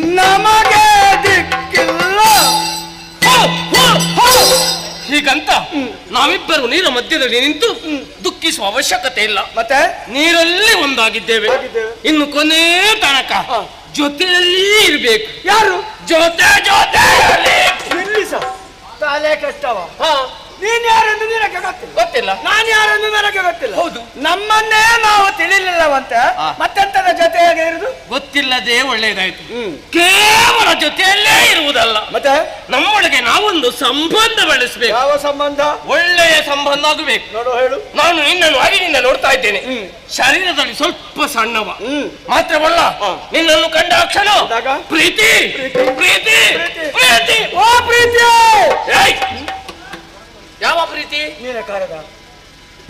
ನಮಗೆ ದಿಕ್ಕಿಲ್ಲ. ಹೀಗಂತ ನಾವಿಬ್ಬರು ನೀರ ಮಧ್ಯದಲ್ಲಿ ನಿಂತು ದುಃಖಿಸುವ ಅವಶ್ಯಕತೆ ಇಲ್ಲ. ಮತ್ತೆ ನೀರಲ್ಲಿ ಒಂದಾಗಿದ್ದೇವೆ. ಇನ್ನು ಕೊನೆ ತನಕ ಜೊತೆಯಲ್ಲಿ ಇರ್ಬೇಕು. ಯಾರು ಜೊತೆ ಜೊತೆಯಲ್ಲಿ. ತಲೆ ಕಷ್ಟವ. ನೀನ್ ಯಾರೆಂದು ನಿನಗೆ ಗೊತ್ತಿಲ್ಲ, ನಾನು ಯಾರೆಂದು ನನಗೆ ಗೊತ್ತಿಲ್ಲ. ಹೌದು, ನಮ್ಮನ್ನೇ ನಾವು ತಿಳಿಲಿಲ್ಲವಂತೆ ಮತ್ತೆಂತರ ಜೊತೆಯಾಗಿ ಇರುದು. ಗೊತ್ತಿಲ್ಲದೆ ಒಳ್ಳೆಯದಾಯ್ತು. ಕೇವಲ ಜೊತೆಯಲ್ಲೇ ಇರುವುದಲ್ಲ, ಮತ್ತೆ ನಮ್ಮೊಳಗೆ ನಾವೊಂದು ಸಂಬಂಧ ಬೆಳೆಸಬೇಕು. ಯಾವ ಸಂಬಂಧ? ಒಳ್ಳೆಯ ಸಂಬಂಧ ಆಗಬೇಕು. ನೋಡು, ಹೇಳು. ನಾನು ನಿನ್ನನ್ನು ಆಗಿನಿಂದ ನೋಡ್ತಾ ಇದ್ದೇನೆ. ಶರೀರದಲ್ಲಿ ಸ್ವಲ್ಪ ಸಣ್ಣವ ಮಾತ್ರವಲ್ಲ, ನಿನ್ನನ್ನು ಕಂಡ ಕ್ಷಣ ಪ್ರೀತಿ ಪ್ರೀತಿ ಪ್ರೀತಿ. ಓ ಪ್ರೀತಿ! ಯಾವ ಪ್ರೀತಿ? ನೀನ ಕಾರದ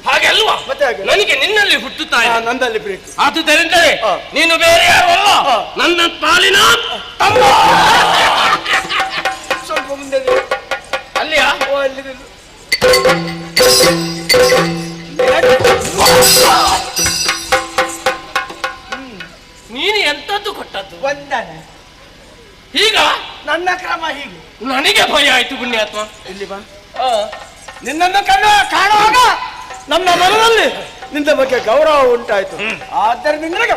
ಹಾಗೆ ಅಲ್ವಾ? ಮತ್ತೆ ಹಾಗೆ ನನಗೆ ನಿನ್ನಲ್ಲಿ ಹುಟ್ಟುತ್ತಾ ಇದೆ. ನಂದಲ್ಲಿ ಪ್ರೀತಿ. ಆದುದರಿಂದಲೇ ನೀನು ಬೇರೆ ಯಾರು ಅಲ್ಲ, ನನ್ನ ಪಾಲಿನ ತಮ್ಮ. ಸ್ವಲ್ಪ ಮುಂದೆ ಅಲ್ಲಿಯಾ? ನೀನು ಎಂತದ್ದು ಕೊಟ್ಟದ್ದು? ವಂದನೆ. ಈಗ ನನ್ನ ಕ್ರಮ ಹೀಗೆ. ನನಗೆ ಭಯ ಆಯ್ತು ಪುಣ್ಯಾತ್ಮ. ಇಲ್ಲಿ ಬಾ. ನಿನ್ನನ್ನು ಕಾಣುವಾಗ ನಮ್ಮ ಮನದಲ್ಲಿ ನಿನ್ನ ಬಗ್ಗೆ ಗೌರವ ಉಂಟಾಯ್ತು. ಆದ್ದರಿಂದ ನಿನಗೆ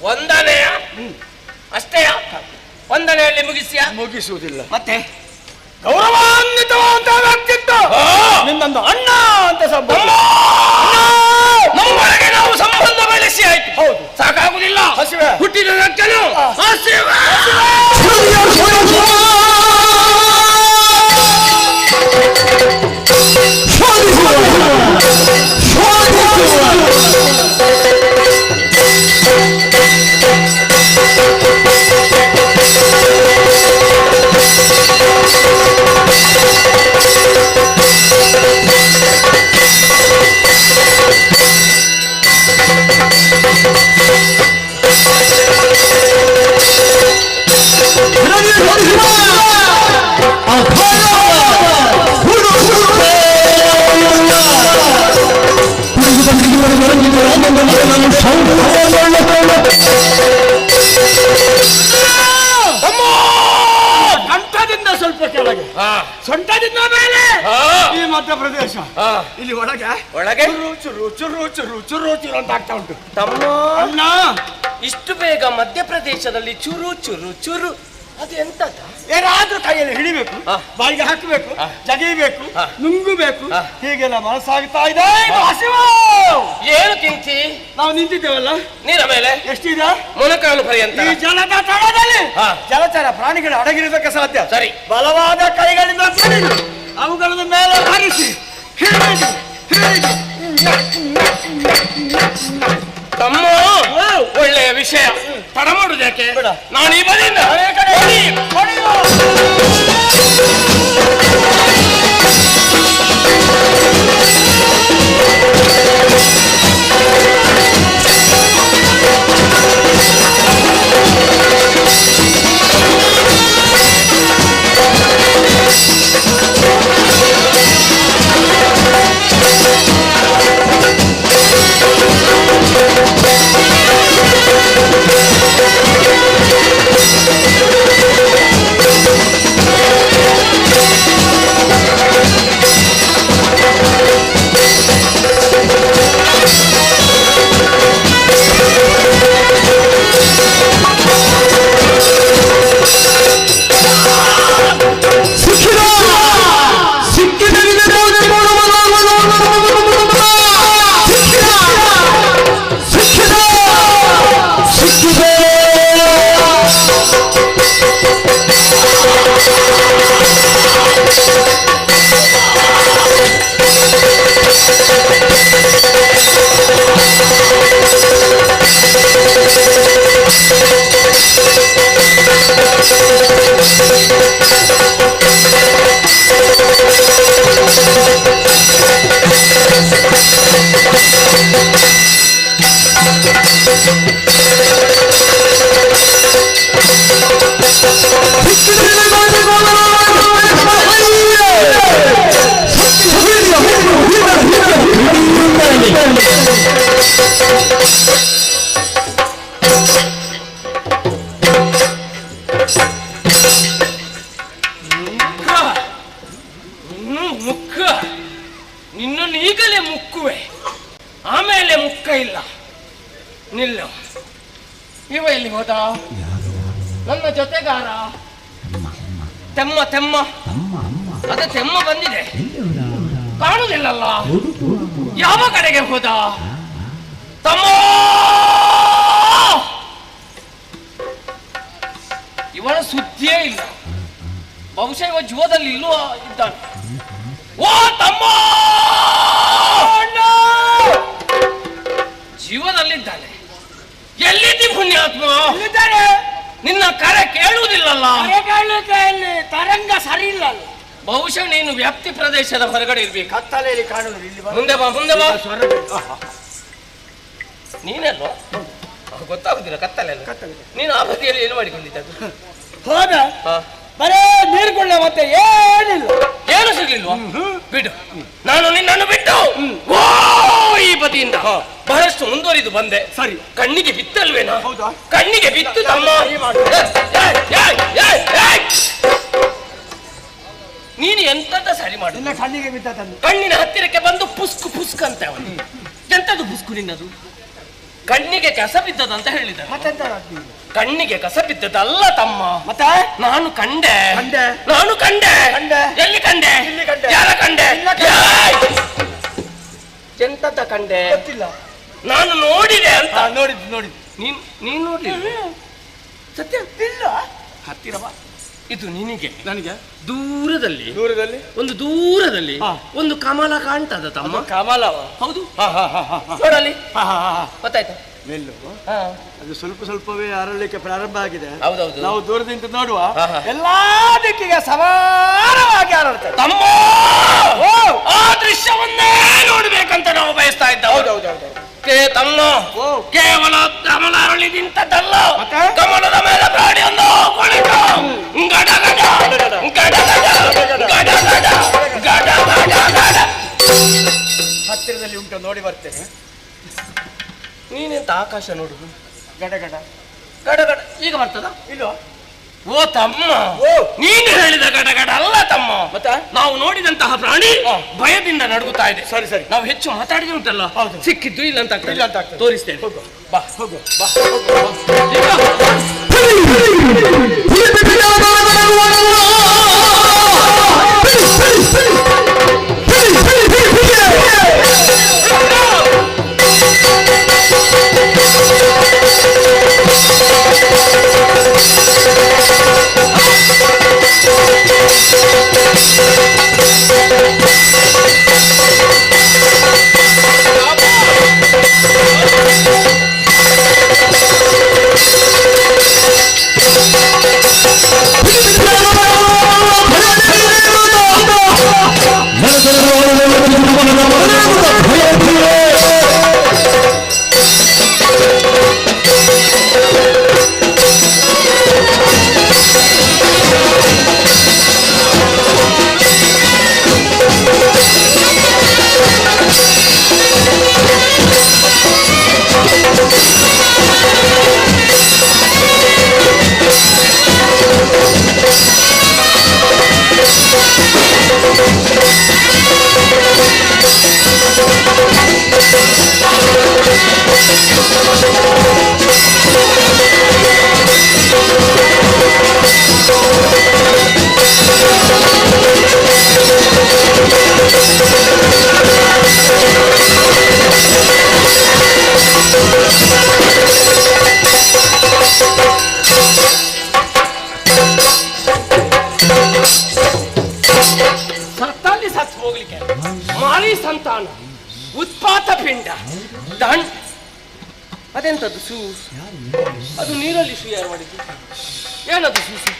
ವಂದನೆಯ ಅಷ್ಟೇ. ವಂದನೆಯಲ್ಲಿ ಮುಗಿಸುವುದಿಲ್ಲ. ಮತ್ತೆ ಗೌರವಾನ್ವಿತವಾದಂತಹ ವ್ಯಕ್ತಿತ್ವ ನಿನ್ನೊಂದು ಅಣ್ಣ ಅಂತ ಸಂಬಂಧ. ನಮ್ಮೊಳಗೆ ನಾವು ಸಂಬಂಧ ಬೆಳೆಸಿ ಆಯ್ತು. ಹೌದು, ಸಾಕಾಗುದಿಲ್ಲ. ಹಸಿವೆ ಹುಟ್ಟಿದ ರಕ್ಕನು ಹಸಿವೆ. ಕಂಠದಿಂದ ಸ್ವಲ್ಪ ಕೆಳಗೆ, ಸೊಂಟದಿಂದ ಮೇಲೆ ಈ ಮಧ್ಯಪ್ರದೇಶ. ಇಲ್ಲಿ ಒಳಗೆ ಒಳಗೆ ಚುರು ಚುರು ಚುರು ಚುರು ಚುರು ಅಂತ ಆಗ್ತಾ ಉಂಟು. ತಮ್ಮ ಅಣ್ಣ, ಇಷ್ಟು ಬೇಗ ಮಧ್ಯಪ್ರದೇಶದಲ್ಲಿ ಚುರು ಚುರು ಚುರು ಅದು ಎಂತದ? ಏನಾದ್ರೂ ಕೈಯಲ್ಲಿ ಹಿಡಿಬೇಕು, ಬಾಯಿಗೆ ಹಾಕಬೇಕು, ಜಗಿಬೇಕು, ನುಂಗಬೇಕು, ಹೀಗೆಲ್ಲ ಮನಸ್ಸಾಗ್ತಾ ಇದೆ. ಏನು ತಿಂತಿ? ನಾವು ನಿಂತಿದ್ದೇವಲ್ಲ ನೀರ ಮೇಲೆ ಎಷ್ಟಿದೆ? ಮೊಣಕಾಲು ಪರ್ಯಂತ. ಈ ಜಲದ ತಳದಲ್ಲಿ ಜಲಚರ ಪ್ರಾಣಿಗಳು ಅಡಗಿರುವುದಕ್ಕೆ ಸಾಧ್ಯ. ಸರಿ, ಬಲವಾದ ಕೈಗಳಿಂದ ಹಿಡಿದು ಅವುಗಳನ್ನು ಮೇಲೆ ಹಾರಿಸಿ ಹಿಡಿದು ಹಿಡಿದು. ತಮ್ಮ ಒಳ್ಳೆಯ ವಿಷಯ. ತಡ ಮಾಡುವುದಕ್ಕೆ ನಾನು ಈ ಬದಿಯಿಂದ ಇವ ಎಲ್ಲಿ ಹೋದ? ನನ್ನ ಜೊತೆಗಾರ ತೆಮ್ಮ ತೆಮ್ಮ, ಅದೇ ತೆಮ್ಮ ಬಂದಿದೆ, ಕಾಣುವುದಿಲ್ಲಲ್ಲ. ಯಾವ ಕಡೆಗೆ ಹೋದ? ತಮ್ಮ, ಇವನ ಸುದ್ದಿಯೇ ಇಲ್ಲ. ಬಹುಶಃ ಇವ ಜೀವದಲ್ಲಿ ಇಲ್ಲೂ ಇದ್ದಾನೆ. ಓ ತಮ್ಮ, ಜೀವದಲ್ಲಿದ್ದಾನೆ. ಎಲ್ಲಿದ್ದಿ ಪುಣ್ಯಾತ್ಮ? ನಿನ್ನ ಕರೆ ಕೇಳುವುದಿಲ್ಲಲ್ಲ. ತರಂಗ ಸರಿ ಇಲ್ಲ. ಬಹುಶಃ ನೀನು ವ್ಯಾಪ್ತಿ ಪ್ರದೇಶದ ಹೊರಗಡೆ ಇರ್ಬೇಕು. ಕತ್ತಲೆಯಲ್ಲಿ ಕಾಣುವುದು. ಇಲ್ಲಿ ಮುಂದೆ ಬಾ, ಮುಂದೆ ಬಾ. ನೀನೆಲ್ಲೋ ಗೊತ್ತಾಗುದಿಲ್ಲ ಕತ್ತಲೆಲ್ಲ. ನೀನು ಆ ಬದಿಯಲ್ಲಿ ಏನು ಮಾಡಿಕೊಂಡಿದ್ದದು? ಹೋದ ಬರೇ ನೀರ್ಕೊಳ್ಳ, ಮತ್ತೆ ಏನಿಲ್ಲ. ಏನು ಸಿಗ್ಲಿಲ್ವಾ? ಬಿಡು, ನಾನು ನಿನ್ನನ್ನು ಬಿಟ್ಟು ಓ ಈ ಬದಿಯಿಂದ ಬಹಳಷ್ಟು ಮುಂದುವರಿದು ಬಂದೆ. ಸರಿ, ಕಣ್ಣಿಗೆ ಬಿತ್ತಲ್ವೇನಾ? ಹೌದಾ? ಕಣ್ಣಿಗೆ ಬಿತ್ತು ತಮ್ಮ. ನೀನು ಎಂತದ ಸರಿ ಮಾಡು. ಕಣ್ಣಿಗೆ ಬಿತ್ತ ಕಣ್ಣಿನ ಹತ್ತಿರಕ್ಕೆ ಬಂದು ಪುಸ್ಕು ಪುಸ್ಕ್ ಅಂತ ಅವನು. ಎಂತದು ಪುಸ್ಕು ನಿನ್ನದು? ಕಣ್ಣಿಗೆ ಕಸ ಬಿದ್ದದಂತ ಹೇಳಿದ. ಕಣ್ಣಿಗೆ ಕಸ ಬಿದ್ದದಲ್ಲ ತಮ್ಮ. ಮತ್ತೆ ನಾನು ಕಂಡೆ. ನಾನು ಕಂಡೆ. ಎಲ್ಲಿ ಕಂಡೆ? ಯಾರ ಕಂಡೆ? ಎಂತದ ಕಂಡೆ? ಗೊತ್ತಿಲ್ಲ. ನಾನು ನೋಡಿದೆ ಅಂತ. ನೋಡಿದ್ದು. ನೀನು ನೋಡ್ಲಿಲ್ಲ? ಸತ್ಯ ಇಲ್ಲ. ಹತ್ತಿರ ಬಾ. ಇದು ನಿನಗೆ. ನನಗೆ ದೂರದಲ್ಲಿ ಒಂದು ಒಂದು ಕಮಲ ಕಾಣ್ತದ ತಮ್ಮ. ಕಮಲ? ಹೌದು. ನೋಡಲಿ, ಗೊತ್ತಾಯ್ತಾ? ಮೆಲ್ಲು ಅದು ಸ್ವಲ್ಪವೇ ಅರಳಲಿಕ್ಕೆ ಪ್ರಾರಂಭ ಆಗಿದೆ. ಹೌದೌದು. ನಾವು ದೂರದಿಂದ ನೋಡುವ ಎಲ್ಲಾ ದಿಕ್ಕಿಗೆ ಸಮಾನವಾಗಿ ಅರಳುತ್ತೆ ತಮ್ಮ. ಆ ದೃಶ್ಯವನ್ನೇ ನೋಡ್ಬೇಕಂತ ನಾವು ಬಯಸ್ತಾ ಇದ್ದ. ತಮ್ಮ ಕೇವಲ ಕಮಲ ಅರಳಿ ನಿಂತದ್ದಲ್ಲ, ಕಮಲದ ಮೇಲೆ ಪ್ರಾಣಿಯೊಂದು ಕುಳಿತು ಗಡ ಗಡ ಗಡ ಗಡ ಗಡ ಗಡ ಗಡ. ಹತ್ತಿರದಲ್ಲಿ ಉಂಟು, ನೋಡಿ ಬರ್ತೇನೆ. ನೀನೆಂತ ಆಕಾಶ ನೋಡುದು? ಗಡ ಗಡ ಗಡ ಗಡ ಈಗ ಬರ್ತದ? ಇಲ್ವಾ? ಓ ತಮ್ಮ, ನೀನು ಹೇಳಿದ ಗಡಗಡ ಅಲ್ಲ ತಮ್ಮ. ಮತ್ತೆ ನಾವು ನೋಡಿದಂತಹ ಪ್ರಾಣಿ ಭಯದಿಂದ ನಡುಗುತ್ತಾ ಇದೆ. ಸರಿ, ನಾವು ಹೆಚ್ಚು ಮಾತಾಡಿದ್ರೆ ಉಂಟಲ್ಲ, ಸಿಕ್ಕಿದ್ದು ಇಲ್ಲ ಅಂತ ಆಗ್ತದೆ. ತೋರಿಸ್ತೇನೆ. ಬಾ ಹೋಗು. ಸಂತಾನ ಉತ್ಪಾತ ಪಿಂಡ ದಂಡ್. ಅದೆಂತದ್ದು ಸೂ? ಅದು ನೀರಲ್ಲಿ ಸೂ ಯಾರು ಮಾಡಿದ್ದು? ಏನದು ಸೂಸು?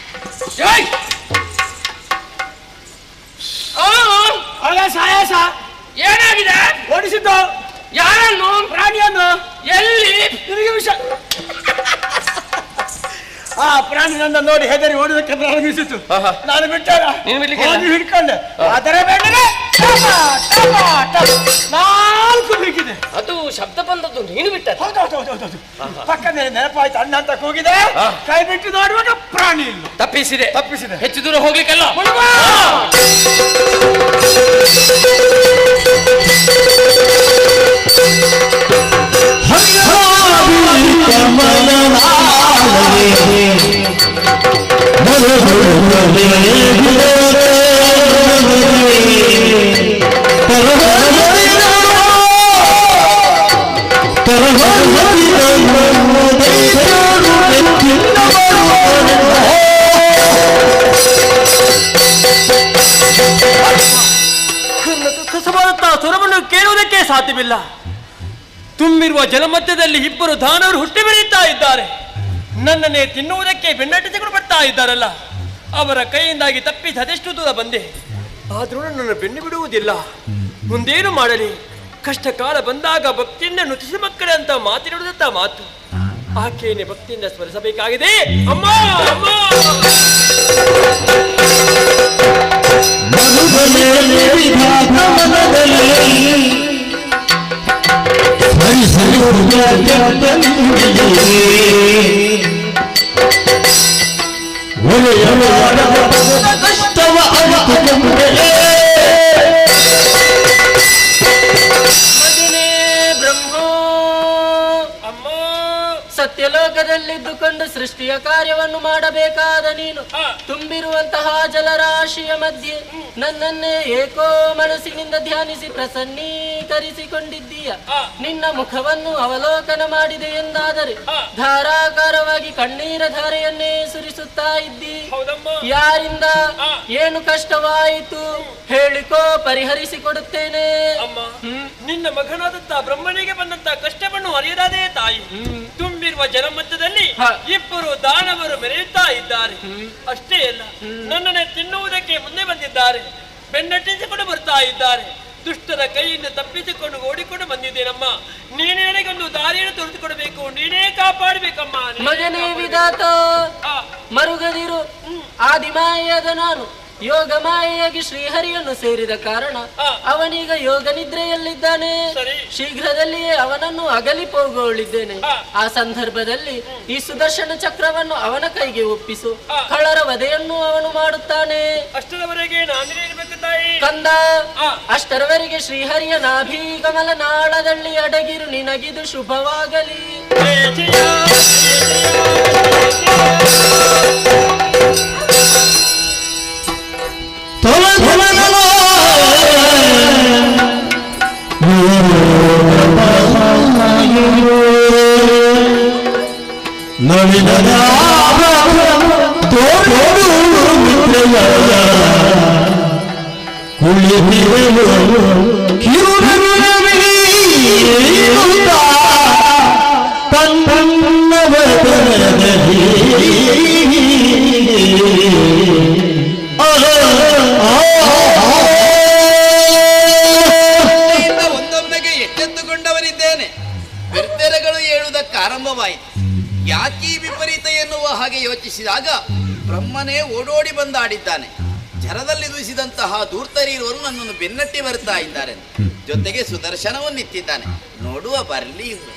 ಸಾಯಸ ಏನಾಗಿದೆ? ಓಡಿಸಿದ್ದು ಯಾರನ್ನು? ಪ್ರಾಣಿಯನ್ನು. ಎಲ್ಲಿ? ನಿನಗೆ ವಿಷ. ಆ ಪ್ರಾಣಿ ನನ್ನ ನೋಡಿ ಹೆದರಿ ಓಡೋದಕ್ಕೆ ಪ್ರಾರಂಭಿಸಿತು. ನಾನು ಬಿಟ್ಟಾಗ ಹಿಡ್ಕೊಂಡೆ. ಅದರ ಬೆಂಡನೆ 4 ಬಿಗಿದೆ. ಅದು ಶಬ್ದ ಬಂದದ್ದು ನೀನು ಬಿಟ್ಟ? ಹೌದೌದು. ಪಕ್ಕದಲ್ಲಿ ನೆನಪಾಯ್ತು, ಅಣ್ಣ ಅಂತ ಕೂಗಿದೆ. ಕೈ ಬಿಟ್ಟು ನೋಡುವಾಗ ಪ್ರಾಣಿ ಇಲ್ಲ. ತಪ್ಪಿಸಿದೆ. ಹೆಚ್ಚು ದೂರ ಹೋಗ್ಲಿಕ್ಕೆಲ್ಲ. ಕಮಲನಾ ಸಾಧ್ಯವಿಲ್ಲ. ತುಂಬಿರುವ ಜಲಮಧ್ಯದಲ್ಲಿ ಇಬ್ಬರು ದಾನವರು ಹುಟ್ಟಿ ಬೆಳೆಯುತ್ತಾ ಇದ್ದಾರೆ. ನನ್ನನ್ನೇ ತಿನ್ನುವುದಕ್ಕೆ ಬೆನ್ನಟ್ಟಿಸಿಕೊಂಡು ಬರ್ತಾ ಇದ್ದಾರಲ್ಲ, ಅವರ ಕೈಯಿಂದಾಗಿ ತಪ್ಪಿ ಅದೆಷ್ಟು ದೂರ ಬಂದೆ, ಆದರೂ ನನ್ನನ್ನು ಬೆನ್ನು ಬಿಡುವುದಿಲ್ಲ. ಮುಂದೇನು ಮಾಡಲಿ? ಕಷ್ಟ ಕಾಲ ಬಂದಾಗ ಭಕ್ತಿಯಿಂದ ನುತಿಸಿ ಮಕ್ಕಳೇ ಅಂತ ಮಾತಿನುಡಿದಂತ ಮಾತು, ಆಕೆಯನ್ನೇ ಭಕ್ತಿಯಿಂದ ಸ್ಮರಿಸಬೇಕಾಗಿದೆ. ಅಮ್ಮ ಅಮ್ಮ ಸತ್ಯಲೋಕದಲ್ಲಿದ್ದುಕೊಂಡು ಸೃಷ್ಟಿಯ ಕಾರ್ಯವನ್ನು ಮಾಡಬೇಕಾದ ನೀನು ತುಂಬಿರುವಂತಹ ಜಲರಾಶಿಯ ಮಧ್ಯೆ ನನ್ನನ್ನೇ ಏಕೋ ಮನಸ್ಸಿನಿಂದ ಧ್ಯಾನಿಸಿ ಪ್ರಸನ್ನೀಕರಿಸಿಕೊಂಡಿದ್ದೀಯ. ನಿನ್ನ ಮುಖವನ್ನು ಅವಲೋಕನ ಮಾಡಿದೆ ಎಂದಾದರೆ ಧಾರಾಕಾರವಾಗಿ ಕಣ್ಣೀರ ಧಾರೆಯನ್ನೇ ಸುರಿಸುತ್ತಾ ಇದ್ದಿ. ಯಾರಿಂದ ಏನು ಕಷ್ಟವಾಯಿತು ಹೇಳಿಕೋ, ಪರಿಹರಿಸಿಕೊಡುತ್ತೇನೆ. ನಿನ್ನ ಮಗನಾದಂತ ಬ್ರಹ್ಮನಿಗೆ ಬಂದಂತ ಕಷ್ಟವನ್ನು ಅರಿಯದಾದೇ ತಾಯಿ. ತುಂಬಿರುವ ಜನಮಧ್ಯದಲ್ಲಿ ಇಬ್ಬರು ದಾನವರು ಮೆರೆಯುತ್ತಾ ಇದ್ದಾರೆ. ಅಷ್ಟೇ ಅಲ್ಲ, ನನ್ನನ್ನೇ ತಿನ್ನುವುದಕ್ಕೆ ಮುಂದೆ ಬಂದಿದ್ದಾರೆ, ಬೆನ್ನಟ್ಟಿಸಿಕೊಂಡು ಬರ್ತಾ ಇದ್ದಾರೆ. ದುಷ್ಟರ ಕೈಯಿಂದ ತಪ್ಪಿಸಿಕೊಂಡು ಓಡಿಕೊಂಡು ಬಂದಿದ್ದೇನಮ್ಮ. ನೀನೇ ನನಗೊಂದು ದಾರಿಯನ್ನು ತೋರಿಸಿಕೊಡಬೇಕು, ನೀನೇ ಕಾಪಾಡಬೇಕಮ್ಮ. ಮಗನೇ ವಿಧಾತ, ಮರುಗದಿರು. ಆದಿಮಾಯದ ನಾನು ಯೋಗ ಮಾಯೆಯಾಗಿ ಶ್ರೀಹರಿಯನ್ನು ಸೇರಿದ ಕಾರಣ ಅವನೀಗ ಯೋಗ ನಿದ್ರೆಯಲ್ಲಿದ್ದಾನೆ. ಶೀಘ್ರದಲ್ಲಿಯೇ ಅವನನ್ನು ಅಗಲಿ ಹೋಗೋಳಿದ್ದೇನೆ. ಆ ಸಂದರ್ಭದಲ್ಲಿ ಈ ಸುದರ್ಶನ ಚಕ್ರವನ್ನು ಅವನ ಕೈಗೆ ಒಪ್ಪಿಸು. ಕಳ್ಳರ ವಧೆಯನ್ನು ಅವನು ಮಾಡುತ್ತಾನೆ. ಅಷ್ಟರವರೆಗೆ ನಾನಿರಬೇಕು ತಾಯಿ. ಕಂದ, ಅಷ್ಟರವರೆಗೆ ಶ್ರೀಹರಿಯ ನಾಭಿ ಕಮಲ ನಾಳದಲ್ಲಿ ಅಡಗಿರು, ನಿನಗಿದು ಶುಭವಾಗಲಿ. ಒಂದೊಮ್ಮೆಗೆ ಎಚ್ಚೆತ್ತುಕೊಂಡವನಿದ್ದೇನೆ. ಬಿರ್ತೆರೆಗಳು ಏಳುವುದಕ್ಕೆ ಆರಂಭವಾಯಿತು. ಯಾಕೀ ವಿಪರೀತ ಎನ್ನುವ ಹಾಗೆ ಯೋಚಿಸಿದಾಗ ಬ್ರಹ್ಮನೇ ಓಡೋಡಿ ಬಂದಾಡಿದ್ದಾನೆ. ಜರದಲ್ಲಿ ದುಸಿದಂತಹ ಧೂರ್ತರೀರುವರು ನನ್ನನ್ನು ಬೆನ್ನಟ್ಟಿ ಬರ್ತಾ ಇದ್ದಾರೆ. ಜೊತೆಗೆ ಸುದರ್ಶನವನ್ನಿತ್ತಿದ್ದಾನೆ. ನೋಡುವ ಬರಲಿ ಇವರು.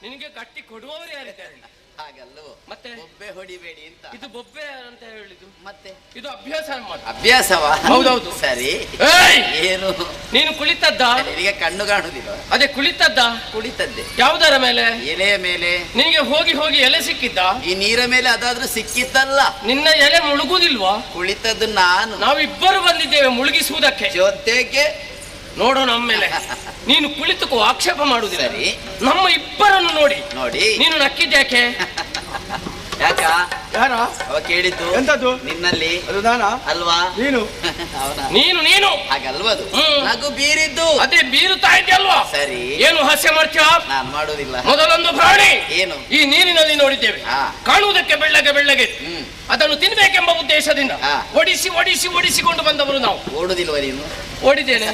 ನಿನಗೆ ಕಟ್ಟಿ ಕೊಡುವವರು ಯಾರಿದ್ದಾರೆ? ಹಾಗಲ್ಲವೋ, ಮತ್ತೆ ಬೊಬ್ಬೆ ಹೊಡಿಬೇಡಿ ಅಂತ. ಇದು ಬೊಬ್ಬೆ ಅಂತ ಹೇಳಿದ್ದು, ಮತ್ತೆ ಇದು ಅಭ್ಯಾಸ ಮಾಡು. ಅಭ್ಯಾಸವಾ? ಹೌದೌದು. ಸರಿ. ಏನು ನೀನು ಕುಳಿತದ್ದ? ನಿನಗೆ ಕಣ್ಣು ಕಾಣುದಿಲ್ಲ. ಅದೇ ಕುಳಿತದ್ದ? ಕುಳಿತದ್ದೆ. ಯಾವುದರ ಮೇಲೆ? ಎಲೆಯ ಮೇಲೆ. ನಿನಗೆ ಹೋಗಿ ಹೋಗಿ ಎಲೆ ಸಿಕ್ಕಿದ್ದ? ಈ ನೀರ ಮೇಲೆ ಅದಾದ್ರೂ ಸಿಕ್ಕಿತ್ತಲ್ಲ. ನಿನ್ನ ಎಲೆ ಮುಳುಗುದಿಲ್ವಾ? ಕುಳಿತದ್ದು ನಾನು. ನಾವಿಬ್ಬರು ಬಂದಿದ್ದೇವೆ ಮುಳುಗಿಸುವುದಕ್ಕೆ. ಜೊತೆಗೆ ನೋಡು ನಮ್ಮ ಮೇಲೆ. ನೀನು ಕುಳಿತುಕೋ, ಆಕ್ಷೇಪ ಮಾಡುದಿಲ್ಲ. ಸರಿ. ನಮ್ಮ ಇಬ್ಬರನ್ನು ನೋಡಿ ನೋಡಿ ನೀನು ನಕ್ಕಿದ್ಯಾಕೆ? ಯಾಕ? ಯಾರ ಅವ ಕೇಳಿದ್ದು ಎಂತದ್ದು? ನಿನ್ನಲ್ಲಿ. ಅದು ನಾನಾ? ಅಲ್ವಾ? ನೀನು ಅವನ ನೀನು ಹಾಗಲ್ವದು. ನಗು ಬೀರಿದ್ದು. ಅದೇ ಬೀರುತ್ತಾ ಇದೆಯಲ್ವಾ? ಸರಿ. ಏನು ಹಾಸ್ಯ ಮಾಡ್ತೀಯ? ನಾನ್ ಮಾಡುದಿಲ್ಲ. ಮೊದಲೊಂದು ಪ್ರಾಣಿ ಏನು? ಈ ನೀರಿನಲ್ಲಿ ನೋಡಿದ್ದೇವೆ, ಹಾ. ಕಾಣುವುದಕ್ಕೆ ಬೆಳ್ಳಗೆ ಬೆಳ್ಳಗೆ, ಅದನ್ನು ತಿನ್ಬೇಕೆಂಬ ಉದ್ದೇಶದಿಂದ ಹಾ. ಓಡಿಸಿಕೊಂಡು ಬಂದವರು ನಾವು. ಓಡುದಿಲ್ವ ನೀನು? ಓಡಿದ್ದೇನೆ,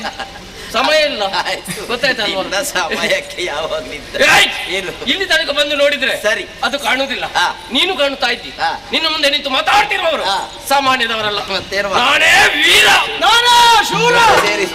ಸಮಯ ಇಲ್ಲ. ಆಯ್ತು. ಗೊತ್ತಾಯ್ತಲ್ವಾ? ನಿನ್ನ ಸಮಯಕ್ಕೆ ಯಾವಾಗ ನಿಂತ ಏಯ್! ಏನು? ಇಲ್ಲಿ ತನಕ ಬಂದು ನೋಡಿದ್ರೆ ಸರಿ. ಅದು ಕಾಣುವುದಿಲ್ಲ. ಹಾ. ನೀನು ಕಾಣುತ್ತಾ ಇದ್ದಿ. ಹಾ. ನಿನ್ನ ಮುಂದೆ ನಿಂತು ಮಾತಾಡ್ತಿರುವವರು ಹಾ. ಸಾಮಾನ್ಯದವರಲ್ಲ. ಮತ್ತೇನು ಮಾಡು? ನಾನೇ ವೀರ, ನಾನೇ ಶೂರ. ಸೇರಿ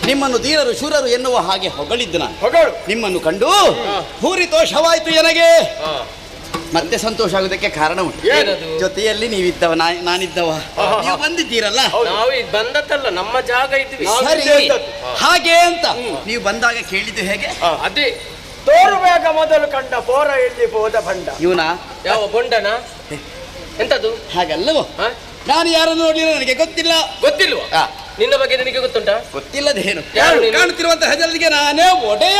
ನಿಮ್ಮನ್ನು ಧೀರರು ಶೂರರು ಎನ್ನುವ ಹಾಗೆ ಹೊಗಳಿದ್ದು ನಾನು. ಹೊಗಳು. ನಿಮ್ಮನ್ನು ಕಂಡು ಭೂರಿತೋಷವಾಯ್ತು ನನಗೆ. ಮತ್ತೆ ಸಂತೋಷ ಆಗುವುದಕ್ಕೆ ಕಾರಣ ಉಂಟು. ಏನದು? ಜೊತೆಯಲ್ಲಿ ನೀವಿದ್ದವ ನಾನಿದ್ದವ, ನೀವು ಬಂದಿದ್ದೀರಲ್ಲ. ನಾವು ಬಂದದ್ದಲ್ಲ, ನಮ್ಮ ಜಾಗ ಇದ್ವಿ. ಸರಿ, ಹಾಗೆ ಅಂತ ನೀವು ಬಂದಾಗ ಕೇಳಿದ್ದು ಹೇಗೆ? ಅದೇ ತೋರುಬೇಗ ಮೊದಲು ಕಂಡ ಪೋರ ಎಲ್ಲಿ ಬೋದ ಭಂಡ. ಇವನ ಯಾವ ಬೊಂಡನ ಎಂತದು? ಹಾಗಲ್ಲವೋ? ಹ? ನಾನು ಯಾರನ್ನು ನೋಡಿರೋ ನನಗೆ ಗೊತ್ತಿಲ್ಲ. ಗೊತ್ತಿಲ್ವಾ? ಆ, ನಿನ್ನ ಬಗ್ಗೆ ನಿನಗೆ ಗೊತ್ತುಂಟಾ? ಗೊತ್ತಿಲ್ಲದೇನು? ಯಾರು ನೀನು? ಕಾಣುತ್ತಿರುವಂತಹ ಜನರಿಗೆ ನಾನೇ ಒಡೆಯ.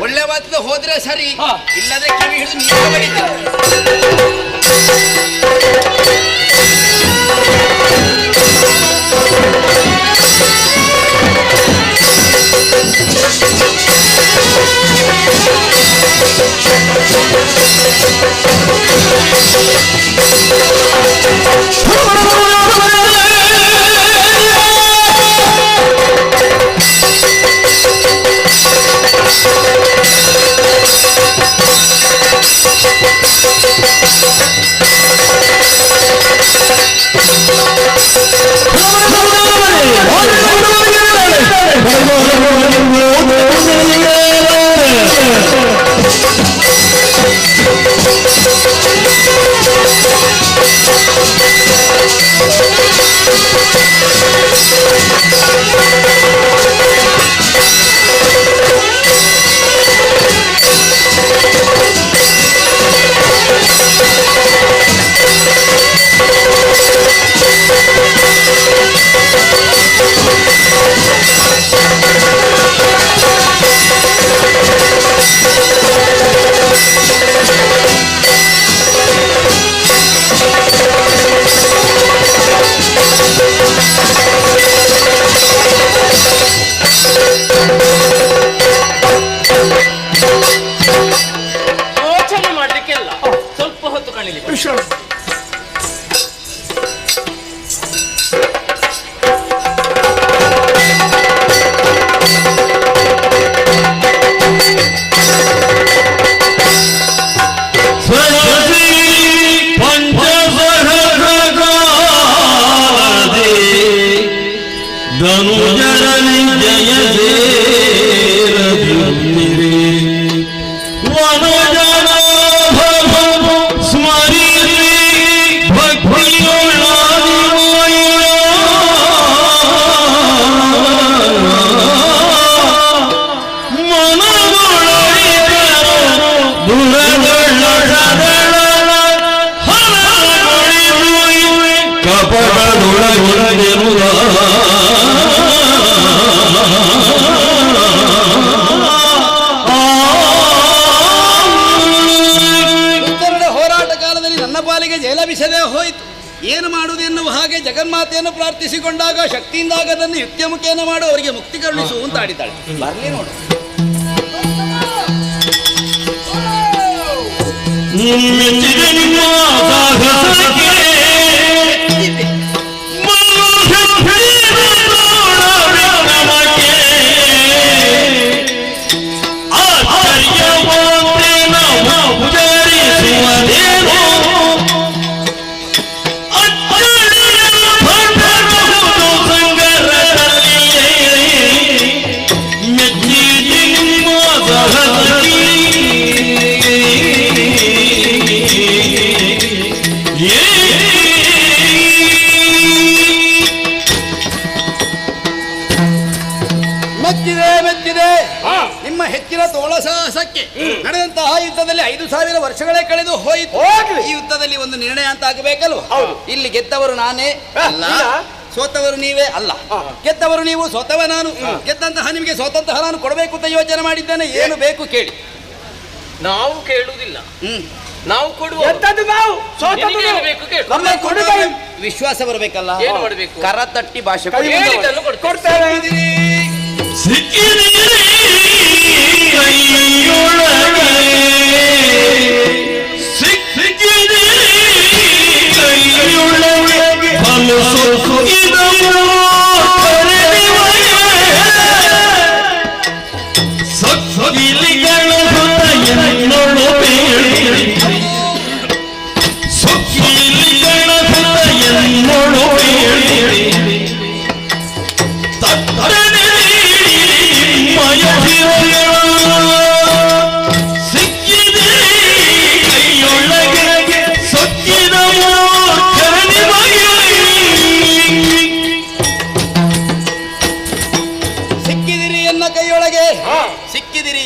ಒಳ್ಳೆ ಮಾತು ಹೋದ್ರೆ ಸರಿ, ಇಲ್ಲದ್ರೆ ಕಿವಿ ಹಿಡಿದು ನೀವೇ ಬಡಿತೀರ. ಧನುಜರಲ್ಲಿ ಜಯ ಸೇರದಿರುತ್ತಿರಿ ವನಜನ ಸ್ಮರಿಸಿ ಹೋರಾಟ ಕಾಲದಲ್ಲಿ ನನ್ನ ಪಾಲಿಗೆ ಜೈಲಭಿಷೇಕ ಹೋಯಿತು. ಏನು ಮಾಡುವುದು ಎನ್ನುವ ಹಾಗೆ ಜಗನ್ಮಾತೆಯನ್ನು ಪ್ರಾರ್ಥಿಸಿಕೊಂಡಾಗ ಶಕ್ತಿಯಿಂದಾಗ ಅದನ್ನು ಯುಕ್ತಿಮುಖಿಯನ್ನು ಮಾಡು, ಅವರಿಗೆ ಮುಕ್ತಿ ಕರುಣಿಸು ಅಂತ ಆಡಿದ್ದಾಳೆ. ಬರ್ಲಿ ನೋಡು. ನಿಮ್ಮ ಹೆಚ್ಚಿನ ತೋಳ ಸಾಹಸಕ್ಕೆ ನಡೆದಂತಹ ಯುದ್ಧದಲ್ಲಿ 5,000 ವರ್ಷಗಳೇ ಕಳೆದು ಹೋಯಿತು. ಈ ಯುದ್ಧದಲ್ಲಿ ಒಂದು ನಿರ್ಣಯ ಅಂತ ಆಗಬೇಕಲ್ವ? ಇಲ್ಲಿ ಗೆದ್ದವರು ನಾನೇ ಅಲ್ಲ, ಸೋತವರು ನೀವೇ ಅಲ್ಲ. ಗೆದ್ದವರು ನೀವು, ಸೋತವ ನಾನು. ಗೆದ್ದಂತಹ ನಿಮಗೆ ಸೋತಂತಹ ನಾನು ಕೊಡಬೇಕು ಅಂತ ಯೋಚನೆ ಮಾಡಿದ್ದೇನೆ. ಏನು ಬೇಕು ಕೇಳಿ. ನಾವು ಕೇಳುವುದಿಲ್ಲ, ನಾವು ಕೊಡುವ. ವಿಶ್ವಾಸ ಬರಬೇಕಲ್ಲ. ಏನು ಮಾಡಬೇಕು? ಕರ ತಟ್ಟಿ ಭಾಷೆ ಕೊಡ್ತೇವೆ. ಸಿಕ್ಕಿದಿರಿ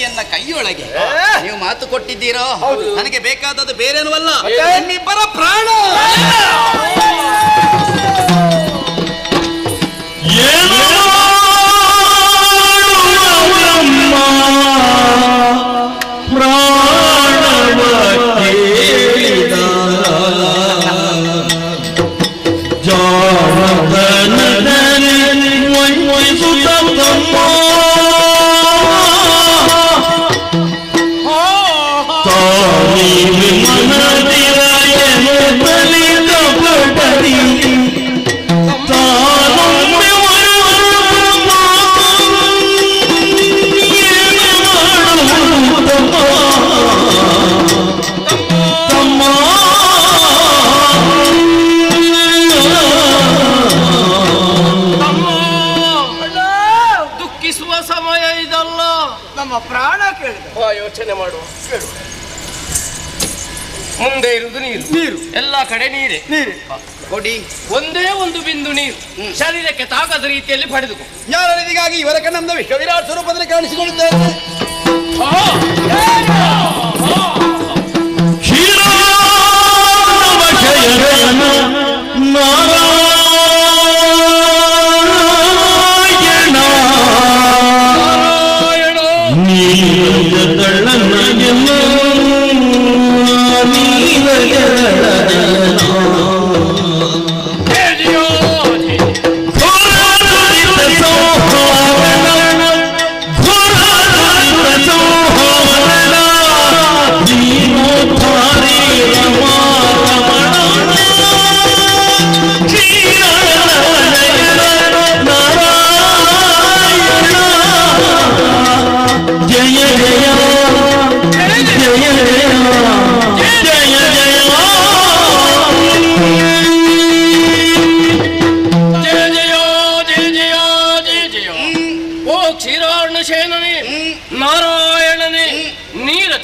ಎನ್ನ ಕೈಯೊಳಗೆ. ನೀವು ಮಾತು ಕೊಟ್ಟಿದ್ದೀರೋ, ನನಗೆ ಬೇಕಾದದ್ದು ಬೇರೇನೂ ಅಲ್ಲ, ನಿಮ್ಮಿಬ್ಬರ ಪ್ರಾಣ. ಪ್ರಾಣ ಕೇಳಿದ. ಯೋಚನೆ ಮಾಡುವ. ಮುಂದೆ ಇರುವುದು ನೀರು, ಎಲ್ಲ ಕಡೆ ನೀರೇ. ಕೊಡಿ ಒಂದೇ ಒಂದು ಬಿಂದು ನೀರು ಶರೀರಕ್ಕೆ ತಾಗದ ರೀತಿಯಲ್ಲಿ ಪಡೆದುಕೊ. ಜ್ಞಾನನಿಧಿಗಾಗಿ ಇವರ ಕಣ್ಣಂದ ವಿಶ್ವವಿರಾಟ್ ಸ್ವರೂಪದಲ್ಲಿ ಕಾಣಿಸಿಕೊಳ್ಳುತ್ತೇನೆ. Yeah.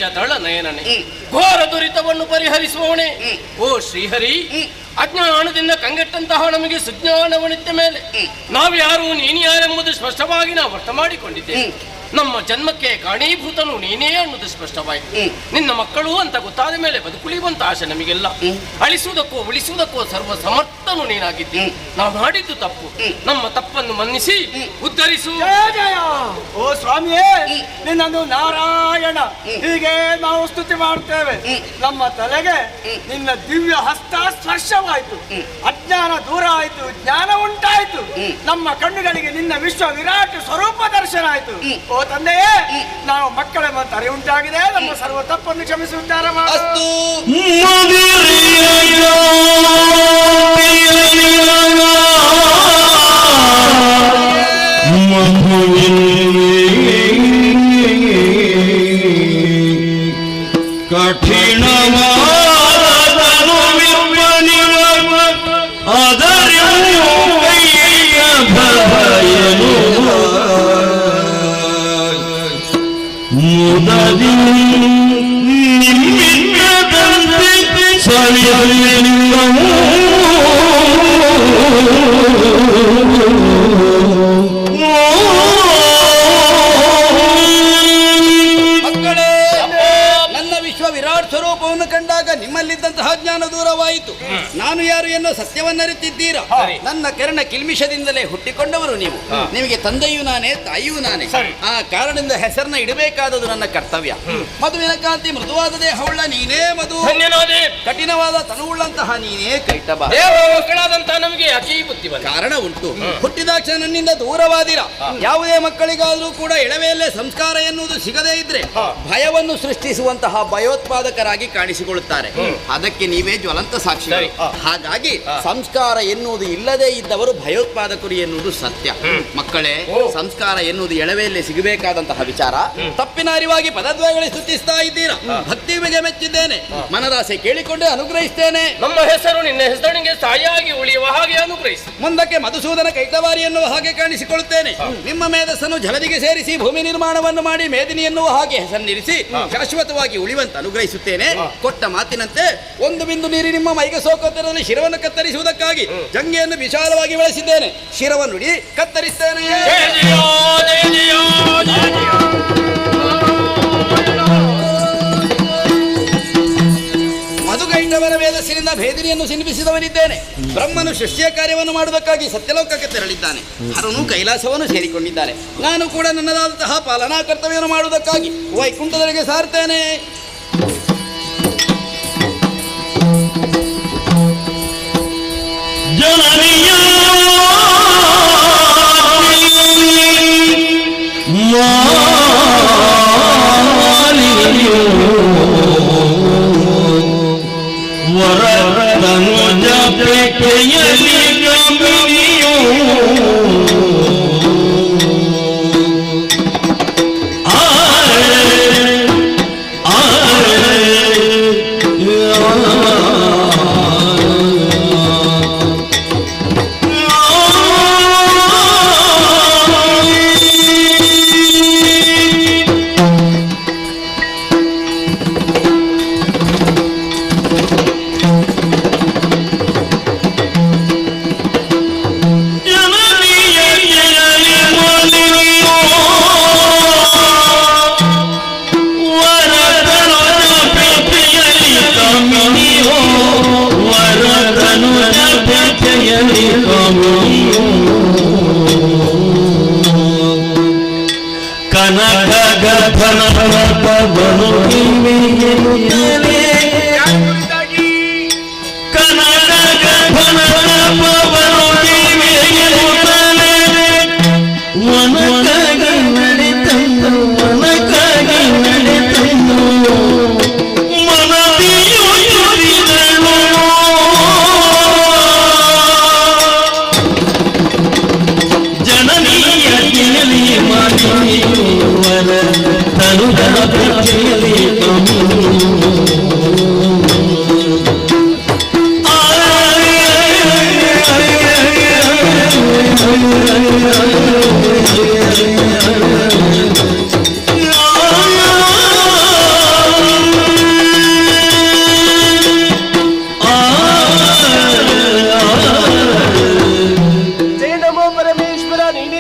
ಪಂಕಜ ದಳ ನಯನನೆ ಘೋರ ದುರಿತವನ್ನು ಪರಿಹರಿಸುವವಣೆ ಓ ಶ್ರೀಹರಿ. ಅಜ್ಞಾನದಿಂದ ಕಂಗೆಟ್ಟಂತಹ ನಮಗೆ ಸುಜ್ಞಾನವನಿತ್ತ ಮೇಲೆ ನಾವ್ಯಾರು ನೀನು ಯಾರೆಂಬುದು ಸ್ಪಷ್ಟವಾಗಿ ನಾವು ಅರ್ಥ ಮಾಡಿಕೊಂಡಿದ್ದೇವೆ. ನಮ್ಮ ಜನ್ಮಕ್ಕೆ ಕಾರಣೀಭೂತನು ನೀನೇ ಅನ್ನೋದು ಸ್ಪಷ್ಟವಾಯಿತು. ನಿನ್ನ ಮಕ್ಕಳು ಅಂತ ಗೊತ್ತಾದ ಮೇಲೆ ಬದುಕುಳಿಯುವಂತ ಆಶೆ ನಮಗೆಲ್ಲ. ಅಳಿಸುವುದಕ್ಕೋ ಉಳಿಸುವುದಕ್ಕೋ ಸರ್ವ ಸಮರ್ಥನು ನೀನಾಗಿದ್ದಿ. ನಾವು ಮಾಡಿದ್ದು ತಪ್ಪು, ನಮ್ಮ ತಪ್ಪನ್ನು ಮನ್ನಿಸಿ ಉದ್ಧರಿಸು. ಓ ಸ್ವಾಮಿಯೇ, ನಿನ್ನನ್ನು ನಾರಾಯಣ ಹೀಗೆ ನಾವು ಸ್ತುತಿ ಮಾಡ್ತೇವೆ. ನಮ್ಮ ತಲೆಗೆ ನಿನ್ನ ದಿವ್ಯ ಹಸ್ತ ಸ್ಪರ್ಶವಾಯಿತು, ಅಜ್ಞಾನ ದೂರ ಆಯಿತು, ಜ್ಞಾನ ಉಂಟಾಯಿತು. ನಮ್ಮ ಕಣ್ಣುಗಳಿಗೆ ನಿನ್ನ ವಿಶ್ವ ವಿರಾಟ್ ಸ್ವರೂಪ ದರ್ಶನ ಆಯಿತು. ಓ ತಂದೆಯೇ, ನಾವು ಮಕ್ಕಳ ಮತ್ತು ಅರಿವುಂಟಾಗಿದೆ. ನಮ್ಮ ಸರ್ವ ತಪ್ಪನ್ನು ಕ್ಷಮಿಸಿ ಉದ್ಧಾರ ಮಾಡು. ನಿಮ್ಮಲ್ಲಿದ್ದಂತಹ ಜ್ಞಾನ ದೂರವಾಯಿತು. ನಾನು ಯಾರು ಎನ್ನೋ ಸತ್ಯವನ್ನರಿತಿದ್ದೀರಾ? ನನ್ನ ಕೆರಣ ಕಿಲ್ಮಿಷದಿಂದಲೇ ಹುಟ್ಟಿಕೊಂಡವರು ನೀವು. ನಿಮಗೆ ತಂದೆಯೂ ನಾನೇ, ತಾಯಿಯೂ ನಾನೇ. ಆ ಕಾರಣದಿಂದ ಹೆಸರನ್ನ ಇಡಬೇಕಾದದು ನನ್ನ ಕರ್ತವ್ಯ. ಮಧುವಿನ ಕಾಂತಿ ಮೃದುವಾದ ದೇಹವುಳ್ಳ ನೀನೇ ಮಧು, ಕಠಿಣವಾದ ತನುವುಳ್ಳಂತಹ ನೀನೇ ಕೈಟಬ. ಮಕ್ಕಳಾದಂತಹ ನಮಗೆ ಅತಿ ಬುದ್ಧಿವಂತ ಕಾರಣ ಉಂಟು. ಹುಟ್ಟಿದಾಕ್ಷಣ ನನ್ನಿಂದ ದೂರವಾದಿರ. ಯಾವುದೇ ಮಕ್ಕಳಿಗಾದರೂ ಕೂಡ ಎಳವೆಯಲ್ಲೇ ಸಂಸ್ಕಾರ ಎನ್ನುವುದು ಸಿಗದೇ ಇದ್ರೆ ಭಯವನ್ನು ಸೃಷ್ಟಿಸುವಂತಹ ಭಯೋತ್ಪಾದಕರಾಗಿ ಕಾಣಿಸಿಕೊಳ್ಳುತ್ತಾರೆ. ಅದಕ್ಕೆ ನೀವೇ ಜ್ವಲಂತ ಸಾಕ್ಷಿ. ಹಾಗಾಗಿ ಸಂಸ್ಕಾರ ಎನ್ನುವುದು ಇಲ್ಲದೆ ಇದ್ದವರು ಭಯೋತ್ಪಾದಕರು ಎನ್ನುವುದು ಸತ್ಯ. ಮಕ್ಕಳೇ, ಸಂಸ್ಕಾರ ಎನ್ನುವುದು ಎಳವೆಯಲ್ಲೇ ಸಿಗಬೇಕಾದಂತಹ ವಿಚಾರ. ತಪ್ಪಿನ ಅರಿವಾಗಿ ಪದದ್ವಯಗಳೇ ಸ್ತುತಿಸ್ತಾ ಇದ್ದೀರಾ. ಭಕ್ತಿ ಬಗ್ಗೆ ಮೆಚ್ಚಿದ್ದೇನೆ, ಮನದಾಸೆ ಕೇಳಿಕೊಂಡು ಅನುಗ್ರಹಿಸ್ತೇನೆ. ನಮ್ಮ ಹೆಸರು ನಿನ್ನ ಹೆಸರಿಗೆ ತಾಯಿಯಾಗಿ ಉಳಿಯುವ ಹಾಗೆ ಅನುಗ್ರಹಿಸಿ. ಮುಂದಕ್ಕೆ ಮಧುಸೂದನ ಕೈಟವಾರಿ ಎನ್ನುವ ಹಾಗೆ ಕಾಣಿಸಿಕೊಳ್ಳುತ್ತೇನೆ. ನಿಮ್ಮ ಮೇಧಸ್ಸನ್ನು ಜಲದಿಗೆ ಸೇರಿಸಿ ಭೂಮಿ ನಿರ್ಮಾಣವನ್ನು ಮಾಡಿ ಮೇದಿನಿ ಎನ್ನುವ ಹಾಗೆ ಹೆಸರಿರಿಸಿ ಶಾಶ್ವತವಾಗಿ ಉಳಿಯುವಂತೆ ಅನುಗ್ರಹಿಸುತ್ತೇನೆ. ಕೊಟ್ಟ ಮಾತಿನಂತೆ ಒಂದು ಬಿಂದು ನೀರು ನಿಮ್ಮ ಮೈಗೆ ಸೋಕೋತರಲ್ಲಿ ಶಿರವನ್ನು ಕತ್ತರಿಸುವುದಕ್ಕಾಗಿ ಜಂಗೆಯನ್ನು ವಿಶಾಲವಾಗಿ ಬೆಳೆಸಿದ್ದೇನೆ. ಶಿರವನ್ನು ನುಡಿ ಕತ್ತರಿಸ್ತೇನೆ. ಮಧುಗೈಂಡವರ ವೇದಸ್ಸಿನಿಂದ ಭೇದಿನಿಯನ್ನು ಸಿನಿಪಿಸಿದವನಿದ್ದೇನೆ. ಬ್ರಹ್ಮನು ಸೃಷ್ಟಿಯ ಕಾರ್ಯವನ್ನು ಮಾಡುವುದಕ್ಕಾಗಿ ಸತ್ಯಲೋಕಕ್ಕೆ ತೆರಳಿದ್ದಾನೆ. ಹರನು ಕೈಲಾಸವನ್ನು ಸೇರಿಕೊಂಡಿದ್ದಾನೆ. ನಾನು ಕೂಡ ನನ್ನದಾದಂತಹ ಪಾಲನಾ ಕರ್ತವ್ಯವನ್ನು ಮಾಡುವುದಕ್ಕಾಗಿ ವೈಕುಂಠದವರೆಗೆ ಸಾರ್ತೇನೆ.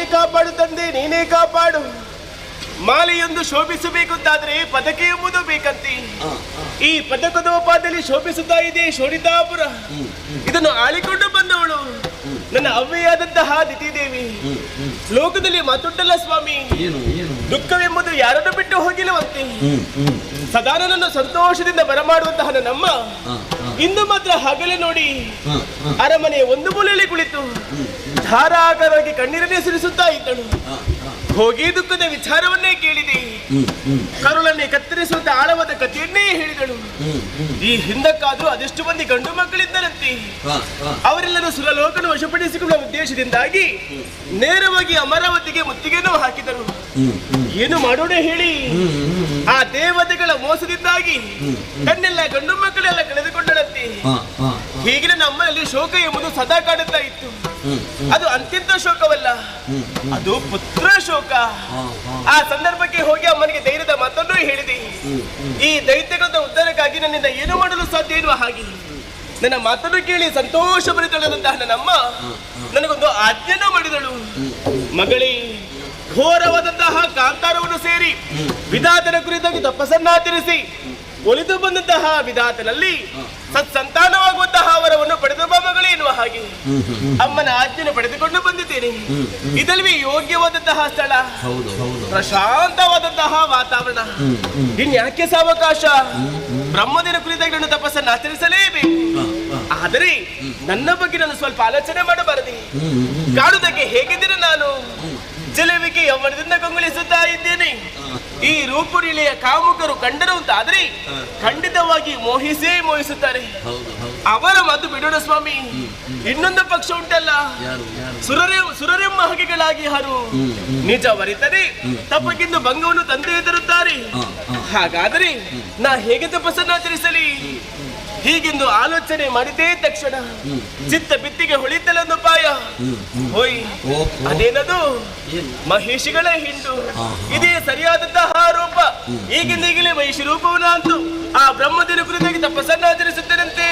ನೀನೇ ಕಾಪಾಡು ತಂದೆ, ನೀನೇ ಕಾಪಾಡು. ಮಾಲೆಯೊಂದು ಶೋಭಿಸಬೇಕು ಅಂತಾದ್ರೆ ಪದಕ ಎಂಬುದು ಬೇಕಂತೆ. ಈ ಪದಕದ ಉಪಾದಲ್ಲಿ ಶೋಭಿಸುತ್ತಾ ಇದೆ ಶೋಣಿತಾಪುರ. ಇದನ್ನು ಆಳಿಕೊಂಡು ಬಂದವಳು ನನ್ನ ಅವ್ವೆಯಾದಂತಹ ದಿತಿದೇವಿ. ಲೋಕದಲ್ಲಿ ಮಾತುಂಟಲ್ಲ ಸ್ವಾಮಿ, ದುಃಖವೆಂಬುದು ಯಾರನ್ನು ಬಿಟ್ಟು ಹೋಗಿಲ್ಲವಂತೆ. ಸದಾ ನನ್ನನ್ನು ಸಂತೋಷದಿಂದ ಬರಮಾಡುವಂತಹ ನನ್ನಮ್ಮ ಇಂದು ಮಾತ್ರ ಹಗಲೇ ನೋಡಿ ಅರಮನೆ ಒಂದು ಮೂಲೆಯಲ್ಲಿ ಕುಳಿತು ಧಾರಾಕಾರವಾಗಿ ಕಣ್ಣೀರನ್ನೇ ಸುರಿಸುತ್ತಾ ಇದ್ದಳು. ಹೋಗಿ ದುಃಖದ ವಿಚಾರವನ್ನೇ ಕೇಳಿದೆ. ಕರುಳನ್ನೇ ಕತ್ತರಿಸುವಂತ ಆಳವಾದ ಕಥೆಯನ್ನೇ ಹೇಳಿದಳು. ಈ ಹಿಂದಕ್ಕಾದ್ರೂ ಅದೆಷ್ಟು ಮಂದಿ ಗಂಡು ಮಕ್ಕಳಿದ್ದರಂತೆ. ಅವರೆಲ್ಲರೂ ಸುರಲೋಕನ ವಶಪಡಿಸಿಕೊಳ್ಳುವ ಉದ್ದೇಶದಿಂದಾಗಿ ನೇರವಾಗಿ ಅಮರಾವತಿಗೆ ಮುತ್ತಿಗೆಯನ್ನು ಹಾಕಿದರು. ಏನು ಮಾಡೋಣ ಹೇಳಿ? ಆ ದೇವತೆಗಳ ಮೋಸದಿಂದಾಗಿ ಕಣ್ಣೆಲ್ಲ ಗಂಡು ಮಕ್ಕಳೆಲ್ಲ ಕಳೆದುಕೊಂಡಳಂತೆ. ಹೀಗೆ ನನ್ನ ಅಮ್ಮನಲ್ಲಿ ಶೋಕ ಎಂಬುದು ಸದಾ ಕಾಡುತ್ತಾ ಇತ್ತು. ಅದು ಅಂತ್ಯಂತ ಶೋಕವಲ್ಲ, ಅದು ಪುತ್ರ ಶೋಕ. ಆ ಸಂದರ್ಭಕ್ಕೆ ಹೋಗಿ ಅಮ್ಮನಿಗೆ ಧೈರ್ಯದ ಮಾತನ್ನು ಹೇಳಿದೆ. ಈ ದೈತ್ಯಗಳ ಉದ್ಧಾರಕ್ಕಾಗಿ ನನ್ನಿಂದ ಏನು ಮಾಡಲು ಸಾಧ್ಯ ಎನ್ನುವ ಹಾಗೆ ನನ್ನ ಮಾತನ್ನು ಕೇಳಿ ಸಂತೋಷ ಭರಿತಳಂತಹ ನನ್ನಮ್ಮ ನನಗೊಂದು ಆಜ್ಞೆಯನ್ನು ಮಾಡಿದಳು. ಮಗಳೇ, ಘೋರವಾದಂತಹ ಕಾಂತಾರವನ್ನು ಸೇರಿ ವಿಧಾತನ ಕುರಿತಾಗಿ ತಪಸ್ಸನ್ನಾಚರಿಸಿ ಒಲಿದು ಬಂದಂತಹ ವಿಧಾತನಲ್ಲಿ ಸತ್ಸಂತಾನವಾಗುವಂತಹ ವರವನ್ನು ಪಡೆದ ಮಗಳೇ ಎನ್ನುವ ಹಾಗೆ ಅಮ್ಮನ ಆಜ್ಞೆಯನ್ನು ಪಡೆದುಕೊಂಡು ಬಂದಿದ್ದೇನೆ. ಇದಲ್ವೇ ಯೋಗ್ಯವಾದಂತಹ ಸ್ಥಳ, ಪ್ರಶಾಂತವಾದಂತಹ ವಾತಾವರಣ. ಇನ್ಯಾಕೆ ಸಾವಕಾಶ? ಬ್ರಹ್ಮದೇವನ ಕುರಿತಾಗಿ ನನ್ನ ತಪಸ್ಸನ್ನು ಆಚರಿಸಲೇಬೇಕು. ಆದರೆ ನನ್ನ ಬಗ್ಗೆ ನಾನು ಸ್ವಲ್ಪ ಆಲೋಚನೆ ಮಾಡಬಾರದೆ. ಕಾಡುವುದಕ್ಕೆ ಹೇಗಿದ್ದೇನೆ ನಾನು? ಜಲವಿಕೆ ಯೌವನದಿಂದ ಕಂಗೊಳಿಸುತ್ತಾ ಇದ್ದೇನೆ. ಈ ರೂಪುರಿಳೆಯ ಕಾಮುಕರು ಕಂಡರು ಅಂತ ಆದ್ರೆ ಖಂಡಿತವಾಗಿ ಮೋಹಿಸುತ್ತಾರೆ. ಅವರ ಮಾತು ಬಿಡೋಣ ಸ್ವಾಮಿ. ಇನ್ನೊಂದು ಪಕ್ಷ ಉಂಟಲ್ಲ, ಸುರರೆಮ್ಮ ಹಗೆಗಳಾಗಿ ಯಾರು ನಿಜವರಿತರೆ ತಪ್ಪಕ್ಕಿಂದು ಭಂಗವನ್ನು ತಂದೆ ತರುತ್ತಾರೆ. ಹಾಗಾದರೆ ನಾ ಹೇಗೆ ತಪಸ್ಸನ್ನಾಚರಿಸಲಿ? ಹೀಗೆಂದು ಆಲೋಚನೆ ಮಾಡಿದ್ದೇ ತಕ್ಷಣ ಚಿತ್ತ ಬಿತ್ತಿಗೆ ಹೊಳಿತಲೊಂದು ಪಾಯ. ಹೋಯ್, ಅದೇನದು? ಮಹಿಷಿಗಳ ಹಿಂಡು. ಇದೇ ಸರಿಯಾದಂತಹ ರೂಪ. ಈಗಿಂದೀಗಲೇ ಮಹಿಷಿ ರೂಪವನ್ನ ಅಂತೂ ಆ ಬ್ರಹ್ಮದೇವನ ಕುರಿತಾಗಿ ತಪಸ್ಸನ್ನಾಚರಿಸುತ್ತೇನಂತೆ.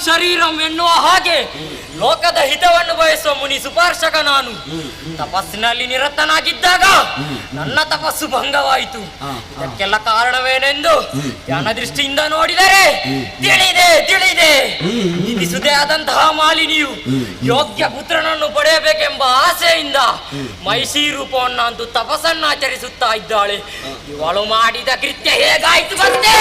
ಶರೀರಂ ಎನ್ನುವ ಹಾಗೆ ಲೋಕದ ಹಿತವನ್ನು ಬಯಸುವ ಮುನಿ ಸುಪಾರ್ಶಕ ನಾನು. ತಪಸ್ಸಿನಲ್ಲಿ ನಿರತನಾಗಿದ್ದಾಗ ನನ್ನ ತಪಸ್ಸು ಭಂಗವಾಯಿತು. ಇದಕ್ಕೆಲ್ಲ ಕಾರಣವೇನೆಂದು ಧ್ಯಾನ ದೃಷ್ಟಿಯಿಂದ ನೋಡಿದರೆ ತಿಳಿದೆ. ನಿಧಿಸುದೇ ಆದಂತಹ ಮಾಲಿನಿಯು ಯೋಗ್ಯ ಪುತ್ರನನ್ನು ಪಡೆಯಬೇಕೆಂಬ ಆಸೆಯಿಂದ ಮೈಷಿ ರೂಪವನ್ನಂತೂ ತಪಸ್ಸನ್ನಾಚರಿಸುತ್ತಾ ಇದ್ದಾಳೆ. ಇವಳು ಮಾಡಿದ ಕೃತ್ಯ ಹೇಗಾಯ್ತು ಬಂದೆ?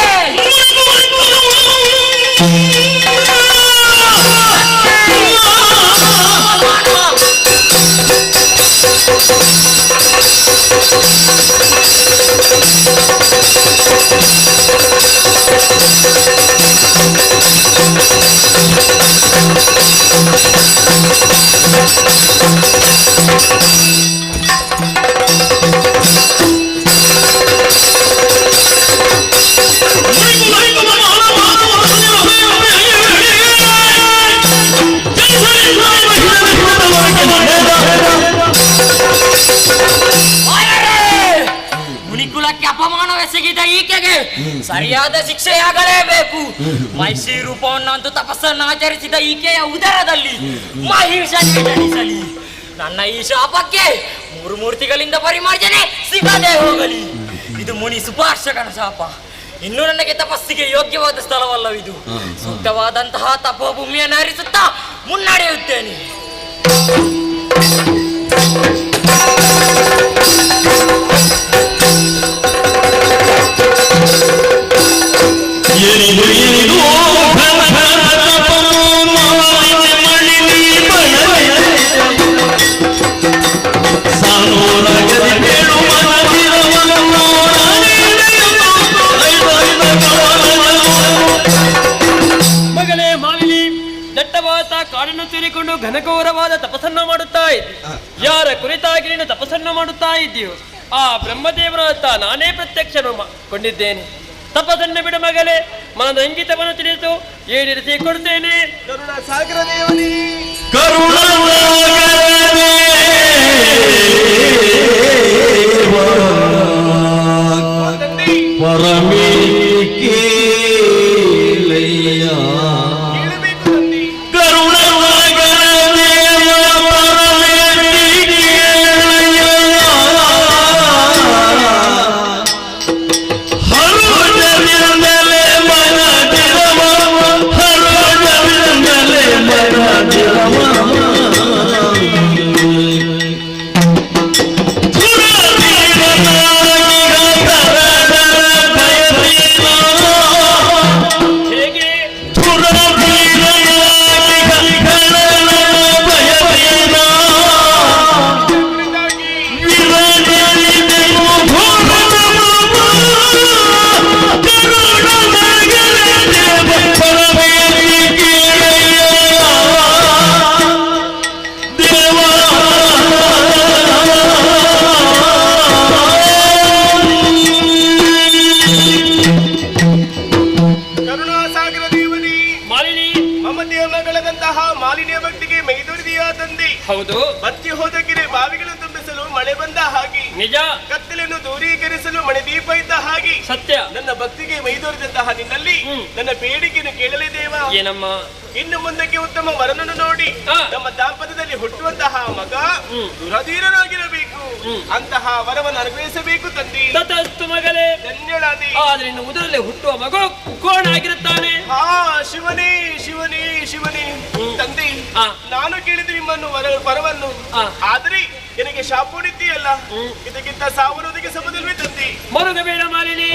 ಸರಿಯಾದ ಶಿಕ್ಷೆಯಾಗಲೇಬೇಕು. ಮಹಿಷಿ ರೂಪವನ್ನಂತೂ ತಪಸ್ಸನ್ನು ಆಚರಿಸಿದ ಈಕೆಯ ಉದರದಲ್ಲಿ ಮಹಿಷನಿಗೆ ಜನಿಸಲಿ. ನನ್ನ ಈ ಶಾಪಕ್ಕೆ ಮೂರು ಮೂರ್ತಿಗಳಿಂದ ಪರಿಮಾರ್ಜನೆ ಸಿಗದೆ ಹೋಗಲಿ. ಇದು ಮುನಿ ಸುಪಾರ್ಶಕನ ಶಾಪ. ಇನ್ನು ನನಗೆ ತಪಸ್ಸಿಗೆ ಯೋಗ್ಯವಾದ ಸ್ಥಳವಲ್ಲವಿದು. ಸೂಕ್ತವಾದಂತಹ ತಪೋಭೂಮಿಯನ್ನು ಹರಿಸುತ್ತಾ ಮುನ್ನಡೆಯುತ್ತೇನೆ. ಮಗಳೇ ಮಾಲಿನಿ, ದಟ್ಟವಾದ ಕಾಡನ್ನು ಸೇರಿಕೊಂಡು ಘನಘೋರವಾದ ತಪಸ್ಸನ್ನು ಮಾಡುತ್ತಾ ಇದ್ದಿ. ಯಾರ ಕುರಿತಾಗಿ ನೀನು ತಪಸ್ಸನ್ನು ಮಾಡುತ್ತಾ ಇದ್ದೀಯೋ ಆ ಬ್ರಹ್ಮದೇವರತ್ತ ನಾನೇ ಪ್ರತ್ಯಕ್ಷಗೊಂಡಿದ್ದೇನೆ. ತಪಸ್ಸನ್ನು ಬಿಡು ಮಗಳೇ, ಮನದ ಇಂಗಿತವನ್ನು ತಿಳಿದು ಏರಿಸಿ ಕೊಡುತ್ತೇನೆ. ಕರುಣ ಸಾಗರ ದೇವನೇ, ಕೇಳಬೇಕು ತಂದೆ. ಮಾಲಿನ್ಯ ಭಕ್ತಿಗೆ ಮೈದೊರೆದಿಯ ತಂದೆ. ಹೌದು, ಬತ್ತಿ ಹೋದ ಕೆರೆ ಬಾವಿಗಳನ್ನು ತುಂಬಿಸಲು ಮಳೆ ಬಂದ ಹಾಗೆ, ನಿಜ. ಕತ್ತಲೆಯನ್ನು ದೂರೀಕರಿಸಲು ಮಳೆ ದೀಪ ಇದ್ದ ಹಾಗೆ, ಸತ್ಯ. ನನ್ನ ಭಕ್ತಿಗೆ ಮೈದೊರೆದಂತಹ ನಿನ್ನಲ್ಲಿ ನನ್ನ ಬೇಡಿಕೆಯನ್ನು ಕೇಳಲೇ ದೇವ. ಏನಮ್ಮ? ಇನ್ನು ಮುಂದಕ್ಕೆ ಉತ್ತಮ ವರನನ್ನು ನೋಡಿ ನಮ್ಮ ದಾಂಪತ್ಯದಲ್ಲಿ ಹುಟ್ಟುವಂತಹ ಮಗ ದುರಧೀರನಾಗಿರಬೇಕು. ಅಂತಹ ವರವನ್ನು ಅನುಗ್ರಹಿಸಬೇಕು ತಂದೆ. ತಥಾಸ್ತು ಮಗಳೇ, ಧನ್ಯಳಾದೆ. ಆದ್ರೆ ಇನ್ನು ಉದರಲ್ಲಿ ಹುಟ್ಟುವ ಮಗು ಕೋಣಾಗಿರುತ್ತಾನೆ. ಹಾ, ಶಿವನೇ ಶಿವನೇ ಶಿವನೇ. ತಂದೆ, ನಾನು ಕೇಳಿದೆ ನಿಮ್ಮನ್ನು ವರವನ್ನು, ಆದರೆ ನನಗೆ ಶಾಪುಡಿದ್ದೀಯಲ್ಲ, ಇದಕ್ಕಿಂತ ಸಾವನ್ನೋದಕ್ಕೆ ಸಮದಲ್ವೇ ತಂದೆ. ಮರುಗಬೇಡ ಮಾಲಿನಿ.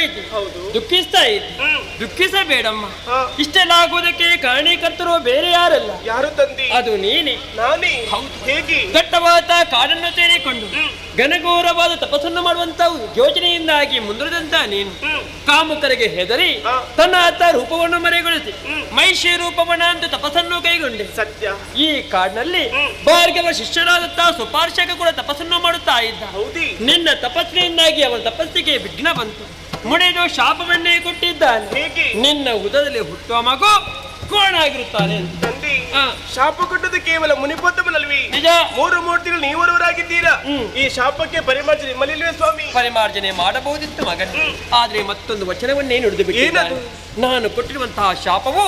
ಇದ್ದೆ, ಹೌದು. ದುಃಖಿಸ್ತಾ ಇದ್ದೆ. ದುಃಖಿಸಬೇಡಮ್ಮ. ಹಾ. ಇಷ್ಟೆಲ್ಲ ಆಗುವುದಕ್ಕೆ ಕಾರಣೀಕರ್ತರು ಬೇರೆ ಯಾರಲ್ಲ, ಯಾರು ತಂದಿ? ಅದು ನೀನೆ. ನಾನೇ? ಹೇಗೆ? ದಟ್ಟವಾದ ಕಾಡನ್ನು ಸೇರಿಕೊಂಡು ಘನಘೋರವಾದ ತಪಸ್ಸನ್ನು ಮಾಡುವಂತ ಯೋಚನೆಯಿಂದಾಗಿ ಮುಂದುವರೆದಂತ ನೀನು ಕಾಮುಕರಿಗೆ ಹೆದರಿ ಹಾ. ತನ್ನ ಆತ ರೂಪವನ್ನು ಮರೆಗೊಳಿಸಿ ಮೈಷಿ ರೂಪವನ ಅಂತ ತಪಸ್ಸನ್ನು ಕೈಗೊಂಡೆ. ಸತ್ಯ. ಈ ಕಾಡಿನಲ್ಲಿ ಭಾರ್ಗವ ಶಿಷ್ಯರಾದಂತ ಸುಪಾರ್ಶಕ ಕೂಡ ತಪಸ್ಸನ್ನು ಮಾಡುತ್ತಾ ಇದ್ದ. ಹೌದಿ? ನಿನ್ನ ತಪಸ್ಸಿನಿಂದಾಗಿ ಅವನ ತಪಸ್ಸಿಗೆ ವಿಘ್ನ ಬಂತು. ಮುಡಿದು ಶಾಪವನ್ನೇ ಕೊಟ್ಟಿದ್ದಾನೆ. ಹೇಗೆ? ನಿನ್ನ ಉದರದಲ್ಲಿ ಹುಟ್ಟುವ ಮಗು ಕೋಣಾಗಿರುತ್ತಾನೆ ಅಂತ. ತಂದಿ, ಹಾ. ಶಾಪ ಕೊಟ್ಟದ್ದು ಕೇವಲ ಮುನಿಪೋತ್ತಮನಲ್ವಿ? ನಿಜ. 3 ಮೂರ್ತಿಗಳು ನೀವರವರಾಗಿದ್ದೀರಾ. ಈ ಶಾಪಕ್ಕೆ ಪರಿಮಾರ್ಜನೆ ನಿಮ್ಮಲ್ಲಿಲ್ವೇ ಸ್ವಾಮಿ? ಪರಿಮಾರ್ಜನೆ ಮಾಡಬಹುದಿತ್ತು ಮಗನೇ, ಆದ್ರೆ ಮತ್ತೊಂದು ವಚನವನ್ನೇ ನುಡಿದು ಬಿಟ್ಟಿದ್ದಾನೆ. ನಾನು ಕೊಟ್ಟಿರುವಂತಹ ಶಾಪವು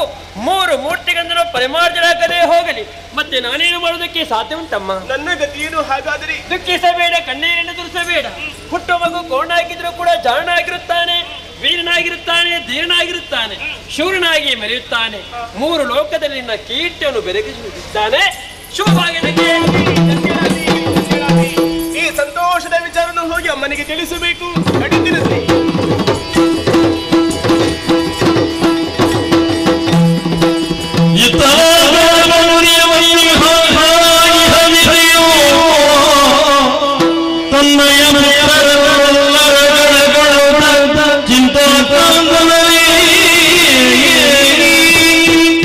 3 ಮೂರ್ತಿಗಳನ್ನು ಪರಿಮಾರ್ಜನಾಗದೆ ಹೋಗಲಿ, ಮತ್ತೆ ನಾನೇನು ಮಾಡುವುದಕ್ಕೆ ಸಾಧ್ಯ ಉಂಟಮ್ಮ? ನನ್ನ ಗತಿಯೇನು ಹಾಗಾದರೆ? ದುಃಖಿಸಬೇಡ, ಕಣ್ಣೀರನ್ನು ತುರಿಸಬೇಡ. ಹುಟ್ಟುವ ಮಗು ಕೋಣಾಗಿದ್ರೂ ಕೂಡ ಜಾಣನಾಗಿರುತ್ತಾನೆ, ವೀರನಾಗಿರುತ್ತಾನೆ, ಧೀರನಾಗಿರುತ್ತಾನೆ, ಶೂರನಾಗಿ ಮೆರೆಯುತ್ತಾನೆ. 3 ಲೋಕದಲ್ಲಿ ನಿನ್ನ ಕೀರ್ತಿಯನ್ನು ಬೆರಗಿಸುತ್ತಿದ್ದಾನೆ. ಶುಭವಾಗಿರಲಿ. ಈ ಸಂತೋಷದ ವಿಚಾರವನ್ನು ಹೋಗಿ ಅಮ್ಮನಿಗೆ ತಿಳಿಸಬೇಕು. ನಡೀತಿರುತ್ತೆ.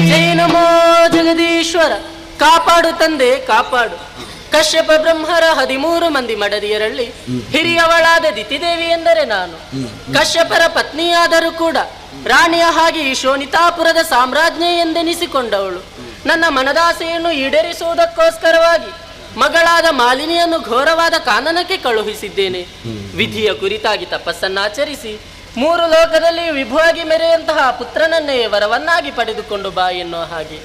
ಜೈ ನಮೋ ಜಗದೀಶ್ವರ. ಕಾಪಾಡು ತಂದೆ ಕಾಪಾಡು. ಕಶ್ಯಪ ಬ್ರಹ್ಮರ 13 ಮಂದಿ ಮಡದಿಯರಲ್ಲಿ ಹಿರಿಯವಳಾದ ದಿತಿದೇವಿ ಎಂದರೆ ನಾನು. ಕಶ್ಯಪರ ಪತ್ನಿಯಾದರೂ ಕೂಡ ರಾಣಿಯ ಹಾಗೆ ಈ ಶೋಣಿತಾಪುರದ ಸಾಮ್ರಾಜ್ಞಿ ಎಂದೆನಿಸಿಕೊಂಡವಳು. ನನ್ನ ಮನದಾಸೆಯನ್ನು ಈಡೇರಿಸುವುದಕ್ಕೋಸ್ಕರವಾಗಿ ಮಗಳಾದ ಮಾಲಿನಿಯನ್ನು ಘೋರವಾದ ಕಾನನಕ್ಕೆ ಕಳುಹಿಸಿದ್ದೇನೆ. ವಿಧಿಯ ಕುರಿತಾಗಿ ತಪಸ್ಸನ್ನಾಚರಿಸಿ 3 ಲೋಕದಲ್ಲಿ ವಿಭುವಾಗಿ ಮೆರೆಯುವಂತಹ ಪುತ್ರನನ್ನೇ ವರವನ್ನಾಗಿ ಪಡೆದುಕೊಂಡು ಬಾ ಎನ್ನುವ ಹಾಗೆ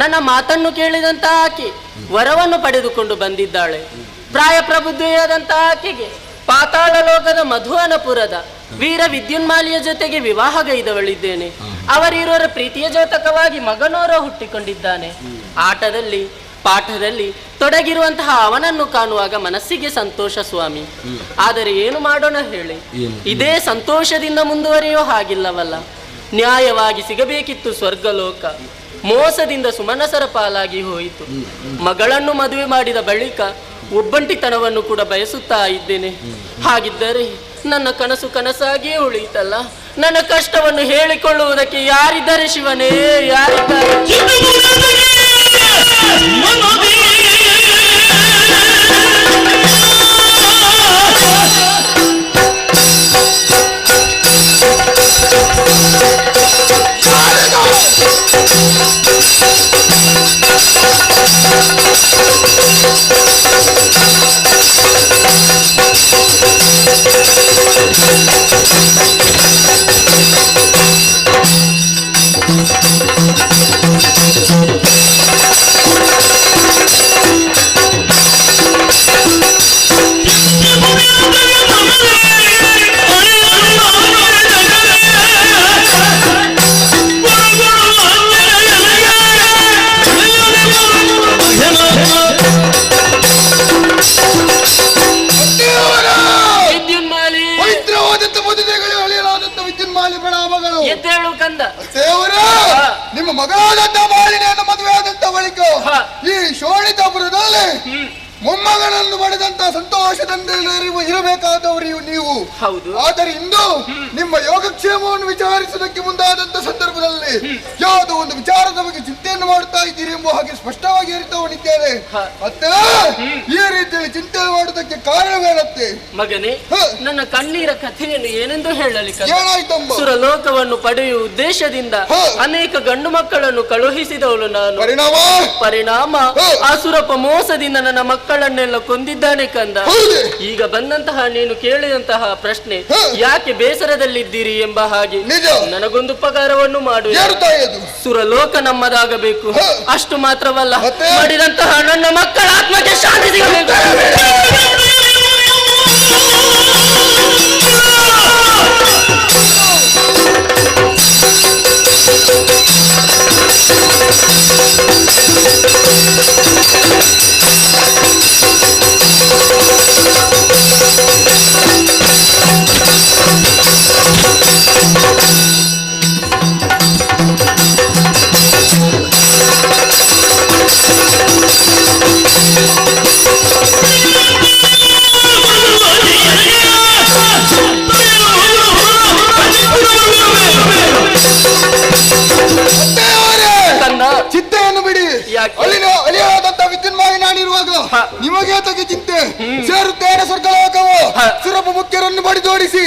ನನ್ನ ಮಾತನ್ನು ಕೇಳಿದಂತಹ ಆಕೆ ವರವನ್ನು ಪಡೆದುಕೊಂಡು ಬಂದಿದ್ದಾಳೆ. ಪ್ರಾಯ ಪ್ರಬುದ್ಧಿಯಾದಂತಹ ಆಕೆಗೆ ಪಾತಾಳ ಲೋಕದ ಮಧುವನಪುರದ ವೀರ ವಿದ್ಯುನ್ಮಾಲಿಯ ಜೊತೆಗೆ ವಿವಾಹಗೈದವಳಿದ್ದೇನೆ. ಅವರಿರೋರ ಪ್ರೀತಿಯ ಜೋತಕವಾಗಿ ಮಗನೋರ ಹುಟ್ಟಿಕೊಂಡಿದ್ದಾನೆ. ಆಟದಲ್ಲಿ ಪಾಠದಲ್ಲಿ ತೊಡಗಿರುವಂತಹ ಅವನನ್ನು ಕಾಣುವಾಗ ಮನಸ್ಸಿಗೆ ಸಂತೋಷ ಸ್ವಾಮಿ. ಆದರೆ ಏನು ಮಾಡೋಣ ಹೇಳಿ, ಇದೇ ಸಂತೋಷದಿಂದ ಮುಂದುವರಿಯೋ ಹಾಗಿಲ್ಲವಲ್ಲ. ನ್ಯಾಯವಾಗಿ ಸಿಗಬೇಕಿತ್ತು ಸ್ವರ್ಗಲೋಕ, ಮೋಸದಿಂದ ಸುಮನಸರ ಪಾಲಾಗಿ ಹೋಯಿತು. ಮಗಳನ್ನು ಮದುವೆ ಮಾಡಿದ ಬಳಿಕ ಒಬ್ಬಂಟಿತನವನ್ನು ಕೂಡ ಬಯಸುತ್ತಾ ಇದ್ದೇನೆ. ಹಾಗಿದ್ದರೆ ನನ್ನ ಕನಸು ಕನಸಾಗಿಯೇ ಉಳಿಯಿತಲ್ಲ. ನನ್ನ ಕಷ್ಟವನ್ನು ಹೇಳಿಕೊಳ್ಳುವುದಕ್ಕೆ ಯಾರಿದ್ದಾರೆ ಶಿವನೇ, ಯಾರಿದ್ದಾರೆ? ಎದ್ದೇಳು ಕಂದ. ನಿಮ್ಮ ಮಗಳಾದಂತ ಮಾಲಿನಿಯನ್ನು ಮದುವೆ ಆದಂತ ಬಳಿಕ ಈ ಶೋಣಿತಾಪುರದಲ್ಲಿ ಮೊಮ್ಮಗಳನ್ನು ಪಡೆದಂತ ಸಂತೋಷದಿಂದ ಇರಬೇಕಾದವರು ನೀವು. ಹೌದು. ಆದರೆ ಇಂದು ನಿಮ್ಮ ಯೋಗಕ್ಷೇಮವನ್ನು ವಿಚಾರಿಸುವುದಕ್ಕೆ ಮುಂದಾದಂತ ಸಂದರ್ಭದಲ್ಲಿ ಯಾವುದೋ ಒಂದು ವಿಚಾರದ ಬಗ್ಗೆ ಚಿಂತೆಯನ್ನು ಮಾಡುತ್ತಾ ಇದ್ದೀರಿ ಎಂಬ ಹಾಗೆ ಸ್ಪಷ್ಟವಾಗಿ ಅರಿತವನಿದ್ದೇನೆ. ಮತ್ತೆ ಈ ರೀತಿಯಲ್ಲಿ ಚಿಂತೆ ಮಾಡುವುದಕ್ಕೆ ಕಾರಣವೇನತ್ತೆ ಮಗನೇ? ನನ್ನ ಕಣ್ಣೀರ ಕಥೆಯನ್ನು ಏನೆಂದು ಹೇಳಲಿ? ಏನಾಯ್ತಮ್ಮ? ಸುರಲೋಕವನ್ನು ಪಡೆಯುವ ಉದ್ದೇಶದಿಂದ ಅನೇಕ ಗಂಡು ಮಕ್ಕಳನ್ನು ಕಳುಹಿಸಿದವಳು ನಾನು. ಪರಿಣಾಮ ಅಸುರಪ ಮೋಸದಿಂದ ನನ್ನ ಮಕ್ಕಳನ್ನೆಲ್ಲ ಕೊಂದಿದ್ದಾನೆ ಕಂದ. ಈಗ ಬಂದಂತಹ ನೀನು ಕೇಳಿದಂತಹ ಪ್ರಶ್ನೆ, ಯಾಕೆ ಬೇಸರದಲ್ಲಿದ್ದೀರಿ ಎಂಬ ಹಾಗೆ ನನಗೊಂದು ಉಪಕಾರವನ್ನು ಮಾಡು. ಸುರಲೋಕ ನಮ್ಮದಾಗಬೇಕು. ಅಷ್ಟು ಮಾತ್ರವಲ್ಲ, ಮಾಡಿದಂತಹ ನನ್ನ ಮಕ್ಕಳ ಆತ್ಮಕ್ಕೆ ಶಾಂತಿ ಸಿಗಬೇಕು.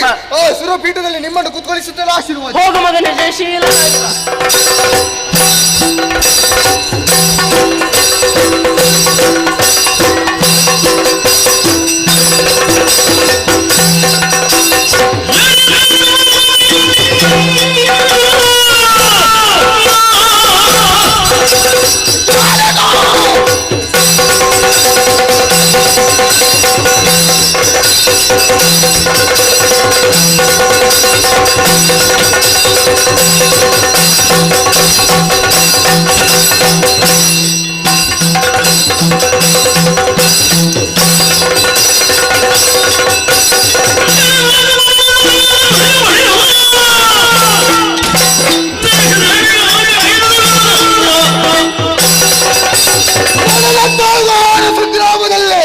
ಆ ಸುರಪೀಠದಲ್ಲಿ ನಿಮ್ಮನ್ನು ಕುತ್ಕೊಳಿಸುತ್ತಲ್ಲ ಆಶೀರ್ವಾದ. ಹೋಗು ಮಗನೇ, ಜಯಶೀಲ. ಸಂಗ್ರಾಮದಲ್ಲಿ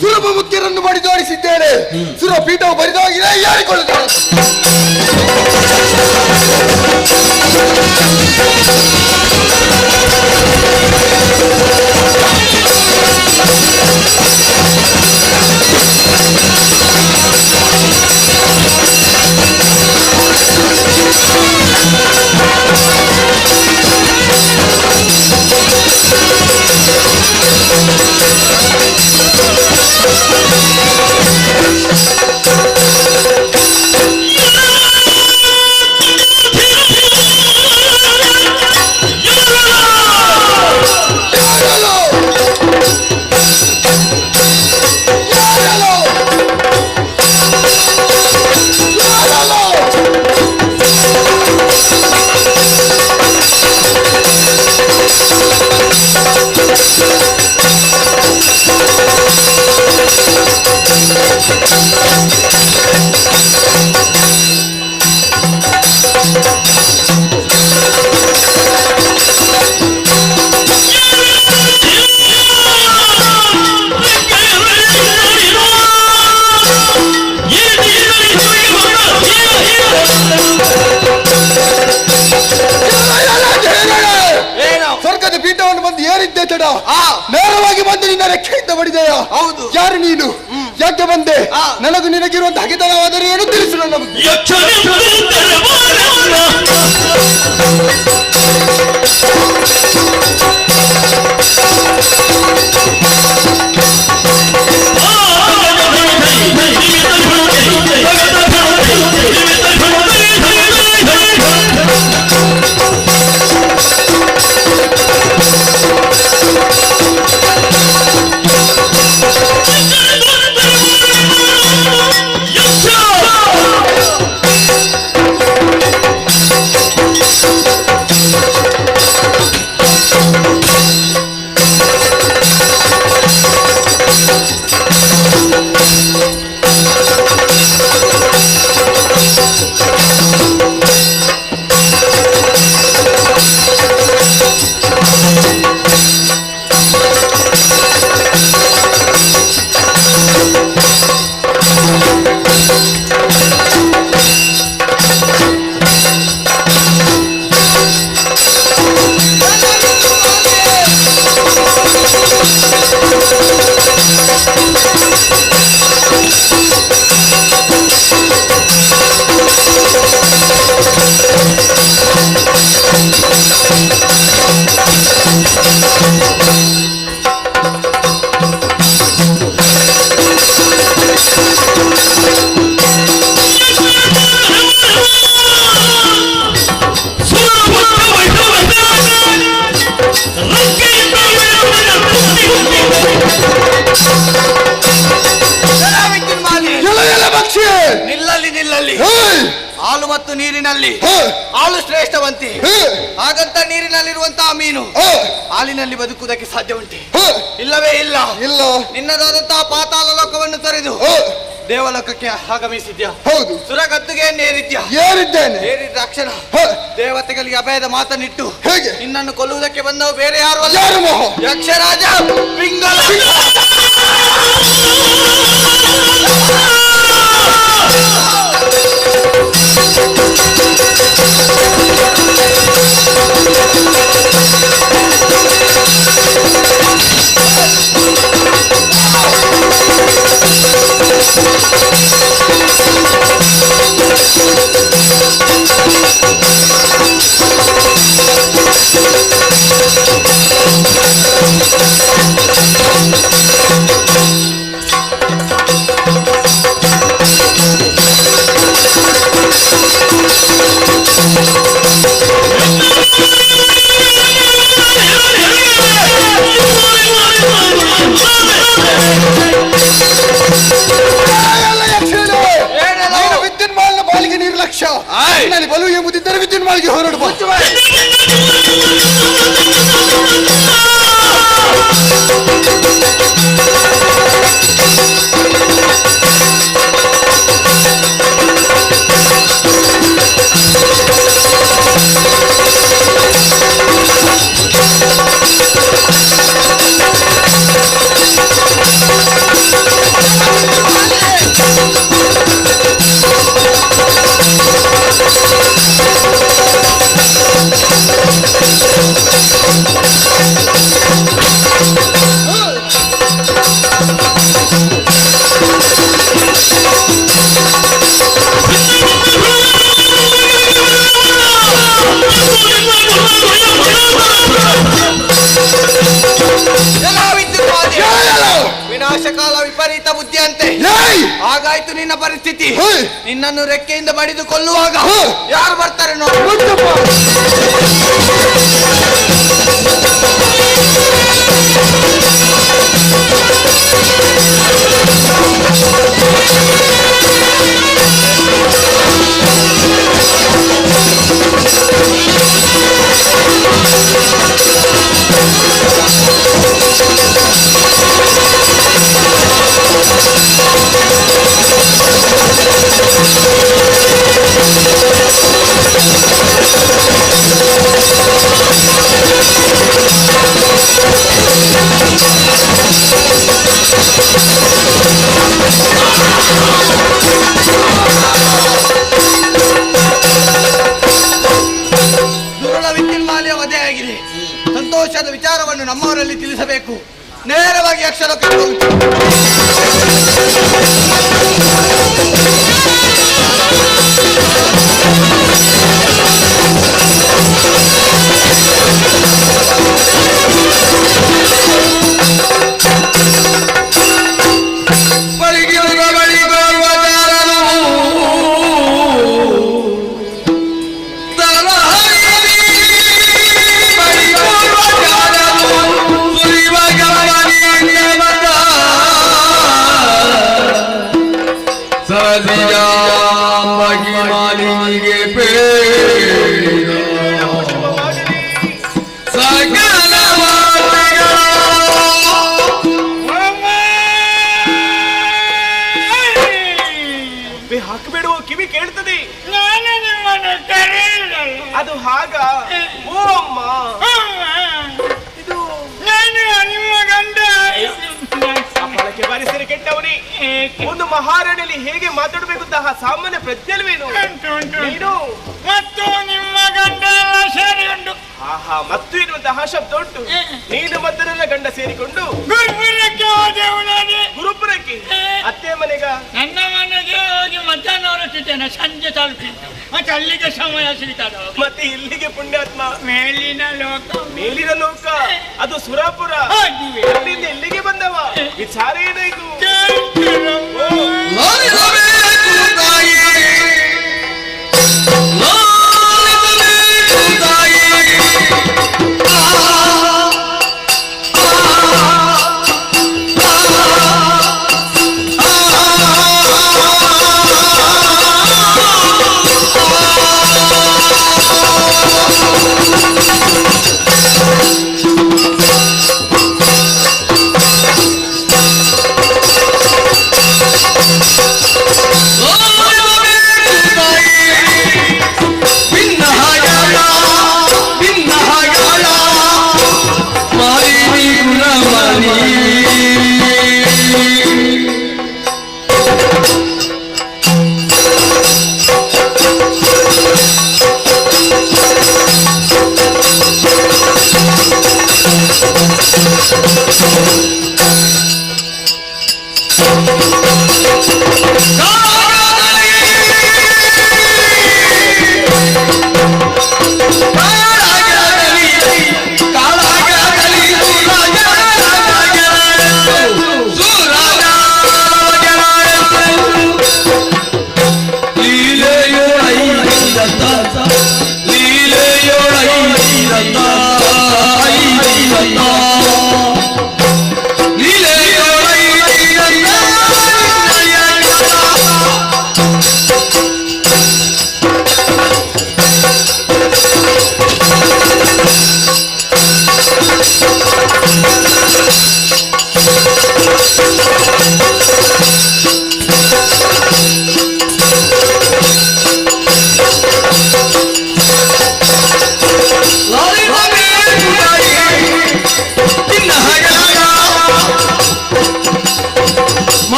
ಸುಲಭ ಮುಖ್ಯರನ್ನು ಮಾಡಿ ಜೋಡಿಸಿದ್ದೇನೆ. ಸುರಪೀಠವು ಬರಿದಾಗಿದೆ, ಹೇಳಿಕೊಳ್ಳುತ್ತೇನೆ. ಸ್ವರ್ಗದ ಪೀಠವನ್ನು ಬಂದು ಏರಿದ್ದೆ ತಡ, ನೇರವಾಗಿ ಬಂದು ನಿನ್ನ ರೆಕ್ಕೆಯಿಂದ ಬಡಿದೆಯ? ಹೌದು. ಯಾರು ನೀನು? ಯಾಕೆ ಬಂದೆ? ನನಗೂ ನಿನಗಿರುವಂತ ಹಗೆತನವಾದರೆ ಏನು ತಿಳಿಸು ನನ್ನ ಬಗ್ಗೆ. ಹಾಲು ಮತ್ತು ನೀರಿನಲ್ಲಿ ಹಾಲು ಶ್ರೇಷ್ಠವಂತೆ. ಹಾಗಂತ ನೀರಿನಲ್ಲಿರುವಂತಹ ಮೀನು ಹಾಲಿನಲ್ಲಿ ಬದುಕುವುದಕ್ಕೆ ಸಾಧ್ಯ ಉಂಟೆ? ಇಲ್ಲವೇ ಇಲ್ಲ. ಇಲ್ಲ. ನಿನ್ನದಾದಂತಹ ಪಾತಾಳ ಲೋಕವನ್ನು ತೊರೆದು ದೇವಲೋಕಕ್ಕೆ ಆಗಮಿಸಿದ್ಯಾ? ಹೌದು. ಸುರಗದ್ದುಗೆ ಏರಿದ್ಯಾ? ಏರಿದ್ದೇನೆ. ಏರಿದ ತಕ್ಷಣ ದೇವತೆಗಳಿಗೆ ಅಭಯದ ಮಾತನ್ನಿಟ್ಟು ಹೇಗೆ ನಿನ್ನನ್ನು ಕೊಲ್ಲುವುದಕ್ಕೆ ಬಂದವು ಬೇರೆ ಯಾರು ಅಲ್ಲ, ಯಕ್ಷರಾಜ ಪಿಂಗಲ. ವಿದ್ಯುನ್ಮಾಲಿನ ಪಾಲಿಗೆ ನಿರ್ಲಕ್ಷ್ಯ. ನಿನ್ನಲ್ಲಿ ಬಲು ಎಂಬುದಿದ್ದರೆ ವಿದ್ಯುನ್ಮಾಲಿಗೆ ಹೊರಡಬಹುದು. ವಿನಾಶಕಾಲ ವಿಪರೀತ ಬುದ್ಧಿ ಅಂತೆ. ಹಾಗಾಯ್ತು ನಿನ್ನ ಪರಿಸ್ಥಿತಿ. ನಿನ್ನನ್ನು ರೆಕ್ಕೆಯಿಂದ ಬಡಿದು ಕೊಲ್ಲುವಾಗ ಯಾರು ಬರ್ತಾರೆ ನೋಡಿ. ಸಂತೋಷದ ವಿಚಾರವನ್ನು ನಮ್ಮವರಲ್ಲಿ ತಿಳಿಸಬೇಕು. ನೇರವಾಗಿ ಅಕ್ಷರಕ್ಕೆ ಹೋಗುತ್ತೇವೆ. ಹಾಕಬೇಡುವ ಕಿವಿ ಕೇಳ್ತದೆ. ಅದು ಹಾಗ. ಓ ಅಮ್ಮ, ಇದು ನಿಮ್ಮ ಗಂಡ ಬಳಕೆ ಬಾರಿಸಿದರೆ ಕೆಟ್ಟವನೇ. ಒಂದು ಮಹಾರಾಣಿಯಲ್ಲಿ ಹೇಗೆ ಮಾತಾಡಬೇಕಂತಹ ಸಾಮಾನ್ಯ ಪ್ರಜ್ಞಲ್ವೇನು ನೀನು? ಮತ್ತು ನಿಮ್ಮ ಗಂಡ ಎಲ್ಲ ಸೇರಿ ಉಂಟು. ಆಹಾ, ಮತ್ತು ಎನ್ನುವಂತಹ ಶಬ್ದ ಉಂಟು. ನೀನು ಮತ್ತು ನನ್ನ ಗಂಡ ಸೇರಿಕೊಂಡು ಗುರುಪುರಕ್ಕೆ ಹೋದೆವು. ನಾನು ಗುರುಪುರಕ್ಕೆ ಅತ್ತೆ ಮನೆಗ ನನ್ನ ಮನೆಗೆ ಹೋಗಿ ಮಧ್ಯಾಹ್ನ ಹೊರಟಿದ್ದೇನೆ. ಸಂಜೆ ತಲುಪಿದ್ದು ಮತ್ತೆ ಅಲ್ಲಿಗೆ ಸಮಯ ಸಿಗ್ತದ. ಮತ್ತೆ ಇಲ್ಲಿಗೆ ಪುಣ್ಯಾತ್ಮ ಮೇಲಿನ ಲೋಕ. ಮೇಲಿನ ಲೋಕ ಅದು ಸುರಾಪುರ. ಅಲ್ಲಿಂದ ಇಲ್ಲಿಗೆ ಬಂದವ. ವಿಚಾರ ಏನಾಯ್ತು?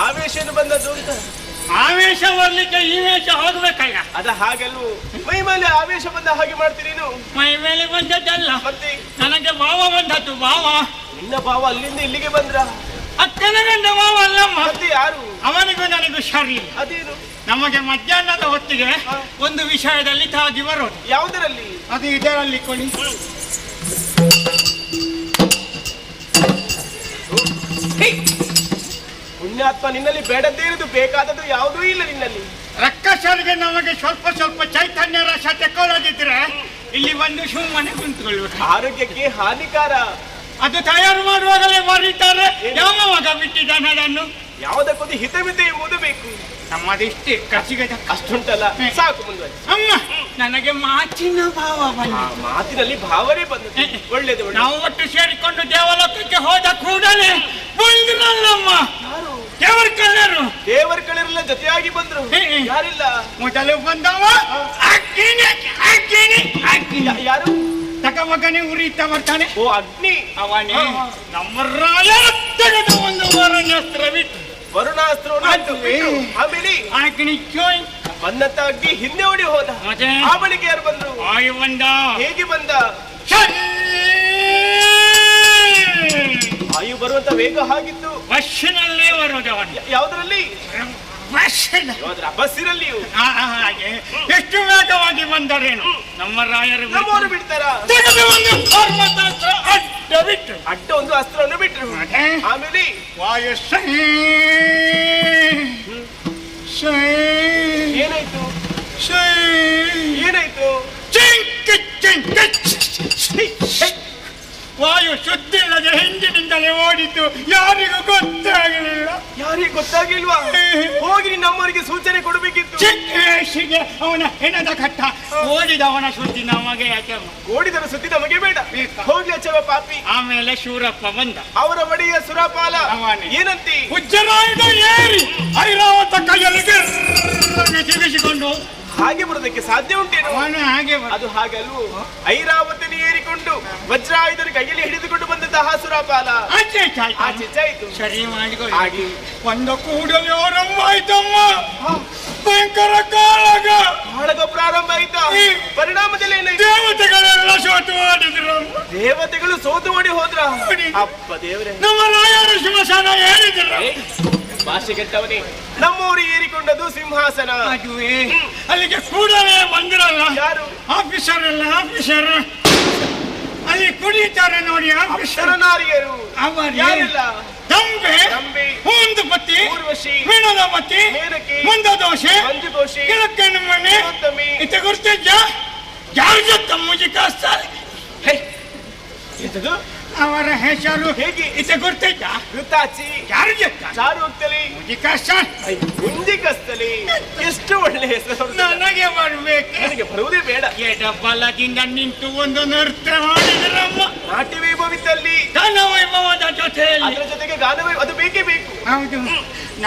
ಆವೇಶನು ಬಂದದ್ದು ಅಂತ. ಆವೇಶ ಬರ್ಲಿಕ್ಕೆ ಈ ವೇಷ ಹೋಗ್ಬೇಕಲ್ಲ. ಅದ ಹಾಗೆಲ್ವು ಮೈ ಮೇಲೆ ಆವೇಶ ಬಂದ ಹಾಗೆ ಮಾಡ್ತೀನಿ ನೀನು. ಮೈ ಮೇಲೆ ಬಂದದ್ದಲ್ಲ, ಮತ್ತೆ ನನಗೆ ಭಾವ ಬಂದದ್ದು. ಭಾವ ನಿನ್ನ ಭಾವ ಅಲ್ಲಿಂದ ಇಲ್ಲಿಗೆ ಬಂದ್ರ? ಅಕ್ಕನ ಗಂಡ ಭಾವ ಅಲ್ಲಮ್ಮ. ಮತ್ತೆ ಯಾರು? ಅವನಿಗೂ ನನಗೂ ಸರಿ. ಅದೇನು? ನಮಗೆ ಮಧ್ಯಾಹ್ನದ ಹೊತ್ತಿಗೆ ಒಂದು ವಿಷಯದಲ್ಲಿ ತಾಗಿ ಬರೋದು. ಯಾವುದರಲ್ಲಿ? ಅದು ಇದರಲ್ಲಿ ಕೊಡಿ. ಪುಣ್ಯಾತ್ಮ, ನಿನ್ನಲ್ಲಿ ಬೇಡದ್ದೇ ಇರುವುದು, ಬೇಕಾದದ್ದು ಯಾವುದೂ ಇಲ್ಲ ನಿನ್ನಲ್ಲಿ. ರಕ್ಕಸರಿಗೆ ನಮಗೆ ಸ್ವಲ್ಪ ಸ್ವಲ್ಪ ಚೈತನ್ಯ ರಸ ತೆಕ್ಕೊಳ್ಳೋದಿದ್ರೆ ಇಲ್ಲಿ ಬಂದು ಸುಮ್ಮನೆ ಕುಂತ್ಕೊಳ್ಬೇಕು. ಆರೋಗ್ಯಕ್ಕೆ ಹಾನಿಕಾರ. ಅದು ತಯಾರು ಮಾಡುವಾಗಲೇ ಮರೀತಾರೆ. ಯಾವ ಮಗ ಬಿಟ್ಟಿದ್ದಾನೆ ಅದನ್ನು? ಯಾವುದಕ್ಕೊಂದು ಹಿತಮಿತೆ ಎಂಬುದು ಬೇಕು. ನಮ್ಮದಿಷ್ಟೇ ಖರ್ಚಿಗೆ ಅಷ್ಟುಂಟಲ್ಲ, ಸಾಕು ಮುಂದುವರಿ. ಅಮ್ಮ, ನನಗೆ ಮಾತಿನ ಭಾವ ಬಂದ. ಮಾತಿನಲ್ಲಿ ಭಾವನೆ ಬಂದದ್ದು. ಒಳ್ಳೇದು. ನಾವು ಒಟ್ಟು ಸೇರಿಕೊಂಡು ದೇವಲೋಕಕ್ಕೆ ಹೋದ ಕೂಡಲೇ ಬಂದ್ರಲ್ಲಮ್ಮ ದೇವರ ಕಳ್ಳರು. ದೇವರ ಕಳ್ಳರೆಲ್ಲ ಜೊತೆಯಾಗಿ ಬಂದ್ರು. ಯಾರಿಲ್ಲ? ಮೊದಲು ಬಂದವ ಯಾರು? ತಕ ಮಗನೇ ಉರಿತಾ ಬರ್ತಾನೆ. ಓ ಅಗ್ನಿ. ಅವನೇ ನಮ್ಮ ರಾಯ ತೆಗೆದು ಒಂದು ವರುಣಾಸ್ತ್ರ ಬಿಟ್ಟು. ವರುಣಾಸ್ತ್ರವನ್ನು ಬಿಟ್ಟು ಆಮೇಲೆ ಅಗ್ನಿ ಚೋಯ್ ಬಂದಂತ ಅಗ್ನಿ ಹಿಂದೆ ಓಡಿ ಹೋದ. ಆ ಬಳಿಕ ಯಾರು ಬಂದ್ರು? ವಾಯು ಬಂದ. ಹೇಗೆ ಬಂದ? ವಾಯು ಬರುವಂತ ವೇಗ ಹಾಗಿತ್ತು. ಬಸ್ಸಿನಲ್ಲೇ ಬರೋದವನು. ಯಾವುದರಲ್ಲಿ? ಬಸ್ಸಿನಲ್ಲಿಯೂ. ಹಾಗೆ ಎಷ್ಟು ವೇಗವಾಗಿ ಬಂದರೇನು ನಮ್ಮ ರಾಯರು. ನಮ್ಮವರು ಬಿಡ್ತಾರ? ಅಡ್ಡ ಬಿಟ್ಟು ಅಡ್ಡ ಒಂದು ಅಸ್ತ್ರವನ್ನು ಬಿಟ್ರು. ಆಮೇಲೆ ವಾಯು ಏನಾಯ್ತು? ಏನಾಯ್ತು? ವಾಯು ಸುದ್ದಿಲ್ಲದೆ ಹಿಂದಿನಿಂದಲೇ ಓಡಿದ್ದು ಯಾರಿಗೂ ಗೊತ್ತಾಗಲಿಲ್ಲ. ಯಾರಿಗೆ ಗೊತ್ತಾಗಿಲ್ವಾ? ಹೋಗಿ ನಮ್ಮವರಿಗೆ ಸೂಚನೆ ಕೊಡಬೇಕಿತ್ತು. ಚಿಕ್ಕೇಶಿಗೆ ಅವನ ಹೆಣದ ಕಟ್ಟ ಓಡಿದವನ ಸುದ್ದಿ ನಮಗೆ ಯಾಕೆ? ಓಡಿದರ ಸುದ್ದಿ ನಮಗೆ ಬೇಡ. ಹೋಗ್ಲಿ ಅಚ್ಚವ ಪಾಪಿ. ಆಮೇಲೆ ಶೂರಪ್ಪ ಬಂದ. ಅವರ ಒಡೆಯ ಸುರಪಾಲ ಏನಂತಿ? ಉಜ್ಜರಾಯುಧ ಏರಿ ಐರಾವತ ಕೈಯಲ್ಲಿ ಸಿಗಿಸಿಕೊಂಡು ಹಾಗೆ ಬರೋದಕ್ಕೆ ಸಾಧ್ಯ ಉಂಟೇನು? ಹಾಗೆ ಅದು ಹಾಗಲ್ವು. ಐರಾವತನ ಏರಿಕೊಂಡು ವಜ್ರಾಯುಧನ ಕೈಯಲ್ಲಿ ಹಿಡಿದುಕೊಂಡು ಬಂದಂತಹ ಸುರಪಾಲ ಆಚೆಚಾಯ್ತು. ಸರಿ ಮಾಡಿಕೊಳ್ಳಿ. ಒಂದ ಕೂಡಲೇ ಆರಂಭ ಆಯ್ತಮ್ಮ. ಭಯಂಕರ ಕಾಳಗ ಪ್ರಾರಂಭ ಆಯ್ತಾ? ಪರಿಣಾಮದಲ್ಲಿ ಏನಾಯ್ತು? ದೇವತೆಗಳೆಲ್ಲ ಸೋತು ಓಡಿದ್ರು. ದೇವತೆಗಳು ಸೋತು ಓಡಿ ಹೋದ್ರ? ಅಪ್ಪ ದೇವರೇ, ನಮ್ಮ ರಾಯರು ಸಿಂಹಾಸನ ಏರಿದ್ರು. ಭಾಷೆ ಕೆಟ್ಟವನೇ. ನಮ್ಮವರು ಏರಿಕೊಂಡದ್ದು ಸಿಂಹಾಸನ. ಅಲ್ಲಿಗೆ ಕೂಡಲೇ ಬಂದಿರಲ್ಲ. ಯಾರು? ಆಫೀಸರ್ ಎಲ್ಲ ಆಫೀಸರ್ ಅಲ್ಲಿ ಕುಡಿತಾರೆ ನೋಡಿ. ಆಫೀಸರ್ ನಾರಿಯರು ಯಾರಿಲ್ಲ? ತಂಬೆ, ಹೂಂದುಪತಿ, ಮೀನದಪತಿ, ಮಂದದೋಷೆ, ಕಿಳಕ್ಕನ ಮನೆ ಇತ ಗುರ್ತಿದ್ದ ಯಾರ ಜೊತೆ ಮುಜಿ ಕಾಸ್ತಾರೆ. ಅವರ ಹೆಸರು ಹೇಗೆ ಇತ ಗುರ್ತಿದ್ದ? ಋತಾಚಿ. ಯಾರ ಜೊತೆ? ಚಾರು ಹೋಗ್ತಲಿ, ಮುಜಿ ಕಾಸ್ತಾರೆ, ಮುಂದಿ ಕಸ್ತಲಿ. ಎಷ್ಟು ಒಳ್ಳೆ ಹೆಸರು. ನನಗೆ ಬರ್ಬೇಕು. ನನಗೆ ಬರುವುದೇ ಬೇಡ. ಎಡಬಲದಿಂದ ನಿಂತು ಒಂದು ನೃತ್ಯ ಮಾಡಿದ್ರಮ್ಮ. ನಾಟ್ಯ ವೈಭವಿದ್ದಲ್ಲಿ ಗಾನ ವೈಭವದ ಜೊತೆಯಲ್ಲಿ ಅದರ ಜೊತೆಗೆ ಗಾನ ಅದು ಬೇಕೇ ಬೇಕು. ಹೌದು,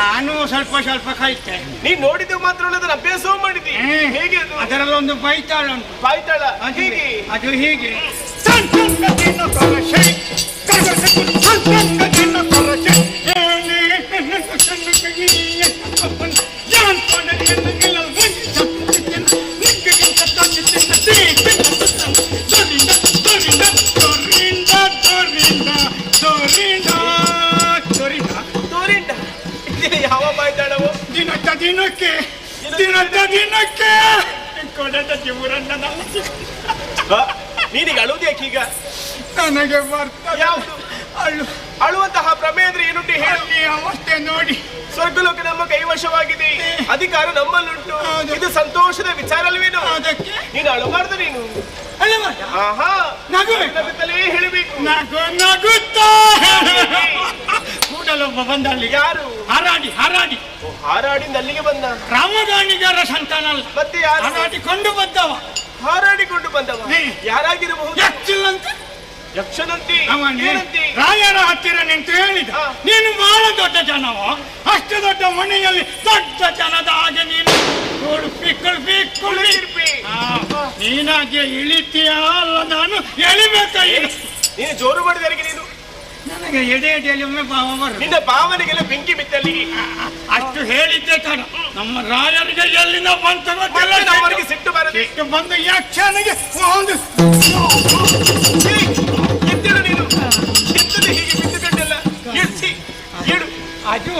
ನಾನು ಸ್ವಲ್ಪ ಸ್ವಲ್ಪ ಕಲಿತೆ. ನೀನ್ ನೋಡಿದ್ದು ಮಾತ್ರ ಅದರ ಅಭ್ಯಾಸವೂ ಮಾಡಿದಿ. ಹೇಗೆ ಅದು? ಅದರಲ್ಲೊಂದು ಬೈತಾಳ ಉಂಟು. ಬಾಯ್ತಾಳ ಹೇಗೆ? ಅದು ಹೀಗೆ. ಯಾವ ಬಾಯ್ತಾಳವು? ದಿನಕ್ಕೆ ಕೊಡದ ಜೀವರನ್ನ ನೀನಿಗೆ ಅಳುವುದು ಯಾಕೀಗ? ನನಗೆ ಬರ್ತದೆ. ಯಾವುದು ಅಳುವಂತಹ ಪ್ರಮೇಯ ಅಂದ್ರೆ ಏನುಂಟು ಹೇಳಿ? ಅವಸ್ಥೆ ನೋಡಿ. ಸ್ವರ್ಗಲೋಕ ನಮ್ಮ ಕೈವಶವಾಗಿದೆ, ಅಧಿಕಾರ ನಮ್ಮಲ್ಲುಂಟು. ಇದು ಸಂತೋಷದ ವಿಚಾರ ಅಲ್ವೇನು? ಅದಕ್ಕೆ ನೀನು ಅಳಬಾರ್ದು. ನೀನು ನಗುತ್ತಲೇ ಹೇಳಬೇಕು. ನಗುತ್ತಾ ಕೂಡಲೊಬ್ಬ ಬಂದಲ್ಲಿ. ಯಾರು? ಹಾರಾಡಿ ಹಾರಾಡಿಂದ ಅಲ್ಲಿಗೆ ಬಂದ. ರಾಮಗಾಣಿಗರ ಸಂತಾನ ಅಲ್ಲ, ಮತ್ತೆ ಯಾರು? ಹಾರಾಡಿಕೊಂಡು ಬಂದವ. ಹಾರಾಡಿಕೊಂಡು ಬಂದವ ಯಾರಾಗಿರಬಹುದು? ಯಕ್ಷನಂತಿ. ರಾಯರ ಹತ್ತಿರ ನಿಂತು ಹೇಳಿದ, ನೀನು ಬಹಳ ದೊಡ್ಡ ಜನವ, ಅಷ್ಟು ದೊಡ್ಡ ಮನೆಯಲ್ಲಿ ದೊಡ್ಡ ಜನದ ಹಾಗೆ ನೀನು ನೀನಾಗೆ ಇಳಿತೀಯ ಅಲ್ಲ, ನಾನು ಎಳಿಬೇಕಾಗಿ. ನೀನು ಜೋರು ಮಾಡಿದವರಿಗೆ ನೀನು ನನಗೆ ಎಡೆಯಲ್ಲಿ ಒಮ್ಮೆ ಭಾವ ಬರು. ನಿನ್ನ ಭಾವನೆಗೆಲ್ಲ ಬೆಂಕಿ ಬಿತ್ತಲ್ಲಿ. ಅಷ್ಟು ಹೇಳಿದ್ದೆ ಕಾರಣ ನಮ್ಮ ರಾಯರಿಗೆ ಎಲ್ಲಿಂದ ಬಂತ ಅವರಿಗೆ ಸಿಟ್ಟು ಬರದೆ ಸಿಟ್ಟು ಬಂದು ಯಕ್ಷನಿಗೆ ಒಂದು ಎತ್ತಿಡು ನೀನು. ಎತ್ತದೆ ಹೀಗೆ ಬಿದ್ದುಕೊಂಡೆಲ್ಲ ಎಡ್ಸಿ ಎಡು. ಅದು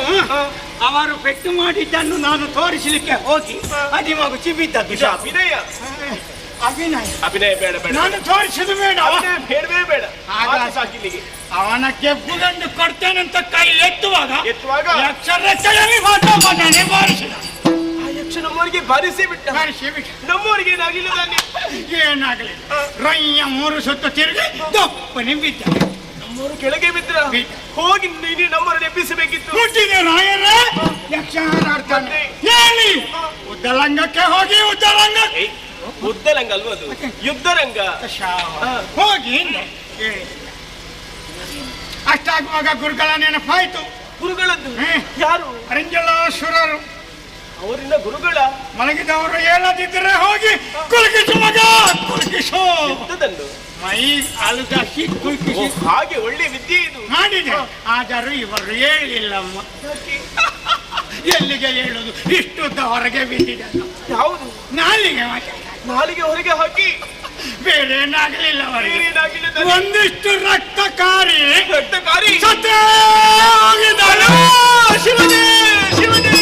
ಅವರು ಪೆಟ್ಟು ಮಾಡಿದ್ದನ್ನು ನಾನು ತೋರಿಸಲಿಕ್ಕೆ ಹೋಗಿ ಅದಿವಾಗ ಚಿಬಿದ್ದದ್ದು ಇದು ಅಭಿನಯ. ಅಭಿನಯ ಅಭಿನಯ ಬೇಡ ಬೇಡ. ನಾನು ತೋರಿಸಿದ ಬೇಡ. ಅಭಿನಯ ಬೇಡವೇ ಬೇಡ. ಆಗ ಸಾಕಿಲ್ಲಿಗೆ ಅವನ ಕೆಬ್ಬುಗಂಡು ಕೊಡ್ತೇನಂತ ಕೈ ಎತ್ತುವಾಗ ಯಕ್ಷರಕ್ಷೆಯಲ್ಲಿ ಮಾತಾಡನೆ ಬಾರಿಸಿದ. ಆ ಯಕ್ಷ ನಮ್ಮವರಿಗೆ ಬಾರಿಸಿ ಬಿಟ್ಟ. ನಮ್ಮವರಿಗೆ ಏನಾಗಲಿಲ್ಲ ತಾನೆ. ಏನಾಗಲಿಲ್ಲ. ರಯ್ಯ 3 ಸುತ್ತು ತಿರುಗಿ ದಪ್ಪನೆ ಬಿದ್ದ. ನಮ್ಮವರು ಕೆಳಗೆ ಬಿದ್ರ. ಹೋಗಿ ನೀನು ನಮ್ಮವರನ್ನು ಎಬ್ಬಿಸಬೇಕಿತ್ತು. ಮುಟ್ಟಿದೆ ರಾಯರೇ. ಯಕ್ಷ ಹಾರಾಡ್ತಾನೆ. ಹೇಳಿ ಉದ್ದಲಂಗಕ್ಕೆ ಹೋಗಿ ಉದ್ದಲಂಗಕ್ಕೆ. ಉದ್ದರಂಗ ಅಲ್ವ ಅದು, ಯುದ್ಧರಂಗ. ಹೋಗಿ ಅಷ್ಟಾಗುವಾಗ ಗುರುಗಳ ನೆನಪಾಯ್ತು. ಗುರುಗಳದ್ದು ಯಾರು? ಅರಿಂಜಲಾಸುರರು. ಅವರಿಂದ ಗುರುಗಳ ಮಲಗಿದವರು ಹೇಳದಿದ್ದರೆ ಹೋಗಿ ಕುಲ್ಕಿಸು ಮಗ ಕುಲ್ಕಿಸು. ಯುದ್ಧದನ್ನು ಮೈ ಅಲುದಾಸಿ ಕುಲ್ಕಿಸು. ಹಾಗೆ ಒಳ್ಳೆ ವಿದ್ಯೆ ಇದು. ಮಾಡಿದೆ. ಆದರೂ ಇವರು ಹೇಳಿಲ್ಲಮ್ಮ. ಎಲ್ಲಿಗೆ ಹೇಳುದು? ಇಷ್ಟುದ್ದ ಹೊರಗೆ ಬಿದ್ದಿದೆ. ಯಾವುದು? ನಾಲಿಗೆ ಹೊರಗೆ ಹಾಕಿ ಬೇರೆ ಏನಾಗಲಿಲ್ಲ ಅವರಿಗೆ. ಏನಾಗಲಿಲ್ಲ. ಒಂದಿಷ್ಟು ರಕ್ತಕಾರಿ ಸತ್ತೇ ಹೋಗಿದ್ದಾಳೆ. ಶಿವನೇ ಶಿವನೇ.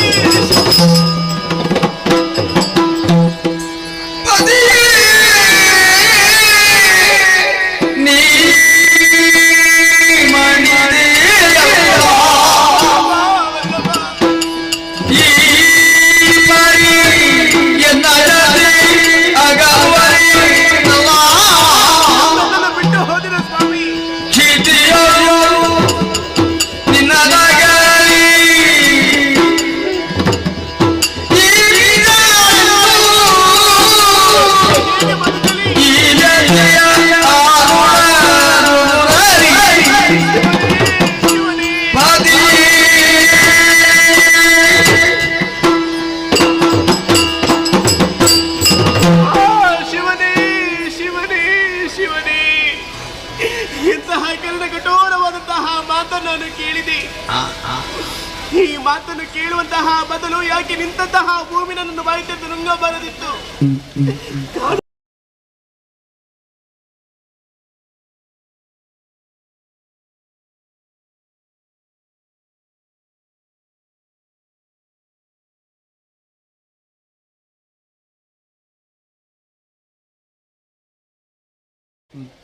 ಈ ಮಾತನ್ನು ಕೇಳುವಂತಹ ಬದಲು ಯಾಕೆ ನಿಂತಹ ಭೂಮಿ ನನ್ನನ್ನು ಬಾಯಿತೆಂದು ನುಂಗಬಾರದಿತ್ತು.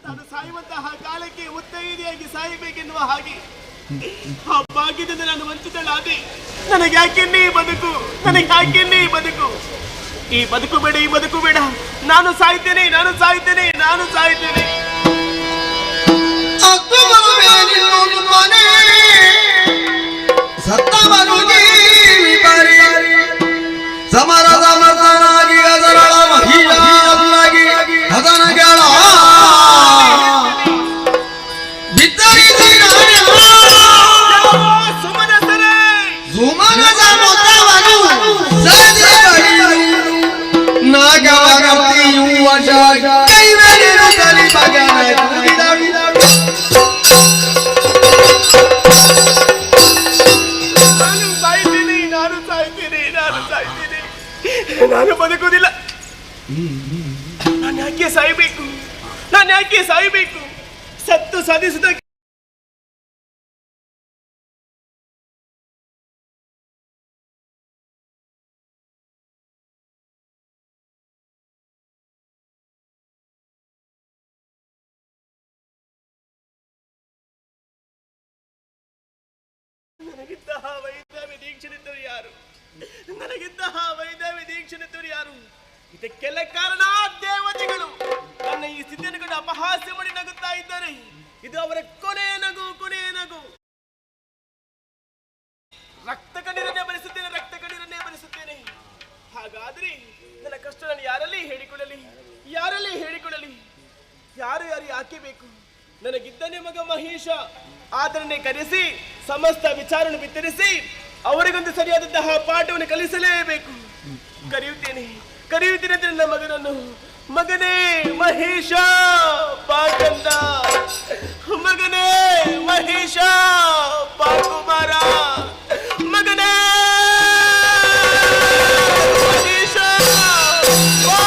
ನಾನು ಸಾಯುವಂತಹ ಕಾಲಕ್ಕೆ ಮುತ್ತೈದೆಯಾಗಿ ಸಾಯಬೇಕೆನ್ನುವ ಹಾಗೆ ಆ ಭಾಗ್ಯದಿಂದ ನಾನು ವಂಚಿತಳಾದೆ. ನನಗೆ ಯಾಕೆನ್ನೇ ಬದುಕು, ನನಗೆ ಯಾಕೆನ್ನೇ ಬದುಕು? ಈ ಬದುಕು ಬೇಡ, ಈ ಬದುಕು ಬೇಡ. ನಾನು ಸಾಯ್ತೇನೆ, ನಾನು ಸಾಯ್ತೇನೆ, ನಾನು ಸಾಯ್ತೇನೆ. ಸಮರದ ಮರ್ದನಾಗಿ ಅದರಳ ಮಹಿಳಾಗಿ ಹದನಗಳ ನಾನು ಬದುಕುವುದಿಲ್ಲ. ನಾನು ಯಾಕೆ ಸಾಯಬೇಕು? ನಾನು ಯಾಕೆ ಸಾಯಬೇಕು? ಸತ್ತು ಸಾಧಿಸಿದ ನನಗಿದ್ತಹ ವೈದ್ಯವಿ ದೀಕ್ಷಣಿತರು ಯಾರು? ನನಗಿದ್ತಹ ವೈದ್ಯವಿ ದೀಕ್ಷಣಿತರು ಯಾರು? ಇದಕ್ಕೆಲ್ಲ ಕಾರಣ ದೇವತೆಗಳು. ನನ್ನ ಈ ಸ್ಥಿತಿಯನ್ನು ಕಂಡು ಅಪಹಾಸ್ಯ ಮಾಡಿ ನಗುತ್ತಾ ಇದ್ದಾರೆ. ಇದು ಅವರ ಕೊನೆಯ ನಗು, ಕೊನೆಯ ನಗು. ರಕ್ತ ಕಣ್ಣೀರನ್ನೇ ಬರೆಸುತ್ತೇನೆ, ರಕ್ತ ಕಣ್ಣೀರನ್ನೇ ಬರೆಸುತ್ತೇನೆ. ಹಾಗಾದ್ರೆ ನನ್ನ ಕಷ್ಟ ನಾನು ಯಾರಲ್ಲಿ ಹೇಳಿಕೊಳ್ಳಲಿ? ಯಾರಲ್ಲಿ ಹೇಳಿಕೊಳ್ಳಲಿ? ಯಾರು ಯಾರು ಯಾಕೆ ಬೇಕು? ನನಗಿದ್ದನೇ ಮಗ ಮಹೇಶ, ಆತನನ್ನೇ ಕರೆಸಿ ಸಮಸ್ತ ವಿಚಾರವನ್ನು ಬಿತ್ತರಿಸಿ ಅವರಿಗೊಂದು ಸರಿಯಾದಂತಹ ಪಾಠವನ್ನು ಕಲಿಸಲೇಬೇಕು. ಕರೆಯುತ್ತೇನೆ, ಕರೆಯುತ್ತೇನೆ ನನ್ನ ಮಗನನ್ನು. ಮಗನೇ ಮಹೇಶ ಬಾಗಂದ, ಮಗನೇ ಮಹೇಶ ಬಾಕುಮಾರ, ಮಗನೇ ಮಹೇಶ ಬಾ,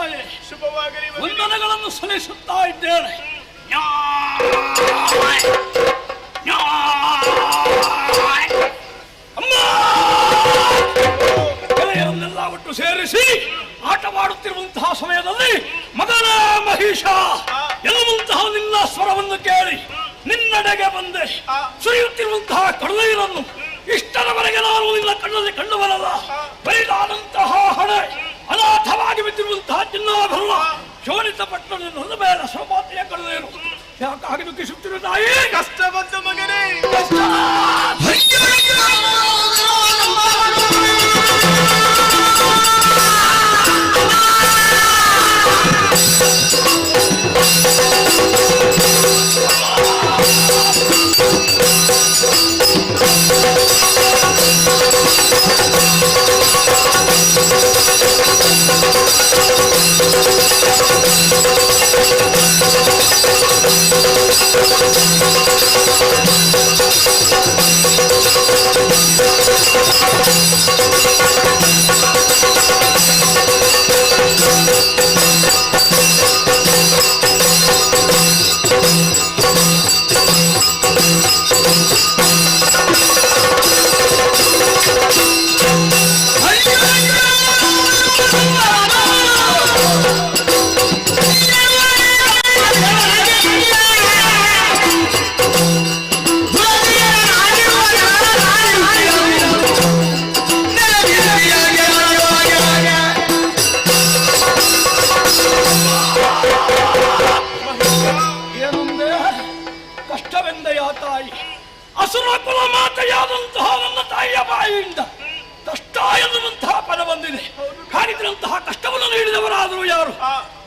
ತಾಯಿ ಶುಭವಾಗಲಿ ಮಗನೇ. ವಂದನೆಗಳನ್ನು ಸಲ್ಲಿಸುತ್ತಾ ಇದ್ದೇನೆ. ಅಮ್ಮ ಗೆಳೆಯರನ್ನೆಲ್ಲ ಒಟ್ಟು ಸೇರಿಸಿ ಆಟವಾಡುತ್ತಿರುವಂತಹ ಸಮಯದಲ್ಲಿ ಮಗನ ಮಹಿಷ ಎನ್ನುವಂತಹ ನಿನ್ನ ಸ್ವರವನ್ನು ಕೇಳಿ ನಿನ್ನಡೆಗೆ ಬಂದೆ. ಸುರಿಯುತ್ತಿರುವಂತಹ ಕಡಲೀರನ್ನು ಇಷ್ಟರವರೆಗೆ ನಾನು ನಿನ್ನ ಕಣ್ಣಲ್ಲಿ ಕಂಡು ಬರಲ್ಲ. ಬೈದಾದಂತಹ ಹಣೆ, ಅನಾಥವಾಗಿ ಬಿದ್ದಿರುವಂತಹ ಚಿನ್ನಾಭರಣ, ಶೋಣಿತ ಪಟ್ಟಣದ ಮೇಲೆ ಸೌಭಾಗ್ಯ ಕಡಲೇರು ಯಾಕಾಗಿ ದುಃಖಿಸುತ್ತಿರುವ ತಾಯಿ? ಕಷ್ಟ ಬಂತು ಮಗನೇ. ಕಷ್ಟವೆಂದೆಯ ತಾಯಿ, ಅಸುರ ಕುಲ ಮಾತೆಯಾದಂತಹ ನನ್ನ ತಾಯಿಯ ಬಾಯಿಯಿಂದ ಕಷ್ಟ ಎನ್ನುವಂತಹ ಪದ ಬಂದಿದೆ. ಹಾಗಿದ್ರಂತಹ ಕಷ್ಟವನ್ನು ನೀಡಿದವರಾದರೂ ಯಾರು?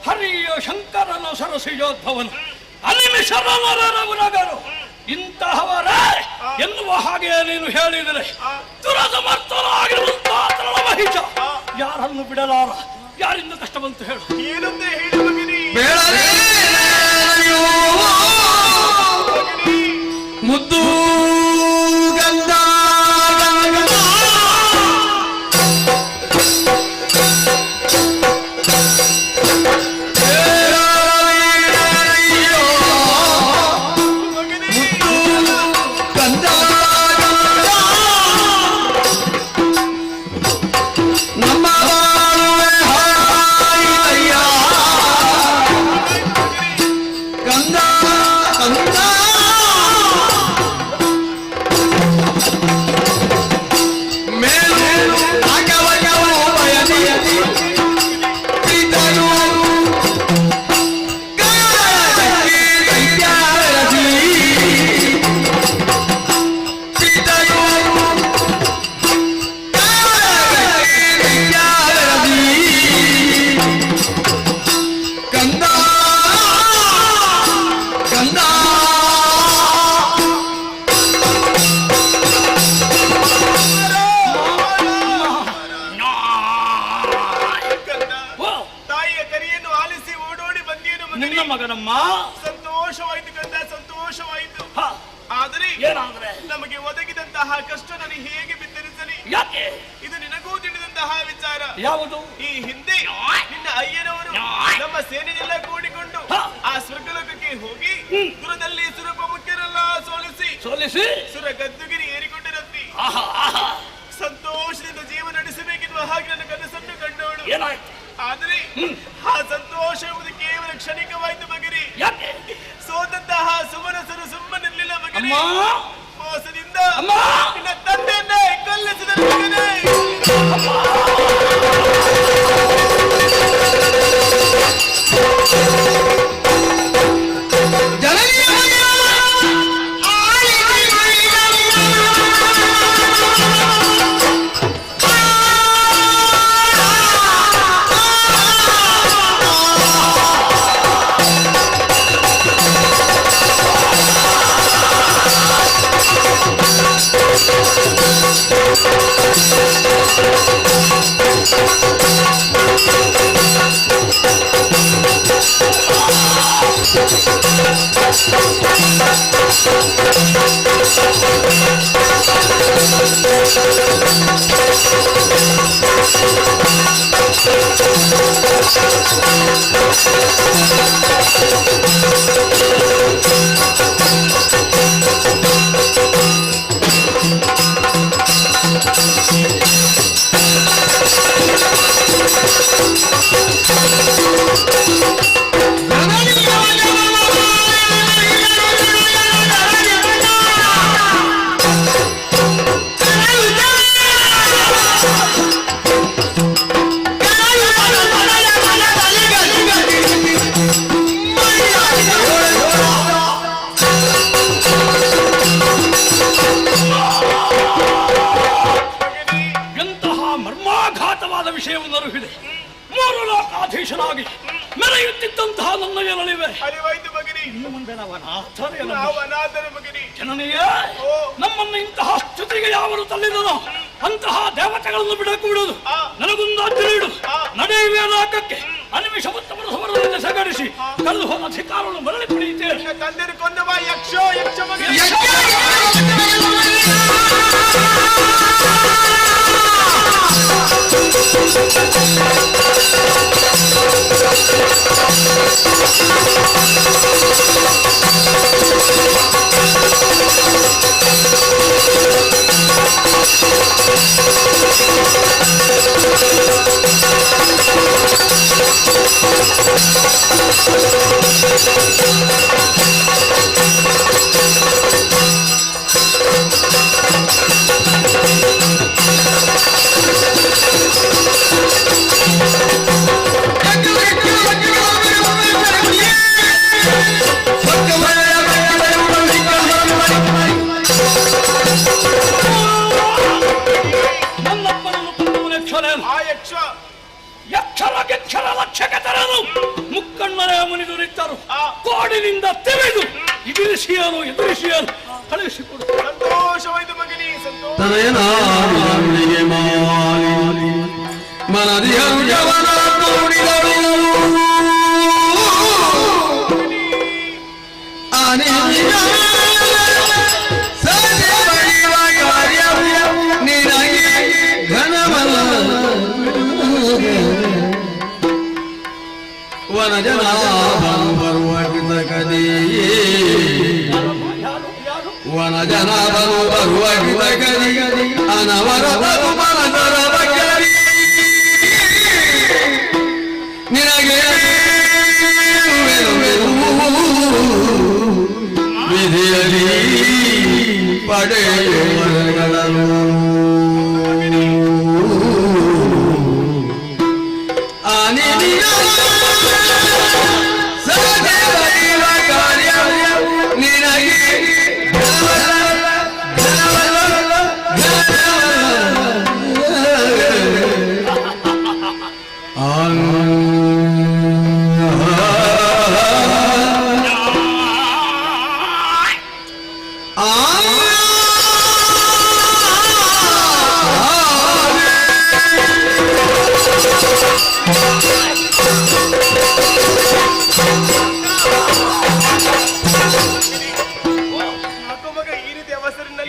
ಹರಿಯ ಶಂಕರನ ಸರಸಿಯೋದ್ಭವನು, ಅನಿಮಿಷರನರವರು ಇಂತಹವರೇ ಎನ್ನುವ ಹಾಗೆ ನೀನು ಹೇಳಿದರೆ ದುರಸಮರ್ಥನಾಗಿರುವಂತಹ ತರಳ ಮಹಿಷ ಯಾರನ್ನು ಬಿಡಲಾರ. ಯಾರಿಂದ ಕಷ್ಟ ಬಂತು ಹೇಳು? ಏನಂತ ಹೇಳಿ ಮಗನೇ? ಮುದ್ದು ಗಂಧ ನಿನ್ನ ಮಗನಮ್ಮ. ಸಂತೋಷವಾಯ್ತು ಕಂದ, ಸಂತೋಷವಾಯ್ತು. ಆದರೆ ನಮಗೆ ಒದಗಿದಂತಹ ಕಷ್ಟ ನನಗೆ ಹೇಗೆ ಬಿತ್ತರಿಸಲಿ? ಯಾಕೆ? ಇದು ನಿನಗೂ ತಿಳಿದಂತಹ ವಿಚಾರ. ಯಾವುದು? ಈ ಹಿಂದೆ ನಿನ್ನ ಅಯ್ಯನವರು ನಮ್ಮ ಸೇನೆಯೆಲ್ಲ ಕೂಡಿಕೊಂಡು ಆ ಸ್ವರ್ಗಲೋಕಕ್ಕೆ ಹೋಗಿ ದೂರದಲ್ಲಿ ಸುರ ಪ್ರಮುಖರೆಲ್ಲ ಸೋಲಿಸಿ ಸುರ ಗದ್ದುಗಿರಿ ಏರಿಕೊಂಡಿರಂತೆ. ಸಂತೋಷದಿಂದ ಜೀವನ ನಡೆಸಬೇಕೆನ್ನುವ ಹಾಗೆ ನನ್ನ ಕನಸನ್ನು ಕಂಡವಳು. ಆದರೆ ಆ ಸಂತೋಷ ಎಂಬುದು ಕೇವಲ ಕ್ಷಣಿಕವಾಯಿತು ಮಗನೇ. ಸೋತಂತಹ ಸುಮನಸರು ಸುಮ್ಮನಿರಲಿಲ್ಲ ಮಗನೇ. ಮೋಸದಿಂದ ನಿನ್ನ ತಂದೆಯನ್ನೇ ಕೊಲ್ಲಿಸಿದರು ಮಗನೇ. Thank you. ವಿಷಯವನ್ನು ಅರಿವಿದೆ. ಮೂರು ಲೋಕಾಧೀಶನಾಗಿ ಮೆರೆಯುತ್ತಿದ್ದಂತಹ ನನ್ನ ಎನಳಿವೆ ಇನ್ನು ಮುಂದೆ ನಾವು ಅನಾಥರ ಮಗನಿ ಜನನಿಯೇ, ನಮ್ಮನ್ನು ಇಂತಹ ಸ್ಥಿತಿಗೆ ಯಾವರು ತಳ್ಳಿದನೋ ಅಂತಹ ದೇವತೆಗಳನ್ನು ಬಿಡಕ್ಕೆ ಬಿಡುವುದು ನನಗೊಂದು ಅಜ್ಜೆ ನೀಡು. ನಡೆಯುವೆ ಲೋಕಕ್ಕೆ ಅನಿಮಿಷ ಹೊರದಿಂದ ಸಗಡಿಸಿ ಕಲ್ಲು ಹೋದ ಅಧಿಕಾರವನ್ನು ಮರಳಿ ಪಡೆಯುತ್ತೇನೆ. ತಂದೆರು ಕೊಂದವ ಯಕ್ಷೋ ಯಕ್ಷ ಮುಕ್ಕಣ್ಣನೇ ಮುನಿದುರಿತ್ತರು ಕೋಡಿನಿಂದ ತೆರೆದು ಎದುರಿಸಿಯನು ಕಳುಹಿಸಿಕೊಡು. ಸಂತೋಷವಾಯಿತು ಮಗನಿ, ಸಂತೋಷ. ವನಜನಾಭನು ಬರುವ ಗಿತಕದಿ ಅನವರತರು ಮನದರ ಬಗ್ಗರಿ ನಿನಗೆ ವಿಧಿಯಲಿ ಪಡೆಯುವಗಳನ್ನು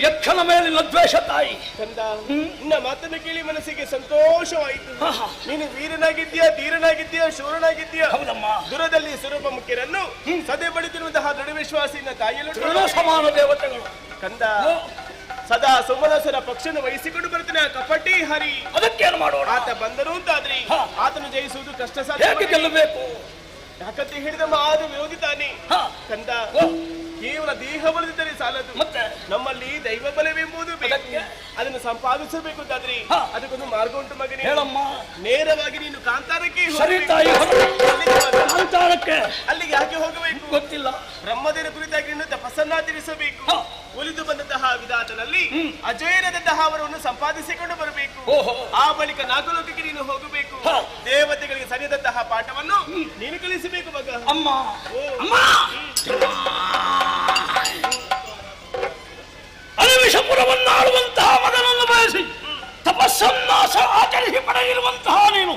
ಯಕ್ಷನ ಮೇಲಿನ ದ್ವೇಷ ತಾಯಿ ನಿನ್ನ ಮಾತನ್ನು ಕೇಳಿ ಮನಸ್ಸಿಗೆ ಸಂತೋಷವಾಯಿತು. ನೀನು ವೀರನಾಗಿದ್ದೀಯಾ, ಧೀರನಾಗಿದ್ದೀಯಾ, ಶೂರನಾಗಿದ್ದೀಯಾ. ದೂರದಲ್ಲಿ ಸ್ವರೂಪ ಮುಖ್ಯರನ್ನು ಸದೆ ಬಡಿತಿರುವಂತಹ ದೃಢ ವಿಶ್ವಾಸಿನ ತಾಯಿಯಲ್ಲೂ ಸಮಾನ ದೇವತೆಗಳು ಕಂದ. ಸದಾ ಸೋಮದಾಸರ ಪಕ್ಷವನ್ನು ವಹಿಸಿಕೊಂಡು ಬರ್ತಾನೆ ಕಪಟಿ ಹರಿ. ಅದಕ್ಕೇನು ಮಾಡೋಣ? ಆತ ಬಂದರು ಅಂತಾದ್ರೆ ಆತನು ಜಯಿಸುವುದು ಕಷ್ಟ ಸಾಧ್ಯ. ಹೇಗೆ ಗೆಲ್ಲಬೇಕು? ಯಾಕಂತ ಹೇಳಿದ ಆದ ವಿರೋಧಿ ತಾನೆ ಕಂದ. ಕೇವಲ ದೇಹ ಬಲದಿದ್ದರೆ ಸಾಲದು, ಮತ್ತೆ ನಮ್ಮಲ್ಲಿ ದೈವ ಬಲವೆಂಬುದು ಬೇಕು. ಅದನ್ನು ಸಂಪಾದಿಸಬೇಕು ಅಂತಾದ್ರೆ ಅದಕ್ಕೊಂದು ಮಾರ್ಗ ಉಂಟು ಮಗನೇ. ಹೇಳಮ್ಮ. ನೇರವಾಗಿ ನೀನು ಕಾಂತಾರಕ್ಕೆ ಅಲ್ಲಿಗೆ ಯಾಕೆ ಹೋಗಬೇಕು ಗೊತ್ತಿಲ್ಲ. ಬ್ರಹ್ಮದೇವರ ಕುರಿತಾಗಿ ನೀನು ತಪಸ್ಸನ್ನಾಚರಿಸಬೇಕು. ಉಳಿದು ಬಂದಂತಹ ವಿಧಾನದಲ್ಲಿ ಅಜಯನದಂತಹ ಅವರನ್ನು ಸಂಪಾದಿಸಿಕೊಂಡು ಬರಬೇಕು. ಆ ಬಳಿಕ ನಾಗಲೋಕಕ್ಕೆ ನೀನು ಹೋಗಬೇಕು. ದೇವತೆಗಳಿಗೆ ಸರಿಯಾದಂತಹ ಪಾಠವನ್ನು ನೀನು ಕಲಿಸಬೇಕು ಮಗ. ಅಮ್ಮ ಅನಿಮಿಷಪುರವನ್ನಾಳುವಂತಹ ಮಗನನ್ನು ಬಯಸಿ ತಪಸ್ಸನ್ನಾಸ ಆಚರಿಸಿ ಪಡೆದಿರುವಂತಹ ನೀನು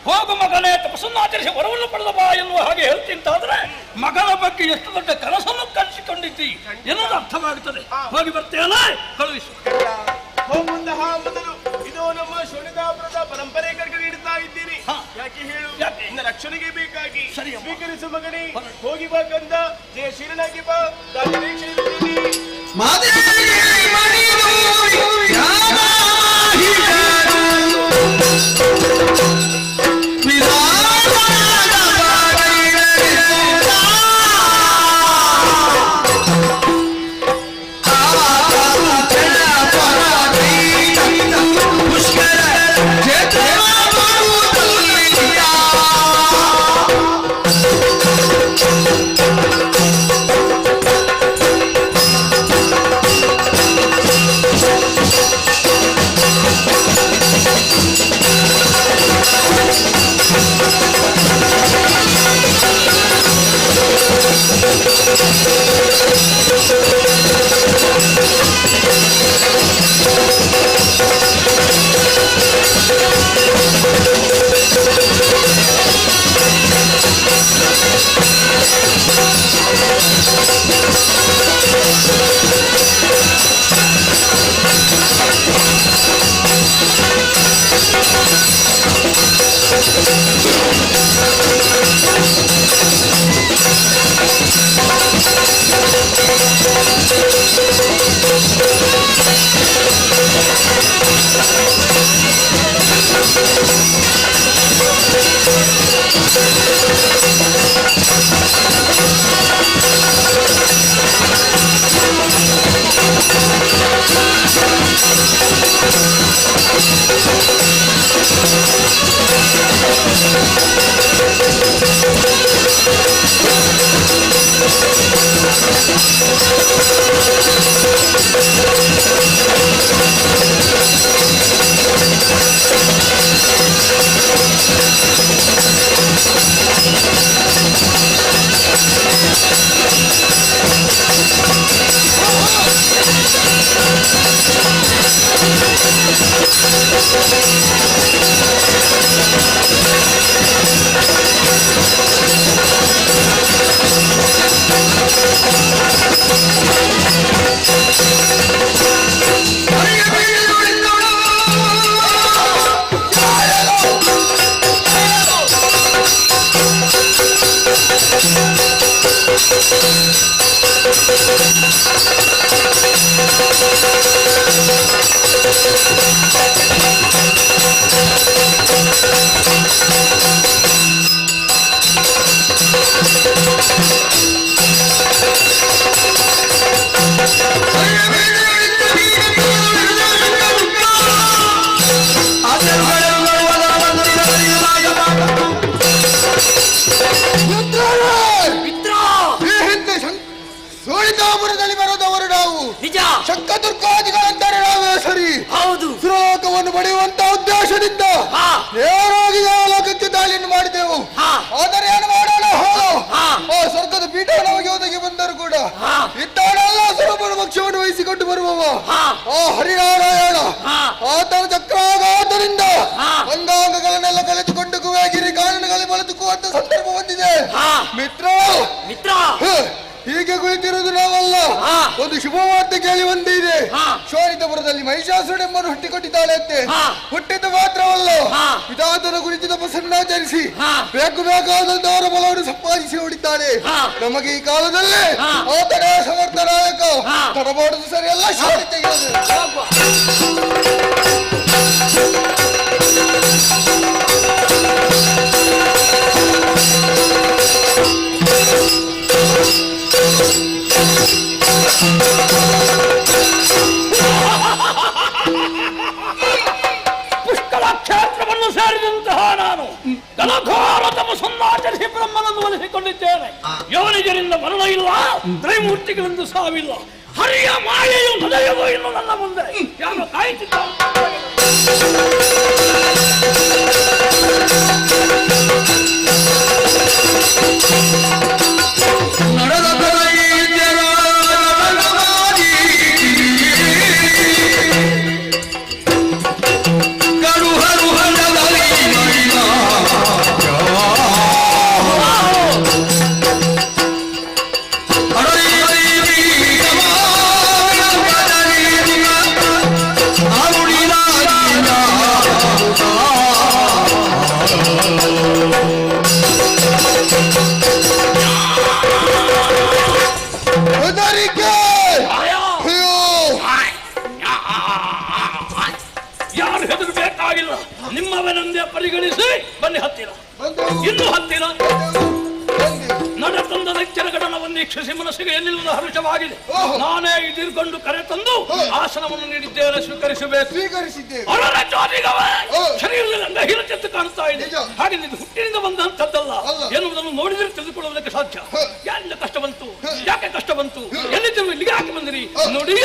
ಹೋಗು ಮಗನೇ, ತಪಸ್ಸನ್ನಾಚರಿಸಿ ವರವನ್ನು ಪಡೆದ ಬಾ ಎನ್ನುವ ಹಾಗೆ ಹೇಳ್ತಿಂತಾದ್ರೆ ಮಗನ ಬಗ್ಗೆ ಎಷ್ಟು ದೊಡ್ಡ ಕನಸನ್ನು ಕಲಿಸಿಕೊಂಡಿದ್ದಿ ಎನ್ನುವುದು ಅರ್ಥವಾಗುತ್ತದೆ. ಹೋಗಿ ಬರ್ತೇನೆ, ಕಳುಹಿಸು. ಹೋಗುವಂತಹ ಮೊದಲು ಇದು ನಮ್ಮ ಶೋಣಿತಾಪುರದ ಪರಂಪರೆ ಕಡೆಗೆ ಇಡ್ತಾ ಇದ್ದೀರಿ. ಯಾಕೆ ಹೇಳು? ಇನ್ನು ಮಗನೇ ಹೋಗಿ ಬಾ ಕಂದ, ಜಯ ಶೀಲನಾಗಿ ಬಾ, ನಿರೀಕ್ಷೆಯಿದ್ದೀನಿ. ಸೋಳಿತಾಪುರದಲ್ಲಿ ಬರೋದವರು ನಾವು ನಿಜ. ಶಂಕದುರ್ಗಾದಿಗಳಂತಾರೆ ನಾವೇ ಸರಿ. ಹೌದು. ಶ್ಲೋಕವನ್ನು ಪಡೆಯುವಂತ ಉದ್ದೇಶದಿಂದ ನೇರವಾಗಿ ಲೋಕಕ್ಕೆ ದಾಳಿಯನ್ನು ಮಾಡಿದೆವು. ಆದರೆ ಏನು ಮಾಡೋಣ, ಸ್ವರ್ಗದ ಪೀಠ ನಮಗೆ ಒದಗಿ ಬಂದರು ಕೂಡ ಇದ್ದಾಳೆಲ್ಲ ಸ್ವರೂಪದ ಭಕ್ಷ್ಯವನ್ನು ವಹಿಸಿಕೊಂಡು ಬರುವವ ಹರಿನಾರಾಯಣ ಆತನ ಚಕ್ರಾಘಾತದಿಂದ ಅಂಗಾಂಗಗಳನ್ನೆಲ್ಲ ಕಳೆದುಕೊಂಡು ಕುವೆಗಿರಿ ಕಾರಣಗಳಲ್ಲಿ ಬಳದುಕುವಂತ ಸಂದರ್ಭ ಬಂದಿದೆ. ಮಿತ್ರ ಮಿತ್ರ ಹೀಗೆ ಕುಳಿತಿರುವುದು ನಾವಲ್ಲ, ಒಂದು ಶುಭವಾರ್ತೆ ಕೇಳಿ ಬಂದಿದೆ. ಶೋಣಿತಪುರದಲ್ಲಿ ಮಹಿಷಾಸುರನೆಂಬನು ಹುಟ್ಟಿಕೊಟ್ಟಿದ್ದಾಳೆ ಅಂತೆ. ಹುಟ್ಟಿದ್ದು ಮಾತ್ರವಲ್ಲ, ಪಿತಾತನ ಕುರಿತು ತಪಸ್ಸನ್ನಾಚರಿಸಿ ಬೇಕಾದಂತವರ ಬಲವನ್ನು ಸಂಪಾದಿಸಿ ಹೊಡಿದ್ದಾನೆ. ನಮಗೆ ಈ ಕಾಲದಲ್ಲಿ ಆತನೇ ಸಮರ್ಥನಾಯಕ. ತಡಬಾರದು ಸರಿಯಲ್ಲ, ಶೋಣಿ ತೆಗೆಯೋದು. ಪುಷ್ಕಳ ಕ್ಷೇತ್ರವನ್ನು ಸೇರಿದಂತಹ ನಾನು ಘನಘೋರ ತಪಸ್ಸನ್ನಾಚರಿಸಿ ಬ್ರಹ್ಮನನ್ನು ಒಲಿಸಿಕೊಂಡಿದ್ದೇನೆ. ಯೋನಿಜರಿಂದ ಮರಣ ಇಲ್ಲ, ತ್ರೈಮೂರ್ತಿಗಳಿಂದ ಸಾವಿಲ್ಲ. ಹರಿಯ ಮಾಯೆಯು ನಡೆಯುವುದು ಇನ್ನು ನನ್ನ ಮುಂದೆ ಯಾರು ಕಾಯುತ್ತಿದ್ದಾರೆ. ಮಾವನಂದೇ ಪರಿಗಣಿಸಿ ಬನ್ನಿ ಹತ್ತಿರ, ಇನ್ನು ಹತ್ತಿರ. ನಡೆತಂದ ಲೆಚ್ಚರಗಳನ್ನು ವೀಕ್ಷಿಸಿ ಮನಸ್ಸಿಗೆ ಎಲ್ಲಿರುವುದು ಹರ್ಷವಾಗಿದೆ. ನಾನೇ ಇದಿರ್ಕೊಂಡು ಕರೆ ತಂದು ಆಸನವನ್ನು ನೀಡಿದ್ದೇನೆ, ಸ್ವೀಕರಿಸಬೇಕು. ಶರೀರದಲ್ಲಿ ಅಂಗಹೀನತೆ ಕಾಣುತ್ತಾ ಇದೆ. ಹಾಗೆ ಇದು ಹುಟ್ಟಿನಿಂದ ಬಂದಂತದ್ದಲ್ಲ ಎನ್ನುವುದನ್ನು ನೋಡಿದರೆ ತಿಳಿದುಕೊಳ್ಳುವುದಕ್ಕೆ ಸಾಧ್ಯ. ಯಾರಿಂದ ಕಷ್ಟ ಬಂತು, ಯಾಕೆ ಕಷ್ಟ ಬಂತು, ಎಲ್ಲಿದ್ದೀವಿ, ಇಲ್ಲಿಗೆ ಯಾಕೆ ಬಂದಿರಿ ನೋಡಿ.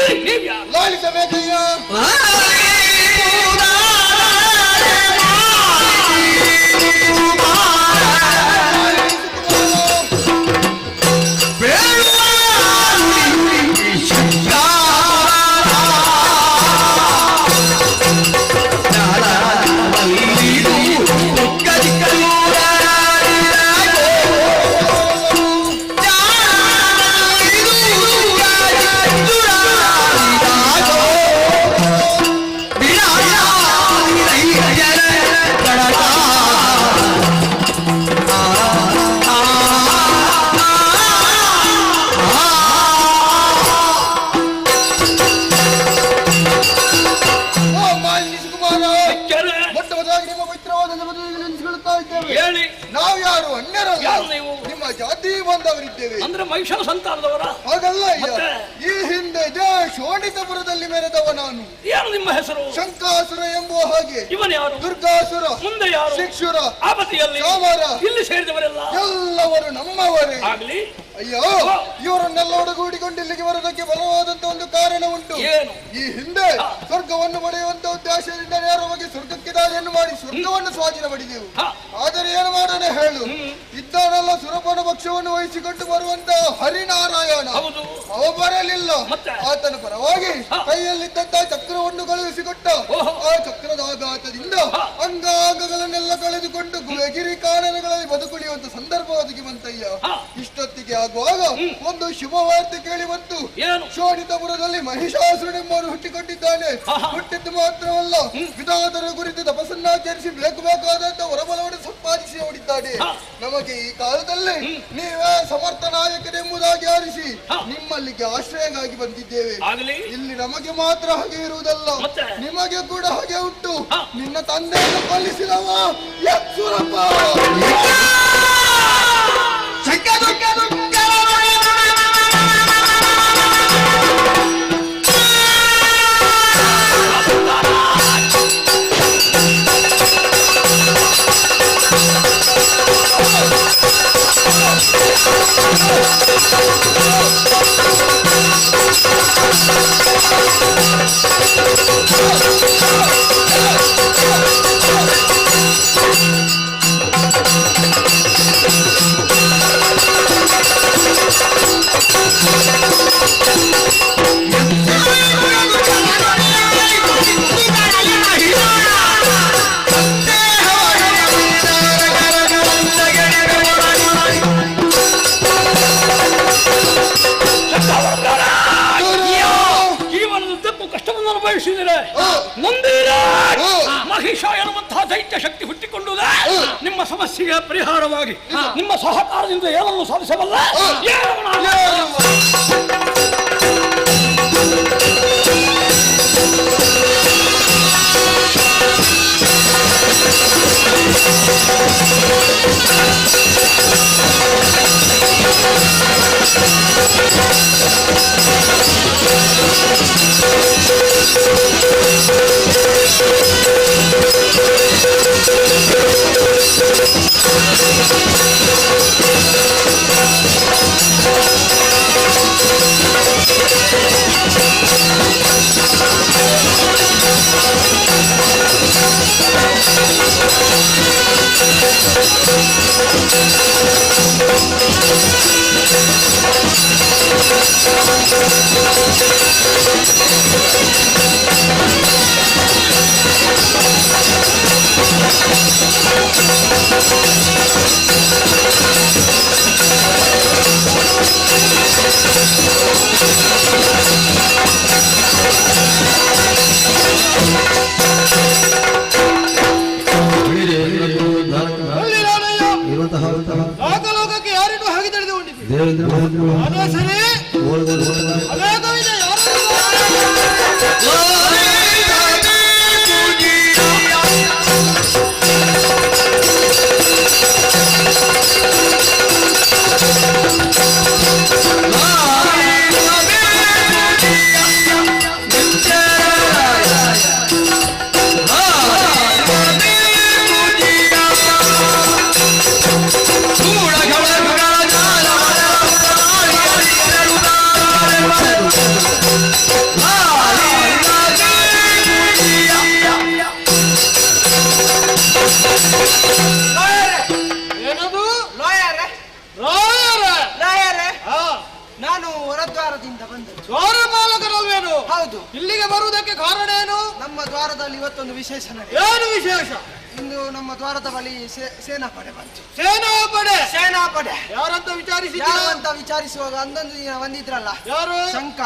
ನಾವು ಯಾರು ಅನ್ಯರಲ್ಲ, ನಿಮ್ಮ ಜಾತಿ ಬಾಂಧವರಿದ್ದೇವೆ. ಅಂದ್ರೆ ಮೈಷನ ಸಂತಾನದವರ? ಹಾಗಲ್ಲ, ಈ ಹಿಂದೆ ಇದೇ ಶೋಣಿತಪುರದಲ್ಲಿ ಮೆರೆದವ ನಾನು. ಏನು ನಿಮ್ಮ ಹೆಸರು? ಶಂಕಾಸುರ ಎಂಬುವ ಹಾಗೆ. ಇವನು ಯಾರು? ದುರ್ಗಾಸುರ. ಮುಂದೆ ಯಾರು? ಶಿಕ್ಷುರ. ಆಪತಿಯಲ್ಲಿ ಕಾಮರ. ಇಲ್ಲಿ ಸೇರಿದವರೆಲ್ಲ ಎಲ್ಲವರು ನಮ್ಮವರೇ. ಆಗ್ಲಿ. ಅಯ್ಯೋ, ಇವರನ್ನೆಲ್ಲ ಒಡಗೂಡಿಕೊಂಡು ಇಲ್ಲಿಗೆ ಬರೋದಕ್ಕೆ ಬಲವಾದಂತ ಒಂದು ಕಾರಣ ಉಂಟು. ಈ ಹಿಂದೆ ಸ್ವರ್ಗವನ್ನು ಪಡೆಯುವಂತ ಉದ್ದೇಶದಿಂದ ನೇರವಾಗಿ ಸ್ವರ್ಗಕ್ಕೆ ದಾಳಿಯನ್ನು ಮಾಡಿ ಸ್ವರ್ಗವನ್ನು ಸ್ವಾಧೀನ ಪಡೆದೆವು. ಆದರೆ ಏನು ಮಾಡೋಣ ಹೇಳು, ಇದ್ದಾನೆಲ್ಲ ಸುರಪನ ಪಕ್ಷವನ್ನು ವಹಿಸಿಕೊಂಡು ಬರುವಂತ ಹರಿನಾರಾಯಣ ಅವ ಬರಲಿಲ್ಲ. ಆತನ ಪರವಾಗಿ ಕೈಯಲ್ಲಿದ್ದಂತ ಚಕ್ರವನ್ನು ಕಳುಹಿಸಿಕೊಟ್ಟ. ಆ ಚಕ್ರದ ಆಘಾತದಿಂದ ಅಂಗಾಂಗಗಳನ್ನೆಲ್ಲ ಕಳೆದುಕೊಂಡು ಗುಲಗಿರಿ ಕಾನನಗಳಲ್ಲಿ ಬದುಕುಳಿಯುವಂತ ಸಂದರ್ಭ ಒದಗಿ ಬಂತಯ್ಯ. ಇಷ್ಟೊತ್ತಿಗೆ ಆಗುವಾಗ ಒಂದು ಶುಭವಾರ್ತೆ ಕೇಳಿ ಬಂತು. ಶೋಣಿತಪುರದಲ್ಲಿ ಮಹಿಷಾಸುರನೆಂಬವನು ಹುಟ್ಟಿಕೊಂಡಿದ್ದಾನೆ. ಹುಟ್ಟಿದ್ದು ಮಾತ್ರವಲ್ಲ, ವಿಧಾತರ ಕುರಿತು ತಪಸ್ಸನ್ನಾಚರಿಸಿ ಬೇಕಾದಂತ ಹೊರಬಲವನ್ನು ಸಂಪಾದಿಸಿ ನೋಡಿದ್ದಾನೆ. ನಮಗೆ ಈ ಕಾಲದಲ್ಲಿ ನೀವೇ ಸಮರ್ಥ ನಾಯಕನೆಂಬುದಾಗಿ ಆರಿಸಿ ನಿಮ್ಮಲ್ಲಿಗೆ ಆಶ್ರಯಕ್ಕಾಗಿ ಬಂದಿದ್ದೇವೆ. ಇಲ್ಲಿ ನಮಗೆ ಮಾತ್ರ ಹಾಗೆ ಇರುವುದಲ್ಲ, ನಿಮಗೆ ಕೂಡ ಹಾಗೆ ಉಂಟು. ನಿನ್ನ ತಂದೆಯನ್ನು ಕೊಲ್ಲಿಸಿದವ ಯಕ್ಷುರಪ್ಪ. ಮಹಿಷ ಎನ್ನುವಂತಹ ದೈತ್ಯ ಶಕ್ತಿ ಹುಟ್ಟಿಕೊಂಡುವುದೇ ನಿಮ್ಮ ಸಮಸ್ಯೆಗೆ ಪರಿಹಾರವಾಗಿ ನಿಮ್ಮ ಸಹಕಾರದಿಂದ ಏನನ್ನು ಸಾಧಿಸಬಲ್ಲ. ಲೋಕಲೋಕಕ್ಕೆ ಯಾರಿಗೂ ಹಾಗೆ ತಿಳಿದುಕೊಂಡಿದೆ. ಸರಿ ಅನೇಕವಿದೆ. ಯಾರು ದ್ವಾರಪಾಲಕರಲ್ವೇನು? ಹೌದು. ಇಲ್ಲಿಗೆ ಬರುವುದಕ್ಕೆ ಕಾರಣ ಏನು? ನಮ್ಮ ದ್ವಾರದಲ್ಲಿ ಇವತ್ತೊಂದು ವಿಶೇಷ ನಡೆಯಿತು. ಏನು ವಿಶೇಷ? ಇಂದು ನಮ್ಮ ದ್ವಾರದ ಬಳಿ ಸೇನಾಪಡೆ ಬಂತು. ಸೇನಾಪಡೆ ಯಾರಂತ ವಿಚಾರಿಸಿದ್ದೀರಾ? ಯಾರು ಅಂತ ವಿಚಾರಿಸುವಾಗ ಅಂದೊಂದು ದಿನ ಬಂದಿದ್ರಲ್ಲ, ಯಾರು? ಶಂಕ,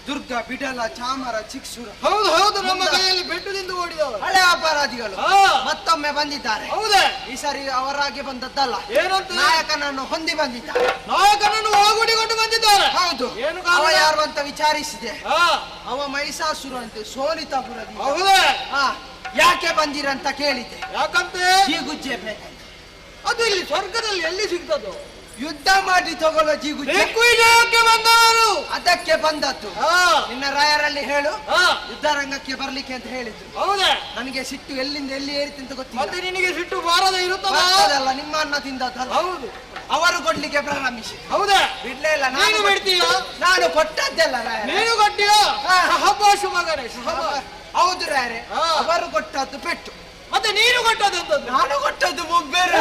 ದುರ್ಗ, ಬಿಡಲ, ಚಾಮರ, ಚಿಕ್ಸೂರ. ಹೌದು ಹೌದು, ನಮ್ಮ ಕೈಯಲ್ಲಿ ಬೆಟ್ಟದಿಂದ ಓಡಿದವರು ಹಳೆ ಅಪರಾಧಿಗಳು ಮತ್ತೊಮ್ಮೆ ಬಂದಿದ್ದಾರೆ. ಹೌದೇ? ಈ ಸಾರಿ ಅವರಾಗೆ ಬಂದದ್ದಲ್ಲ, ಏನಂತ? ನಾಯಕನನ್ನು ಹೊಂದಿ ಬಂದಿದ್ದಾರೆ. ನಾಯಕನನ್ನು ಒಳಗೂಡಿಕೊಂಡು ಬಂದಿದ್ದಾರೆ. ಹೌದು. ಏನು ಅವ ಕಾರಣ? ಯಾರು ಅಂತ ವಿಚಾರಿಸಿದೆ. ಅವ ಮಹಿಷಾಸುರ ಅಂತೆ, ಸೋನಿತಾಪುರದಿಂದ. ಹೌದೇ? ಯಾಕೆ ಬಂದಿರಂತ ಕೇಳಿದೆ. ಯಾಕಂತೆ? ಜೀಗುಜ್ಜೆ ಬೇಕಂತ. ಅದು ಇಲ್ಲಿ ಸ್ವರ್ಗದಲ್ಲಿ ಎಲ್ಲಿ ಸಿಗ್ತದೋ? ಯುದ್ಧ ಮಾಡಿ ತಗೊಳ್ಳೋ ಜೀಗುಜ್ಜೆ. ದಿಗ್ವಿಜಯಕ್ಕೆ ಬಂದವರು ಅದಕ್ಕೆ ಬಂದದ್ದು. ನಿನ್ನ ರಾಯರಲ್ಲಿ ಹೇಳು, ಯುದ್ಧ ರಂಗಕ್ಕೆ ಬರ್ಲಿಕ್ಕೆ ಅಂತ ಹೇಳಿದ್ರು. ಹೌದೇ? ನನಗೆ ಸಿಟ್ಟು ಎಲ್ಲಿಂದ ಎಲ್ಲಿ ಏರಿತು ಅಂತ ಗೊತ್ತಿಲ್ಲ. ಮತ್ತೆ ನಿನಗೆ ಸಿಟ್ಟು ಬಾರದೆ ಇರುತ್ತಲ್ಲ? ಬರ್ತದಲ್ಲ, ನಿಮ್ಮ ಅನ್ನ ತಿಂದದ್ದಲ್ಲ. ಹೌದು. ಅವರು ಕೊಡ್ಲಿಕ್ಕೆ ಪ್ರಾರಂಭಿಸಿ. ಹೌದಾ? ಬಿಡ್ಲೇ ಇಲ್ಲ. ನೀನು ಬಿಡ್ತೀಯಾ? ನಾನು ಕೊಟ್ಟದ್ದಲ್ಲ ರಾಯರೇ. ನೀನು ಕೊಟ್ಟಿಯೋ? ಸಹಬಾಷು ಮಗನೇ, ಹೌದು ರಾಯರೇ, ಅವರು ಕೊಟ್ಟದ್ದು ಪೆಟ್ಟು. ಮತ್ತೆ ನೀನು ಕೊಟ್ಟದ್ದು? ನಾನು ಕೊಟ್ಟದ್ದು ಬೇರೆ.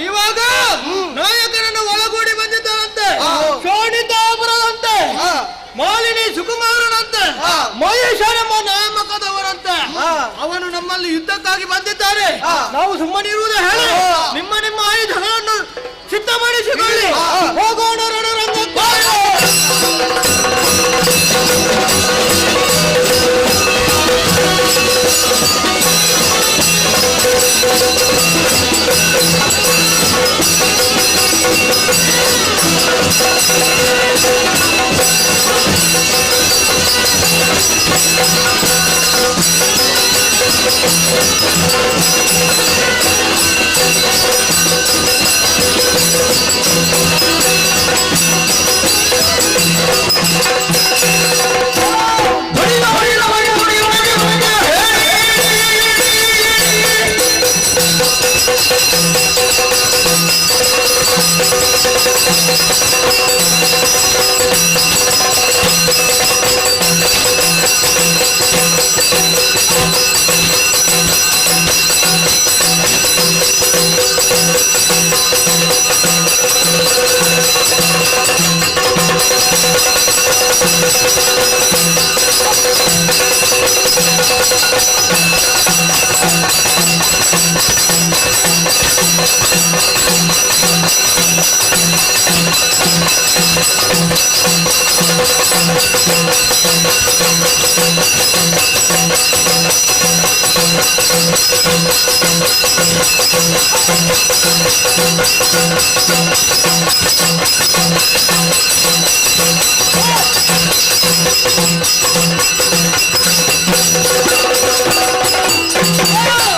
ಇವಾಗ ನಾಯಕನನ್ನು ಒಳಗೂಡಿ ಬಂದಿದ್ದಾರಂತೆ. ಶೋಣಿತಾಪುರದಂತೆ, ಮಾಲಿನಿ ಸುಕುಮಾರನಂತೆ, ಮಹೇಶನೆಂಬ ನಾಮಕದವರಂತೆ. ಅವನು ನಮ್ಮಲ್ಲಿ ಯುದ್ಧಕ್ಕಾಗಿ ಬಂದಿದ್ದಾರೆ. ನಾವು ಸುಮ್ಮನಿರುವುದೇ ಹೇಳಿ, ನಿಮ್ಮ ನಿಮ್ಮ ಆಯುಧಗಳನ್ನು ಸಿದ್ಧಪಡಿಸಿಕೊಳ್ಳಿ. ಹೋಗೋಣ ರಣರಂಗಕ್ಕೆ. Oh!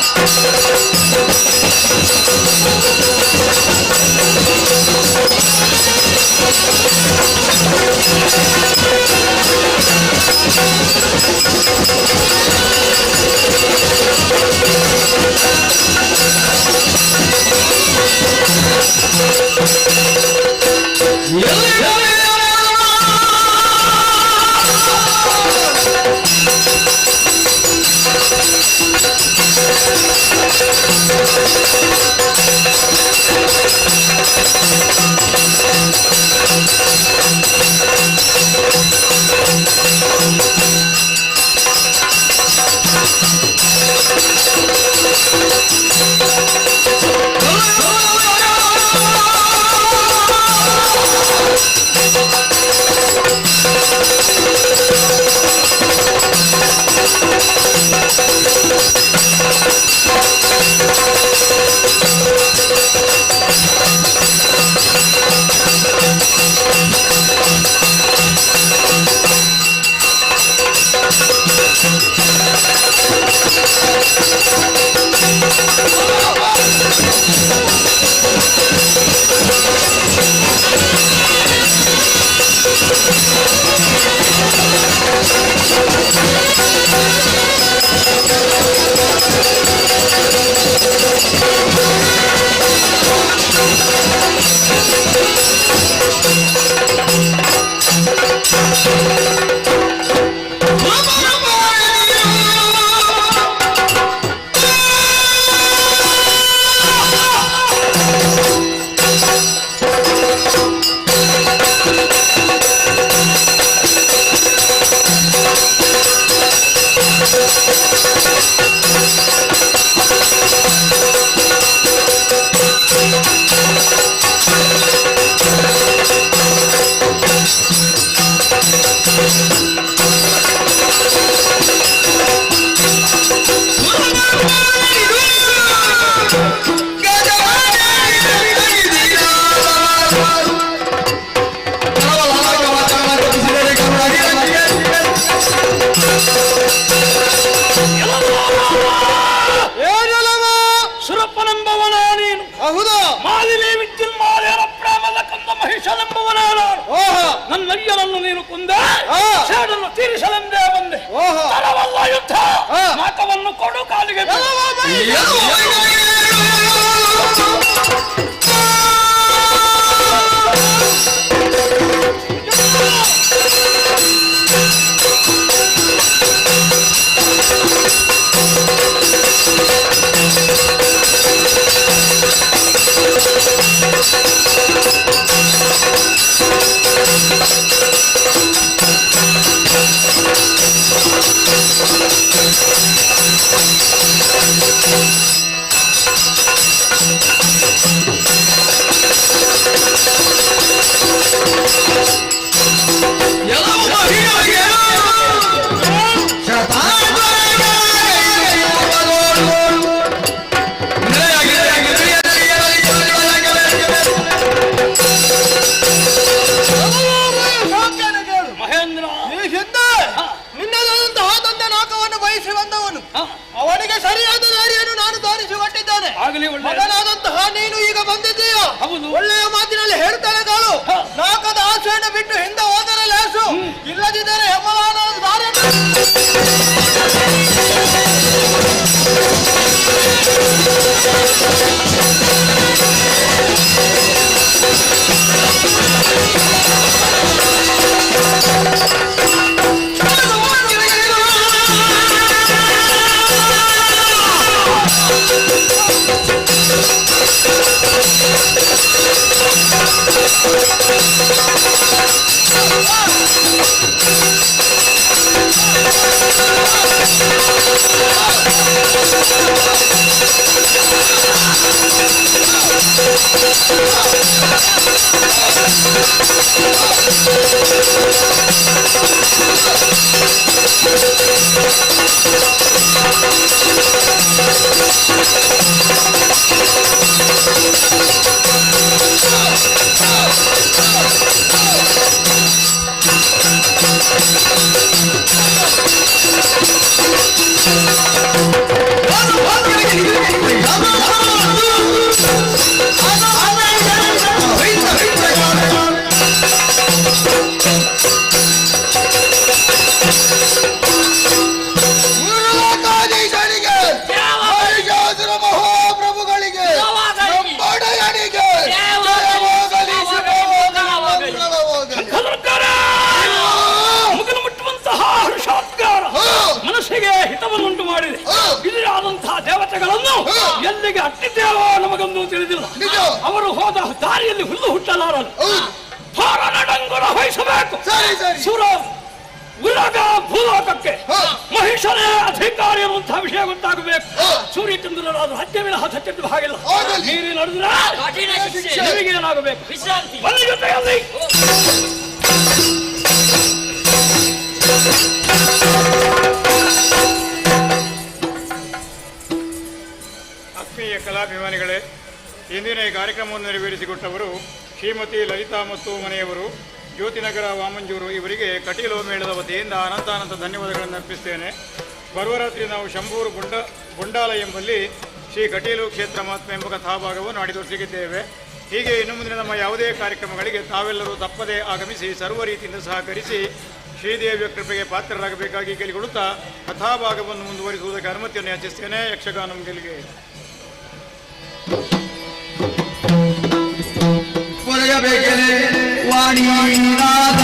ಸುರಪ್ಪನೆಂಬವನ ನೀನು ಹೌದಾ? ಮಾಲಿನಿ ವಿದ್ಯುನ್ಮಾಲೆಯರ ಪ್ರೇಮದ ಕಂದ ಮಹಿಷನೆಂಬವನ ನನ್ನಯ್ಯನನ್ನು ನೀನು ಕೊಂದೆ, ಸೇಡನ್ನು ತೀರಿಸಲೆಂದೇ ಬಂದೆ. ತರವಲ್ಲ ಯುದ್ಧ, ನಾಟವನ್ನು ಕೊಡು ಕಾಲಿಗೆ. ಅವನಿಗೆ ಸರಿಯಾದ ದಾರಿಯನ್ನು ನಾನು ತೋರಿಸಿಕೊಟ್ಟಿದ್ದೇನೆ. ಮಗನಾದಂತಹ ನೀನು ಈಗ ಬಂದಿದ್ದೀಯ. ಒಳ್ಳೆಯ ಮಾತಿನಲ್ಲಿ ಹೇಳ್ತಾಳೆ ಕಾಳು. ನಾಕದ ಆಸೆಯನ್ನು ಬಿಟ್ಟು ಹಿಂದೆ ಹೋದರೆ ಲೇಸು, ಇಲ್ಲದಿದ್ದರೆ ಹೆಮ್ಮಲಾದ ಅವರೊಂದು ತಿಳಿದಿಲ್ಲ. ನಿಜ. ಅವರು ಹೋದ ದಾರಿಯಲ್ಲಿ ಹುಲ್ಲು ಹುಟ್ಟಲಾರರು. ಹೋರಾಡಂಗುರ ವಹಿಸಬೇಕು. ಸರಿ ಸರಿ. ಸುರ ಉಲಗ ಭೂಲೋಕಕ್ಕೆ ಮಹಿಷನೇ ಅಧಿಕಾರಿ ಅನ್ನುವಂತಹ ವಿಷಯ ಗೊತ್ತಾಗಬೇಕು. ಸೂರ್ಯಚಂದ್ರರಾದ ಹತ್ಯವಿನ ಹತ್ಯೆದ್ದು ಹಾಗಿಲ್ಲ. ಆಗಲಿ. ನೀರಿ ನಡೆದ್ರೆ ಕಠಿಣ ಶಿಕ್ಷೆ. ನಿಮಗೆ ಏನಾಗಬೇಕು? ವಿಶ್ರಾಂತಿ. ಬನ್ನಿ ಜೊತೆಯಲ್ಲಿ. ಆತ್ಮೀಯ ಕಲಾಭಿಮಾನಿಗಳೇ, ಇಂದಿನ ಈ ಕಾರ್ಯಕ್ರಮವನ್ನು ನೆರವೇರಿಸಿಕೊಟ್ಟವರು ಶ್ರೀಮತಿ ಲಲಿತಾ ಮತ್ತು ಮನೆಯವರು, ಜ್ಯೋತಿನಗರ ವಾಮಂಜೂರು. ಇವರಿಗೆ ಕಟೀಲು ಮೇಳದ ವತಿಯಿಂದ ಅನಂತ ಧನ್ಯವಾದಗಳನ್ನು ಅರ್ಪಿಸ್ತೇನೆ. ಬರುವ ರಾತ್ರಿ ನಾವು ಶಂಭೂರು ಬೊಂಡಾಲ ಎಂಬಲ್ಲಿ ಶ್ರೀ ಕಟೀಲು ಕ್ಷೇತ್ರ ಮಹಾತ್ಮೆ ಎಂಬ ಕಥಾಭಾಗವನ್ನು ಆಡಿದೊಟ್ಟಿಗಿದ್ದೇವೆ. ಹೀಗೆ ಇನ್ನು ಮುಂದಿನ ನಮ್ಮ ಯಾವುದೇ ಕಾರ್ಯಕ್ರಮಗಳಿಗೆ ತಾವೆಲ್ಲರೂ ತಪ್ಪದೇ ಆಗಮಿಸಿ ಸರ್ವ ರೀತಿಯಿಂದ ಸಹಕರಿಸಿ ಶ್ರೀದೇವಿಯ ಕೃಪೆಗೆ ಪಾತ್ರರಾಗಬೇಕಾಗಿ ಕೇಳಿಕೊಳ್ಳುತ್ತಾ ಕಥಾಭಾಗವನ್ನು ಮುಂದುವರಿಸುವುದಕ್ಕೆ ಅನುಮತಿಯನ್ನು ಯಾಚಿಸ್ತೇನೆ. ಯಕ್ಷಗಾನಂ ಗೆಲ್ಗೆ. ಒರೆಯಬೇಕೆನೆ ವಾಣಿನಾಥ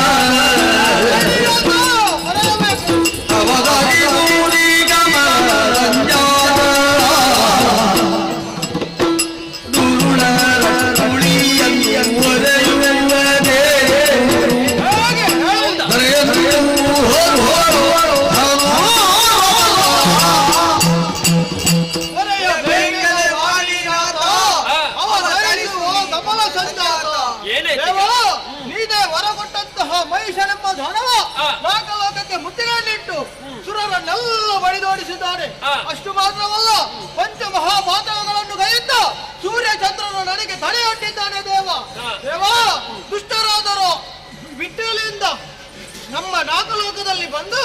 ಅವಧಾರಿ ಮೂಲಿ ಗಮರಂಜಾತ ದುರುಳ ತುಳಿಯನ್ನು ಒರೆಯುವುದೇ ನೀನೇ ಹೊರಗೊಟ್ಟಂತಹ ಮಹಿಷನೆಂಬ ಧನವ ನಾಗಲೋಕಕ್ಕೆ ಮುತ್ತಿಗೆಯನ್ನಿಟ್ಟು ಸುರರನ್ನೆಲ್ಲ ಬಡಿದೋಡಿಸಿದ್ದಾನೆ. ಅಷ್ಟು ಮಾತ್ರವಲ್ಲ, ಪಂಚಮಹಾಪಾತಕಗಳನ್ನು ಕೈಯಿಂದ ಸೂರ್ಯ ಚಂದ್ರನ ನನಗೆ ತಡೆಯೊಡ್ಡಿದ್ದಾನೆ. ದೇವ ದುಷ್ಟರಾದರೂ ಬಿಟ್ಟಲಿಯಿಂದ ನಮ್ಮ ನಾಗಲೋಕದಲ್ಲಿ ಬಂದು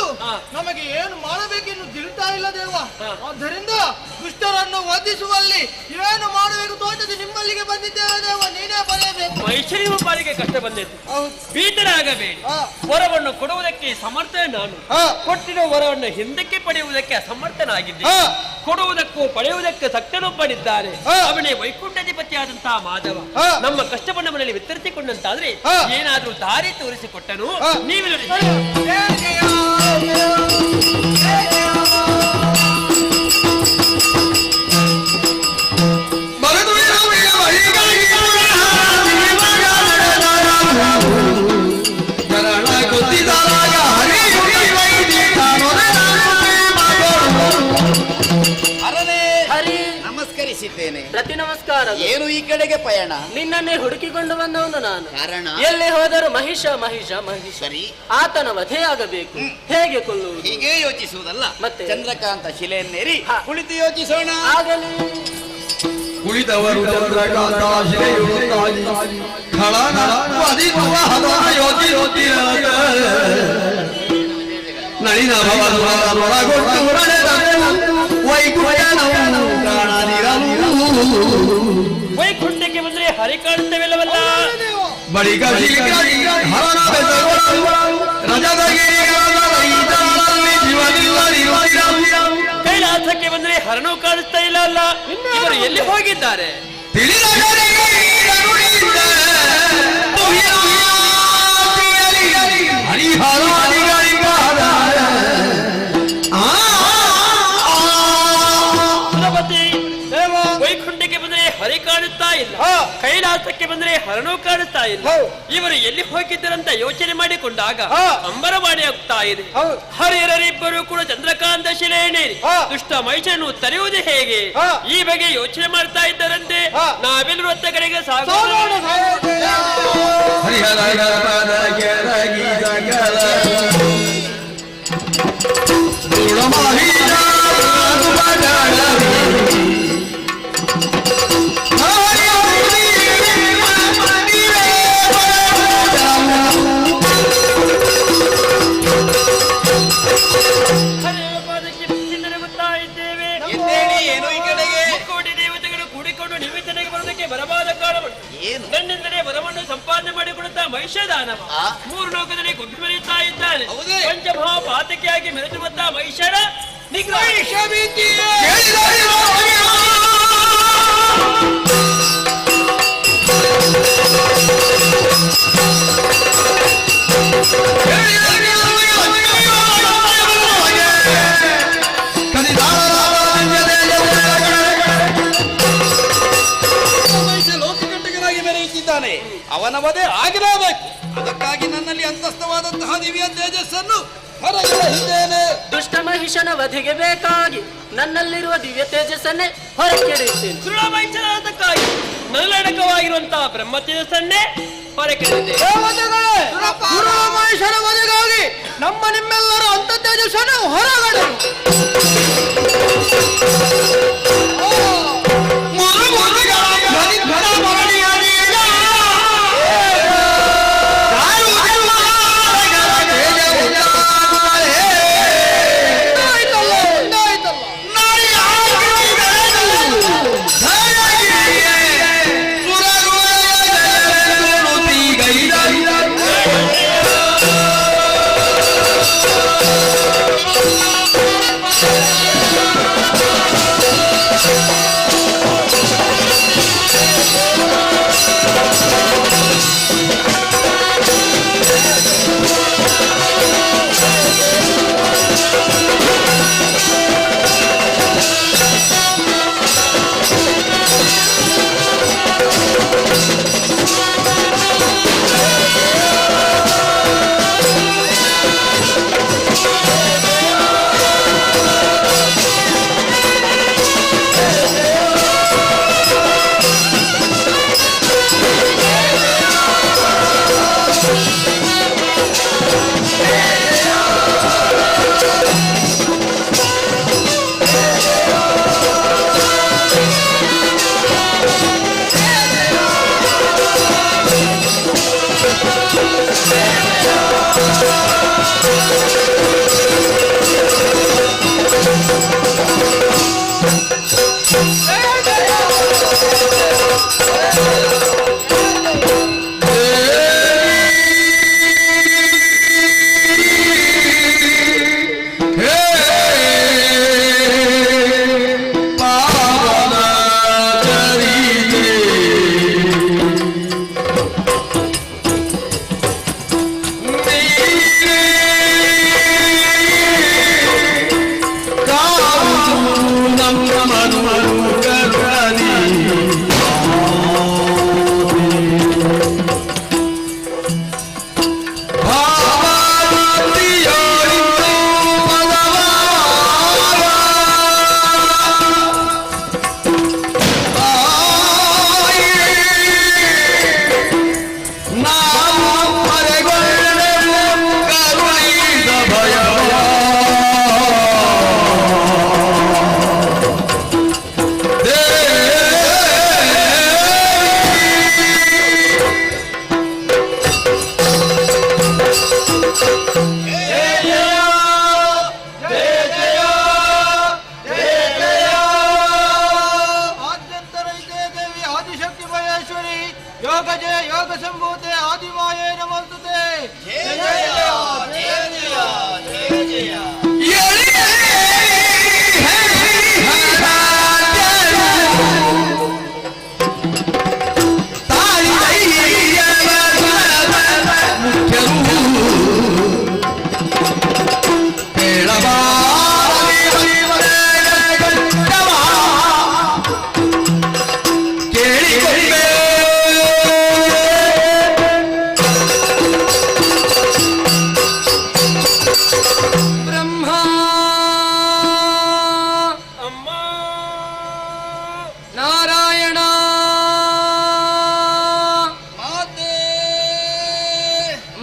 ನಮಗೆ ಏನು ಮಾಡಬೇಕೆಂದು ತಿಳಿತಾ ಇಲ್ಲ ದೇವ. ಆದ್ದರಿಂದ ದುಷ್ಟರನ್ನು ವಧಿಸುವಲ್ಲಿ ಏನು ಮಾಡಬೇಕು ತೋಚದೆ ನಿಮ್ಮಲ್ಲಿಗೆ ಬಂದಿದ್ದೇವೆ ದೇವ. ನೀನೇ ಬರೆಯಬೇಕು. ಮೈಸೂರಿನ ಪಾಲಿಗೆ ಕಷ್ಟ ಬಂದಿತ್ತು. ಭೀತರಾಗಬೇಡಿ. ವರವನ್ನು ಕೊಡುವುದಕ್ಕೆ ಸಮರ್ಥ ನಾನು. ಕೊಟ್ಟಿರೋ ವರವನ್ನು ಹಿಂದಕ್ಕೆ ಪಡೆಯುವುದಕ್ಕೆ ಅಸಮರ್ಥನಾಗಿದ್ದೆ. ಕೊಡುವುದಕ್ಕೂ ಪಡೆಯುವುದಕ್ಕೆ ಸಕ್ತನೊಬ್ಬನಿದ್ದಾನೆ. ಅವನೇ ವೈಕುಂಠಾಧಿಪತಿಯಾದಂತಹ ಮಾಧವ. ನಮ್ಮ ಕಷ್ಟವನ್ನು ಮನೆಯಲ್ಲಿ ವಿತರಿಸಿಕೊಂಡಂತಾದ್ರೆ ಏನಾದ್ರೂ ದಾರಿ ತೋರಿಸಿಕೊಟ್ಟನು. ನೀವೇ ನೋಡಿ. ನಮಸ್ಕರಿಸಿದ್ದೇನೆ. ಪ್ರತಿ ನಮಸ್ಕಾರ. ಏನು ಈ ಕಡೆಗೆ ಪಯಣ? ನಿನ್ನನ್ನೇ ಹುಡುಕಿಕೊಂಡು ಬಂದವನು ನಾನು. ಕಾರಣ? ಎಲ್ಲಿ ಹೋದರೂ ಮಹಿಷ ಮಹಿಷ ಮಹಿಷ. ಸರಿ. ಆತನ ವಧೆಯಾಗಬೇಕು. ಹೇಗೆ ಕೊಲ್ಲುವುದು? ಹೀಗೆ ಯೋಚಿಸುವುದಲ್ಲ, ಮತ್ತೆ ಚಂದ್ರಕಾಂತ ಶಿಲೆಯನ್ನೇರಿ ಕುಳಿತು ಯೋಚಿಸೋಣ. ಆಗಲಿ. ಕುಳಿತವರು ಚಂದ್ರಕಾಂತ ಶಿಲೆಯುತ್ತಾಗಿ ಖಳನ ವಧಿಸುವ ಹದನ ಯೋಚಿಸುತ್ತಿರಗ ನಳಿನ ಭವನೊಳಗೊಟ್ಟು ವೈಕುಂಠನವು ಕಾಣದಿರಲು. ವೈಕುಂಠಕ್ಕೆ ಬಂದ್ರೆ ಹರಿ ಕಾಣುತ್ತವೆಲ್ಲವಲ್ಲ. ಬಳಿಕ ಹರನ ಕೈಲಾಸಕ್ಕೆ ಬಂದ್ರೆ ಹರನು ಕಾಣಿಸ್ತಾ ಇಲ್ಲ ಅಲ್ಲ. ಇವರು ಎಲ್ಲಿ ಹೋಗಿದ್ದಾರೆ? ವೈಕುಂಠಕ್ಕೆ ಬಂದ್ರೆ ಹರಿ ಕಾಣುತ್ತಾ ಇಲ್ಲ, ಕೈಲಾಸಕ್ಕೆ ಬಂದ್ರೆ ಹರನು ಕಾಣುತ್ತಾ ಇಲ್ಲ. ಇವರು ಎಲ್ಲಿ ಹೋಗಿದ್ದರಂತ ಯೋಚನೆ ಮಾಡಿಕೊಂಡಾಗ ಅಂಬರವಾಣಿ ಆಗ್ತಾ ಇದೆ. ಹರಿಹರರಿಬ್ಬರು ಕೂಡ ಚಂದ್ರಕಾಂತ ಶಿಲೆಯನ್ನೇರಿ ದುಷ್ಟ ಮಹಿಷನು ತರೆಯುವುದು ಹೇಗೆ ಈ ಬಗ್ಗೆ ಯೋಚನೆ ಮಾಡ್ತಾ ಇದ್ದರಂತೆ. ನಾವೆಲ್ಲರೂ ಅತ್ತ ಕಡೆಗೆ ಸಾಗೋಣ. ಬರಬಾದ ಕಾಲವನ್ನು ನನ್ನಿಂದಲೇ ವರವನ್ನು ಸಂಪಾದನೆ ಮಾಡಿಕೊಡುತ್ತಾ ಮಹಿಷದಾನವ 3 ಲೋಕದಲ್ಲಿ ಗುಬ್ಬಿ ಮೆರೆಯುತ್ತಾ ಇದ್ದಾನೆ. ಪಂಚಮಹಾಪಾತಕಿಯಾಗಿ ಮೆರೆದುವಂತ ಮಹಿಷರ ನಿಗ್ರಹ ಅವನ ವಧೆ ಆಗಲೇಬೇಕು. ಅದಕ್ಕಾಗಿ ನನ್ನಲ್ಲಿ ಅಂತಸ್ಥವಾದಂತಹ ದಿವ್ಯ ತೇಜಸ್ಸನ್ನು ಹೊರಗಿದ್ದೇನೆ. ದುಷ್ಟ ಮಹಿಷನ ವಧೆಗೆ ಬೇಕಾಗಿ ನನ್ನಲ್ಲಿರುವ ದಿವ್ಯ ತೇಜಸ್ಸನ್ನೇ ಹೊರಕೆಳೆಯುತ್ತೇನೆ. ಸುಳಮೈಚನದಕ್ಕಾಗಿ ನನ್ನಡಕವಾಗಿರುವಂತಹ ಬ್ರಹ್ಮ ತೇಜಸ್ಸನ್ನೇ ಹೊರಕೆಳೆಯುತ್ತೇನೆ. ಮಹೇಶನ ವಧೆಗಾಗಿ ನಮ್ಮ ನಿಮ್ಮೆಲ್ಲರ ಅಂತ ತೇಜಸ್ಸನ್ನು ಹೊರಗಡೆ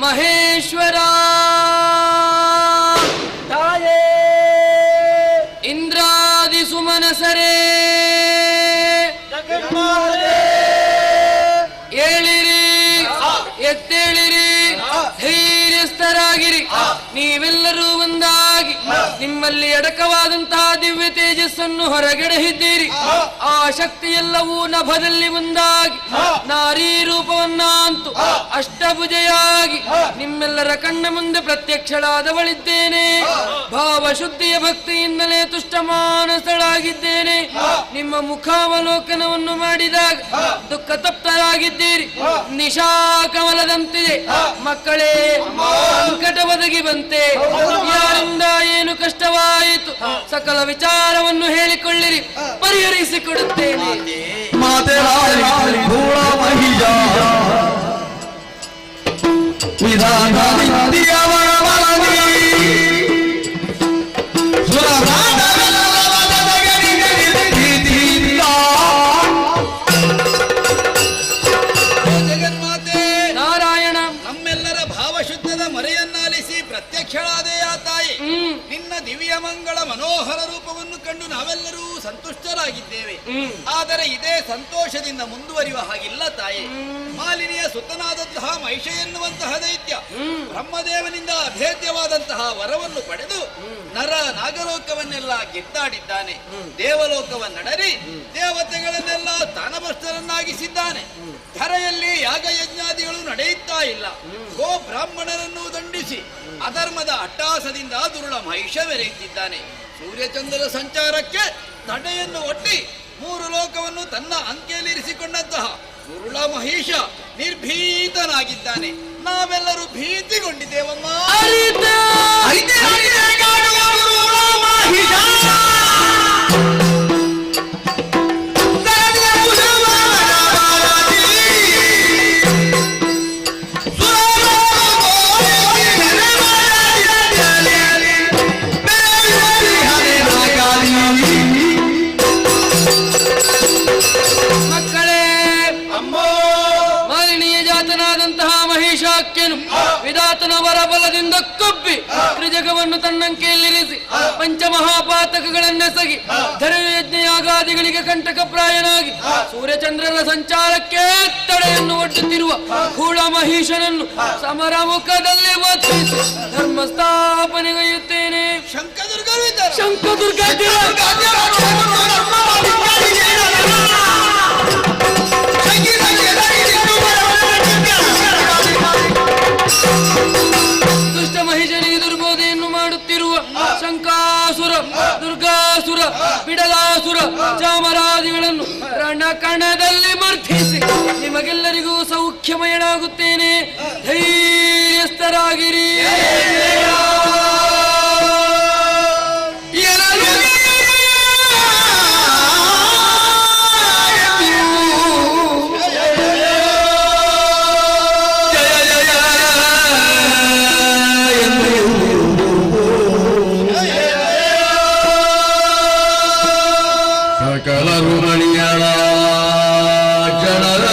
ಮಹೇಶ್ವರ ತಾಯೇ ಇಂದ್ರಾದಿ ಸುಮನಸರೇ ಏಳಿರಿ ಎತ್ತೇಳಿರಿ ಧೈರ್ಯಸ್ಥರಾಗಿರಿ ನೀವೆಲ್ಲರೂ ಒಂದಾಗಿ ನಿಮ್ಮಲ್ಲಿ ಅಡಕವಾದಂತಹ ದಿವ್ಯ ತೇಜಸ್ಸನ್ನು ಹೊರಗೆಡಹಿದ್ದೀರಿ ಆ ಶಕ್ತಿಯೆಲ್ಲವೂ ನಭದಲ್ಲಿ ಒಂದಾಗಿ ನಾರೀ ರೂಪವನ್ನಂತೂ ಅಷ್ಟಭುಜೆಯಾಗಿ ನಿಮ್ಮೆಲ್ಲರ ಕಣ್ಣ ಮುಂದೆ ಪ್ರತ್ಯಕ್ಷಳಾದವಳಿದ್ದೇನೆ ಭಾವಶುದ್ಧಿಯ ಭಕ್ತಿಯಿಂದಲೇ ತುಷ್ಟ ಮಾನಸಳಾಗಿದ್ದೇನೆ ನಿಮ್ಮ ಮುಖಾವಲೋಕನವನ್ನು ಮಾಡಿದಾಗ ದುಃಖ ತಪ್ತರಾಗಿದ್ದೀರಿ ನಿಶಾ ಕಮಲದಂತಿದೆ ಮಕ್ಕಳೇ ಸಂಕಟ ಒದಗಿ ಬಂತೆ ಯಾರಿಂದ ಏನು ಕಷ್ಟವಾಯಿತು ಸಕಲ ವಿಚಾರವನ್ನು ಹೇಳಿಕೊಳ್ಳಿರಿ ಪರಿಹರಿಸಿಕೊಡುತ್ತೇನೆ ಮಾತೆ ವಿಧಾನ ನಿತ್ಯವರ ಬಲದಿ ಜಗನ್ಮಾತೆ ನಾರಾಯಣ ನಮ್ಮೆಲ್ಲರ ಭಾವಶುದ್ಧದ ಮರೆಯನ್ನಾಲಿಸಿ ಪ್ರತ್ಯಕ್ಷಳಾದೆಯ ತಾಯಿ ನಿನ್ನ ದಿವ್ಯ ಮಂಗಳ ಮನೋಹರ ರೂಪವನ್ನು ಕಂಡು ನಾವೆಲ್ಲರೂ ಸಂತುಷ್ಟರಾಗಿದ್ದೇವೆ. ಆದರೆ ಇದೇ ಸಂತೋಷದಿಂದ ಮುಂದುವರಿಯುವ ಹಾಗಿಲ್ಲ ತಾಯಿ. ಮಾಲಿನಿಯ ಸುತ್ತನಾದಂತಹ ಮಹಿಷ ಎನ್ನುವಂತಹ ದೈತ್ಯ ಬ್ರಹ್ಮದೇವನಿಂದ ಅಭೇದ್ಯವಾದಂತಹ ವರವನ್ನು ಪಡೆದು ನರ ನಾಗಲೋಕವನ್ನೆಲ್ಲ ಗೆದ್ದಾಡಿದ್ದಾನೆ. ದೇವಲೋಕವನ್ನಡರಿ ದೇವತೆಗಳನ್ನೆಲ್ಲ ತಾನಭ್ರಷ್ಟರನ್ನಾಗಿಸಿದ್ದಾನೆ. ಧರೆಯಲ್ಲಿ ಯಾಗಯಜ್ಞಾದಿಗಳು ನಡೆಯುತ್ತಾ ಇಲ್ಲ. ಗೋ ಬ್ರಾಹ್ಮಣರನ್ನು ದಂಡಿಸಿ ಅಧರ್ಮದ ಅಟ್ಟಾಸದಿಂದ ದುರುಳ ಮಹಿಷ ಮೆರೆಯುತ್ತಿದ್ದಾನೆ. ಸೂರ್ಯಚಂದ್ರರ ಸಂಚಾರಕ್ಕೆ ತಡೆಯನ್ನು ಒಡ್ಡಿ 3 ಲೋಕವನ್ನು ತನ್ನ ಅಂಕೆಯಲ್ಲಿರಿಸಿಕೊಂಡಂತಹ ದುರುಳ ಮಹಿಷ ನಿರ್ಭೀತನಾಗಿದ್ದಾನೆ. ನಾವೆಲ್ಲರೂ ಭೀತಿಗೊಂಡಿದ್ದೇವಮ್ಮ. ಮಕ್ಕಳೇ, ಮಾಲಿನಿಯ ಜಾತನಾದಂತಹ ಮಹಿಷಾಕ್ಯನು ವಿಧಾತನ ವರಬಲದಿಂದ ಕೊಬ್ಬಿ ತ್ರಿಜಗವನ್ನು ತನ್ನಂಕೆಯಲ್ಲಿರಿಸಿ ಪಂಚಮಹಾಪಾತಕಗಳನ್ನೆಸಗಿ ಧರೆಯಜ್ಞ ಯಾಗಾದಿಗಳಿಗೆ ಕಂಟಕಪ್ರಾಯನಾಗಿ ಸೂರ್ಯಚಂದ್ರರ ಸಂಚಾರಕ್ಕೆ ತಡೆಯನ್ನು ಒಡ್ಡುತ್ತಿರುವ ಹೂಳ ಮಹಿಷನನ್ನು ಸಮರ ಮುಖದಲ್ಲಿ ಒತ್ತಿಸಿ ಧರ್ಮ ಸ್ಥಾಪನೆಗೈಯುತ್ತೇನೆ. ಶಂಕದುರ್ಗ ದುಷ್ಟ ಮಹಿಷನಿಗೆ ದುರ್ಬೋಧೆಯನ್ನು ಮಾಡುತ್ತಿರುವ ಶಂಕಾಸುರ, ದುರ್ಗಾಸುರ, ಬಿಡಲಾಸುರ, ಚಾಮರಾದಿಗಳನ್ನು ರಣಕಣದಲ್ಲಿ ಮರ್ಧಿಸಿ ನಿಮಗೆಲ್ಲರಿಗೂ ಸೌಖ್ಯಮಯನಾಗುತ್ತೇನೆ. ಧೈರ್ಯಸ್ಥರಾಗಿರಿ. ಸಕಲರು ಮಣಿಯಳ ಜನರ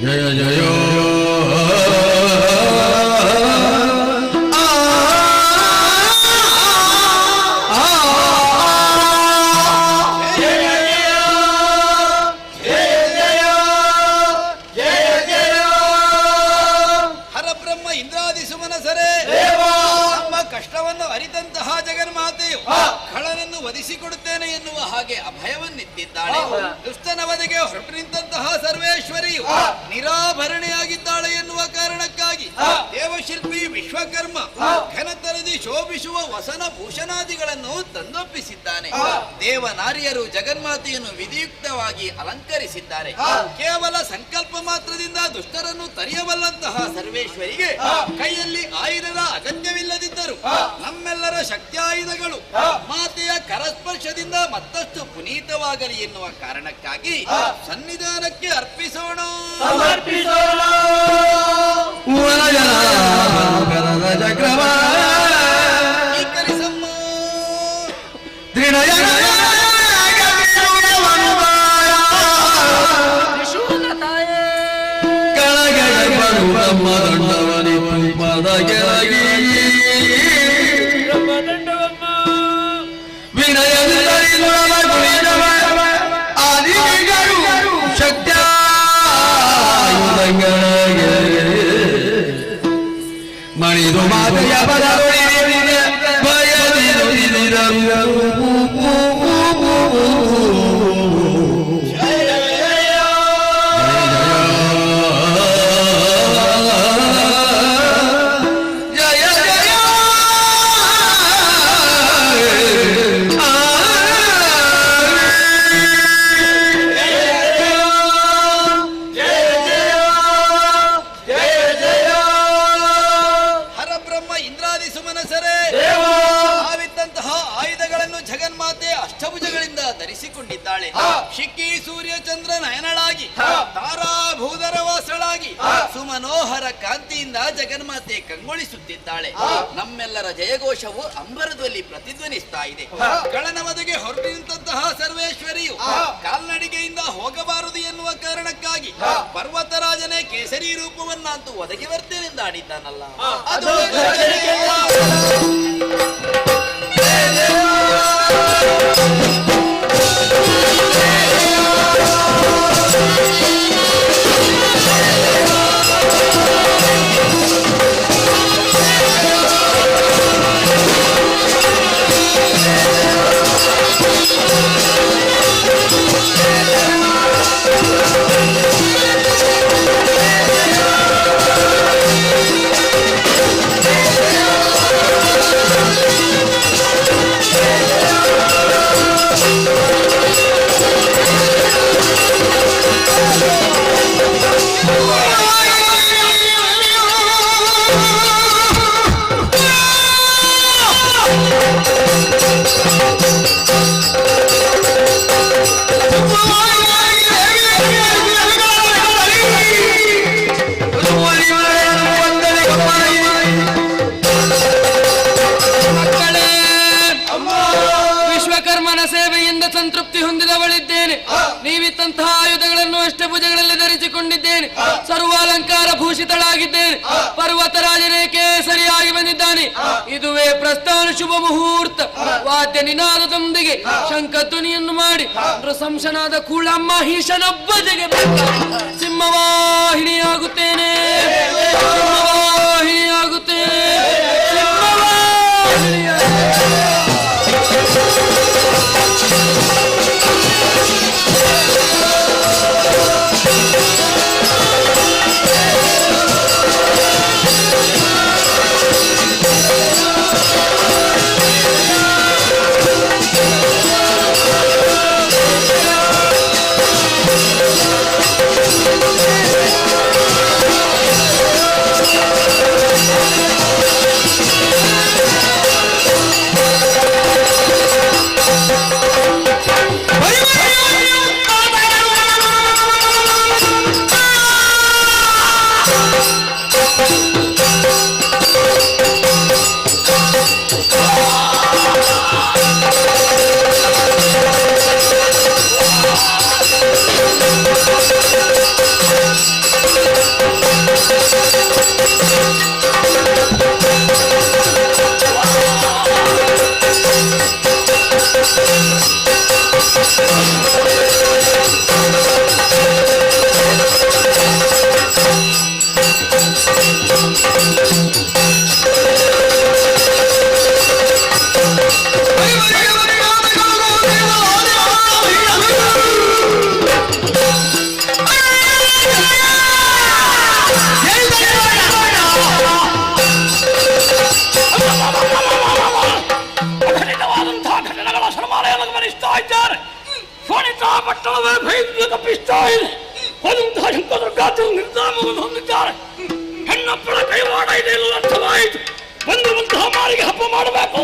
ಜಯ ಜಯ ಕಷ್ಟವನ್ನು ಅರಿತಂತಹ ಜಗನ್ಮಾತೆಯು ಖಳನನ್ನು ವಧಿಸಿಕೊಡುತ್ತೇನೆ ಎನ್ನುವ ಹಾಗೆ ಅಭಯವನ್ನಿತ್ತಿದ್ದಾಳೆ. ದುಷ್ಟನ ವಧೆಗೆ ಹೊರಟು ನಿಂತಹ ಸರ್ವೇಶ್ವರಿಯು ನಿರಾಭರಣೆಯಾಗಿದ್ದಾಳೆ ಎನ್ನುವ ಕಾರಣಕ್ಕಾಗಿ ದೇವಶಿಲ್ಪಿ ವಿಶ್ವಕರ್ಮ ಘನತರದಿ ಶೋಭಿಸುವ ವಸನ ಭೂಷಣಾದಿಗಳನ್ನು ತಂದೊಪ್ಪಿಸಿದ್ದಾನೆ. ದೇವನಾರಿಯರು ಜಗನ್ಮಾತೆಯನ್ನು ವಿಧಿಯುಕ್ತವಾಗಿ ಅಲಂಕರಿಸಿದ್ದಾರೆ. ಕೇವಲ ಸಂಕಲ್ಪ ಮಾತ್ರದಿಂದ ದುಷ್ಟರನ್ನು ತರಿಯಬಲ್ಲಂತಹ ಸರ್ವೇಶ್ವರಿಗೆ ಕೈಯಲ್ಲಿ ಆಯುಧದ ಅಗತ್ಯವಿಲ್ಲದಿದ್ದರು ನಮ್ಮೆಲ್ಲರ ಶಕ್ತ್ಯಾಯುಧಗಳು ಮಾತೆಯ ಕರಸ್ಪರ್ಶದಿಂದ ಮತ್ತಷ್ಟು ಪುನೀತವಾಗಲಿ ಎನ್ನುವ ಕಾರಣಕ್ಕಾಗಿ ಸನ್ನಿಧಾನಕ್ಕೆ ಅರ್ಪಿಸೋಣ. ಚಕ್ರವ ಸ್ವೀಕರಿಸಮ್ಮ. ಮಣಿದು ಮಾತೆಯ ಧರಿಸಿಕೊಂಡಿದ್ದಾಳೆ. ಶಿಕ್ಕಿ ಸೂರ್ಯ ಚಂದ್ರ ನಯನಳಾಗಿ ತಾರಾಭೂಧರ ವಾಸಳಾಗಿ ಸುಮನೋಹರ ಕಾಂತಿಯಿಂದ ಜಗನ್ಮಾತೆ ಕಂಗೊಳಿಸುತ್ತಿದ್ದಾಳೆ. ನಮ್ಮೆಲ್ಲರ ಜಯಘೋಷವು ಅಂಬರದಲ್ಲಿ ಪ್ರತಿಧ್ವನಿಸ್ತಾ ಇದೆ. ಗಳನವದೆಗೆ ಹೊರಟು ನಿಂತಹ ಸರ್ವೇಶ್ವರಿಯು ಕಾಲ್ನಡಿಗೆಯಿಂದ ಹೋಗಬಾರದು ಎನ್ನುವ ಕಾರಣಕ್ಕಾಗಿ ಪರ್ವತರಾಜನೇ ಕೇಸರಿ ರೂಪವನ್ನಂತೂ ಒದಗಿ ಬರ್ತೇನೆಂದು ಆಡಿದ್ದಾನಲ್ಲ, ಅದು ಸಂತೃಪ್ತಿ ಹೊಂದಿದವಳಿದ್ದೇನೆ. ನೀವಿತ್ತಂತಹ ಆಯುಧಗಳನ್ನು ಅಷ್ಟಭುಜಗಳಲ್ಲಿ ಧರಿಸಿಕೊಂಡಿದ್ದೇನೆ. ಸರ್ವಾಲಂಕಾರ ಭೂಷಿತಳಾಗಿದ್ದೇನೆ. ಪರ್ವತರಾಜನೇ ಕೇಸರಿಯಾಗಿ ಬಂದಿದ್ದಾನೆ. ಇದುವೇ ಪ್ರಸ್ಥಾನ ಶುಭ ಮುಹೂರ್ತ. ವಾದ್ಯ ನಿನಾದದೊಂದಿಗೆ ಶಂಖಧ್ವನಿಯನ್ನು ಮಾಡಿ ನೃಶಂಸನಾದ ಕೂಳಮ್ಮ ಈಶನೊಬ್ಬಜೆಗೆ ಸಿಂಹವಾಹಿನಿಯಾಗುತ್ತೇನೆ, ಸಿಂಹವಾಹಿನಿಯಾಗುತ್ತೇನೆ, ಪಟ್ಟಣವೇ ಭಯದಿಂದ ತಪ್ಪಿಸ್ತಾ ಇದೆ. ಹೋದಂತಹ ಶಂಕರಗಾತ್ರ ನಿರ್ಧಾರವನ್ನು ಹೊಂದಿದ್ದಾರೆ. ಹೆಣ್ಣಪ್ಪಳ ಕೈವಾಡ ಇದೆ ಎಲ್ಲ ಅರ್ಥವಾಯಿತು. ಬಂದಿರುವಂತಹ ಮಾರಿಗೆ ಹಬ್ಬ ಮಾಡಬೇಕು.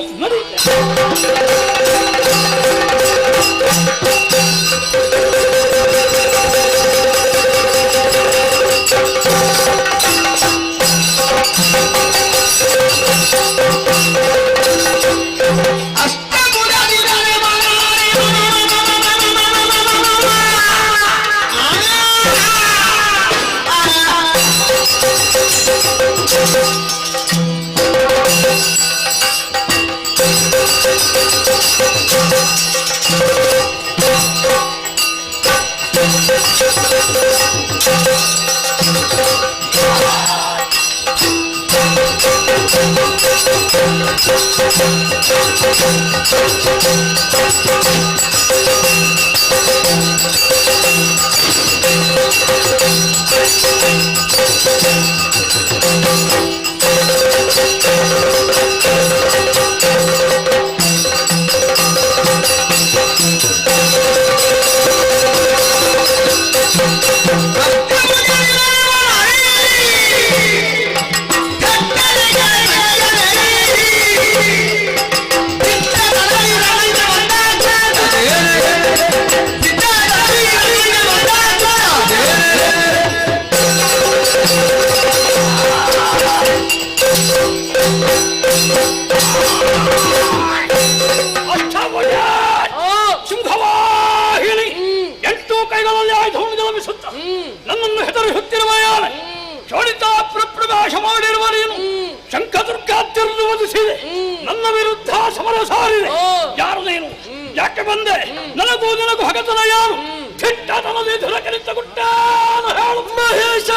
Yeah. ಸಮರ ಸಾರಿದೆ. ಯಾರು ನೀನು? ಯಾಕೆ ಬಂದೆ? ನನಗೂ ಹಗತನ ಯಾರು? ಕೆಟ್ಟತನದ ಎದುರಕ್ಕೆ ನಿಂತುಕೊಟ್ಟ ಹೇಳು ಮಹೇಶ.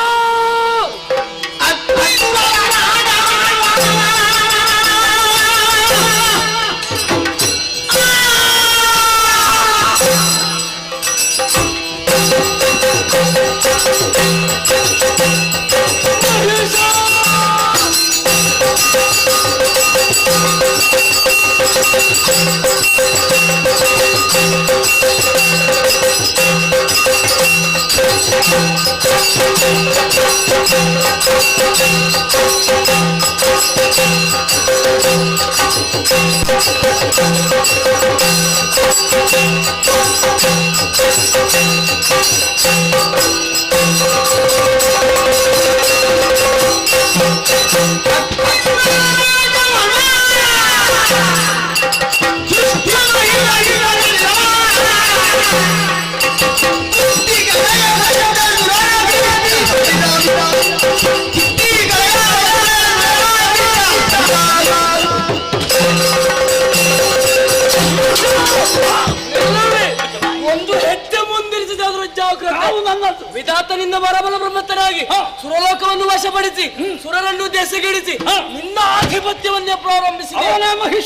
ಒಂದು ಹೆಜ್ಜೆ ಮುಂದಿರಿಸಿದಾದ್ರೂ ಜಾಗ್ರತೆ. ವಿಧಾತನಿಂದ ಬರಬಲ ಬ್ರಹ್ಮತ್ತನಾಗಿ ಸುರಲೋಕವನ್ನು ವಶಪಡಿಸಿ ಸುರರನ್ನು ದೆಸೆಗಿಡಿಸಿ ನಿನ್ನ ಆಧಿಪತ್ಯವನ್ನೇ ಪ್ರಾರಂಭಿಸಿದೆ.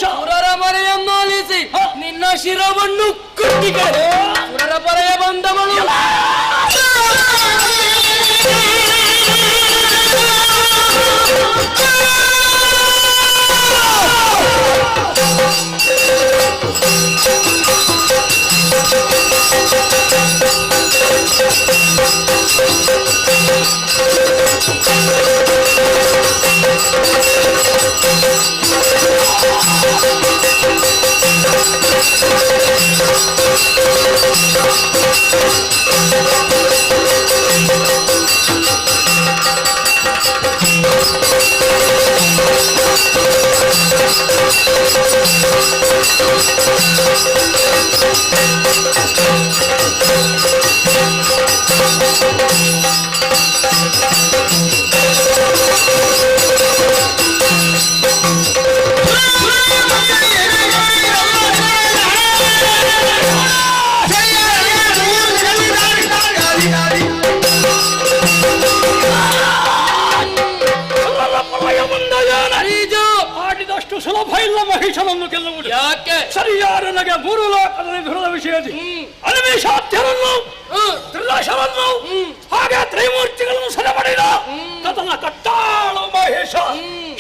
ಸುರರ ಮರೆಯನ್ನು ಆಲಿಸಿ ನಿನ್ನ ಶಿರವನ್ನು ಕುಟ್ಟಿಗೆ ಸುರರ ಪರೆಯ ಬಂದವಳು ಆಡಿದಷ್ಟು ಸುಲಭ ಇಲ್ಲ ಮಹಿಷನನ್ನು ಗೆಲ್ಲುವುದು. ಯಾಕೆ? ಸರಿಯಾದ ನನಗೆ 3 ಲೋಕದಲ್ಲಿ ದುರದ ವಿಷಯದಿ ಅನಿಮೇಷಾಧ್ಯರನ್ನು ತ್ರಿದಶರನ್ನು ಹಾಗೆ ತ್ರೈಮೂರ್ತಿಗಳನ್ನು ಸೆರೆಪಡೆದ ಕಥನ ಕಟ್ಟಾಳ ಮಹೇಶ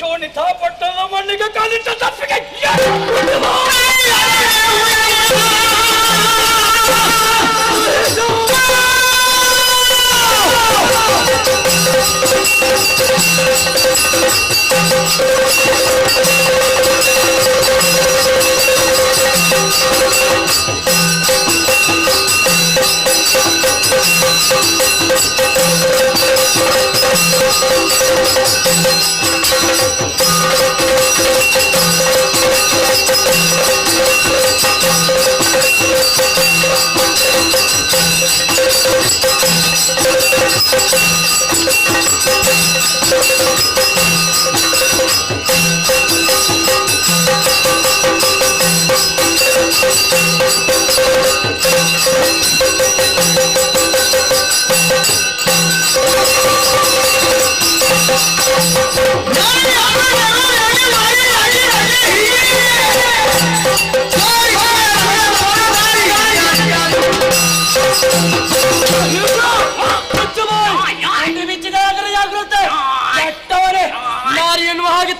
ಶೋಣಿತ ಪಟ್ಟಣ ಮಣ್ಣಿಗೆ ಕಾಲಿಟ್ಟ ತಪ್ಪಿಗೆ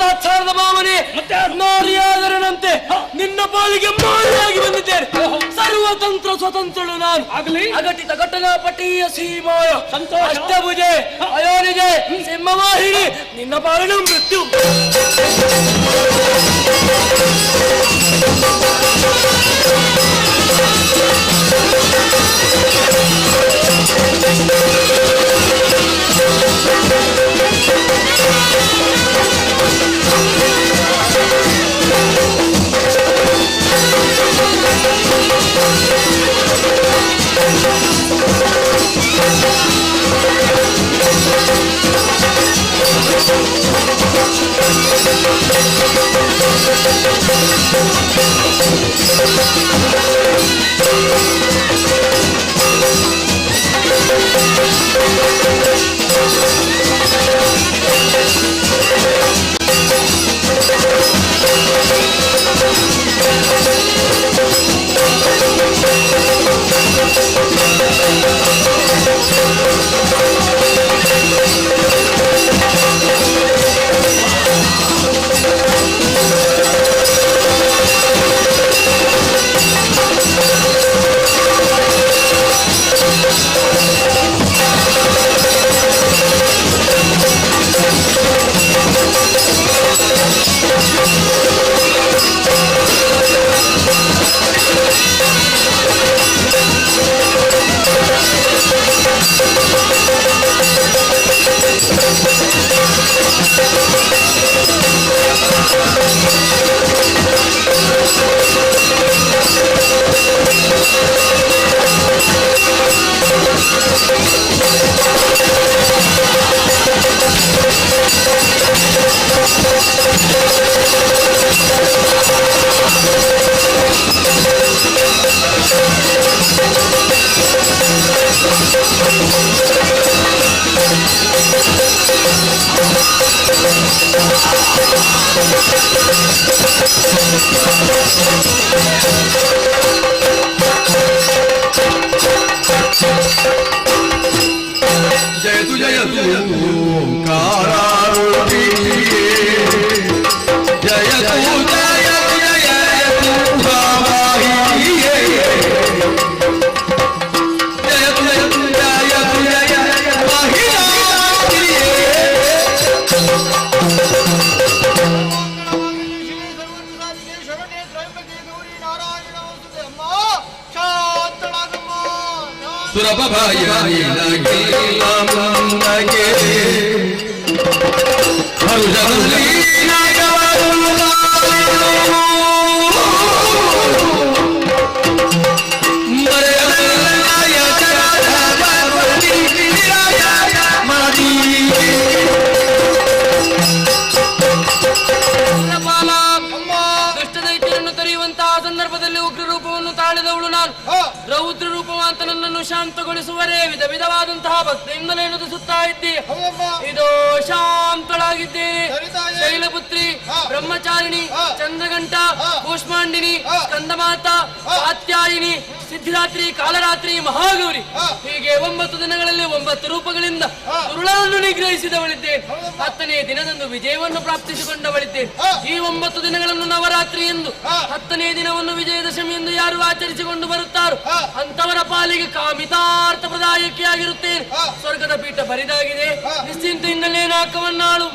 ತಾತ್ಸಾರದ ಭಾವನೆ ನಾರಿಯಾದರನಂತೆ ನಿನ್ನ ಪಾಲಿಗೆ ಮಾರಿಯಾಗಿ ಬಂದಿದ್ದೇನೆ. ಸರ್ವತಂತ್ರ ಸ್ವತಂತ್ರಳು ನಾನು. ಅಘಟಿತ ಘಟನಾ ಪಟೀಯ ಸೀಮಾಯ ಅಷ್ಟಭುಜೆ ಅಯೋನಿಜೆ ಸಿಂಹವಾಹಿನಿ ನಿನ್ನ ಪಾಲಿನ ಮೃತ್ಯು. Thank you. ಜಯತು ಜಯತು ಕಾರಾರುಡಿ ಜಯತು ಜಯತು ಜಯತು ಭಾವಾಹಿಯೇ ಜಯತು ಜಯತು ಜಯತು ಜಯ ಮಹಿಳಾಹಿಯೇ ಸುರಭಾಯ ಲಗೆ ಲಗೆ ಹರುಜಲಿ ದುಷ್ಟದೈತ್ಯರನ್ನು ತರೆಯುವಂತಹ ಸಂದರ್ಭದಲ್ಲಿ ಉಗ್ರ ರೂಪವನ್ನು ತಾಳಿದವಳು ನಾನು. ರೌದ್ರ ರೂಪವಂತ ನನ್ನನ್ನು ಶಾಂತಗೊಳಿಸುವರೇ ವಿಧ ವಿಧವಾದಂತಹ ಭಕ್ತಿಯಿಂದಲೇ ನುಡಿಸುತ್ತಾ ಇದ್ದೀಯ. ಇದು ಶಾಂತಳಾಗಿದ್ದೇನೆ. ಶೈಲಪುತ್ರಿ, ಬ್ರಹ್ಮಚಾರಿಣಿ, ಚಂದ್ರಘಂಟ, ಕೂಷ್ಮಾಂಡಿನಿ, ಸ್ಕಂದಮಾತಾ, ಕಾತ್ಯಾಯಿನಿ, ಸಿದ್ಧಿರಾತ್ರಿ, ಕಾಲರಾತ್ರಿ, ಮಹಾಗೌರಿ ಹೀಗೆ 9 ದಿನಗಳಲ್ಲಿ 9 ರೂಪಗಳಿಂದ ದುರುಳನ್ನು ನಿಗ್ರಹಿಸಿದವಳಿದ್ದೇನೆ. 10ನೇ ದಿನದಂದು ವಿಜಯವನ್ನು ಪ್ರಾಪ್ತಿಸಿಕೊಂಡವಳಿದ್ದೇನೆ. ಈ 9 ದಿನಗಳನ್ನು ನವರಾತ್ರಿ ಎಂದು 10ನೇ ದಿನವನ್ನು ವಿಜಯದಶಮಿ ಎಂದು ಯಾರು ಆಚರಿಸಿಕೊಂಡು ಬರುತ್ತಾರೋ ಅಂತವರ ಪಾಲಿಗೆ ಕಾಮಿತಾರ್ಥ ಪ್ರದಾಯಕಿಯಾಗಿರುತ್ತೇನೆ. ಸ್ವರ್ಗದ ಪೀಠ ಬರಿದಾಗಿದೆ. ನಿಶ್ಚಿಂತೆಯಿಂದಲೇ ನಾಕವನ್ನಾಳು.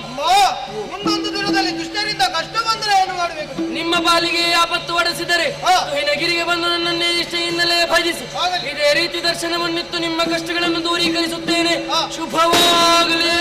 ಮುಂದೊಂದು ದಿನದಲ್ಲಿ ದುಷ್ಟರಿಂದ ಕಷ್ಟ ಬಂದರೆ ಏನು ಮಾಡಬೇಕು? ನಿಮ್ಮ ಪಾಲಿಗೆ ಆಪತ್ತು ಒಡೆಸಿದರೆ ತುಹಿನಗಿರಿಗೆ ಬಂದು ನನ್ನನ್ನೇ ನಿಷ್ಠೆಯಿಂದಲೇ ಭಜಿಸಿ ಇದೇ ರೀತಿ ದರ್ಶನವನ್ನಿತ್ತು ನಿಮ್ಮ ಕಷ್ಟಗಳನ್ನು ದೂರೀಕರಿಸುತ್ತೇನೆ. ಶುಭವಾಗಲಿ.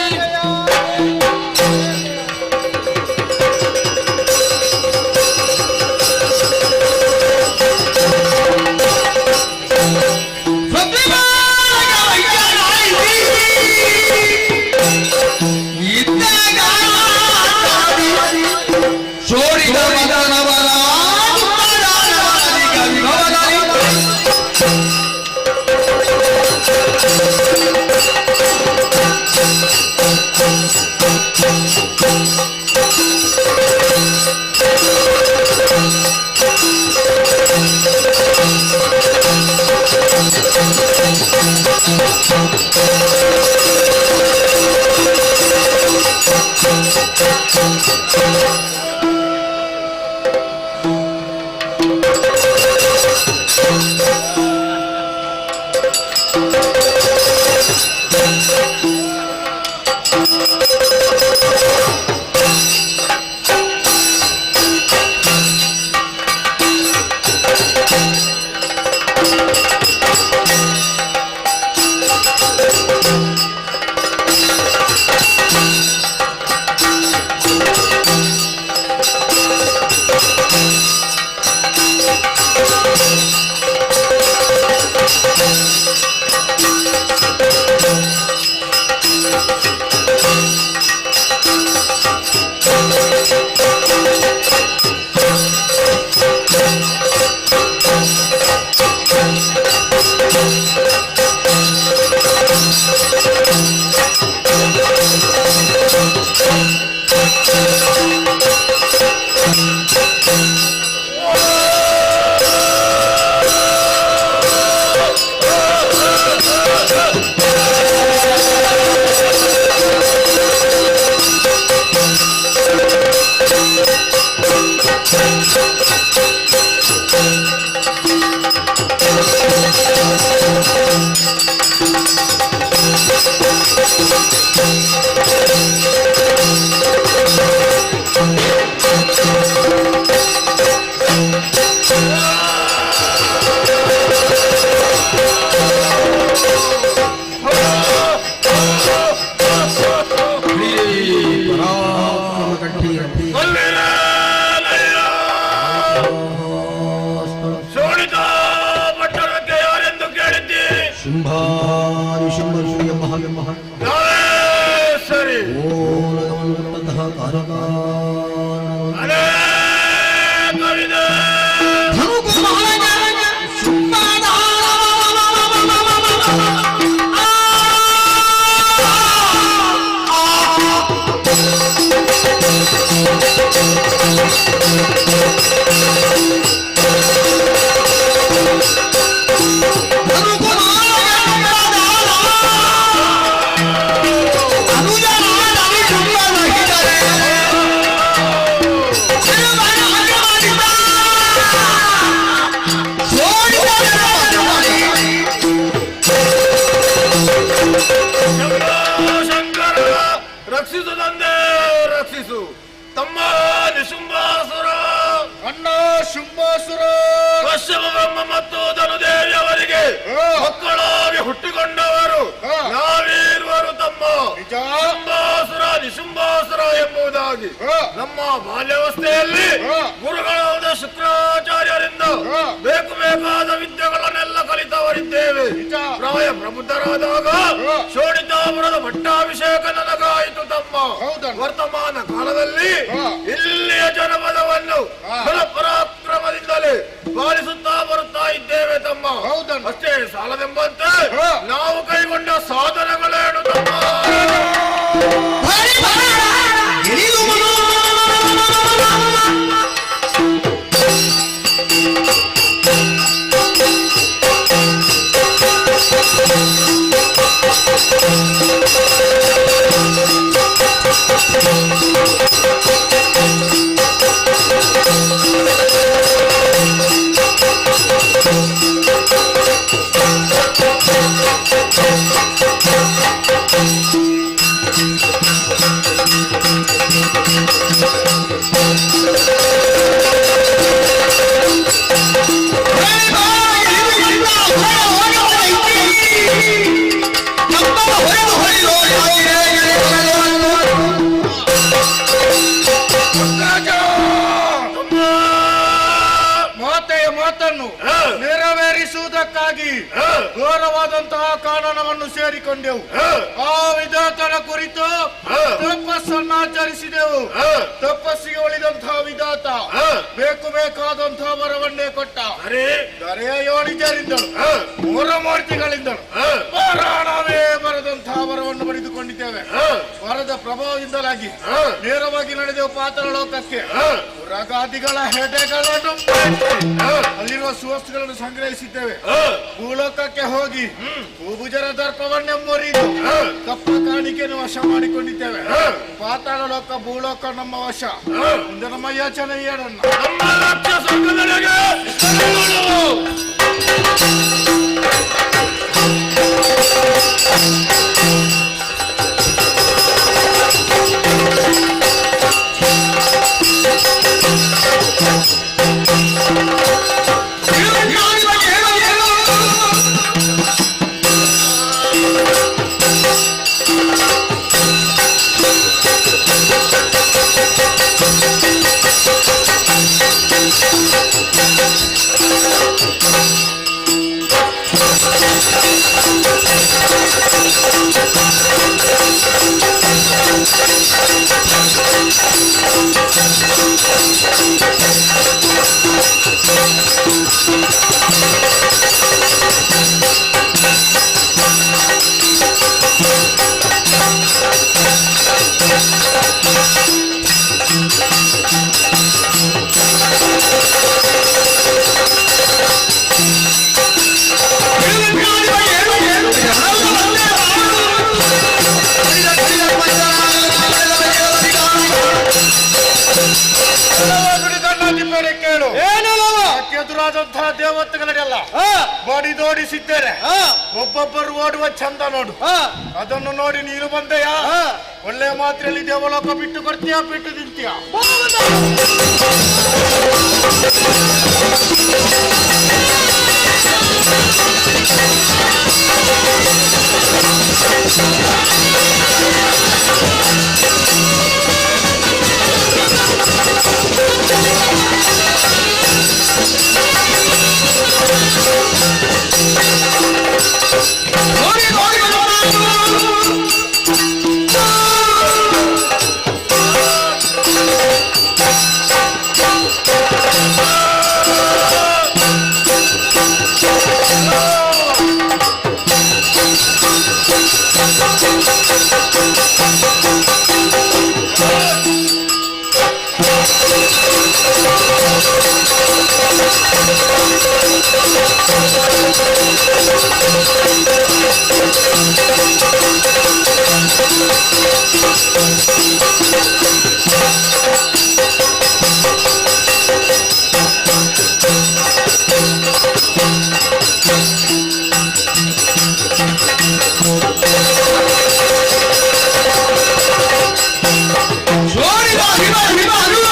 Thank you. ಶುಂಭಾಸುರ ಕಶ್ಯಪ ಬ್ರಹ್ಮ ಮತ್ತು ಧನುದೇವಿಯವರಿಗೆ ಮಕ್ಕಳಾಗಿ ಹುಟ್ಟಿಕೊಂಡವರು ನಾವೀರ್ವರು ತಮ್ಮ ಶುಂಭಾಸುರ ನಿಶುಂಭಾಸುರ ಎಂಬುದಾಗಿ ನಮ್ಮ ಬಾಲ್ಯಾವಸ್ಥೆಯಲ್ಲಿ ಗುರುಗಳಾದ ಶುಕ್ರಾಚಾರ್ಯರಿಂದ ಬೇಕು ಬೇಕಾದ ವಿದ್ಯೆಗಳನ್ನೆಲ್ಲ ಕಲಿತವರಿದ್ದೇವೆ. ಪ್ರಾಯ ಪ್ರಬುದ್ಧರಾದಾಗ ಶೋಣಿತಾಪುರದ ಪಟ್ಟಾಭಿಷೇಕ ನನಗಾಯಿತು ತಮ್ಮ. ವರ್ತಮಾನ ಕಾಲದಲ್ಲಿ ಇಲ್ಲಿಯ ಜನಪದವನ್ನು ಬಲಪರಾಕ್ರಮದಿಂದಲೇ ಪಾಲಿಸುತ್ತಾ ಬರುತ್ತಾ ಇದ್ದೇವೆ ತಮ್ಮ. ಅಷ್ಟೇ ಸಾಲದೆಂಬಂತೆ ನಾವು ಕೈಗೊಂಡ ಸಾಧನಗಳೇನು ತಮ್ಮ? ನೆರವೇರಿಸುವುದಕ್ಕಾಗಿ ಘೋರವಾದಂತಹ ಕಾನೂನವನ್ನು ಸೇರಿಕೊಂಡೆವು. ಆ ವಿಧಾತನ ಕುರಿತು ತಪಸ್ಸನ್ನಾಚರಿಸಿದೆವು. ತಪಸ್ಸಿಗೆ ಉಳಿದಂತಹ ವಿಧಾತ ಬೇಕು ಬೇಕಾದಂತಹ ವರವನ್ನೇ ಕೊಟ್ಟ. ದರೆಯ ಯೋನಿಜರಿಂದಲೂ ಮೂರಮೂರ್ತಿಗಳಿಂದಲೂ ಪುರಾಣವೇ ಬರೆದಂತಹ ವರವನ್ನು ಪಡೆದುಕೊಂಡಿದ್ದೇವೆ. ವರದ ಪ್ರಭಾವದಿಂದಲಾಗಿ ನೇರವಾಗಿ ನಡೆದೆವು ಪಾತಾಳ ಲೋಕಕ್ಕೆ. ಪುರಗಾದಿಗಳ ಹೆಡೆಗಳನ್ನು ಅಲ್ಲಿರುವ ಸುವಸ್ತುಗಳನ್ನು ಸಂಗ್ರಹಿಸಿದ್ದೇವೆ. ಭೂಲೋಕಕ್ಕೆ ಹೋಗಿ ಭೂಭುಜರ ದರ್ಪವನ್ನೇ ಮುರಿದು ತಪ್ಪ ಕಾಣಿಕೆಯನ್ನು ವಶ ಮಾಡಿಕೊಂಡಿದ್ದೇವೆ. ಪಾತಾಳ ಲೋಕ ಭೂಲೋಕ ನಮ್ಮ ವಶ. ಮುಂದೆ ನಮ್ಮ ಯಾಚನೆ ಏನನ್ನ ಎದುರಾದಂತಹ ದೇವತೆಗಳಿಗೆಲ್ಲ ಬಡಿದೋಡಿಸಿದ್ದೇನೆ. ಒಬ್ಬೊಬ್ಬರು ಓಡುವ ಚಂದ ನೋಡು. ಅದನ್ನು ನೋಡಿ ನೀನು ಬಂದೆಯಾ? ಒಳ್ಳೆ ಮಾತ್ರೆಯಲ್ಲಿ ದೇವಲೋಕ ಬಿಟ್ಟು ಕೊಡ್ತೀಯಾ ಬಿಟ್ಟು ತಿಂತೀಯಾ? ¡Viva, viva, viva!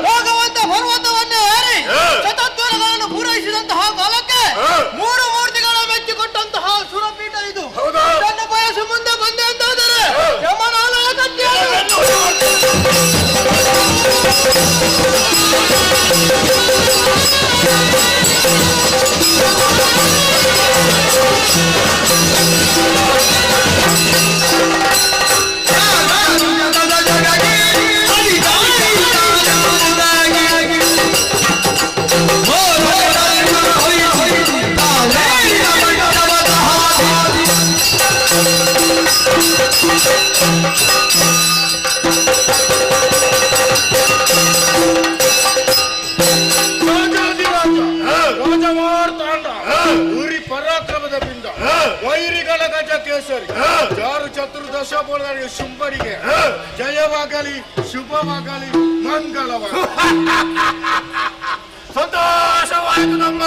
ಹೋಗುವಂತ ಪರ್ವತವನ್ನೇ ಏರಿ ಶತದ್ವರಗಳನ್ನು ಪೂರೈಸಿದಂತಹ ಕಾಲಕ್ಕೆ 3 ಮೂರ್ತಿಗಳ ಮೆಚ್ಚಿಕೊಟ್ಟಂತಹ ಸುರಪೀಠ ಇದು. ನನ್ನ ಬಯಸು ಮುಂದೆ ಬಂದೆ ಅಂತಾದರೆ ಯಮನಾಲಯ ಊರಿ ಪರಾಕ್ರಮದ ಬಿಂದ ವೈರಿಗಳ ಗಜ ಕೇಸರಿ ಜಾರು ಚತುರ್ದಶ ಬೋಳಗಳಿಗೆ ಶುಂಭರಿಗೆ ಜಯವಾಗಲಿ ಶುಭವಾಗಲಿ ಮಂಗಳವಾಗಲಿ. ಸಂತೋಷವಾಯಿತು. ನಮ್ಮ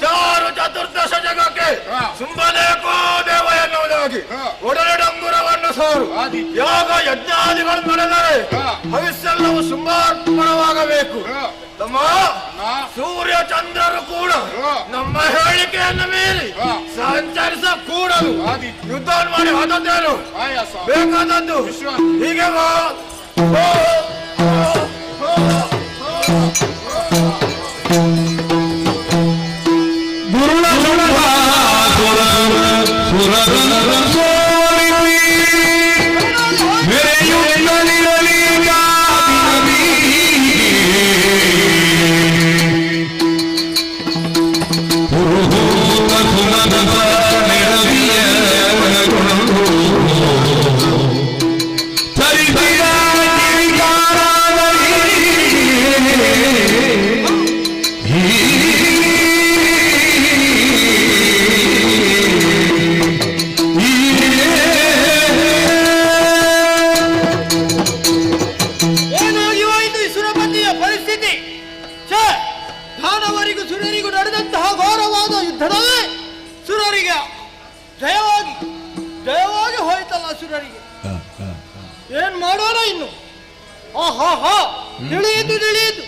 ಚಾರು ಚತುರ್ದಶ ಜಗಕ್ಕೆ ಶುಂಭನೇಕೋ ದೇವ ಎನ್ನುವುದಾಗಿ ಒಡನೆ ಡಂಗುರವನ್ನು ಸಾರು ಯಾಗ ಯಜ್ಞಾದಿಗಳು ನಡೆದರೆ ಭವಿಷ್ಯೆಲ್ಲವೂ ಶುಂಭಾರ್ಪಣವಾಗಬೇಕು. ನಮ್ಮ ಸೂರ್ಯ ಚಂದ್ರರು ಕೂಡ ನಮ್ಮ ಹೇಳಿಕೆಯನ್ನು ಮೀರಿ ಸಂಚರಿಸಕೂಡದು. ಯುದ್ಧ ಮಾಡಿ ಹೋದದ್ದೇನು ಬೇಕಾದದ್ದು ಹೀಗೆ ಜಯವಾಗಿ ಹೋಯ್ತಲ್ಲ ಸುರರಿಗೆ. ಏನ್ ಮಾಡೋಣ ಇನ್ನು? ಆಹಾ ತಿಳಿಯಿತು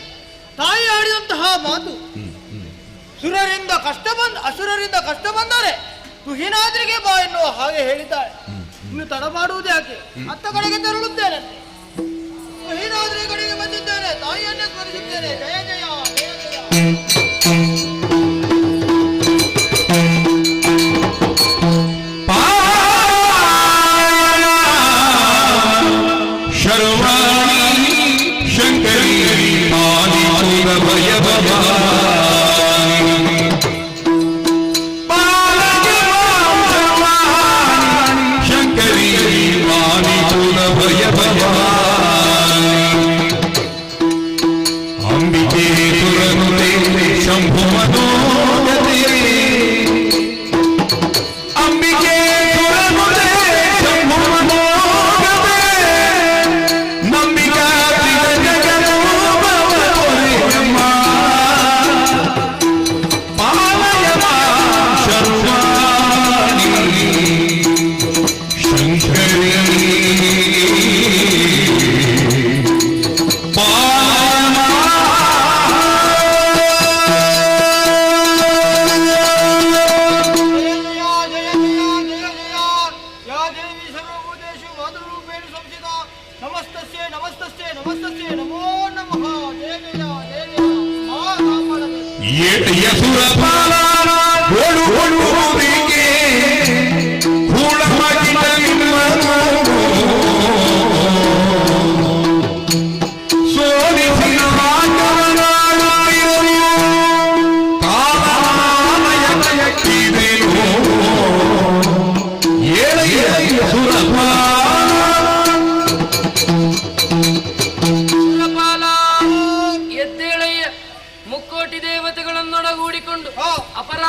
ತಾಯಿ ಆಡಿದಂತಹ ಮಾತು. ಅಸುರರಿಂದ ಕಷ್ಟ ಬಂದರೆ ತುಹಿನಾದ್ರಿಗೆ ಬಾ ಎನ್ನುವ ಹಾಗೆ ಹೇಳಿದ್ದಾಳೆ. ಇನ್ನು ತಡ ಮಾಡುವುದು ಯಾಕೆ? ಅತ್ತ ಕಡೆಗೆ ತೆರಳುತ್ತೇನೆ. ತುಹಿನಾದ್ರಿ ಕಡೆಗೆ ಬಂದಿದ್ದೇನೆ, ತಾಯಿಯನ್ನೇ ಸ್ಮರಿಸುತ್ತೇನೆ. ಜಯ ಜಯ ಜಯ ಜಯ.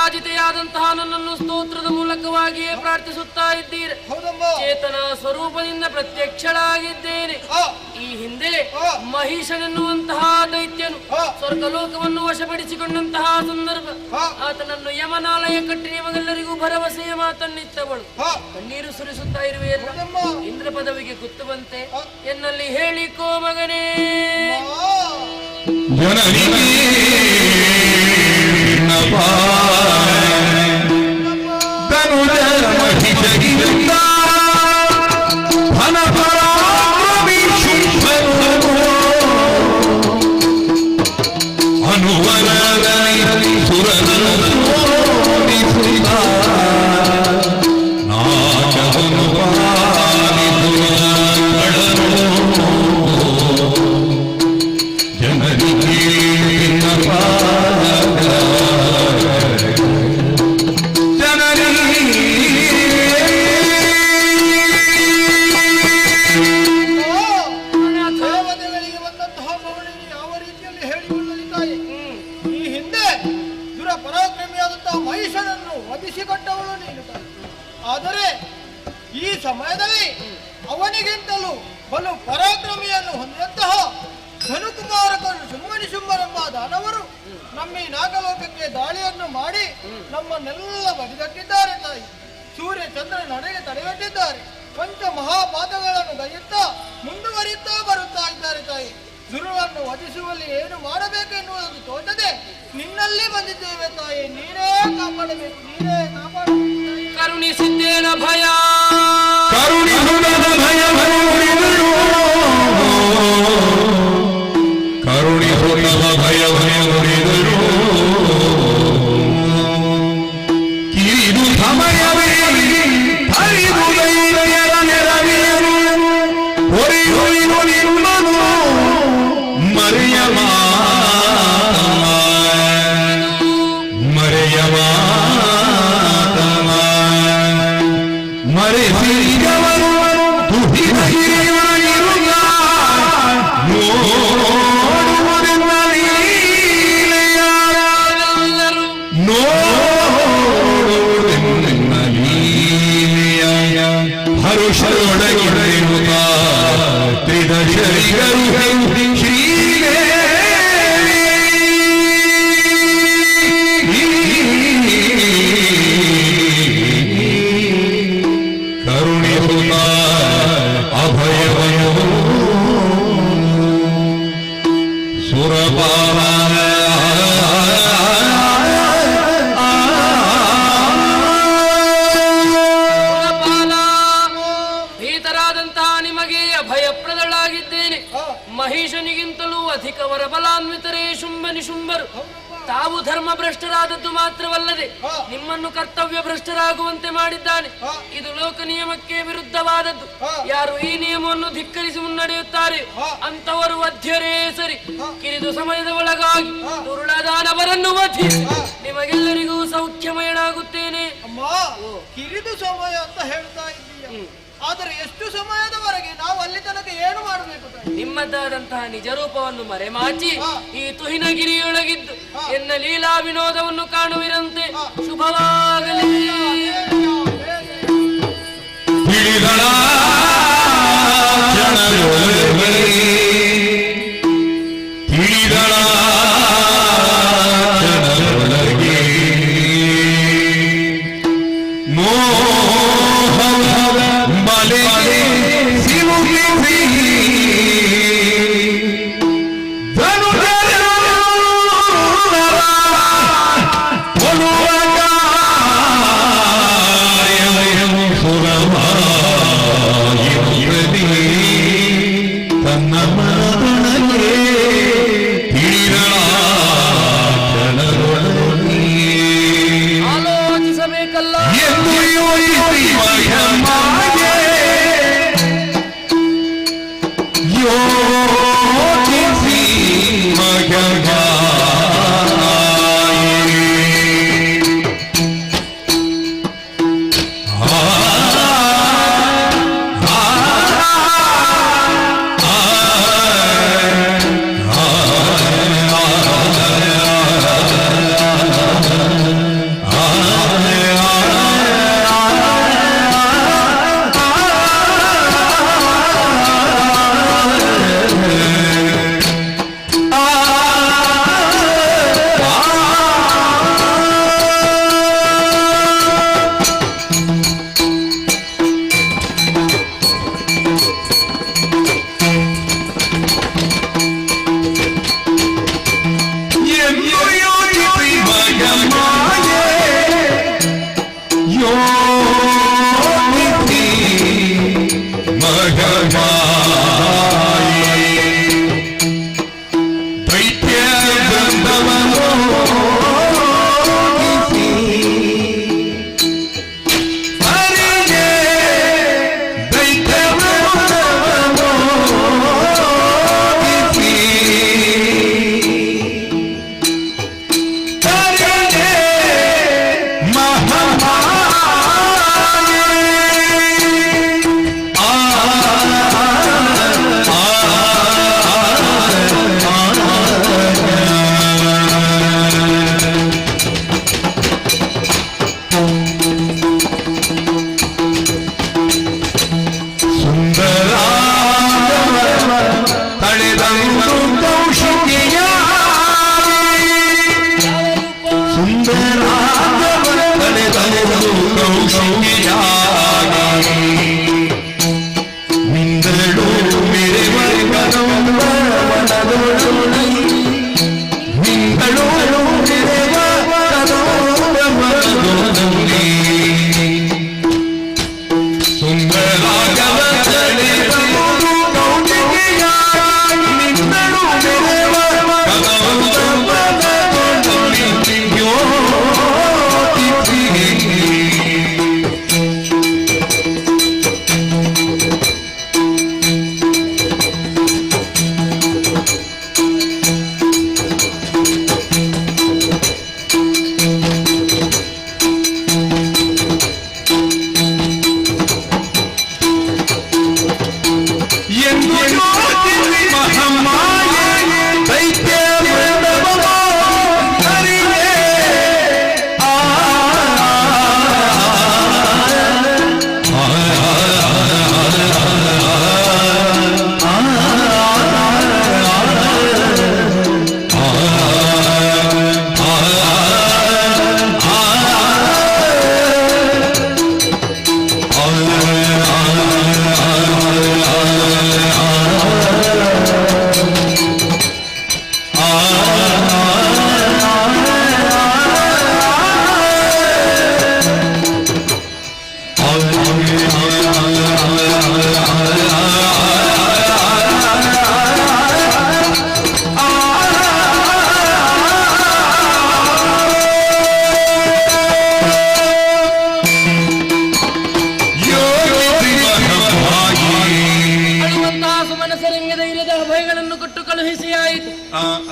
ಪರಾಜಿತೆಯಾದಂತಹ ನನ್ನನ್ನು ಸ್ತೋತ್ರದ ಮೂಲಕವಾಗಿಯೇ ಪ್ರಾರ್ಥಿಸುತ್ತಾ ಇದ್ದೀರಿ. ಚೇತನ ಸ್ವರೂಪದಿಂದ ಪ್ರತ್ಯಕ್ಷಳಾಗಿದ್ದೇನೆ. ಈ ಹಿಂದೆ ಮಹಿಷನೆನ್ನುವಂತಹ ದೈತ್ಯನು ಸ್ವರ್ಗಲೋಕವನ್ನು ವಶಪಡಿಸಿಕೊಂಡಂತಹ ಸಂದರ್ಭ ಆತನನ್ನು ಯಮನಾಲಯ ಕಟ್ಟಿ ನಿಮಗೆಲ್ಲರಿಗೂ ಭರವಸೆಯ ಮಾತನ್ನಿತ್ತವಳು ಕಣ್ಣೀರು ಸುರಿಸುತ್ತಾ ಇರುವೆಯಲ್ಲ. ಇಂದ್ರ ಪದವಿಗೆ ಗುತ್ತುವಂತೆ ಎನ್ನಲ್ಲಿ ಹೇಳಿಕೋ ಮಗನೇ. ಆದರೆ ಈ ಸಮಯದಲ್ಲಿ ಅವನಿಗಿಂತಲೂ ಬಲು ಪರಾಕ್ರಮಿಯನ್ನು ಹೊಂದಿದಂತಹ ಧನುಕುಮಾರಕರು ಶುಂಭನಿಶುಂಭರೆಂಬ ದಾನವರು ನಮ್ಮ ಈ ನಾಗಲೋಕಕ್ಕೆ ದಾಳಿಯನ್ನು ಮಾಡಿ ನಮ್ಮನ್ನೆಲ್ಲ ಬದಿಗಟ್ಟಿದ್ದಾರೆ ತಾಯಿ. ಸೂರ್ಯ ಚಂದ್ರ ನಡೆಗೆ ತಡೆಗಟ್ಟಿದ್ದಾರೆ. ಪಂಚ ಮಹಾಪಾತಗಳನ್ನು ಗೈಯುತ್ತಾ ಮುಂದುವರಿಯುತ್ತಾ ಬರುತ್ತಾ ಇದ್ದಾರೆ ತಾಯಿ. ಗುರುವನ್ನು ವಧಿಸುವಲ್ಲಿ ಏನು ಮಾಡಬೇಕೆನ್ನುವುದನ್ನು ತೋಚದೆ ನಿನ್ನಲ್ಲಿ ಬಂದಿದ್ದೇವೆ ತಾಯಿ. ನೀನೇ ಕಾಪಾಡಬೇಕು, ನೀನೇ ಕಾಪಾಡಬೇಕು. ಕರುಣಿಸಿದ್ದೇನ ಭಯ ಕರುಣಿಸುವುದರ ಭಯ ಕರುಣಿಸುವ ಭಯ ಮುರಿದರು ಕಿರಿದು ಸಮಯವೇ ಹರಿದು ದೈವಯರ ನೆರವೇರು ಹೊರೆಯುವುದು ನಿಮ್ಮನು ಮರೆಯವಾ ಮರೆಸಿದವರು ಹರುಷರೊಡಗಿರುವ ತ್ರಿದಶರಿಗರು ಮಹಿಷನಿಗಿಂತಲೂ ಅಧಿಕ ವರಬಲಾನ್ವಿತರೇ ಶುಂಭನಿಶುಂಭರು. ತಾವು ಧರ್ಮ ಭ್ರಷ್ಟರಾದದ್ದು ಮಾತ್ರವಲ್ಲದೆ ನಿಮ್ಮನ್ನು ಕರ್ತವ್ಯ ಭ್ರಷ್ಟರಾಗುವಂತೆ ಮಾಡಿದ್ದಾನೆ. ಇದು ಲೋಕ ನಿಯಮಕ್ಕೆ ವಿರುದ್ಧವಾದದ್ದು. ಯಾರು ಈ ನಿಯಮವನ್ನು ಧಿಕ್ಕರಿಸಿ ಮುನ್ನಡೆಯುತ್ತಾರೆ ಅಂತವರು ವಧ್ಯರೇ ಸರಿ. ಕಿರಿದು ಸಮಯದ ಒಳಗಾಗಿ ದುರುಳದಾನವರನ್ನು ವಧಿಸಿ ನಿಮಗೆಲ್ಲರಿಗೂ ಸೌಖ್ಯಮಯನಾಗುತ್ತೇನೆ. ಅಮ್ಮ, ಕಿರಿದು ಸಮಯ ಅಂತ ಹೇಳ್ತಾ ಇದ್ದೀಯ, ಆದರೆ ಎಷ್ಟು ಸಮಯದವರೆಗೆ ನಾವು ಅಲ್ಲಿ ತನಕ ಏನು ಮಾಡಬೇಕು? ನಿಮ್ಮದಾದಂತಹ ನಿಜ ರೂಪವನ್ನು ಮರೆಮಾಚಿ ಈ ತುಹಿನಗಿರಿಯೊಳಗಿದ್ದು ಎನ್ನ ಲೀಲಾ ವಿನೋದವನ್ನು ಕಾಣುವಿರಂತೆ. ಶುಭವಾಗಲಿ. ಅಭಯಗಳನ್ನು ಕೊಟ್ಟು ಕಳುಹಿಸಿ ಆಯಿತು.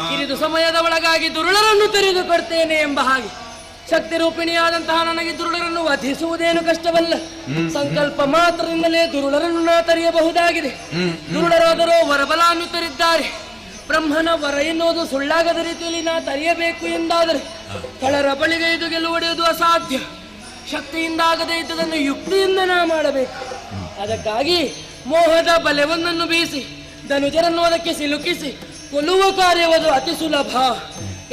ಕಿರಿದು ಸಮಯದ ಒಳಗಾಗಿ ದುರುಳರನ್ನು ತೆರೆದುಕೊಡ್ತೇನೆ ಎಂಬ ಹಾಗೆ ಶಕ್ತಿ ರೂಪಿಣಿಯಾದಂತಹ ನನಗೆ ದುರುಳರನ್ನು ವಧಿಸುವುದೇನು ಕಷ್ಟವಲ್ಲ. ಸಂಕಲ್ಪ ಮಾತ್ರದಿಂದಲೇ ದುರುಳರನ್ನು ನಾ ತರೆಯಬಹುದಾಗಿದೆ. ದುರುಳರಾದರೂ ವರಬಲವನ್ನು ತರಿದ್ದಾರೆ. ಬ್ರಹ್ಮನ ವರ ಎನ್ನುವುದು ಸುಳ್ಳಾಗದ ರೀತಿಯಲ್ಲಿ ನಾ ತರೆಯಬೇಕು ಎಂದಾದರೆ ಕಳರ ಬಳಿಗೆ ಇದು ಗೆಲ್ಲುವಡೆಯುವುದು ಅಸಾಧ್ಯ. ಶಕ್ತಿಯಿಂದ ಆಗದೇ ಇದ್ದದನ್ನು ಯುಕ್ತಿಯಿಂದ ನಾ ಮಾಡಬೇಕು. ಅದಕ್ಕಾಗಿ ಮೋಹದ ಬಲೆಯೊಂದನ್ನು ಬೀಸಿ ಧನುಜರನ್ನು ಅದಕ್ಕೆ ಸಿಲುಕಿಸಿ ಕೊಲ್ಲುವ ಕಾರ್ಯವದು ಅತಿ ಸುಲಭ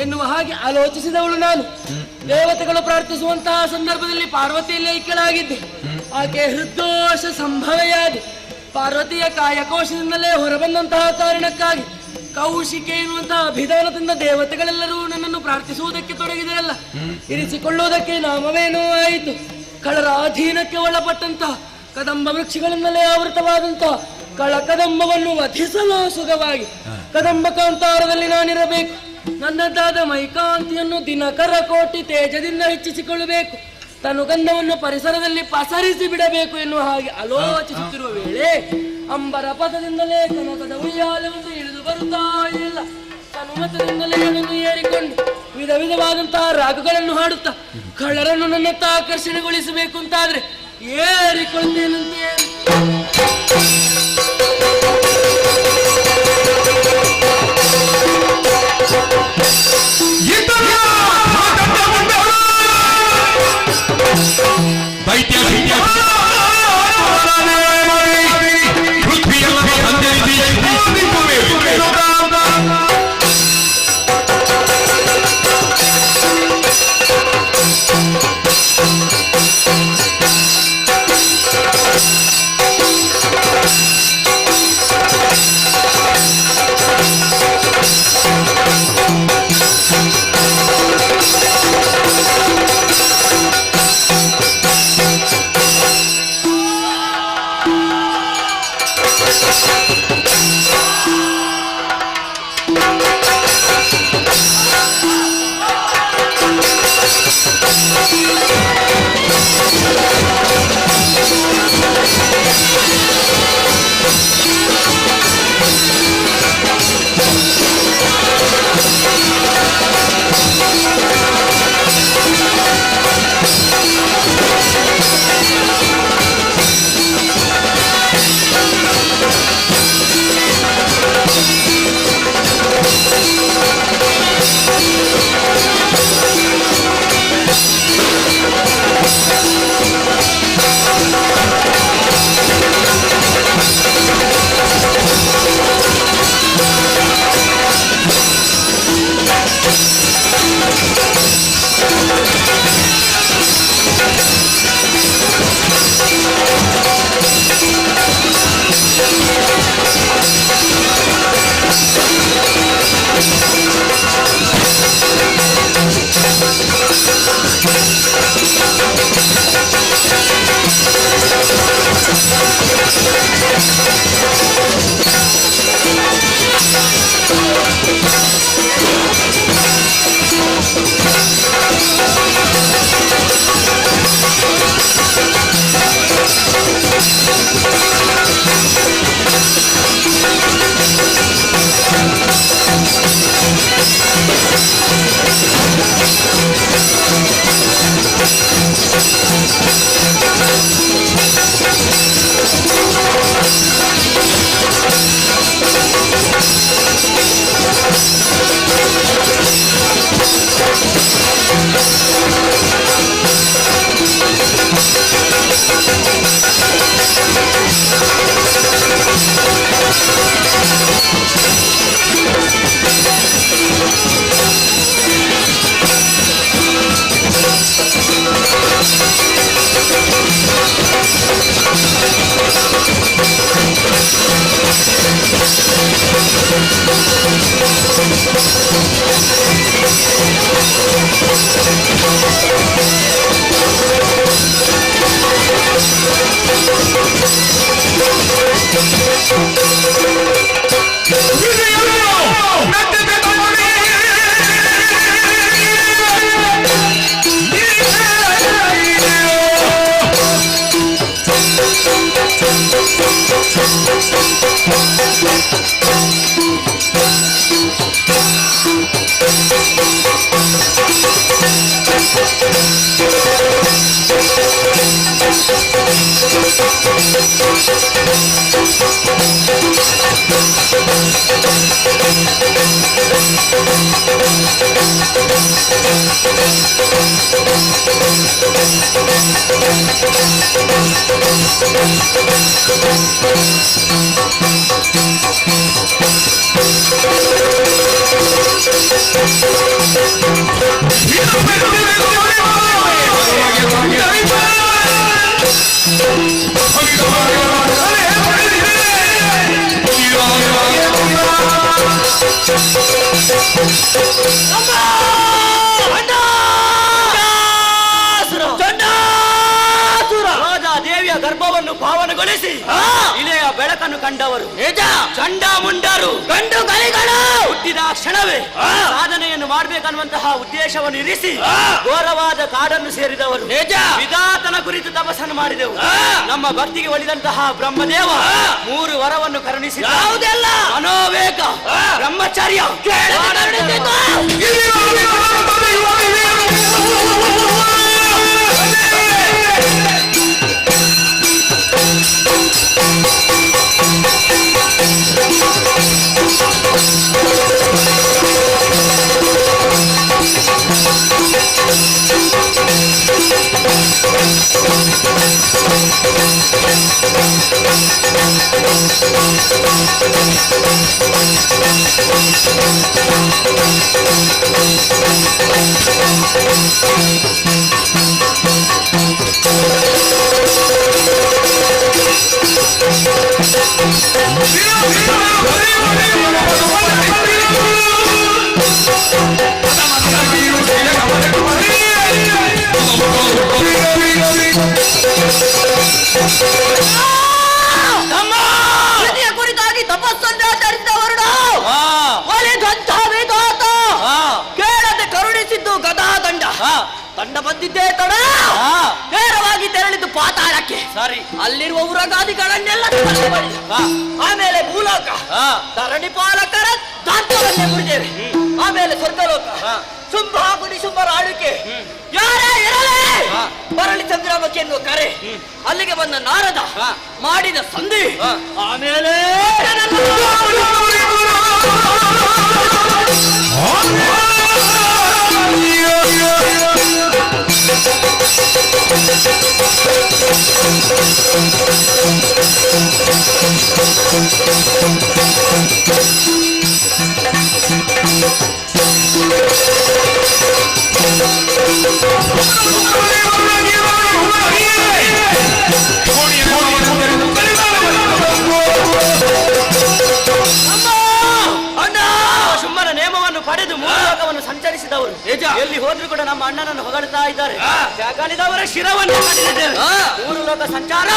ಎನ್ನುವ ಹಾಗೆ ಆಲೋಚಿಸಿದವಳು ನಾನು. ದೇವತೆಗಳು ಪ್ರಾರ್ಥಿಸುವಂತಹ ಸಂದರ್ಭದಲ್ಲಿ ಪಾರ್ವತಿಯಲ್ಲಿ ಐಕ್ಯಳಾಗಿದ್ದೆ. ಆಕೆ ಹೃದೋಷ ಸಂಭವೆಯಾಗಿ ಪಾರ್ವತಿಯ ಕಾಯಕೋಶದಿಂದಲೇ ಹೊರಬಂದಂತಹ ಕಾರಣಕ್ಕಾಗಿ ಕೌಶಿಕೆ ಎನ್ನುವಂತಹ ಅಭಿಧಾನದಿಂದ ದೇವತೆಗಳೆಲ್ಲರೂ ನನ್ನನ್ನು ಪ್ರಾರ್ಥಿಸುವುದಕ್ಕೆ ತೊಡಗಿದರಲ್ಲ. ಇರಿಸಿಕೊಳ್ಳುವುದಕ್ಕೆ ನಾಮವೇನೋ ಆಯಿತು. ಕಳರ ಅಧೀನಕ್ಕೆ ಒಳಪಟ್ಟಂತಹ ಕದಂಬ ವೃಕ್ಷಗಳಿಂದಲೇ ಆವೃತವಾದಂತಹ ಕಳಕದಂಬವನ್ನು ವಧಿಸಲು ಸುಖವಾಗಿ ಕದಂಬ ಕಾಂತಾರದಲ್ಲಿ ನಾನಿರಬೇಕು. ನನ್ನದಾದ ಮೈಕಾಂತಿಯನ್ನು ದಿನಕರ ಕೋಟಿ ತೇಜದಿಂದ ಹೆಚ್ಚಿಸಿಕೊಳ್ಳಬೇಕು. ತನುಗಂಧವನ್ನು ಪರಿಸರದಲ್ಲಿ ಪಸರಿಸಿ ಬಿಡಬೇಕು ಎನ್ನುವ ಹಾಗೆ ಆಲೋಚಿಸುತ್ತಿರುವ ವೇಳೆ ಅಂಬರ ಪದದಿಂದಲೇ ಕನಕದ ಉಯ್ಯಾಲವನ್ನು ಇಳಿದು ಬರುತ್ತಾ ಇಲ್ಲ. ತನುಮತದಿಂದಲೇ ಅದನ್ನು ಏರಿಕೊಂಡು ವಿಧ ವಿಧವಾದಂತಹ ರಾಗಗಳನ್ನು ಹಾಡುತ್ತಾ ಕಳ್ಳರನ್ನು ನನ್ನತ್ತ ಆಕರ್ಷಣೆಗೊಳಿಸಬೇಕು ಅಂತಾದ್ರೆ ಏರಿಕೊಳ್ತೇನಂತೆ. ದೇವಿಯ ಗರ್ಭವನ್ನು ಪಾವನಗೊಳಿಸಿ ಇಳೆಯ ಬೆಳಕನ್ನು ಕಂಡವರು ಚಂಡಮುಂಡರು ಗಂಡು ಕಲಿಗಳು ಹುಟ್ಟಿದ ಕ್ಷಣವೇ ಸಾಧನೆಯನ್ನು ಮಾಡಬೇಕನ್ನುವಂತಹ ಉದ್ದೇಶವನ್ನು ಇರಿಸಿ ಘೋರವಾದ ಕಾಡನ್ನು ಸೇರಿದವರು ವಿಧಾತನ ಕುರಿತು ತಪಸ್ಸನ್ನು ಮಾಡಿದೆವು. ನಮ್ಮ ಭಕ್ತಿಗೆ ಒಲಿದಂತಹ ಬ್ರಹ್ಮದೇವ 3 ವರವನ್ನು ಕರುಣಿಸಿದ. ಮನೋವೇಗ, ಬ್ರಹ್ಮಚರ್ಯ, ಕುರಿತಾಗಿ ತಪಸ್ಸನ್ನು ಆಚರಿಸಿದವರು ಕೇಳದೆ ಕರುಣಿಸಿದ್ದು ಗದಾ ದಂಡ. ತಂಡ ಬಂದಿದ್ದೇ ತಡ ನೇರವಾಗಿ ತೆರಳಿದ್ದು ಪಾತಾಳಕ್ಕೆ. ಸರಿ, ಅಲ್ಲಿರುವ ಉರಗಾದಿಗಳನ್ನೆಲ್ಲ ಆಮೇಲೆ ಭೂಲೋಕ ಧರಣಿ ಪಾಲಕರ ದಾಂತವನ್ನೇ ಮುರಿದೇವೆ. ಆಮೇಲೆ ಸ್ವರ್ಗಲೋಕ ಶುಂಭಾಗುಡಿ ಶುಂಭರ ಆಳ್ವಿಕೆ ಯಾರೇ ಇರಲೇ ಮರಳಿ ಸಂಗ್ರಾಮಕ್ಕೆ ಎನ್ನುವ ಕರೆ. ಅಲ್ಲಿಗೆ ಬಂದ ನಾರದ ಮಾಡಿದ ಸಂಧಿ. ಆಮೇಲೆ ಶುಂಭನ ನೇಮವನ್ನು ಪಡೆದು ಮೂಲೋಕವನ್ನು ಸಂಚರಿಸಿದವರು ಎಲ್ಲಿ ಹೋದ್ರು ಕೂಡ ನಮ್ಮ ಅಣ್ಣನನ್ನು ಹೊಗಳ್ತಾ ಇದ್ದಾರೆ. ತ್ಯಾಗಲಿದವರ ಶಿರವನ್ನು ಪಡೆದಿದ್ದೇವೆ. 3 ಲೋಕ ಸಂಚಾರ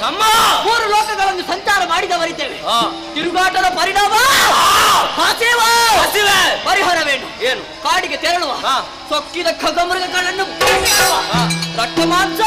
ಅಮ್ಮ 3 ಲೋಕಗಳನ್ನು ಸಂಚಾರ ಮಾಡಿದವರಿದ್ದೇವೆ. ತಿರುಗಾಟದ ಪರಿಣಾಮ ಪರಿಹಾರವೇನು? ಏನು? ಕಾಡಿಗೆ ತೆರಳುವ ಸೊಕ್ಕಿದ ಖಗಮೃಗಗಳನ್ನು ರಕ್ತ ಮಾಂಸ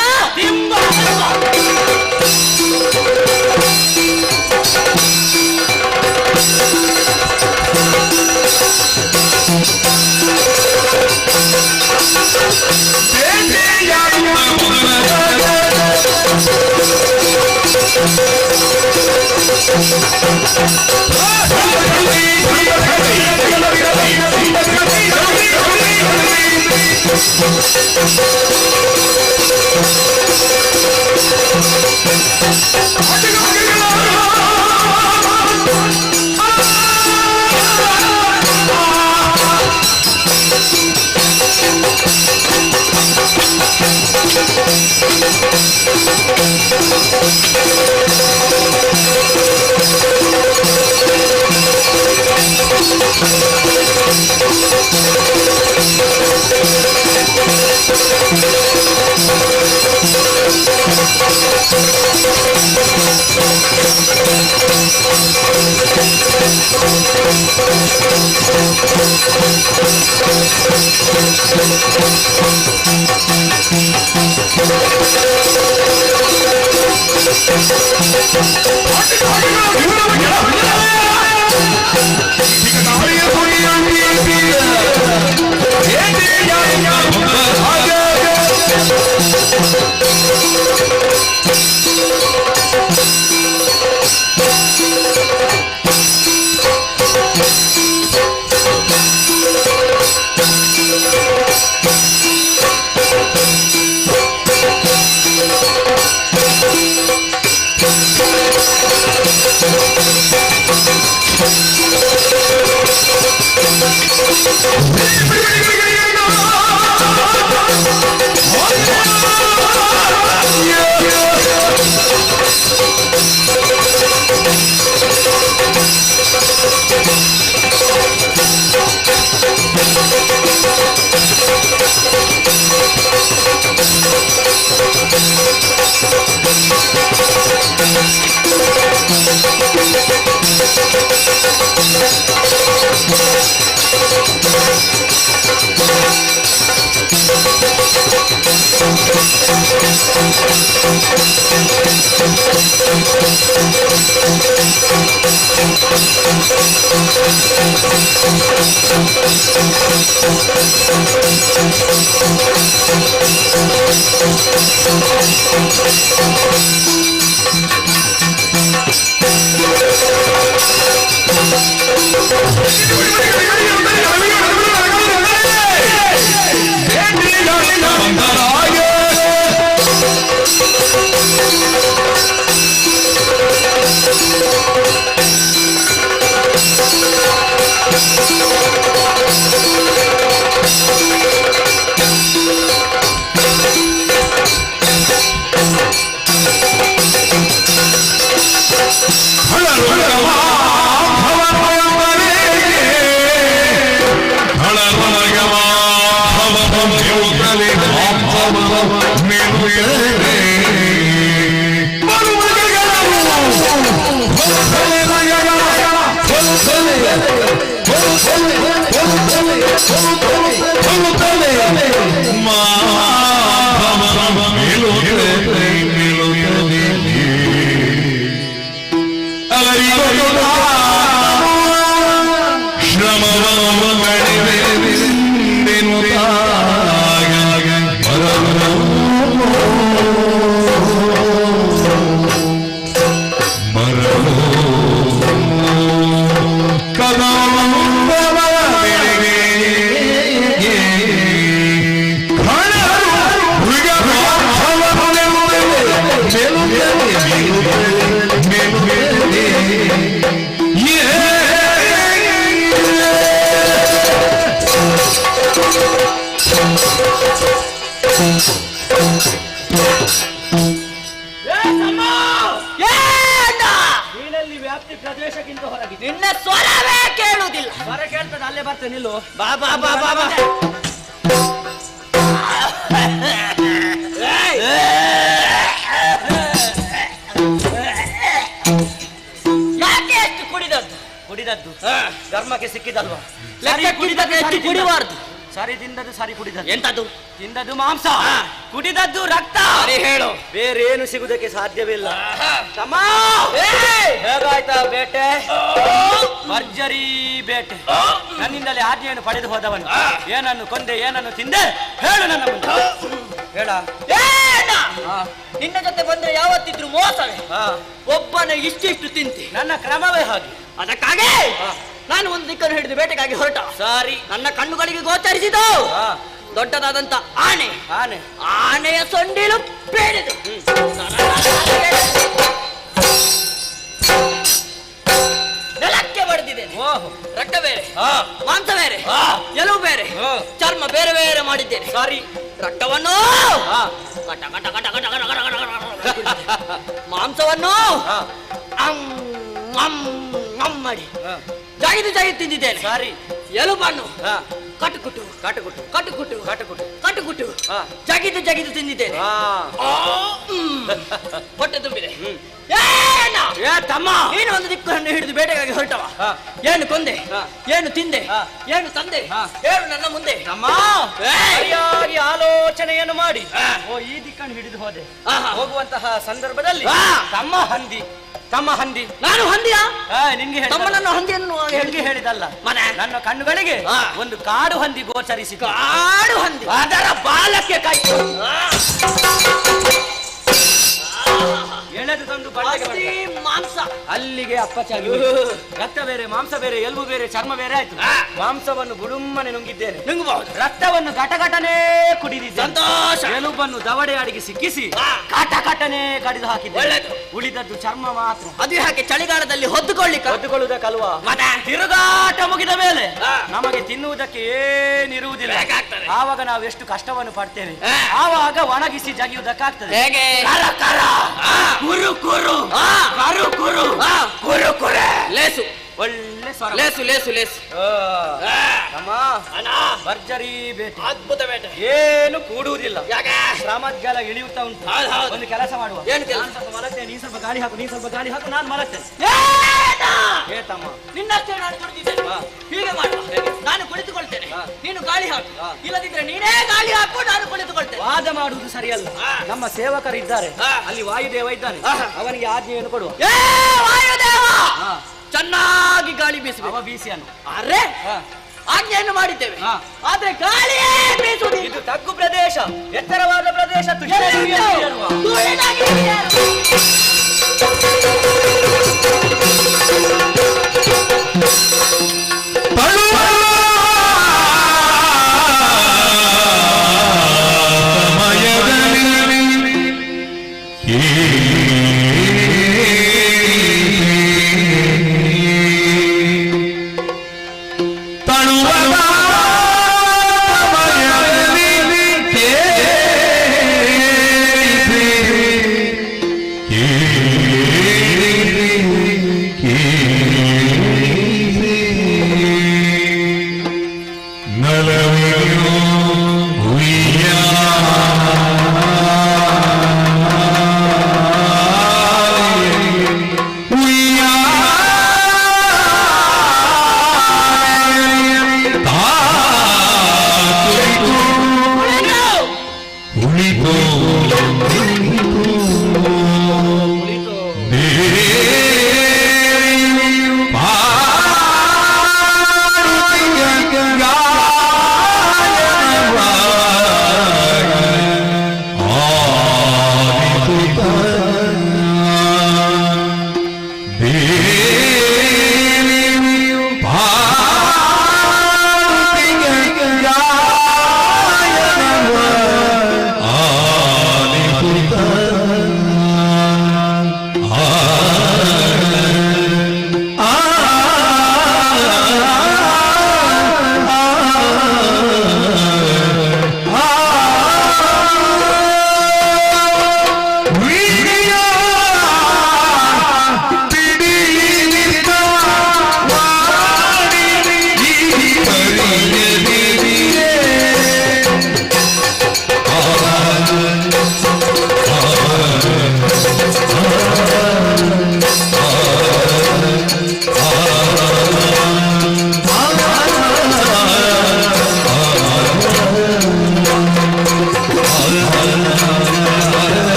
ನೀನಲ್ಲಿ ವ್ಯಾಪ್ತಿ ಪ್ರದೇಶಕ್ಕಿಂತ ಹೊರಗೆ ನಿನ್ನ ಸ್ವರವೇ ಕೇಳುವುದಿಲ್ಲ. ಸ್ವರ ಕೇಳ್ತದೆ, ಅಲ್ಲೇ ಬರ್ತೇನೆ ನಿಲ್ಲು. ಬಾ ಬಾ ಬಾ ಬಾ ಬಾ. ಯಾಕೆ ಎಷ್ಟು ಕುಡಿದದ್ದು? ಕುಡಿದದ್ದು ಧರ್ಮಕ್ಕೆ ಸಿಕ್ಕಿದಲ್ವಾ? ಕುಡಿದದ್ದು ಎಷ್ಟು ಕುಡಿಬಾರ್ದು. ಸರಿ ತಿಂದದ್ದು ಸರಿ ಕುಡಿದದ್ದು. ಎಂತದ್ದು? ತಿಂದದ್ದು ಮಾಂಸ, ಕುಡಿದದ್ದು ರಕ್ತ. ಸರಿ ಹೇಳು, ಬೇರೇನು ಸಿಗುವುದಕ್ಕೆ ಸಾಧ್ಯವಿಲ್ಲ. ತಮ್ಮ ಹೇಗಾಯ್ತಾ ಬೇಟೆ? ಭರ್ಜರಿ ಬೇಟೆ. ನನ್ನಿಂದಲೇ ಆಜ್ಞೆಯನ್ನು ಪಡೆದು ಹೋದವನು. ಏನನ್ನು ಕೊಂದೆ, ಏನನ್ನು ತಿಂದೆ, ಹೇಳು ನನ್ನ ಮುಂದೆ. ಹೇಳ. ನಿನ್ನ ಜೊತೆ ಬಂದ್ರೆ ಯಾವತ್ತಿದ್ರು ಮೋಸವೇ. ಒಬ್ಬನೇ ಇಷ್ಟಿಷ್ಟು ತಿಂತಿ. ನನ್ನ ಕ್ರಮವೇ ಹಾಗೆ. ಅದಕ್ಕಾಗಿ ನಾನು ಒಂದು ದಿಕ್ಕನ್ನು ಹಿಡಿದು ಬೇಟೆಗಾಗಿ ಹೊರಟ. ಸಾರಿ, ನನ್ನ ಕಣ್ಣುಗಳಿಗೆ ಗೋಚರಿಸಿದ ದೊಡ್ಡದಾದಂತ ಆನೆ. ಆನೆಯ ಸೊಂಡಿಲು ಬೇಡಿದು. ನೆಲಕ್ಕೆ ಬಡಿದಿದ್ದೇನೆ. ರಕ್ತ ಬೇರೆ, ಮಾಂಸ ಬೇರೆ, ಎಲುಬು ಬೇರೆ, ಚರ್ಮ ಬೇರೆ ಬೇರೆ ಮಾಡಿದ್ದೇನೆ. ಸಾರಿ, ರಕ್ತವನ್ನು ಕಟ ಕಟ ಕಟ ಕಟ ಕಟ ಕಟ ಮಾಂಸವನ್ನು ಮಾಡಿ ಜಾಗಿದು ಜಾಗಿದು ತಿಂದಿದ್ದೇನೆ. ಸಾರಿ. ಎಲುಬನ್ನು ಕಟುಕುಟ್ಟು ಕಾಟುಕುಟ್ಟು ಕಟುಕುಟ್ಟು ಕಾಟುಕುಟ್ಟು ಕಟುಕುಟ್ಟು ಜಗಿದು ಜಗಿದು ತಿಂದಿದ್ದೇನೆ. ಹೊಟ್ಟೆ ತುಂಬಿದೆ. ತಮ್ಮ ನೀನು ಒಂದು ದಿಕ್ಕನ್ನು ಹಿಡಿದು ಬೇಟೆಗಾಗಿ ಹೊರಟವ. ಏನು ಕೊಂದೆ, ಏನು ತಿಂದೆ, ಏನು ತಂದೆ, ಹೇಳು ನನ್ನ ಮುಂದೆ. ಸರಿಯಾಗಿ ಆಲೋಚನೆಯನ್ನು ಮಾಡಿ ಈ ದಿಕ್ಕನ್ನು ಹಿಡಿದು ಹೋದೆ. ಹೋಗುವಂತಹ ಸಂದರ್ಭದಲ್ಲಿ ತಮ್ಮ ಹಂದಿ ನಾನು ಹಂದಿಯ ನಿನ್ಗೆ ತಮ್ಮನನ್ನು ಹಂದಿಯನ್ನು ನಿನ್ಗೆ ಹೇಳಿದಲ್ಲ, ನನ್ನ ಕಣ್ಣುಗಳಿಗೆ ಒಂದು ಕಾಡು ಹಂದಿ ಗೋಚರಿಸಿ. ಕಾಡು ಹಂದಿ ಅದರ ಬಾಲಕ್ಕೆ ಕೈ ಎಳೆದು ತಂದು ಮಾಂಸ ಅಲ್ಲಿಗೆ ಅಪ್ಪಚಾಗಿ ರಕ್ತ ಬೇರೆ, ಮಾಂಸ ಬೇರೆ, ಎಲುಬು ಬೇರೆ, ಚರ್ಮ ಬೇರೆ ಆಯ್ತು. ಮಾಂಸವನ್ನು ಗುಡುಮ್ಮನೆ ನುಂಗಿದ್ದೇನೆ. ನುಂಗಬಹುದು. ರಕ್ತವನ್ನು ಘಟಘಟನೆ ಕುಡಿದಿದ್ದೆ. ಸಂತೋಷ. ಎಲುಬನ್ನು ದವಡೆ ಅಡಿಗೆ ಸಿಕ್ಕಿಸಿ ಕಟಕಟನೆ ಕಡಿದು ಹಾಕಿದ್ದೆ. ಒಳ್ಳೆದು. ಉಳಿದದ್ದು ಚರ್ಮ ಮಾತ್ರ. ಅದು ಯಾಕೆ ಚಳಿಗಾಲದಲ್ಲಿ ಹೊದ್ದುಕೊಳ್ಳುವುದಕ್ಕಲ್ವಾ? ತಿರುಗಾಟ ಮುಗಿದ ಮೇಲೆ ನಮಗೆ ತಿನ್ನುವುದಕ್ಕೆ ಏನಿರುವುದಿಲ್ಲ. ಆವಾಗ ನಾವು ಎಷ್ಟು ಕಷ್ಟವನ್ನು ಪಡ್ತೇವೆ. ಆವಾಗ ಒಣಗಿಸಿ ಜಗಿಯುವುದಕ್ಕಾಗ್ತದೆ. ಹೇಗೆ? ಕುರು ಕುರು ಕರು ಕುರು ಕುರು ಕುರೆ ಲೇಸು ಒಳ್ಳೆ ಸ್ವರ. ಲೇಸು ಲೇಸು ಲೇಸು ಭರ್ಜರಿ ಬೇಟೆ, ಅದ್ಭುತ ಬೇಟೆ. ಏನು ಕೂಡುವುದಿಲ್ಲ. ಯಾಕೆ? ಶ್ರಮಜ್ಞಾನ ಇಳಿಯುತ್ತಾ ಉಂಟು. ಒಂದು ಕೆಲಸ ಮಾಡುವ. ಏನು ಕೆಲಸ? ನಾನು ಸ್ವಲ್ಪ ಮಲಗ್ತೇನೆ, ನೀನ್ ಸ್ವಲ್ಪ ಗಾಳಿ ಹಾಕು, ನೀನ್ ಸ್ವಲ್ಪ ಗಾಳಿ ಹಾಕು, ನಾನು ಮಲಗ್ತೇನೆ. ತಮ್ಮ ನಿನ್ನಷ್ಟೇ ನಾನು ಕುಳಿತಿದ್ದೇನೆ. ಹೀಗೆ ಮಾಡುವ. ನಾನು ಕುಳಿತುಕೊಳ್ತೇನೆ, ನೀನು ಗಾಳಿ ಹಾಕು. ಇಲ್ಲದಿದ್ರೆ ನೀನೇ ಗಾಳಿ ಹಾಕು, ನಾನು ಕುಳಿತುಕೊಳ್ತೇನೆ. ವಾದ ಮಾಡುವುದು ಸರಿಯಲ್ಲ. ನಮ್ಮ ಸೇವಕರಿದ್ದಾರೆ, ಅಲ್ಲಿ ವಾಯುದೇವ ಇದ್ದಾನೆ, ಅವನಿಗೆ ಆಜ್ಞೆಯನ್ನು ಕೊಡುವ. ವಾಯುದೇವ ಚೆನ್ನಾಗಿ ಗಾಳಿ ಬೀಸುವ. ಅವ ಬೀಸಿಯನ್ನು ಅರೆ ಆಜ್ಞೆಯನ್ನು ಮಾಡಿದ್ದೇವೆ, ಆದ್ರೆ ಗಾಳಿಯೇ ಬೀಸುವುದಿಲ್ಲ. ಇದು ತಗ್ಗು ಪ್ರದೇಶ, ಎತ್ತರವಾದ ಪ್ರದೇಶ.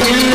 Thank you.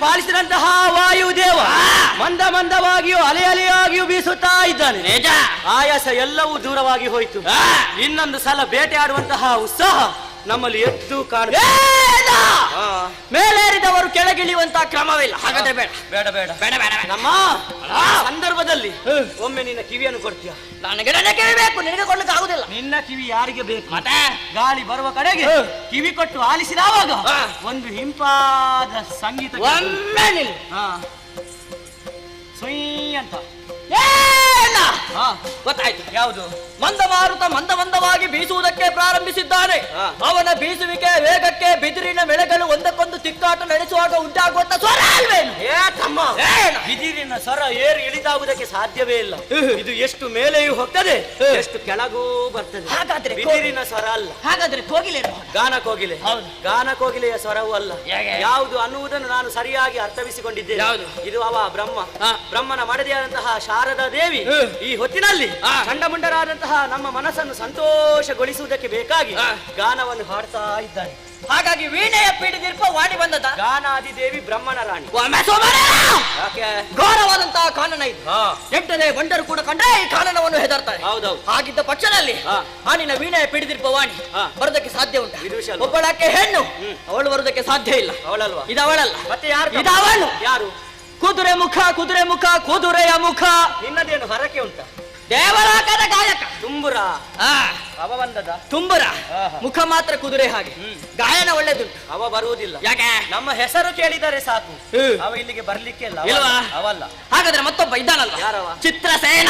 ಪಾಲಿಸಿದಂತಹ ವಾಯುದೇವ ಮಂದ ಮಂದವಾಗಿಯೂ ಅಲೆ ಅಲೆಯಾಗಿಯೂ ಬೀಸುತ್ತಾ ಇದ್ದಾನೆ. ಆಯಾಸ ಎಲ್ಲವೂ ದೂರವಾಗಿ ಹೋಯಿತು. ಇನ್ನೊಂದು ಸಲ ಬೇಟೆಯಾಡುವಂತಹ ಉತ್ಸಾಹ ನಮ್ಮಲ್ಲಿ ಎದ್ದು ಕಾಣುತ್ತೆ. ಮೇಲೇರಿದವರು ಕೆಳಗಿಳಿಯುವಂತಹ ಕ್ರಮವಿಲ್ಲ. ಹಾಗಾದ್ರೆ ಬೇಡ ಬೇಡ ಬೇಡ ಬೇಡ ಬೇಡ. ನಮ್ಮ ಸಂದರ್ಭದಲ್ಲಿ ಒಮ್ಮೆ ನಿನ್ನ ಕಿವಿಯನ್ನು ಕೊಡ್ತೀಯ. ನನಗೆ ನನ್ನ ಕಿವಿ ಬೇಕು, ನಿನಗೆ ಕೊಡ್ಲಿಕ್ಕೆ ಆಗುದಿಲ್ಲ. ನಿನ್ನ ಕಿವಿ ಯಾರಿಗೆ ಬೇಕು? ಮತ್ತೆ ಗಾಳಿ ಬರುವ ಕಡೆಗೆ ಕಿವಿ ಕೊಟ್ಟು ಆಲಿಸಿದವಾಗ ಒಂದು ಹಿಂಪಾದ ಸಂಗೀತ ಒಮ್ಮೆ ನಿಲ್ಲಿ. ಸುಯ್ ಅಂತ ಗೊತ್ತಾಯ್ತು. ಯಾವುದು? ಮಂದಮಾರುತ ಮಂದವಾಗಿ ಬೀಸುವುದಕ್ಕೆ ಪ್ರಾರಂಭಿಸಿದ್ದಾನೆ. ಅವನ ಬೀಸುವಿಕೆ ವೇಗಕ್ಕೆ ಬಿದಿರಿನ ಮೆಳೆಗಳು ಒಂದಕ್ಕೊಂದು ತಿಕ್ಕಾಟ ನಡೆಸುವಾಗ ಉಂಟಾಗುವಂತ ಸ್ವರ ಅಲ್ವೇನು? ಬಿದಿರಿನ ಸ್ವರ ಏರು ಇಳಿದಾಗುವುದಕ್ಕೆ ಸಾಧ್ಯವೇ ಇಲ್ಲ. ಇದು ಎಷ್ಟು ಮೇಲೆಯೂ ಹೋಗ್ತದೆ, ಎಷ್ಟು ಕೆಳಗೂ ಬರ್ತದೆ. ಹಾಗಾದ್ರೆ ಬಿದಿರಿನ ಸ್ವರ ಅಲ್ಲ. ಹಾಗಾದ್ರೆ ಕೋಗಿಲೆ? ಗಾನ ಕೋಗಿಲೆ. ಗಾನ ಕೋಗಿಲೆಯ ಸ್ವರವೂ ಅಲ್ಲ. ಯಾವುದು ಅನ್ನುವುದನ್ನು ನಾನು ಸರಿಯಾಗಿ ಅರ್ಥವಿಸಿಕೊಂಡಿದ್ದೇನೆ. ಇದು ಅವ ಬ್ರಹ್ಮನ ಮಡದಿಯಾದಂತಹ ಶಾರದಾ ದೇವಿ ಈ ಹೊತ್ತಿನಲ್ಲಿ ಚಂಡಮುಂಡರಾದಂತಹ ನಮ್ಮ ಮನಸ್ಸನ್ನು ಸಂತೋಷಗೊಳಿಸುವುದಕ್ಕೆ ಬೇಕಾಗಿ ಗಾನವನ್ನು ಹಾಡ್ತಾ ಇದ್ದಾನೆ. ಹಾಗಾಗಿ ವೀಣೆಯ ಪೀಡಿದಿರ್ಪ ವಾಣಿ ಬಂದದ. ಗಾನಾದಿದೇವಿ ಬ್ರಹ್ಮನ ರಾಣಿ. ಘೋರವಾದಂತಹ ಕಾನನ ಇದು. 8ನೇ ಬಂಡರು ಕೂಡ ಕಂಡ್ರೆ ಈ ಕಾನನವನ್ನು ಹೆದರ್ತಾರೆ. ಹೌದೌದು. ಹಾಗಿದ್ದ ಪಕ್ಷದಲ್ಲಿ ನಿನ್ನ ವೀಣೆಯ ಪೀಡಿದಿರ್ಪ ವಾಣಿ ಬರೋದಕ್ಕೆ ಸಾಧ್ಯ ಉಂಟು? ಒಬ್ಬಳಕ್ಕೆ ಹೆಣ್ಣು, ಅವಳು ಬರೋದಕ್ಕೆ ಸಾಧ್ಯ ಇಲ್ಲ. ಅವಳಲ್ವಾ? ಇದವಳಲ್ಲ. ಮತ್ತೆ ಯಾರು? ಇದವಳು. ಯಾರು? ಕುದುರೆ ಮುಖ ಕುದುರೆಯ ಮುಖ. ನಿನ್ನದೇನು ಹರಕೆ ಉಂಟ? ದೇವರಾಕದ ಗಾಯಕ ತುಂಬುರ. ಅವ ಬಂದದ ತುಂಬುರ, ಮುಖ ಮಾತ್ರ ಕುದುರೆ ಹಾಗೆ. ಗಾಯನ ಒಳ್ಳೆದುಂಟು. ಅವ ಬರುವುದಿಲ್ಲ. ಯಾಕೆ? ನಮ್ಮ ಹೆಸರು ಕೇಳಿದರೆ ಸಾಕು, ಅವ ಇಲ್ಲಿಗೆ ಬರ್ಲಿಕ್ಕೆ ಇಲ್ಲ. ಅವಲ್ಲ. ಹಾಗಾದ್ರೆ ಮತ್ತೊಬ್ಬ ಇದ್ದಾನಲ್ಲ. ಯಾರವ? ಚಿತ್ರಸೇನ.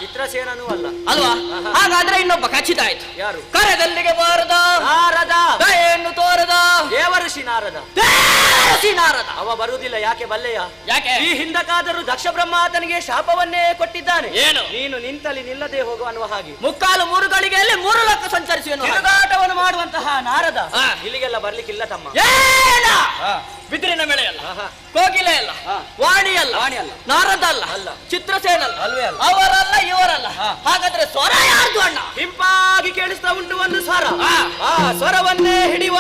ಚಿತ್ರಸೇನನೂ ಅಲ್ಲ ಅಲ್ವಾ? ಹಾಗಾದ್ರೆ ಇನ್ನೊಬ್ಬ ಖಚಿತ ಆಯ್ತು. ಯಾರು? ಕರೆದಲ್ಲಿಗೆ ಬಾರದ ನಾರದ, ದಯೆಯನ್ನು ತೋರದ ದೇವಋಷಿ ನಾರದ. ಅವ ಬರುವುದಿಲ್ಲ. ಯಾಕೆ ಬಲ್ಲೆಯ? ಯಾಕೆ? ಈ ಹಿಂದಕ್ಕಾದರೂ ದಕ್ಷ ಬ್ರಹ್ಮಾತನಿಗೆ ಶಾಪವನ್ನೇ ಕೊಟ್ಟಿದ್ದಾನೆ. ಏನು? ನೀನು ನಿಂತಲ್ಲಿ ನಿಲ್ಲದೆ ಹೋಗುವ ಅನ್ನುವ ಹಾಗೆ 3 ಗಳಿಗೆಯಲ್ಲಿ 3 ಲೋಕ ಸಂಚರಿಸಿ ತಿರುಗಾಟವನ್ನು ಮಾಡುವಂತಹ ನಾರದ ಇಲ್ಲಿಗೆಲ್ಲ ಬರ್ಲಿಕ್ಕಿಲ್ಲ ತಮ್ಮ. ಬಿದಿರಿನ ಮೆಳೆ ಅಲ್ಲ, ಕೋಗಿಲೆ ಅಲ್ಲ, ವಾಣಿ ಅಲ್ಲ, ನಾರದ ಅಲ್ಲ, ಚಿತ್ರಸೇನ ಅಲ್ಲ, ಅವರಲ್ಲ ಇವರಲ್ಲ. ಹಾಗಾದ್ರೆ ಸ್ವರ ಯಾರ್ದು ಅಣ್ಣ? ಹಿಂಪಾಗಿ ಕೇಳಿಸ್ತಾ ಉಂಟು ಒಂದು ಸ್ವರ. ಆ ಸ್ವರವನ್ನೇ ಹಿಡಿಯುವ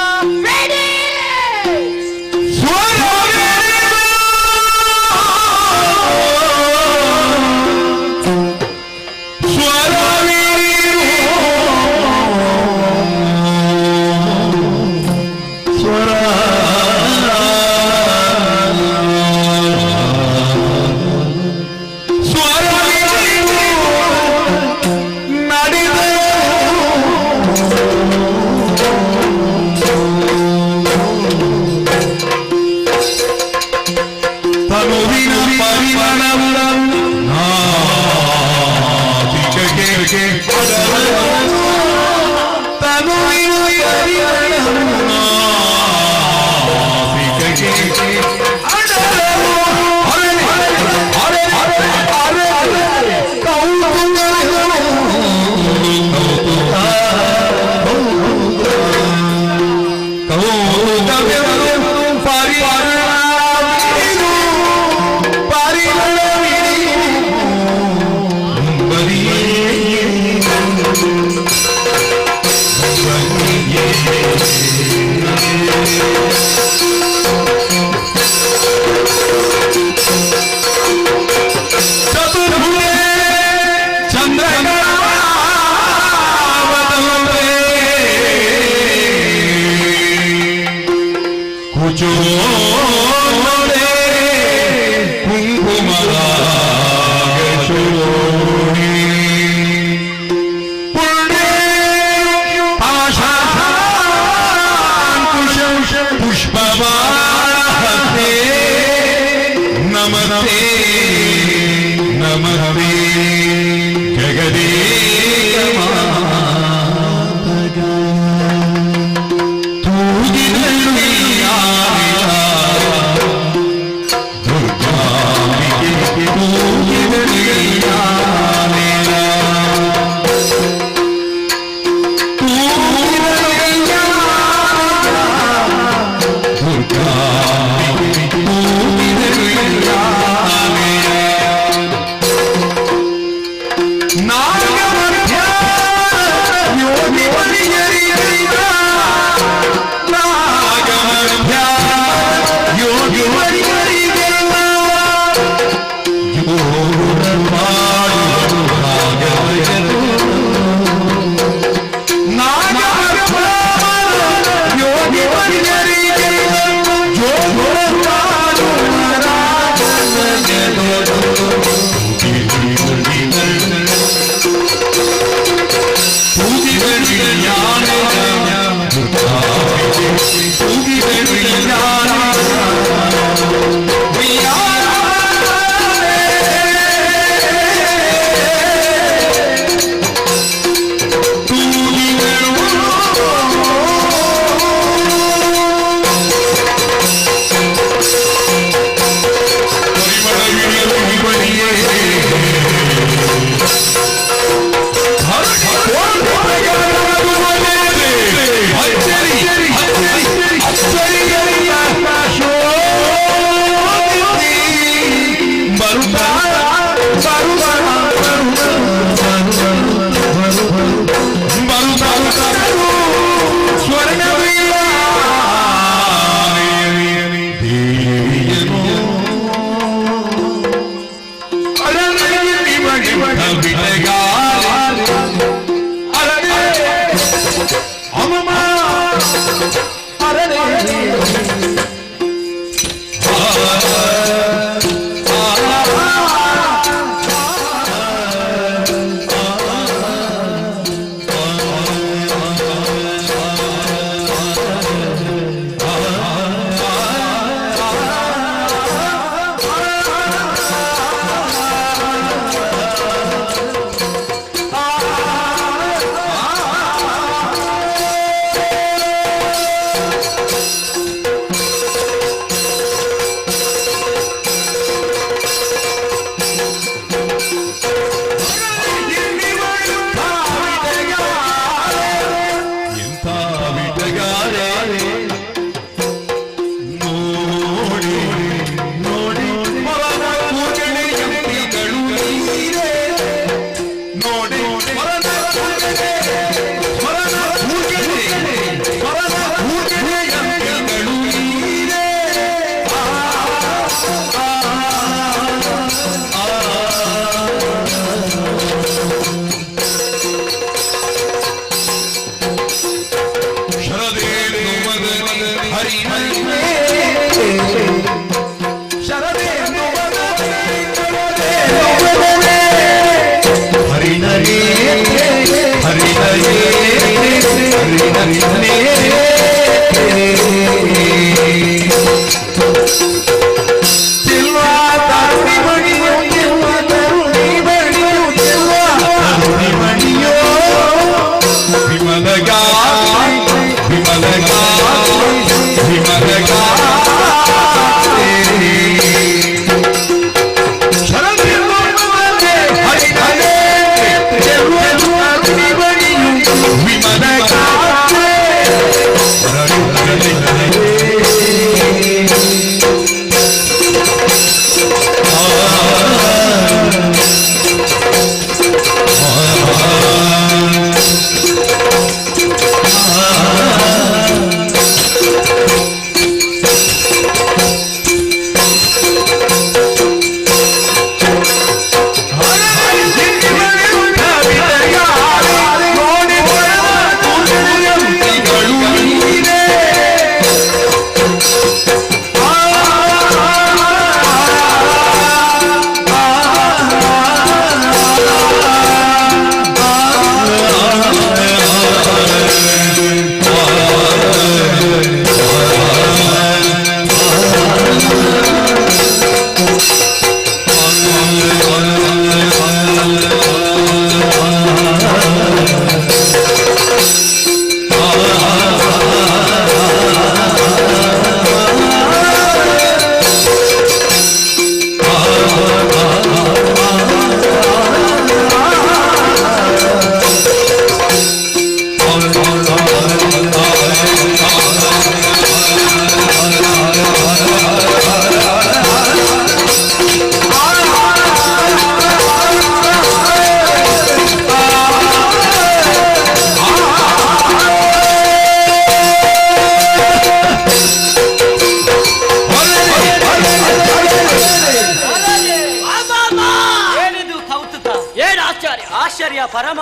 ಆಶ್ಚರ್ಯ ಪರಮ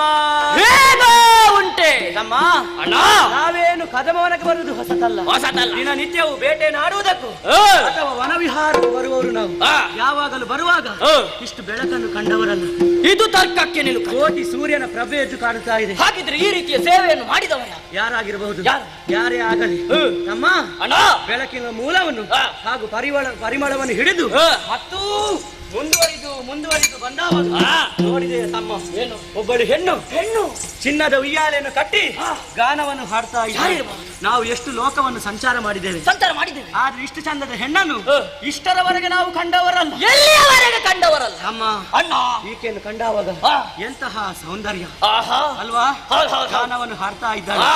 ಉಂಟೆ ನಮ್ಮ ಅಣ್ಣ. ನಾವೇನು ಕದಮವನಕ್ಕೆ ಬರುವುದು ಹೊಸತಲ್ಲ. ದಿನ ನಿತ್ಯವೂ ಬೇಟೆ ನಾಡುವುದಕ್ಕೂ ಅಥವಾ ವನವಿಹಾರಕ್ಕೂ ಬರುವವರು ನಾವು. ಯಾವಾಗಲೂ ಬರುವಾಗ ಇಷ್ಟು ಬೆಳಕನ್ನು ಕಂಡವರಲ್ಲ. ಇದು ತರ್ಕಕ್ಕೆ ನಿಲ್ಲುಕ. ಕೋಟಿ ಸೂರ್ಯನ ಪ್ರಭೆ ಎದ್ದು ಕಾಣುತ್ತಾ ಇದೆ. ಹಾಗಿದ್ರೆ ಈ ರೀತಿಯ ಸೇವೆಯನ್ನು ಮಾಡಿದವರ ಯಾರಾಗಿರಬಹುದು? ಯಾರೇ ಆಗಲಿ ನಮ್ಮ ಅಣ್ಣ, ಬೆಳಕಿನ ಮೂಲವನ್ನು ಹಾಗೂ ಪರಿಮಳವನ್ನು ಹಿಡಿದು ಮತ್ತು ಮುಂದುವರಿದು ಬಂದವಾಗ ನೋಡಿದೆ ತಮ್ಮ, ಏನು ಒಬ್ಬಳು ಹೆಣ್ಣು ಚಿನ್ನದ ಉಯ್ಯಾಲೆಯನ್ನು ಕಟ್ಟಿ ಗಾನವನ್ನು ಹಾಡ್ತಾ ಇದ್ದಾರೆ. ನಾವು ಎಷ್ಟು ಲೋಕವನ್ನು ಸಂಚಾರ ಮಾಡಿದ್ದೇವೆ. ಆದ್ರೆ ಇಷ್ಟು ಚಂದದ ಹೆಣ್ಣನ್ನು ಇಷ್ಟರವರೆಗೆ ನಾವು ಕಂಡವರಲ್ಲ. ಎಲ್ಲಿಯವರೆಗೆ ಕಂಡವರಲ್ಲ ಅಮ್ಮ. ಅಣ್ಣ, ಈಕೆಯನ್ನು ಕಂಡಾವಾಗ ಎಂತಹ ಸೌಂದರ್ಯ ಅಲ್ವಾ? ಗಾನವನ್ನು ಹಾಡ್ತಾ ಇದ್ದಾಳೆ.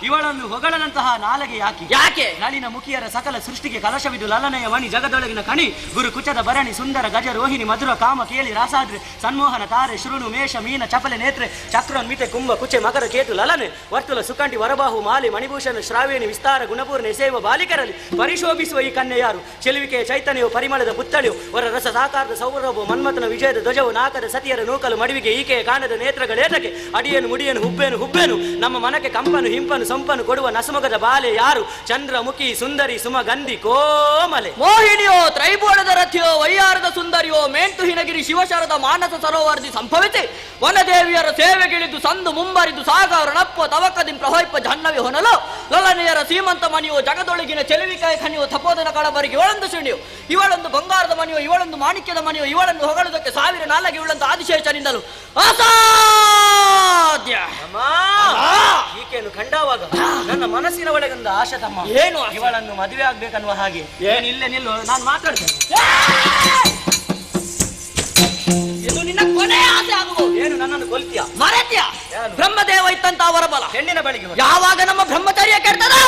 ಇವಳನ್ನು ಹೊಗಳದಂತಹ ನಾಲಗೆ ಯಾಕೆ? ನಳಿನ ಮುಖಿಯರ ಸಕಲ ಸೃಷ್ಟಿಗೆ ಕಲಶವಿದು ಲಲನೆಯ ಮಣಿ ಜಗದೊಳಗಿನ ಕಣಿ ಗುರು ಕುಚದ ಭರಣಿ ಸುಂದರ ಗಜ ರೋಹಿಣಿ ಮಧುರ ಕಾಮ ಕೇಳಿ ರಾಸಾದ್ರೆ ಸನ್ಮೋಹನ ತಾರೆ ಶೃಣು ಮೇಷ ಮೀನ ಚಪಲೆ ನೇತ್ರೆ ಚಕ್ರನ್ ಮಿತೆ ಕುಂಭ ಕುಚೆ ಮಕರ ಕೇತು ಲಲನೆ ವರ್ತುಲ ಸುಕಂಠಿ ವರಬಾಹು ಮಾಲಿ ಮಣಿಭೂಷಣ ಶ್ರಾವೇಣಿ ವಿಸ್ತಾರ ಗುಣಪೂರ್ಣ ಸೇವ ಬಾಲಿಕರಲ್ಲಿ ಪರಿಶೋಭಿಸುವ ಈ ಕನ್ಯೆ ಯಾರು? ಚೆಲುವಿಕೆಯ ಚೈತನ್ಯವು ಪರಿಮಳದ ಪುತ್ತಳಿಯು ವರ ರಸ ಸಾಕಾರದ ಸೌರಭವು ಮನ್ಮಥನ ವಿಜಯದ ಧ್ವಜವು ನಾಕದ ಸತಿಯರ ನೂಕಲು ಮಡುವಿಗೆ ಈಕೆಯ ಕಾಣದ ನೇತ್ರಗಳೇತಕ್ಕೆ ಅಡಿಯನ್ನು ಮುಡಿಯನ್ನು ಹುಬ್ಬೇನು ನಮ್ಮ ಮನಕ್ಕೆ ಕಂಪನು ಹಿಂಪನು ಸಂಪನು ಕೊಡುವ ನಸುಮಗದ ಬಾಲೆ ಯಾರು? ಚಂದ್ರಮುಖಿ ಸುಂದರಿ ಸುಮಗಂಧಿ ಕೋಮಲೆ ಮೋಹಿನಿಯೋ ತ್ರೈಬೋಳದ ರಥಿಯೋ ವೈಯಾರದ ಸುಂದರಿಯೋ ಮೇಂಟು ಹಿನಗಿರಿ ಶಿವಶರದ ಮಾನಸ ಸರೋವರದಿ ಸಂಭವಿಸಿ ವನದೇವಿಯರ ಸೇವೆಗಿಳಿದು ಸಂದು ಮುಂಬರಿದು ಸಾಗರ ನಪ್ಪು ತವಕದಿಂ ಪ್ರಹೋಯ್ಪ ಜನ್ನವಿ ಹೊನಲು ಲಲನೆಯರ ಸೀಮಂತ ಮಣಿಯೋ ಜಗದೊಳಗಿನ ಚೆಲುವಿಕಾಯ ಖನಿಯೋ ತಪೋದನ ಕಳಬರಿಗೆ ಇವಳೊಂದು ಸುಣಿಯೋ ಇವಳೊಂದು ಬಂಗಾರದ ಮಣಿಯೋ ಇವಳೊಂದು ಮಾಣಿಕ್ಯದ ಮಣಿಯೋ ಇವಳನ್ನು ಹೊಗಳುವುದಕ್ಕೆ 1000 ನಾಲಗೆ ಇವಳಂತ ಆದಿಶೇಷನಿಂದಲೂ ಅಸಾಧ್ಯ. ಈಕೆಯನ್ನು ಕಂಡಾವಾಗ ನನ್ನ ಮನಸ್ಸಿನ ಒಳಗೊಂದು ಆಶೆ ತಮ್ಮ. ಏನು? ಇವಳನ್ನು ಮದುವೆ ಆಗ್ಬೇಕನ್ನುವ ಹಾಗೆ. ಇಲ್ಲೇ ನಿಲ್ಲು, ನಾನು ಮಾತಾಡ್ತೇನೆ. ಇದು ನಿನ್ನ ಕೊನೆ ಆಸೆ ಆಗಬಹುದು. ಏನು ನನ್ನನ್ನು ಕೊಲ್ತೀಯ? ಮರೆತ್ಯ? ಬ್ರಹ್ಮದೇವ ಇತ್ತಂತ ಅವರ ಬಲ ಹೆಣ್ಣಿನ ಬಳಿಗೆ ಯಾವಾಗ ನಮ್ಮ ಬ್ರಹ್ಮಚರ್ಯ ಕೆಡ್ತದೋ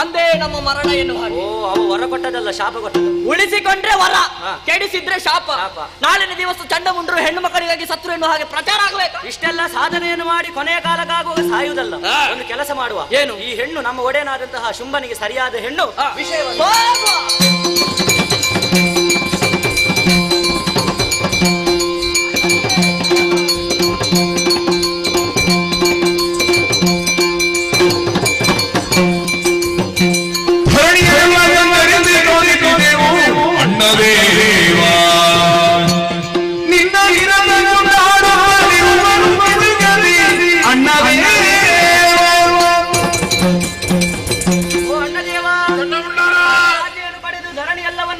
ಅಂದೇ ನಮ್ಮ ಮರಣ ಎನ್ನುವ ಹಾಗೆ. ಓ, ಅವು ವರ ಕೊಟ್ಟದಲ್ಲ, ಶಾಪ ಕೊಟ್ಟದ್ದು. ಉಳಿಸಿಕೊಂಡ್ರೆ ವರ, ಕೆಡಿಸಿದ್ರೆ ಶಾಪ. ನಾಳಿನ ದಿವಸ ಚಂಡಮುಂಡರು ಹೆಣ್ಣು ಮಕ್ಕಳಿಗಾಗಿ ಸತ್ರು ಎನ್ನುವ ಹಾಗೆ ಪ್ರಚಾರ ಆಗ್ಬೇಕು. ಇಷ್ಟೆಲ್ಲ ಸಾಧನೆಯನ್ನು ಮಾಡಿ ಕೊನೆಯ ಕಾಲಕ್ಕಾಗುವಾಗ ಸಾಯುವುದಲ್ಲ. ಒಂದು ಕೆಲಸ ಮಾಡುವ. ಏನು? ಈ ಹೆಣ್ಣು ನಮ್ಮ ಒಡೆಯನಾದಂತಹ ಶುಂಭನಿಗೆ ಸರಿಯಾದ ಹೆಣ್ಣು ವಿಷಯವನ್ನು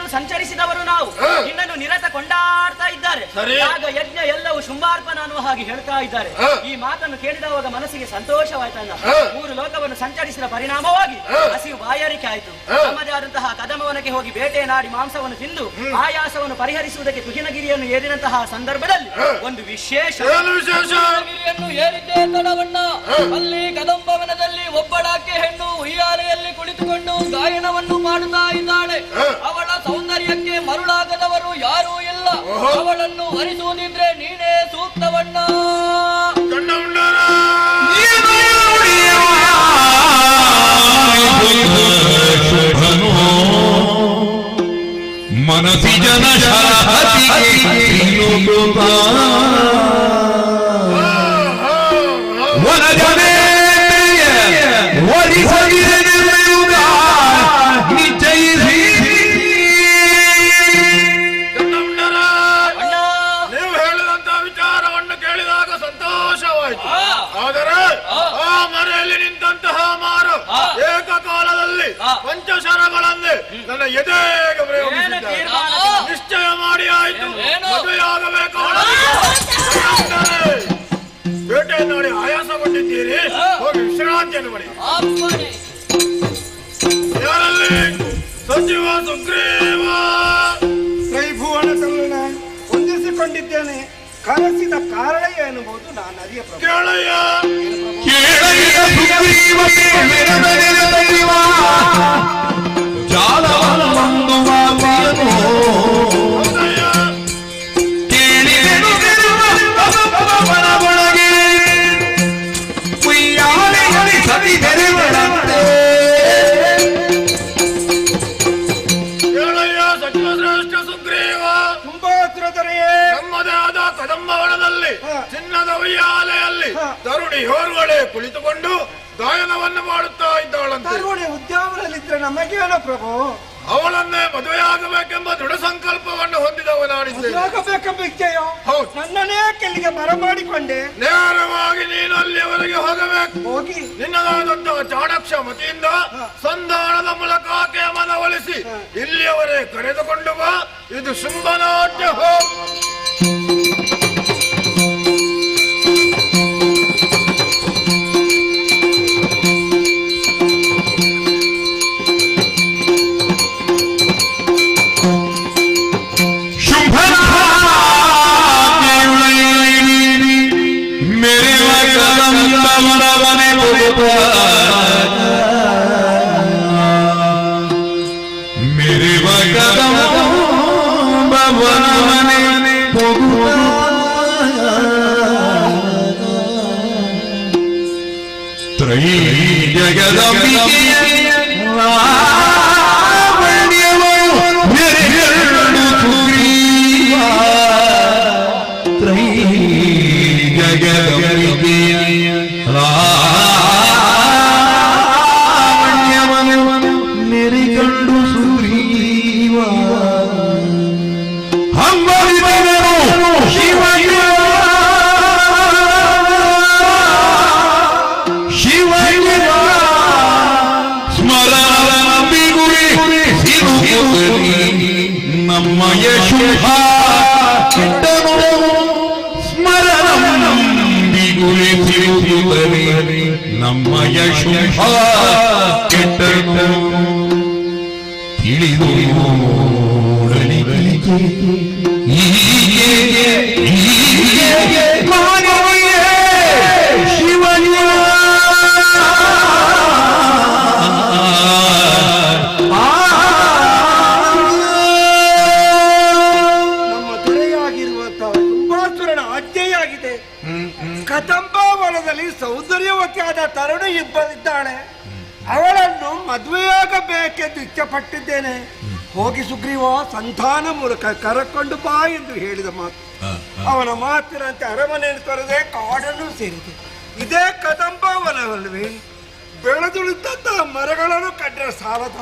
ಮಾರ್ಗವನ್ನು ಸಂಚರಿಸಿದವರು ನಾವು ನಿನ್ನನ್ನು ನಿರತ ಕೊಂಡಾಡ್ತಾ ಇದ್ದಾರೆ. ಯಾಗ ಯಜ್ಞ ಎಲ್ಲವೂ ಶುಂಭಾರ್ಪಣ ಅನ್ನುವ ಹಾಗೆ ಹೇಳ್ತಾ ಇದ್ದಾರೆ. ಈ ಮಾತನ್ನು ಕೇಳಿದವಾಗ ಮನಸ್ಸಿಗೆ ಸಂತೋಷವಾಯ್ತಲ್ಲ. 3 ಲೋಕವನ್ನು ಸಂಚರಿಸಿದ ಪರಿಣಾಮವಾಗಿ ಹಸಿವು ಬಾಯಾರಿಕೆ ಆಯ್ತು. ತಮ್ಮದೇ ಆದಂತಹ ಕದಮವನಕ್ಕೆ ಹೋಗಿ ಬೇಟೆನಾಡಿ ಮಾಂಸವನ್ನು ತಿಂದು ಆಯಾಸವನ್ನು ಪರಿಹರಿಸುವುದಕ್ಕೆ ತುಹಿನಗಿರಿಯನ್ನು ಏರಿದಂತಹ ಸಂದರ್ಭದಲ್ಲಿ ಒಂದು ವಿಶೇಷ ಗಿರಿಯನ್ನು ಏರಿದ್ದೇ ತಡವಣ್ಣ. ಅಲ್ಲಿ ಕದಂಬವನದಲ್ಲಿ ಒಬ್ಬಳಾಕೆ ಹೆಣ್ಣು ಉಯ್ಯಾಲೆಯಲ್ಲಿ ಕುಳಿತುಕೊಂಡು ಗಾಯನವನ್ನು ಮಾಡುತ್ತಾ ಇದ್ದಾಳೆ. ಅವಳ ಸೌಂದರ್ಯಕ್ಕೆ ಮರುಳಾಗದವರು ಯಾರೂ ಇಲ್ಲ. ಅವಳನ್ನು ಹರಿಸುವುದಿದ್ರೆ ನೀನೇ ಸೂಕ್ತವಣ್ಣ. ಮನಸಿ ಜನ ವನಜನೆ ನಿಶ್ಚಯಿಸಿ ನೀವು ಹೇಳಿದಂತ ವಿಚಾರವನ್ನು ಕೇಳಿದಾಗ ಸಂತೋಷವಾಯಿತು. ಆದರೆ ಆ ಮನೆಯಲ್ಲಿ ನಿಂತಹ ಮಾರು ಏಕಕಾಲದಲ್ಲಿ ಪಂಚಶರಗಳನ್ನೇ ನನ್ನ ಎದೆಗೆ ಪ್ರಯೋಗಿಸಿದ್ದಾರೆ. ನಿಶ್ಚಯ ಮಾಡಿ ಆಯಿತು, ಮದುವೆಯಾಗಬೇಕು. ಬೇಟೆ ನೋಡಿ ಆಯಾಸಗೊಂಡಿದ್ದೀರಿ, ಹೋಗಿ ವಿಶ್ರಾಂತಿಯನ್ನು ಮಾಡಿ. ಯಾರಲ್ಲಿ ಸಚಿವ ಸುಗ್ರೀವ ತ್ರೈಭುವನ ಸಲ್ಲಣ ಹೊಂದಿಸಿಕೊಂಡಿದ್ದೇನೆ. ಕರೆಸಿದ ಕಾರಣ ಎನ್ನುವುದು ನಾನು ಅರಿಯ ಕೇಳಯ್ಯ ಜಾಲವನ್ನು ಕೇಳಿದೊಳಗೆ ಕುಯ್ಯಾಲೆಯಲ್ಲಿ ಸತಿ ತೆರೆವಳಂತೆ. ಕೇಳಯ್ಯ ಸಚಿವ ಶ್ರೇಷ್ಠ ಸುಗ್ರೀವ, ತುಂಬಾ ಹತ್ರದರೆಯೇ ನಮ್ಮದೇ ಆದ ಕದಂಬವನದಲ್ಲಿ ಚಿನ್ನದ ಉಯ್ಯಾಲೆಯಲ್ಲಿ ತರುಣಿ ಹೋರುಗಳೇ ಕುಳಿತುಕೊಂಡು ಗಾಯನವನ್ನು ಮಾಡುತ್ತಾ ಇದ್ದಾಳಂತೆ. ತರುಣಿ ಉದ್ಯಾನದಲ್ಲಿದ್ರೆ ನಮಗೇನೋ ಪ್ರಭು. ಅವಳನ್ನೇ ಮದುವೆಯಾಗಬೇಕೆಂಬ ದೃಢ ಸಂಕಲ್ಪವನ್ನು ಹೊಂದಿದವನಾಡಿದ್ದೇನೆ. ಹೌದು, ನನ್ನನ್ನೇ ಕೆಲ್ಲಿಗೆ ಬರಮಾಡಿಕೊಂಡೆ. ನೇರವಾಗಿ ನೀನು ಅಲ್ಲಿಯವರೆಗೆ ಹೋಗಬೇಕು. ಹೋಗಿ ನಿನ್ನದಾದಂತಹ ಚಾಣಕ್ಷ ಮತಿಯಿಂದ ಸಂಧಾನದ ಮೂಲಕ ಆಕೆಯ ಮನವೊಲಿಸಿ ಇಲ್ಲಿಯವರೇ ಕರೆದುಕೊಂಡು ಬಾ. ಇದು ಶುಂಭನಾಟ್ಯ ಹೋಮ. मेरे कदम भवन त्रयी जगदंबिके ನಮ್ಮಯ ಶುಭ ಸ್ಮರಣಂ ಬಿಗುಳಿಸಿರುವರೆ ನಮ್ಮಯ ಶುಭ ಕೆಟ್ಟನು ತಿಳಿದು ನೋಡಲಿಕ್ಕೆ ಶಿವನ ಕದಂಬವನದಲ್ಲಿ ಸೌಂದರ್ಯವತಿಯಾದ ತರುಣಿ ಇಬ್ಬರಿದ್ದಾಳೆ. ಅವಳನ್ನು ಮದುವೆಯಾಗಬೇಕೆಂದು ಇಚ್ಛೆಪಟ್ಟಿದ್ದೇನೆ. ಹೋಗಿ ಸುಗ್ರೀವ ಸಂಧಾನ ಮೂಲಕ ಕರಕೊಂಡು ಬಾ ಎಂದು ಹೇಳಿದ ಮಾತು. ಅವನ ಮಾತಿನಂತೆ ಅರಮನೆಯನ್ನು ತೊರೆದೆ, ಕಾಡನ್ನು ಸೇರಿದೆ. ಇದೇ ಕದಂಬವನವಲ್ಲವೇ? ಬೆಳೆದುಳಿದಂತಹ ಮರಗಳನ್ನು ಕಂಡ್ರೆ ಸಾಲದ,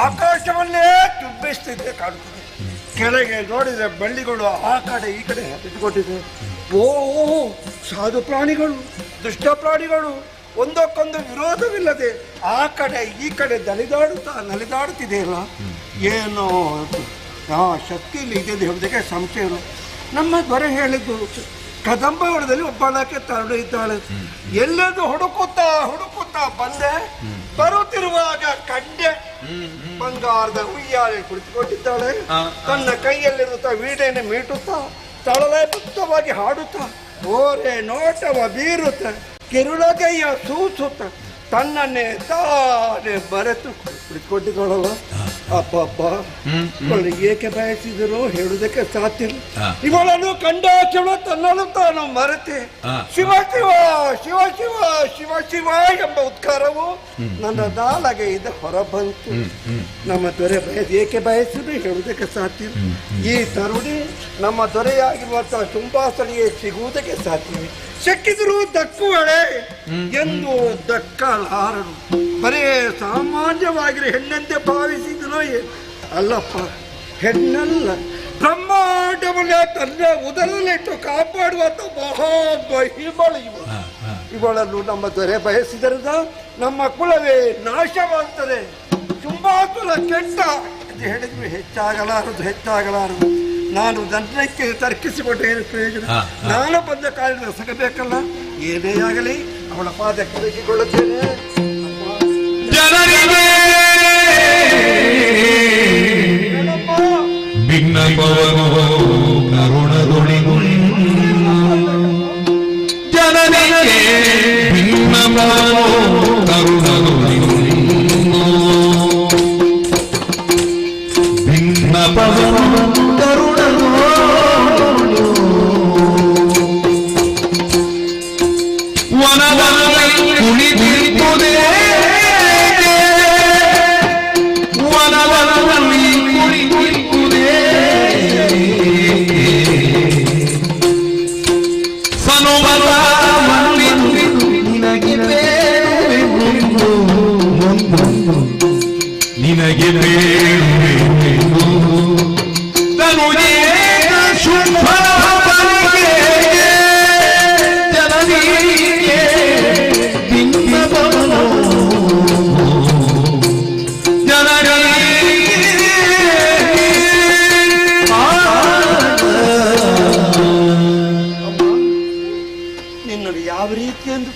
ಆಕಾಶವನ್ನೇ ತುಂಬಿಸ್ತಿದ್ದೆ ಕಾಣುತ್ತದೆ. ಕೆಳಗೆ ನೋಡಿದರೆ ಬಳ್ಳಿಗಳು ಆ ಕಡೆ ಈ ಕಡೆ ಇಟ್ಕೊಂಡಿದೆ. ಓ ಸಾಧು ಪ್ರಾಣಿಗಳು, ದುಷ್ಟ ಪ್ರಾಣಿಗಳು ಒಂದಕ್ಕೊಂದು ವಿರೋಧವಿಲ್ಲದೆ ಆ ಕಡೆ ಈ ಕಡೆ ನಲಿದಾಡುತ್ತಿದೆಯಲ್ಲ. ಏನೋ ಶಕ್ತಿ ಇಲ್ಲ ಇದೆ ಹೇಳೋದಕ್ಕೆ ಸಂಶಯ ಇಲ್ಲ. ನಮ್ಮ ದೊರೆ ಹೇಳಿದ್ದು ಕದಂಬವರದಲ್ಲಿ ಒಬ್ಬಳಕ್ಕೆ ತರಡು ಇದ್ದಾಳೆ. ಎಲ್ಲೆಂದು ಹುಡುಕುತ್ತಾ ಬಂದೆ. ಬರುತ್ತಿರುವಾಗ ಕಂಡೆ ಬಂಗಾರದ ಉಯ್ಯಾಲೆ ಕುಳಿತುಕೊಂಡಿದ್ದಾಳೆ. ತನ್ನ ಕೈಯಲ್ಲಿರುತ್ತಾ ವೀಣೆಯನ್ನು ಮೀಟುತ್ತಾ ತಳಲಯುಕ್ತವಾಗಿ ಹಾಡುತ್ತಾ ಓರೆ ನೋಟವ ಬೀರುತ್ತ ಕಿರುಳಗೈಯ ಸೂಸುತ್ತ ತನ್ನನ್ನೇ ತಾನೇ ಬರೆತು ಕುಳಿತುಕೊಂಡಿದ್ದಾಳಲ್ಲ. ಅಪ್ಪ ಇವಳು ಏಕೆ ಬಯಸಿದರು ಹೇಳುವುದಕ್ಕೆ ಸಾಧ್ಯ ಇಲ್ಲ. ಇವಳನ್ನು ಕಂಡ ಕ್ಷಣ ತನ್ನನ್ನು ತಾನು ಮರೆತೆ ಶಿವ ಶಿವ ಶಿವ ಶಿವ ಶಿವ ಶಿವ ಎಂಬ ಉದ್ಗಾರವು ನನ್ನ ನಾಲಗೆಯಿಂದ ಹೊರಬಂತು. ನಮ್ಮ ದೊರೆ ಏಕೆ ಬಯಸಿದ್ರು ಹೇಳುವುದಕ್ಕೆ ಸಾಧ್ಯ ಇಲ್ಲ. ಈ ತರುಣಿ ನಮ್ಮ ದೊರೆಯಾಗಿರುವಂತಹ ಶುಂಭಾಸನಿಗೆ ಸಿಗುವುದಕ್ಕೆ ಸಾಧ್ಯವಿದೆ. ಸಿಕ್ಕಿದ್ರು ದಕ್ಕುವಳೆ ಎಂದು ದಕ್ಕಲಾರನು. ಬರೇ ಸಾಮಾನ್ಯವಾಗಿರೋ ಹೆಣ್ಣಂತೆ ಭಾವಿಸಿದನೋ ಅಲ್ಲಪ್ಪ, ಹೆಣ್ಣಲ್ಲ, ಬ್ರಹ್ಮಾಂಡವನ್ನ ತನ್ನ ಉದರಲ್ಲಿಟ್ಟು ಕಾಪಾಡುವಂತ ಮಹಾಮಹಿಮಳು ಇವಳನ್ನು ನಮ್ಮ ದೊರೆ ಬಯಸಿದರದ ನಮ್ಮ ಕುಲವೇ ನಾಶವಾಗ್ತದೆ. ಶುಂಭಾಸುರ ಕೆಟ್ಟ ಎಂದು ಹೇಳಿದ್ರು ಹೆಚ್ಚಾಗಲಾರದು. ನಾನು ದಂಡಕ್ಕೆ ತರ್ಕಿಸಿಕೊಂಡ್ರೆ ಏನು ಪ್ರಯೋಜನ? ನಾನು ಬಂದ ಕಾರಣ ಸಗಬೇಕಲ್ಲ. ಏನೇ ಆಗಲಿ ಅವಳ ಪಾದಕ್ಕೆ ತೆಗೆದುಕೊಳ್ಳುತ್ತೇನೆ.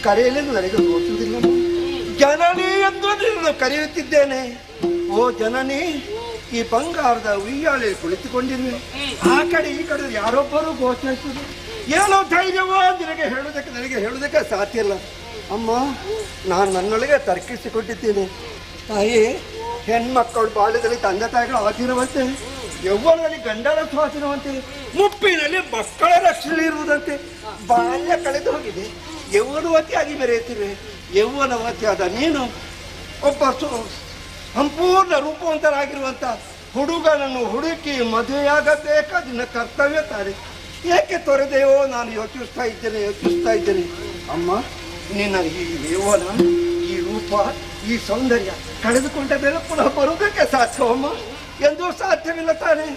ಕರೆಯಲೆಂದು ನನಗೆ ತೋಚುವುದಿಲ್ಲ. ಜನನಿ ಎಂದು ನಿನ್ನನ್ನು ಕರೆಯುತ್ತಿದ್ದೇನೆ. ಓ ಜನನಿ, ಈ ಬಂಗಾರದ ಉಯ್ಯಾಲೆ ಕುಳಿತುಕೊಂಡಿರುವೆ. ಆ ಕಡೆ ಈ ಕಡೆ ಯಾರೊಬ್ಬರು ಘೋಷಿಸುವುದು ಏನೋ ಧೈರ್ಯವೋ ನನಗೆ ಹೇಳುವುದಕ್ಕೆ ಸಾಧ್ಯ ಇಲ್ಲ. ಅಮ್ಮ, ನಾನು ನನ್ನೊಳಗೆ ತರ್ಕಿಸಿಕೊಂಡಿದ್ದೇನೆ. ತಾಯಿ, ಹೆಣ್ಮಕ್ಕಳು ಬಾಲ್ಯದಲ್ಲಿ ತಂದೆ ತಾಯಿಗಳು ಆಗಿರುವಂತೆ, ಯೌವನದಲ್ಲಿ ಗಂಡನ ಸ್ವಾಧೀನವಂತೆ, ಮುಪ್ಪಿನಲ್ಲಿ ಮಕ್ಕಳ ರಕ್ಷಣೆ ಇರುವುದಂತೆ. ಬಾಲ್ಯ ಕಳೆದು ಹೋಗಿದೆ, ಯೌವನವತಿಯಾಗಿ ಮೆರೆಯುತ್ತಿವೆ. ಯೌವನವತಿಯಾದ ನೀನು ಒಬ್ಬ ಸಂಪೂರ್ಣ ರೂಪವಂತರಾಗಿರುವಂತ ಹುಡುಗನನ್ನು ಹುಡುಕಿ ಮದುವೆಯಾಗಬೇಕಾದ ನಿನ್ನ ಕರ್ತವ್ಯ ತಾನೆ. ಏಕೆ ತೊರೆದೆಯೋ ನಾನು ಯೋಚಿಸ್ತಾ ಇದ್ದೇನೆ. ಅಮ್ಮ, ನಿನ್ನ ಈ ಯೌವನ, ಈ ರೂಪ, ಈ ಸೌಂದರ್ಯ ಕಳೆದುಕೊಂಡ ಮೇಲೆ ಪುನಃ ಬರುವುದಕ್ಕೆ ಸಾಧ್ಯವಮ್ಮ? ಎಂದೂ ಸಾಧ್ಯವಿಲ್ಲ ತಾನೆ.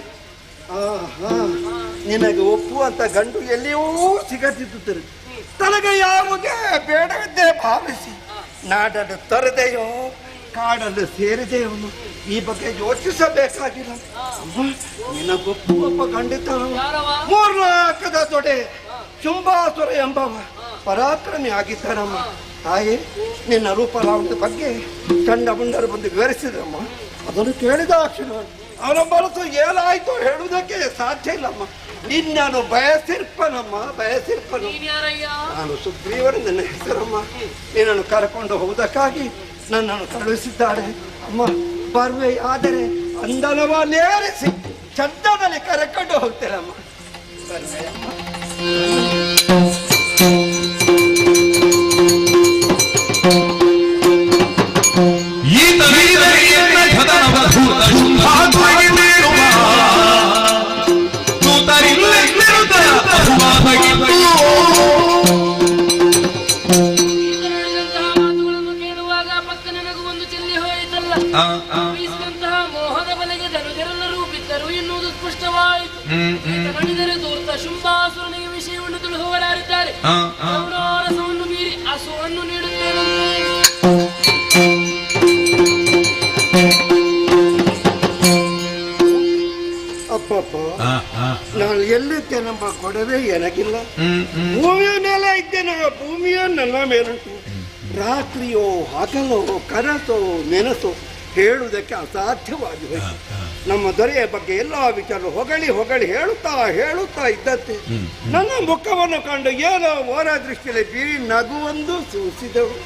ನಿನಗೆ ಒಪ್ಪುವಂತ ಗಂಡು ಎಲ್ಲಿಯೂ ಸಿಗದಿದ್ದುತ್ತದೆ. ತನಗೆ ಯಾವುದೇ ಬೇಡವಿದ್ದೇ ಭಾವಿಸಿ ನಾಡನ್ನು ತೊರೆದೆಯೋ ಕಾಡನ್ನು ಸೇರಿದೆಯೋ ಈ ಬಗ್ಗೆ ಯೋಚಿಸಬೇಕಾಗಿಲ್ಲ. ನಿನಗೊಪ್ಪುವಪ್ಪ ಖಂಡಿತ. ಮೂರ್ನಾಲ್ಕದ ತೊಡೆ ಶುಂಭಾಸುರ ಎಂಬವ ಪರಾಕ್ರಮಿ ಆಗಿದ್ದಾನಮ್ಮ. ತಾಯಿ, ನಿನ್ನ ರೂಪಲಾವಣದ ಬಗ್ಗೆ ಕಂಡ ಮುಂಡರು ಬಂದು ವಿವರಿಸಿದ್ರಮ್ಮ. ಅದನ್ನು ಕೇಳಿದ ಕ್ಷಣ ಅವನ ಮನಸ್ಸು ಏನಾಯ್ತು ಹೇಳುವುದಕ್ಕೆ ಸಾಧ್ಯ ಇಲ್ಲಮ್ಮ. ನಿನ್ನನ್ನು ಬಯಸಿರ್ಪನು. ನಾನು ಸುಗ್ರೀವನು, ನನ್ನ ಹೆಸರಮ್ಮ. ನಿನ್ನನ್ನು ಕರ್ಕೊಂಡು ಹೋಗುವುದಕ್ಕಾಗಿ ನನ್ನನ್ನು ಕಳುಹಿಸಿದ್ದಾಳೆ ಅಮ್ಮ. ಬರುವೆ ಆದರೆ ಅಂದನವ ನೇರಿಸಿ ಚಂದದಲ್ಲಿ ಕರೆಕೊಂಡು ಹೋಗ್ತೇನಮ್ಮ. ಬರುವೆ ಅಮ್ಮ. ಮೋಹದ ಬಲೆಗೆ ಧನುಜರೆಲ್ಲರೂ ಬಿದ್ದರು ಎನ್ನುವುದು ಸ್ಪಷ್ಟವಾಯಿತು. ನಡೆದರೆ ದೂರ್ತ ಶುಂಭಾಸುರನಿಗೆ ವಿಷಯವನ್ನು ತಿಳಿಸುವವರಾರಿದ್ದಾರೆ. ರಸವನ್ನು ಮೀರಿ ಹಸುವನ್ನು ನೀಡುತ್ತೇನೆ. ಅಪ್ಪಪ್ಪ ನಾನು ಎಲ್ಲಿದ್ದೇನೆಂಬ ಕೊಡವೇ ನನಗಿಲ್ಲ. ಭೂಮಿಯ ಮೇಲೆ ಇದ್ದೇನೆ, ಭೂಮಿಯ ನನ್ನ ಮೇಲುಂಟು. ರಾತ್ರಿಯೋ ಹಗಲೋ ಕನಸೋ ನೆನಸೋ ಹೇಳುವುದಕ್ಕೆ ಅಸಾಧ್ಯವಾಗಿವೆ. ನಮ್ಮ ದೊರೆಯ ಬಗ್ಗೆ ಎಲ್ಲ ವಿಚಾರ ಹೊಗಳಿ ಹೊಗಳಿ ಹೇಳುತ್ತಾ ಇದ್ದತ್ತೆ. ನನ್ನ ಮುಖವನ್ನು ಕಂಡು ಏನೋ ಓರ ದೃಷ್ಟಿಯಲ್ಲಿ ಬೀರಿ ನಗುವೊಂದು ಸೂಸಿದವು.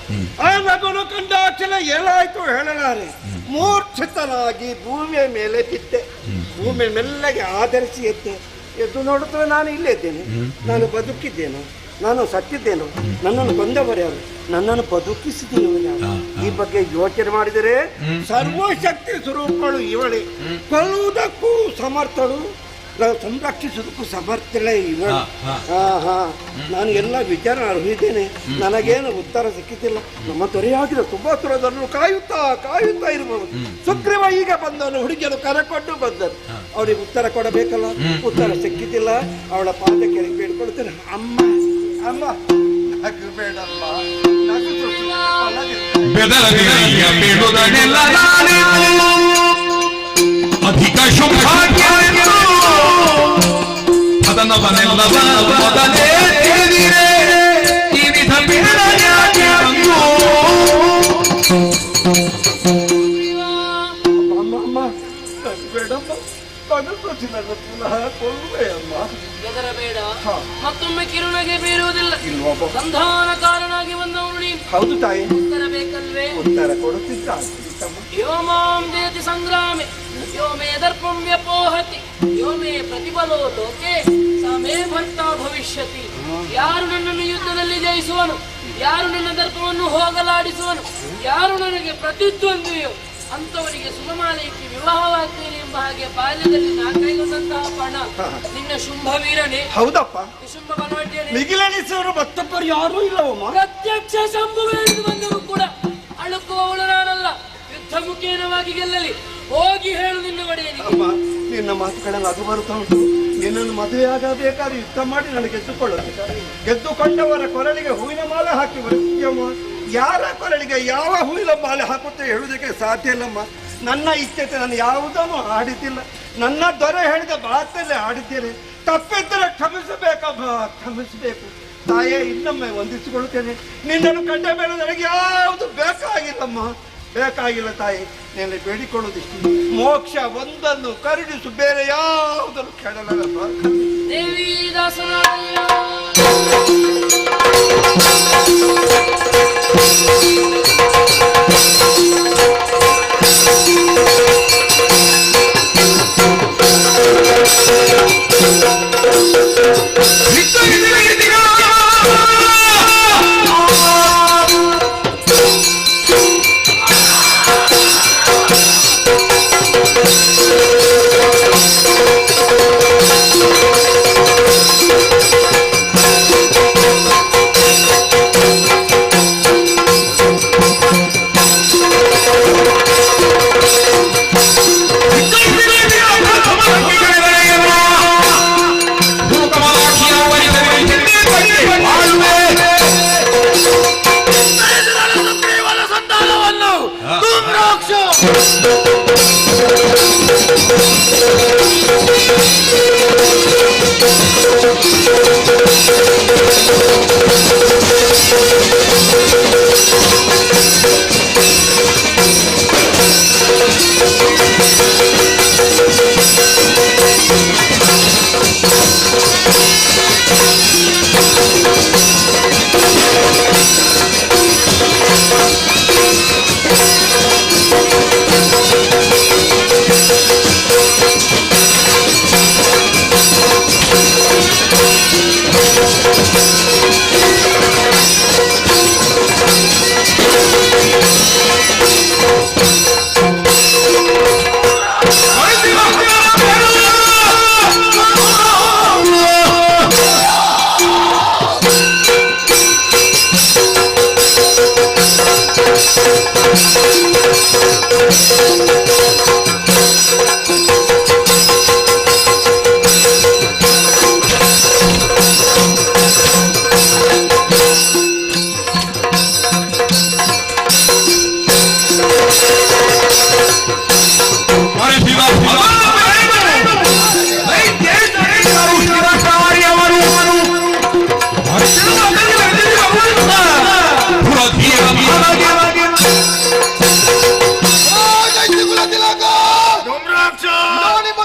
ಆ ನಗುವನ್ನು ಕಂಡ ಕ್ಷಣ ಏನಾಯ್ತು ಹೇಳಲಾರೆ. ಮೂರ್ಛಿತನಾಗಿ ಭೂಮಿಯ ಮೇಲೆ ಬಿದ್ದೆ. ಭೂಮಿಯ ಮೆಲ್ಲಗೆ ಆಧರಿಸಿ ಎದ್ದು ನೋಡುತ್ತವೆ ನಾನು ಇಲ್ಲೇ ಇದ್ದೇನೆ. ನಾನು ಬದುಕಿದ್ದೇನು, ನಾನು ಸತ್ತಿದ್ದೇನು, ನನ್ನನ್ನು ಕೊಂದವರ್ಯಾರು, ನನ್ನನ್ನು ಬದುಕಿಸಿದೆಯೋ ಯಾರು? ಈ ಬಗ್ಗೆ ಯೋಚನೆ ಮಾಡಿದರೆ ಸರ್ವಶಕ್ತಿ ಸ್ವರೂಪಗಳು ಇವಳೆ. ಕೊಲ್ಲುವುದಕ್ಕೂ ಸಮರ್ಥಳು, ಸಂರಕ್ಷಿಸುವುದಕ್ಕೂ ಸಮರ್ಥಳೆ ಇವಳು. ನಾನು ಎಲ್ಲ ವಿಚಾರ ಅರಿವಿದ್ದೇನೆ. ನನಗೇನು ಉತ್ತರ ಸಿಕ್ಕಿದ್ದಿಲ್ಲ. ನಮ್ಮ ದೊರೆಯಾಗಿರೋ ತುಂಬಾ ದೂರದನ್ನು ಕಾಯುತ್ತಾ ಇರಬಹುದು. ಸುಗ್ರೀವ ಈಗ ಬಂದವನು, ಹುಡುಗಿಯರು ಕರಕೊಂಡು ಬಂದರು. ಅವರಿಗೆ ಉತ್ತರ ಕೊಡಬೇಕಲ್ಲ, ಉತ್ತರ ಸಿಕ್ಕಿದ್ದಿಲ್ಲ. ಅವಳ ಪಾದಕ್ಕೆ ಬೇಡ್ಕೊಳ್ತೇನೆ, ಅಮ್ಮ ಅಮ್ಮ ನಗು ಬೇಡಮ್ಮ, ಅಧಿಕ ಶುಭಾಗ್ಯ ಅದನ್ನವನೆಲ್ಲವ ಮೊದಲೇ ತಿಳಿದಿರೆ ಈ ವಿಧ ಬಿಡಲಾಗಿ ಬಂದು. ಅಮ್ಮ ಬೇಡಮ್ಮ, ಪುನಃ ಕೊಲ್ಲುವೆ ಅಮ್ಮ. ಹೆದರಬೇಡ, ಮತ್ತೊಮ್ಮೆ ಕಿರುನಗೆ ಬೀರುವುದಿಲ್ಲ. ಸಂಧಾನಕಾರನಾಗಿ ಬಂದವನು ನೀನು. ಹೌದು ತಾಯಿ. ಉತ್ತರ ಬೇಕಲ್ವೇ? ಉತ್ತರ ಕೊಡುತ್ತಿದ್ದ. ಯೋ ಮಾಂ ದೇತಿ ಸಂಗ್ರಾಮೆ ಯೋ ಮೇ ದರ್ಪಂ ವ್ಯಪೋಹತಿ ಯೋ ಮೇ ಪ್ರತಿಫಲೋ ಲೋಕೆ ಸ ಮೇ ಭರ್ತಾ ಭವಿಷ್ಯತಿ. ಯಾರು ನನ್ನನ್ನು ಯುದ್ಧದಲ್ಲಿ ಜಯಿಸುವನು, ಯಾರು ನನ್ನ ದರ್ಪವನ್ನು ಹೋಗಲಾಡಿಸುವನು, ಯಾರು ನನಗೆ ಪ್ರತಿದ್ವಂದ್ವಿಯೋ ಅಂತವರಿಗೆ ಸುಮಮಾಲಯಕ್ಕೆ ವಿವಾಹವಾಗ್ತೇನೆ ಎಂಬ ಹಾಗೆ ಬಾಲ್ಯದಲ್ಲಿ ನಾ ಕೈಗೊಂಡಂತಹ ಪಣ ನಿನ್ನ ಶುಂಭವೀರನೇ. ಹೌದಪ್ಪ. ಶುಂಭ ಬಲವಟ್ಟಿಯನೇ. ಮಿಗಿಲೆನಿಸುವರು ಮತ್ತೊಬ್ಬರು ಯಾರೂ ಇಲ್ಲವಮ್ಮ. ಪ್ರತ್ಯಕ್ಷ ಶಂಭುವೆಂದು ಬಂದರೂ ಕೂಡ ಅಳುಕುವವಳು ನಾನಲ್ಲ. ಯುದ್ಧ ಮುಖೇನವಾಗಿ ಗೆಲ್ಲಲಿ, ಹೋಗಿ ಹೇಳು ನಿನ್ನ ಒಡೆಯನಿಗೆ. ಅಮ್ಮ, ನಿನ್ನ ಮಾತುಗಳನ್ನು ಅದು ಬರುತ್ತಾ ಉಂಟು. ನಿನ್ನನ್ನು ಮದುವೆಯಾಗಬೇಕಾದ್ರೆ ಯುದ್ಧ ಮಾಡಿ ನನಗೆ ಗೆದ್ದುಕೊಳ್ಳಬೇಕು. ಗೆದ್ದುಕೊಂಡವರ ಕೊರಳಿಗೆ ಹೂವಿನ ಮಾಲೆ ಹಾಕಿ ಬರುತ್ತೀಯಮ್ಮ. ಯಾರ ಕೊರಳಿಗೆ ಯಾವ ಹೂವಿನ ಮಾಲೆ ಹಾಕುತ್ತೆ ಹೇಳುವುದಕ್ಕೆ ಸಾಧ್ಯ ಇಲ್ಲಮ್ಮ. ನನ್ನ ಇಚ್ಛತೆ ನಾನು ಯಾವುದನ್ನು ಆಡಿದ್ದಿಲ್ಲ. ನನ್ನ ದೊರೆ ಹೇಳಿದ ಮಾತಲ್ಲೇ ಆಡಿದ್ದೇನೆ. ತಪ್ಪಿದ್ದರೆ ಕ್ಷಮಿಸಬೇಕಮ್ಮ, ಕ್ಷಮಿಸಬೇಕು. ತಾಯೇ, ಇನ್ನೊಮ್ಮೆ ವಂದಿಸಿಕೊಳ್ಳುತ್ತೇನೆ. ನಿನ್ನನ್ನು ಕಂಡ ಮೇಲೆ ನನಗೆ ಯಾವುದು ಬೇಕಾಗಿಲ್ಲಮ್ಮ, ಬೇಕಾಗಿಲ್ಲ ತಾಯಿ. ನಿನ್ನೆ ಬೇಡಿಕೊಳ್ಳುವುದಿಷ್ಟು ಮೋಕ್ಷ ಒಂದನ್ನು ಕರುಣಿಸು, ಬೇರೆ ಯಾವುದನ್ನು ಕೇಳಲಾಗಲ್ಲ. ದೇವಿ ದಾಸನಾಯ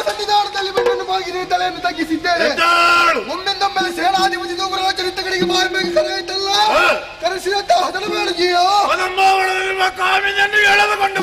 ಸನ್ನಿಧಾನದಲ್ಲಿ ಬೆನ್ನನ್ನು ಬಾಗಿದೆ ತಲೆಯನ್ನು ತಗ್ಗಿಸಿದ್ದೇನೆ. ಒಮ್ಮೆಂದೊಮ್ಮೆಲೆ ಸೇನಾಧಿಪತಿ ದೂಬರ ಚರಿತ್ರೆಗಳಿಗೆ ಬಾಯಬೇಕು ಕರೆಯಿತಲ್ಲ ಕರೆಸಿದಂತಹ ಹದನಬೇಡಿಗೆಯೋ ಕಾಮಿನನ್ನು ಎಳೆದುಕೊಂಡು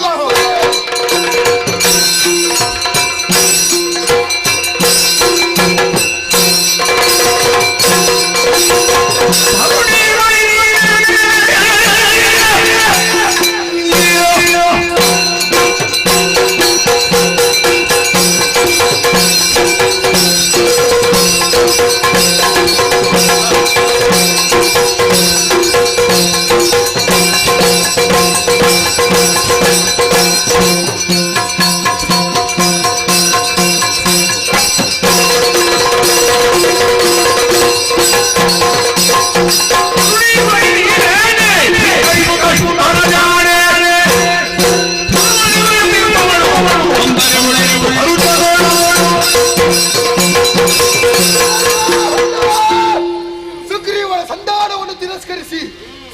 ಸುಗ್ರೀವನ ಸಂಧಾನವನ್ನು ತಿರಸ್ಕರಿಸಿ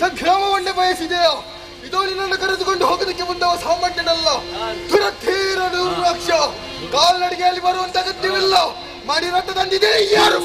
ಸಂಗ್ರಾಮವನ್ನೇ ಬಯಸಿದೆಯೋ ಇದು ನಿನ್ನನ್ನು ಕರೆದುಕೊಂಡು ಹೋಗೋದಕ್ಕೆ ಮುಂದವ ಸಾಮಾನ್ಯನಲ್ಲ. ದುರತೀರ ದುರ್ರಾಕ್ಷ ಕಾಲ್ನಡಿಗೆಯಲ್ಲಿ ಬರುವಂತ ಅಗತ್ಯವಿಲ್ಲ. ಮಾಡಿ ರಥ ತಂದಿದೆ ಯಾರು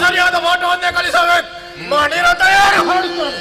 ಸರಿಯಾದ ಓಟವನ್ನೇ ಕಳಿಸಬೇಕು. ಮಾಡಿರೋ ತಯಾರು ಮಾಡುತ್ತಾರೆ.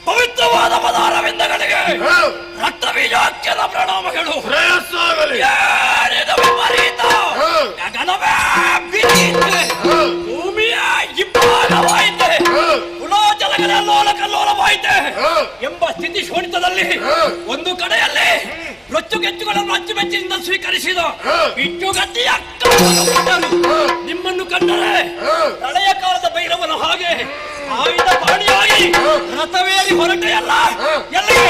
ಪವಿತ್ರವಾದ ಪದಾರವಿಂದಗಳಿಗೆ ರಕ್ತ ಬೀಜೋಚ್ಚದ ಪ್ರಣಾಮಗಳು. ಶ್ರೇಯಸ್ಸಾಗಲಿ. ಏನಿದು ವಿಪರೀತ? ಗಗನವೇ ಬಿರಿಯಿತೆ, ಭೂಮಿಯ ಇಬ್ಬಾಗವಾಯಿತೆ, ಕುಲಾಜಲಗಳೆಲ್ಲೋಲ ಕಲ್ಲೋಲವಾಯಿತೆ ಎಂಬ ಸ್ಥಿತಿ ಶೋಣಿತದಲ್ಲಿ ಒಂದು ಕಡೆಯಲ್ಲಿ ರೊಚ್ಚುಗೆಚ್ಚುಗಳನ್ನು ಅಚ್ಚುಮೆಚ್ಚಿನಿಂದ ಸ್ವೀಕರಿಸಿದ ಬಿಚ್ಚುಗತ್ತಿಯ ನಿಮ್ಮನ್ನು ಕಂಡರೆ ಹಳೆಯ ಕಾಲದ ಭೈರವನ ಹಾಗೆ ಆಯುಧ ಬಾಣಿಯಾಗಿ ರಥವೇರಿ ಹೊರಟೆಯಲ್ಲ ಎಲ್ಲಿಗೆ?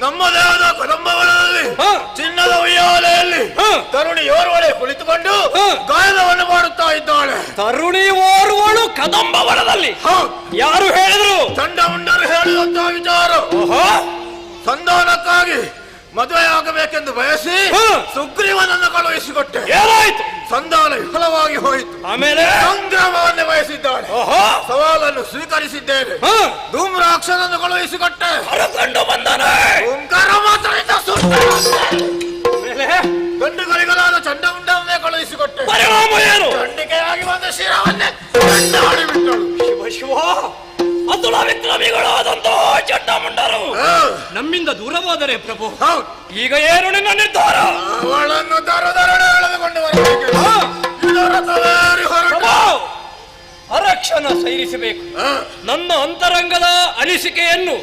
ನಮ್ಮದಾದ ಕದಂಬಗಳಲ್ಲಿ ಚಿನ್ನದ ಉಯ್ಯಾಲೆಯಲ್ಲಿ ತರುಣಿ ಓರ್ವಳೆ ಕುಳಿತುಕೊಂಡು ಗಾಯನವನ್ನು ಮಾಡುತ್ತಾ ಇದ್ದಾಳೆ. ತರುಣಿ ಓರ್ವಳು ಕದಂಬವನದಲ್ಲಿ? ಯಾರು ಹೇಳಿದ್ರು? ತಂಡ ಮುಂಡರು ಹೇಳಿದಂತ ವಿಚಾರ. ಸಂಧಾನಕ್ಕಾಗಿ ಮದುವೆ ಆಗಬೇಕೆಂದು ಬಯಸಿ ಸುಗ್ರೀವನನ್ನು ಕಳುಹಿಸಿಕೊಟ್ಟೆ. ಏನಾಯ್ತು? ಸಂಧಾನ ವಿಫಲವಾಗಿ ಹೋಯಿತು. ಆಮೇಲೆ ಸಂಗ್ರಾಮವನ್ನೇ ಬಯಸಿದ್ದಾಳೆ. ಸವಾಲನ್ನು ಸ್ವೀಕರಿಸಿದ್ದೇನೆ. ಧೂಮ್ರಾಕ್ಷನನ್ನು ಕಳುಹಿಸಿಕೊಟ್ಟೆ. ಕಂಡು ಬಂದನೆ. ಓಂಕಾರ ಮಾತ್ರದಿಂದ ಗಂಡುಗಳಿಗಲಾದ ಚಂಡಮುಂಡವನ್ನೇ ಕಳುಹಿಸಿಕೊಟ್ಟೆ. ಪರಿಣಾಮ ಏನು? ಖಂಡಿಕೆಯಾಗಿ ಬಂದ ಶಿರವನ್ನೇ ಗಂಡ ಮಾಡಿಬಿಟ್ಟಳು. ಶಿವ ಶಿವ, ಅತುಲ ವಿಕ್ರಮಿಗಳಾದಂತಹ ಚಂಡಮುಂಡರು ನಮ್ಮಿಂದ ದೂರವಾದರೆ ಪ್ರಭು, ಈಗ ಏನು ನಿನ್ನ ನಿರ್ಧಾರ? ಅವಳನ್ನು ದರದರಡೆ ಎಳೆದುಕೊಂಡು ಬರಬೇಕು. ಅರಕ್ಷಣ ಸೈರಿಸಬೇಕು. ನನ್ನ ಅಂತರಂಗದ ಅನಿಸಿಕೆಯನ್ನು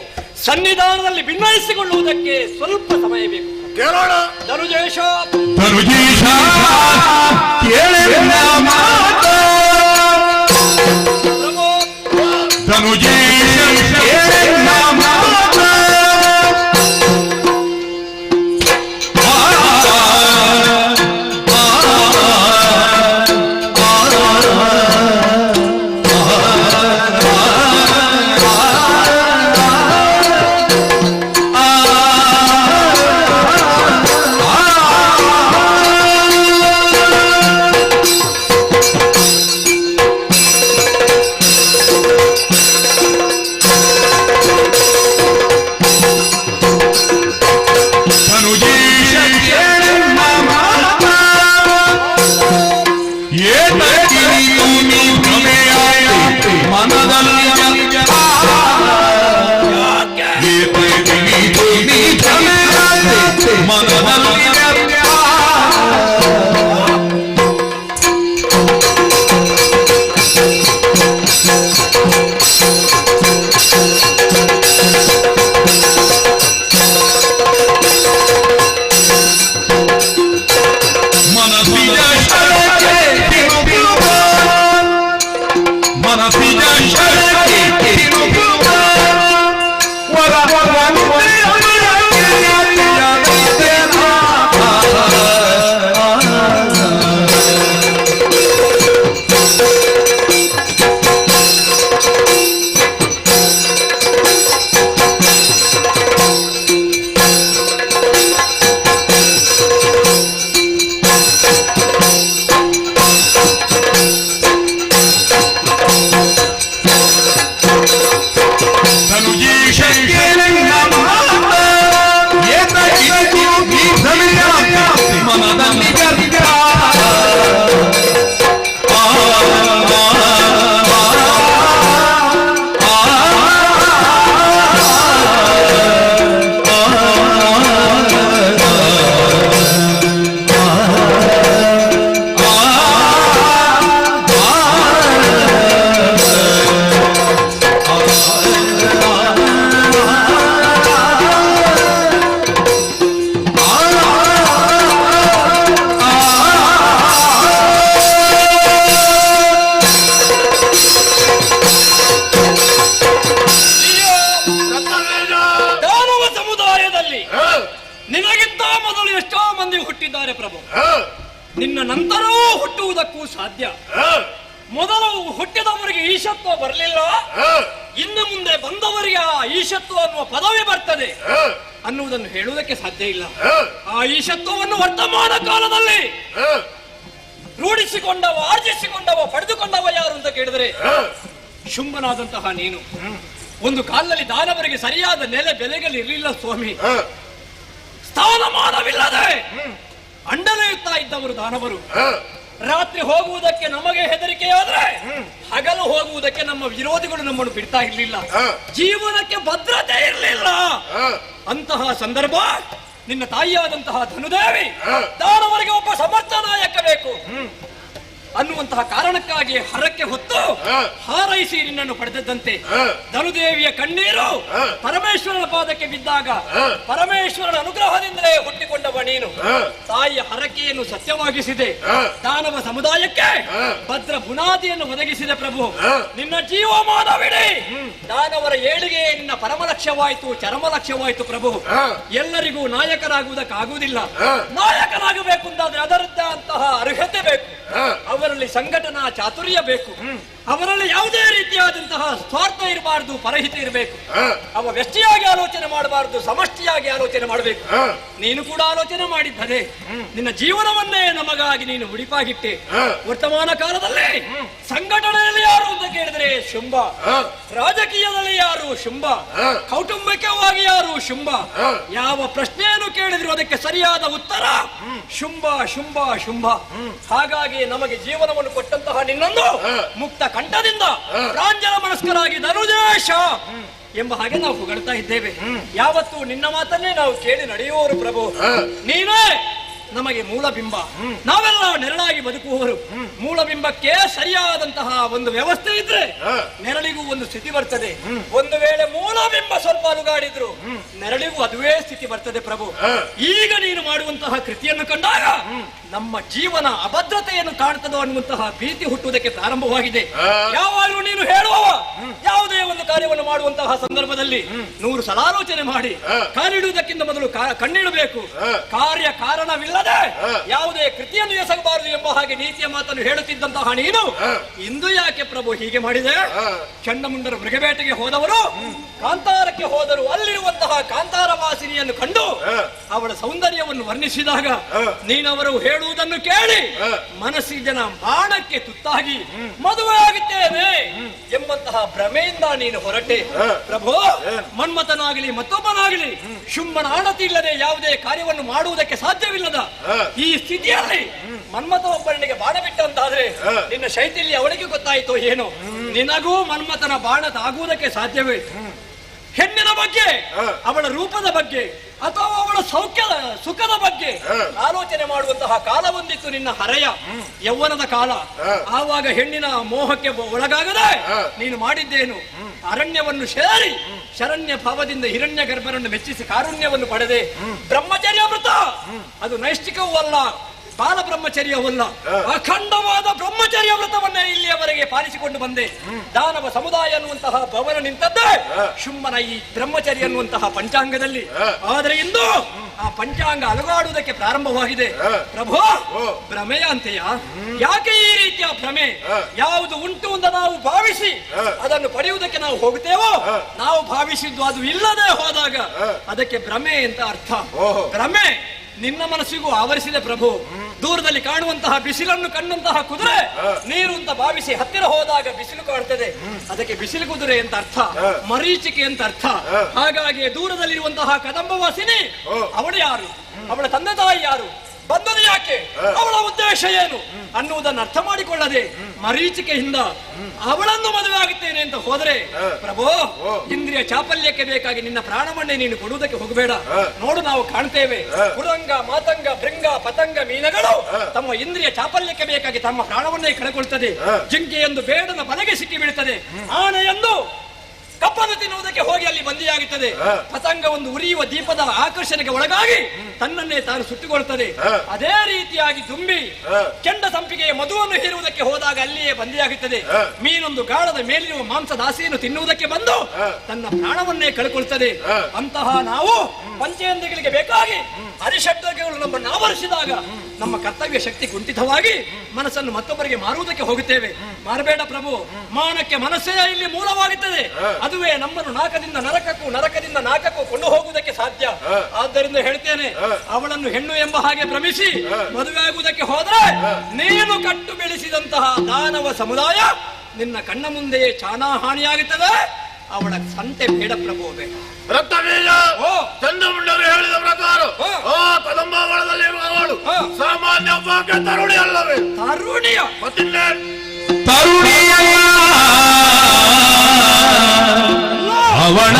ಸನ್ನಿಧಾನದಲ್ಲಿ ಭಿನ್ನಯಿಸಿಕೊಳ್ಳುವುದಕ್ಕೆ ಸ್ವಲ್ಪ ಸಮಯ ಬೇಕು. ಕೇಳೋಣ. ಧನುಜೇಶ ನಿನಗಿಂತ ಮೊದಲು ಎಷ್ಟೋ ಮಂದಿ ಹುಟ್ಟಿದ್ದಾರೆ ಪ್ರಭು. ನಿನ್ನ ನಂತರವೂ ಹುಟ್ಟುವುದಕ್ಕೂ ಸಾಧ್ಯ. ಮೊದಲು ಹುಟ್ಟಿದವರಿಗೆ ಈಶತ್ವ ಬರಲಿಲ್ಲ, ಇನ್ನು ಮುಂದೆ ಬಂದವರಿಗೆ ಆ ಈಶತ್ವ ಅನ್ನುವ ಪದವಿ ಬರ್ತದೆ ಅನ್ನುವುದನ್ನು ಹೇಳುವುದಕ್ಕೆ ಸಾಧ್ಯ ಇಲ್ಲ. ಆ ಈಶತ್ವವನ್ನು ವರ್ತಮಾನ ಕಾಲದಲ್ಲಿ ರೂಢಿಸಿಕೊಂಡವ, ಆರ್ಜಿಸಿಕೊಂಡವ, ಪಡೆದುಕೊಂಡವ ಯಾರು ಅಂತ ಕೇಳಿದರೆ ಶುಂಭನಾದಂತಹ ನೀನು. ಒಂದು ಕಾಲದಲ್ಲಿ ದಾನವರಿಗೆ ಸರಿಯಾದ ಬೆಲೆಗಳಿರಲಿಲ್ಲ ಸ್ವಾಮಿ. ಸ್ಥಾನಮಾನವಿಲ್ಲದೆ ಅಂಡಲೆಯುತ್ತಾ ಇದ್ದವರು ದಾನವರು. ರಾತ್ರಿ ಹೋಗುವುದಕ್ಕೆ ನಮಗೆ ಹೆದರಿಕೆಯಾದ್ರೆ ಹಗಲು ಹೋಗುವುದಕ್ಕೆ ನಮ್ಮ ವಿರೋಧಿಗಳು ನಮ್ಮನ್ನು ಬಿಡ್ತಾ ಇರಲಿಲ್ಲ. ಜೀವನಕ್ಕೆ ಭದ್ರತೆ ಇರಲಿಲ್ಲ. ಅಂತಹ ಸಂದರ್ಭ ನಿನ್ನ ತಾಯಿಯಾದಂತಹ ಧನುದೇವಿ ದಾನವರಿಗೆ ಒಬ್ಬ ಸಮರ್ಥ ನಾಯಕ ಬೇಕು ಅನ್ನುವಂತಹ ಕಾರಣಕ್ಕಾಗಿ ಹರಕ್ಕೆ ಹೊತ್ತು ಹಾರೈಸಿ ನಿನ್ನನ್ನು ಪಡೆದದ್ದಂತೆ. ಧನುದೇವಿಯ ಕಣ್ಣೀರು ಪರಮೇಶ್ವರನ ಪಾದಕ್ಕೆ ಬಿದ್ದಾಗ ಪರಮೇಶ್ವರನ ಅನುಗ್ರಹದಿಂದಲೇ ಹುಟ್ಟಿಕೊಂಡವ ನೀನು. ತಾಯಿಯ ಹರಕೆಯನ್ನು ಸತ್ಯವಾಗಿಸಿದೆ, ದಾನವ ಸಮುದಾಯಕ್ಕೆ ಭದ್ರ ಬುನಾದಿಯನ್ನು ಒದಗಿಸಿದೆ ಪ್ರಭು. ನಿನ್ನ ಜೀವಮಾನವಿಡಿ ದಾನವರ ಏಳಿಗೆ ನಿನ್ನ ಪರಮ ಲಕ್ಷ್ಯವಾಯಿತು, ಚರಮ ಲಕ್ಷ್ಯವಾಯಿತು ಪ್ರಭು. ಎಲ್ಲರಿಗೂ ನಾಯಕರಾಗುವುದಕ್ಕಾಗುವುದಿಲ್ಲ. ನಾಯಕನಾಗಬೇಕು ಅಂತಾದ್ರೆ ಅದರದ್ದ ಅಂತಹ ಅರ್ಹತೆ ಬೇಕು, ಅವರಲ್ಲಿ ಸಂಘಟನಾ ಚಾತುರ್ಯ ಬೇಕು, ಅವರಲ್ಲಿ ಯಾವುದೇ ರೀತಿಯಾದಂತಹ ಸ್ವಾರ್ಥ ಇರಬಾರದು, ಪರಹಿತ ಇರಬೇಕು. ಅವ ವ್ಯಷ್ಟಿಯಾಗಿ ಆಲೋಚನೆ ಮಾಡಬಾರದು, ಸಮಷ್ಟಿಯಾಗಿ ಆಲೋಚನೆ ಮಾಡಬೇಕು. ನೀನು ಕೂಡ ಆಲೋಚನೆ ಮಾಡಿದ್ದರೆ ನಿನ್ನ ಜೀವನವನ್ನೇ ನಮಗಾಗಿ ನೀನು ಉಡಿಪಾಗಿಟ್ಟೆ. ವರ್ತಮಾನ ಕಾಲದಲ್ಲಿ ಸಂಘಟನೆಯಲ್ಲಿ ಯಾರು ಅಂತ ಕೇಳಿದ್ರೆ ಶುಂಭ, ರಾಜಕೀಯದಲ್ಲಿ ಯಾರು ಶುಂಭ, ಕೌಟುಂಬಿಕವಾಗಿ ಯಾರು ಶುಂಭ. ಯಾವ ಪ್ರಶ್ನೆಯನ್ನು ಕೇಳಿದ್ರು ಅದಕ್ಕೆ ಸರಿಯಾದ ಉತ್ತರ ಶುಂಭ, ಶುಂಭ, ಶುಂಭ. ಹಾಗಾಗಿ ನಮಗೆ ಜೀವನವನ್ನು ಕೊಟ್ಟಂತಹ ನಿನ್ನನ್ನು ಮುಕ್ತ ಕಂಠದಿಂದ ಪ್ರಾಂಜಲ ಮನಸ್ಕರಾಗಿ ಧನುಜೇಶ ಎಂಬ ಹಾಗೆ ನಾವು ಹೊಗಳ್ತಾ ಇದ್ದೇವೆ. ಯಾವತ್ತೂ ನಿನ್ನ ಮಾತನ್ನೇ ನಾವು ಕೇಳಿ ನಡೆಯುವವರು ಪ್ರಭು. ನೀನೇ ನಮಗೆ ಮೂಲಬಿಂಬ, ನಾವೆಲ್ಲ ನೆರಳಾಗಿ ಬದುಕುವವರು. ಮೂಲಬಿಂಬಕ್ಕೆ ಸರಿಯಾದಂತಹ ಒಂದು ವ್ಯವಸ್ಥೆ ಇದ್ರೆ ನೆರಳಿಗೂ ಒಂದು ಸ್ಥಿತಿ ಬರ್ತದೆ. ಒಂದು ವೇಳೆ ಮೂಲಬಿಂಬ ಸ್ವಲ್ಪ ಅಲುಗಾಡಿದ್ರು ನೆರಳಿಗೂ ಅದುವೇ ಸ್ಥಿತಿ ಬರ್ತದೆ ಪ್ರಭು. ಈಗ ನೀನು ಮಾಡುವಂತಹ ಕೃತಿಯನ್ನು ಕಂಡಾಗ ನಮ್ಮ ಜೀವನ ಅಭದ್ರತೆಯನ್ನು ಕಾಣ್ತದೋ ಅನ್ನುವಂತಹ ಭೀತಿ ಹುಟ್ಟುವುದಕ್ಕೆ ಪ್ರಾರಂಭವಾಗಿದೆ. ಯಾವಾಗಲೂ ನೀನು ಹೇಳುವವ ಯಾವುದೇ ಒಂದು ಕಾರ್ಯವನ್ನು ಮಾಡುವಂತಹ ಸಂದರ್ಭದಲ್ಲಿ 100 ಸಲ ಆಲೋಚನೆ ಮಾಡಿ ಕಾಲಿಡುವುದಕ್ಕಿಂತ ಮೊದಲು ಕಣ್ಣಿಡಬೇಕು. ಕಾರ್ಯ ಕಾರಣವಿಲ್ಲದೆ ಯಾವುದೇ ಕೃತಿಯನ್ನು ಎಸಗಬಾರದು ಎಂಬ ಹಾಗೆ ನೀತಿಯ ಮಾತನ್ನು ಹೇಳುತ್ತಿದ್ದಂತಹ ನೀನು ಇಂದು ಯಾಕೆ ಪ್ರಭು ಹೀಗೆ ಮಾಡಿದೆ? ಚಂಡಮುಂಡರ ಮೃಗಬೇಟೆಗೆ ಹೋದವರು ಕಾಂತಾರಕ್ಕೆ ಹೋದರು. ಅಲ್ಲಿರುವಂತಹ ಕಾಂತಾರ ವಾಸಿನಿಯನ್ನು ಕಂಡು ಅವಳ ಸೌಂದರ್ಯವನ್ನು ವರ್ಣಿಸಿದಾಗ ನೀನವರು ಹೇಳುವುದನ್ನು ಕೇಳಿ ಮನಸ್ಸಿನ ಬಾಣಕ್ಕೆ ತುತ್ತಾಗಿ ಮದುವೆಯಾಗಿದ್ದೇನೆ ಎಂಬಂತಹ ಭ್ರಮೆಯಿಂದ ನೀನು ಹೊರಟೆ ಪ್ರಭು. ಮನ್ಮಥನಾಗಲಿ ಮತ್ತೊಬ್ಬನಾಗಲಿ ಶುಂಭನ ಆಣತಿ ಇಲ್ಲದೆ ಯಾವುದೇ ಕಾರ್ಯವನ್ನು ಮಾಡುವುದಕ್ಕೆ ಸಾಧ್ಯವಿಲ್ಲದ ಈ ಸ್ಥಿತಿಯಲ್ಲಿ ಮನ್ಮಥ ಒಬ್ಬನಿಗೆ ಬಾಣ ಬಿಟ್ಟಂತಾದ್ರೆ ನಿನ್ನ ಶೈಥಿಲ್ಯ ಅವಳಿಗೆ ಗೊತ್ತಾಯಿತೋ ಏನೋ. ನಿನಗೂ ಮನ್ಮಥನ ಬಾಣದಾಗುವುದಕ್ಕೆ ಸಾಧ್ಯವೇ? ಹೆಣ್ಣಿನ ಬಗ್ಗೆ, ಅವಳ ರೂಪದ ಬಗ್ಗೆ ಅಥವಾ ಅವಳ ಸೌಖ್ಯದ ಸುಖದ ಬಗ್ಗೆ ಆಲೋಚನೆ ಮಾಡುವಂತಹ ಕಾಲ ಒಂದಿತ್ತು ನಿನ್ನ ಹರೆಯ ಯೌವನದ ಕಾಲ. ಆವಾಗ ಹೆಣ್ಣಿನ ಮೋಹಕ್ಕೆ ಒಳಗಾಗದೆ ನೀನು ಮಾಡಿದ್ದೇನು? ಅರಣ್ಯವನ್ನು ಸೇರಿ ಶರಣ್ಯ ಭಾವದಿಂದ ಹಿರಣ್ಯ ಗರ್ಭರನ್ನು ಮೆಚ್ಚಿಸಿ ಕಾರುಣ್ಯವನ್ನು ಪಡೆದೆ. ಬ್ರಹ್ಮಚರ್ಯ ವ್ರತ ಅದು ನೈಷ್ಠಿಕವೂ ಅಲ್ಲ, ಬಾಲ ಬ್ರಹ್ಮಚರ್ಯವಲ್ಲ, ಅಖಂಡವಾದ ಬ್ರಹ್ಮಚರ್ಯ ವ್ರತವನ್ನೇ ಇಲ್ಲಿಯವರೆಗೆ ಪಾಲಿಸಿಕೊಂಡು ಬಂದೆ. ದಾನವ ಸಮುದಾಯ ಅನ್ನುವಂತಹ ಭವನ ನಿಂತದ್ದೇ ಶುಂಭನ ಈ ಬ್ರಹ್ಮಚರ್ಯ ಅನ್ನುವಂತಹ ಪಂಚಾಂಗದಲ್ಲಿ. ಆದರೆ ಇಂದು ಆ ಪಂಚಾಂಗ ಅಲುಗಾಡುವುದಕ್ಕೆ ಪ್ರಾರಂಭವಾಗಿದೆ ಪ್ರಭು. ಭ್ರಮೆಯ ಅಂತೆಯ ಯಾಕೆ ಈ ರೀತಿಯ ಭ್ರಮೆ? ಯಾವುದು ಉಂಟು ಅಂತ ನಾವು ಭಾವಿಸಿ ಅದನ್ನು ಪಡೆಯುವುದಕ್ಕೆ ನಾವು ಹೋಗುತ್ತೇವೋ, ನಾವು ಭಾವಿಸಿದ್ದು ಅದು ಇಲ್ಲದೆ ಹೋದಾಗ ಅದಕ್ಕೆ ಭ್ರಮೆ ಅಂತ ಅರ್ಥ. ಭ್ರಮೆ ನಿನ್ನ ಮನಸ್ಸಿಗೂ ಆವರಿಸಿದೆ ಪ್ರಭು. ದೂರದಲ್ಲಿ ಕಾಣುವಂತಹ ಬಿಸಿಲನ್ನು ಕಂಡಂತಹ ಕುದುರೆ ನೀರು ಅಂತ ಭಾವಿಸಿ ಹತ್ತಿರ ಹೋದಾಗ ಬಿಸಿಲು ಕಾಣ್ತದೆ, ಅದಕ್ಕೆ ಬಿಸಿಲು ಕುದುರೆ ಅಂತ ಅರ್ಥ, ಮರೀಚಿಕೆ ಅಂತ ಅರ್ಥ. ಹಾಗಾಗಿ ದೂರದಲ್ಲಿರುವಂತಹ ಕದಂಬವಾಸಿನಿ ಅವಳು ಯಾರು, ಅವಳ ತಂದೆ ತಾಯಿ ಯಾರು, ಬಂದದು ಯಾಕೆ, ಅವಳ ಉದ್ದೇಶ ಏನು ಅನ್ನುವುದನ್ನು ಅರ್ಥ ಮಾಡಿಕೊಳ್ಳದೆ ಮರೀಚಿಕೆಯಿಂದ ಅವಳನ್ನು ಮದುವೆ ಆಗುತ್ತೇನೆ ಅಂತ ಹೋದರೆ ಪ್ರಭು ಇಂದ್ರಿಯ ಚಾಪಲ್ಯಕ್ಕೆ ಬೇಕಾಗಿ ನಿನ್ನ ಪ್ರಾಣವನ್ನೇ ನೀನು ಕೊಡುವುದಕ್ಕೆ ಹೋಗಬೇಡ. ನೋಡು, ನಾವು ಕಾಣ್ತೇವೆ ಕುರಂಗ, ಮಾತಂಗ, ಭೃಂಗ, ಪತಂಗ, ಮೀನಗಳು ತಮ್ಮ ಇಂದ್ರಿಯ ಚಾಪಲ್ಯಕ್ಕೆ ಬೇಕಾಗಿ ತಮ್ಮ ಪ್ರಾಣವನ್ನೇ ಕಳೆಕೊಳ್ತದೆ. ಜಿಂಕೆ ಎಂದು ಬೇಡನ ಬಲೆಗೆ ಸಿಕ್ಕಿ ಬೀಳ್ತದೆ, ಆನೆ ಎಂದು ಕಪ್ಪನ್ನು ತಿನ್ನುವುದಕ್ಕೆ ಹೋಗಿ ಅಲ್ಲಿ ಬಂದ ಬಂದಿಯಾಗುತ್ತದೆ. ಪತಂಗ ಒಂದು ಉರಿಯುವ ದೀಪದ ಆಕರ್ಷಣೆಗೆ ಒಳಗಾಗಿ ತನ್ನನ್ನೇ ತಾನು ಸುಟ್ಟುಕೊಳ್ಳುತ್ತದೆ. ಅದೇ ರೀತಿಯಾಗಿ ದುಂಬಿ ಕೆಂಡ ಸಂಪಿಗೆಯ ಮಧುವನ್ನು ಹೀರುವುದಕ್ಕೆ ಹೋದಾಗ ಅಲ್ಲಿಯೇ ಬಂದಿಯಾಗುತ್ತದೆ. ಮೀನೊಂದು ಗಾಳದ ಮೇಲಿರುವ ಮಾಂಸದ ಆಸೆಯನ್ನು ತಿನ್ನುವುದಕ್ಕೆ ಬಂದು ತನ್ನ ಪ್ರಾಣವನ್ನೇ ಕಳ್ಕೊಳ್ತದೆ. ಅಂತಹ ನಾವು ಪಂಚೇಂದ್ರಿಯಗಳಿಗೆ ಬೇಕಾಗಿ ಹರಿಷಡ್ವರ್ಗಗಳು ನಮ್ಮನ್ನು ಆವರಿಸಿದಾಗ ನಮ್ಮ ಕರ್ತವ್ಯ ಶಕ್ತಿ ಕುಂಠಿತವಾಗಿ ಮನಸ್ಸನ್ನು ಮತ್ತೊಬ್ಬರಿಗೆ ಮಾರುವುದಕ್ಕೆ ಹೋಗುತ್ತೇವೆ. ಮಾರಬೇಡ ಪ್ರಭು, ಮಾನಕ್ಕೆ ಮನಸ್ಸೇ ಇಲ್ಲಿ ಮೂಲವಾಗುತ್ತದೆ. ಅದುವೇ ನಮ್ಮನ್ನು ನಾಕದಿಂದ ನರಕಕ್ಕೂ ನರಕದಿಂದ ನಾಕಕ್ಕೂ ಕೊಂಡು ಹೋಗುವುದಕ್ಕೆ ಸಾಧ್ಯ. ಆದ್ದರಿಂದ ಹೇಳ್ತೇನೆ, ಅವಳನ್ನು ಹೆಣ್ಣು ಎಂಬ ಹಾಗೆ ಭ್ರಮಿಸಿ ಮದುವೆ ಆಗುವುದಕ್ಕೆ ಹೋದ್ರೆ ನೀನು ಕಟ್ಟು ಬೆಳೆಸಿದಂತಹ ದಾನವ ಸಮುದಾಯ ನಿನ್ನ ಕಣ್ಣ ಮುಂದೆಯೇ ಚಾನಾ ಹಾನಿಯಾಗುತ್ತದೆ. ಅವಳ ಸಂತೆ ಬೇಡ ಪ್ರಭು, ಬೇಡ. ರಕ್ತಬೀಜ ಚಂದ್ರಮುಂಡರು ಹೇಳಿದ ಪ್ರಕಾರ ಕದಂಬಾವಳದಲ್ಲಿರುವ ಅವಳು ಸಾಮಾನ್ಯ ಒಬ್ಬಾಕೆ ತರುಣಿ ಅಲ್ಲವೇ? ತರುಣಿಯ ಮತ್ತಿನ್ನೇ ತರುಣಿಯ ಅವಳ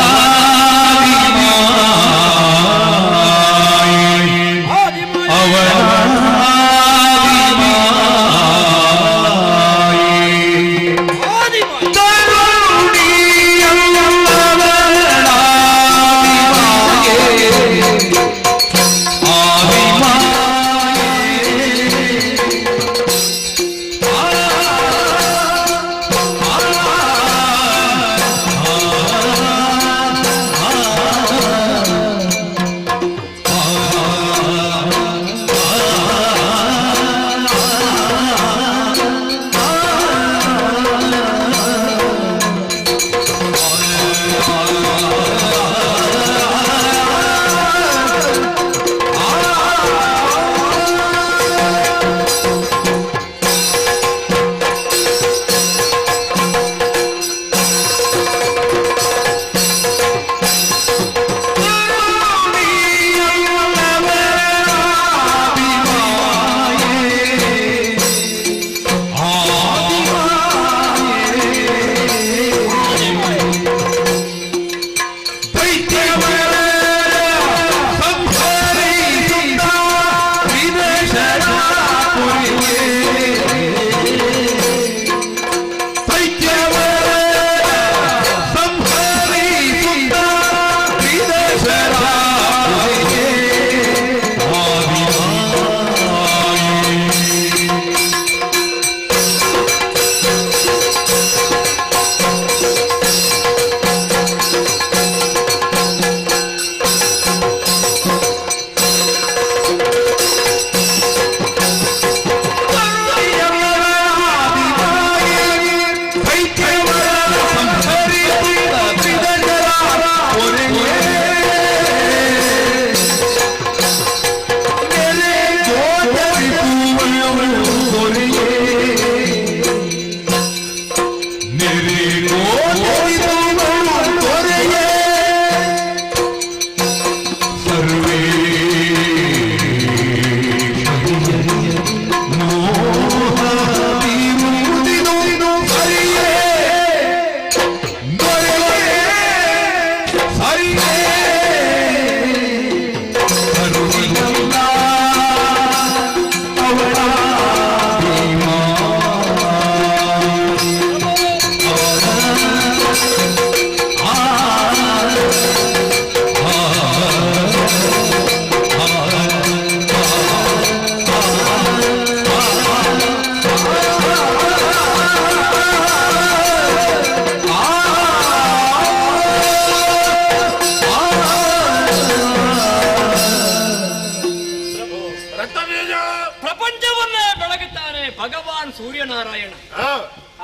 ಭಗವಾನ್ ಸೂರ್ಯನಾರಾಯಣ.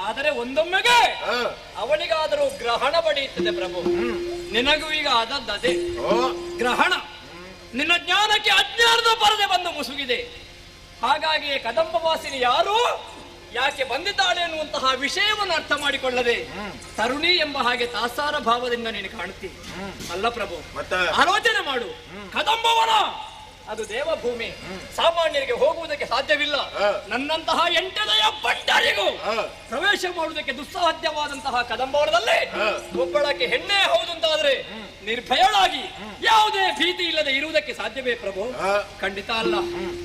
ಆದರೆ ಒಂದೊಮ್ಮೆಗೆ ಅವನಿಗಾದರೂ ಗ್ರಹಣ ಬಡಿಯುತ್ತದೆ ಪ್ರಭು. ನಿನಗೂ ಈಗ ಆದದ್ದೇ ಗ್ರಹಣ. ನಿನ್ನ ಜ್ಞಾನಕ್ಕೆ ಅಜ್ಞಾನದ ಪರದೆ ಬಂದು ಮುಸುಗಿದೆ. ಹಾಗಾಗಿ ಕದಂಬವಾಸಿನಿ ಯಾರು, ಯಾಕೆ ಬಂದಿದ್ದಾಳೆ ಎನ್ನುವಂತಹ ವಿಷಯವನ್ನು ಅರ್ಥ ಮಾಡಿಕೊಳ್ಳದೆ ತರುಣಿ ಎಂಬ ಹಾಗೆ ತಾಸಾರ ಭಾವದಿಂದ ನೀನು ಕಾಣುತ್ತಿ ಅಲ್ಲ ಪ್ರಭು. ಆಲೋಚನೆ ಮಾಡು. ಕದಂಬವನ ಅದು ದೇವಭೂಮಿ, ಸಾಮಾನ್ಯರಿಗೆ ಹೋಗುವುದಕ್ಕೆ ಸಾಧ್ಯವಿಲ್ಲ. ನನ್ನಂತಹ ಎಂಟನೆಯ ಪಟ್ಟರಿಗೂ ಪ್ರವೇಶ ಮಾಡುವುದಕ್ಕೆ ದುಸ್ಸಾಧ್ಯವಾದಂತಹ ಕದಂಬವನದಲ್ಲಿ ಒಬ್ಬಳಕ್ಕೆ ಹೆಣ್ಣೆ ಹೌದು ಅಂತಾದ್ರೆ ನಿರ್ಭಯಳಾಗಿ ಯಾವುದೇ ಭೀತಿ ಇಲ್ಲದೆ ಇರುವುದಕ್ಕೆ ಸಾಧ್ಯವೇ ಪ್ರಭು? ಖಂಡಿತ ಅಲ್ಲ.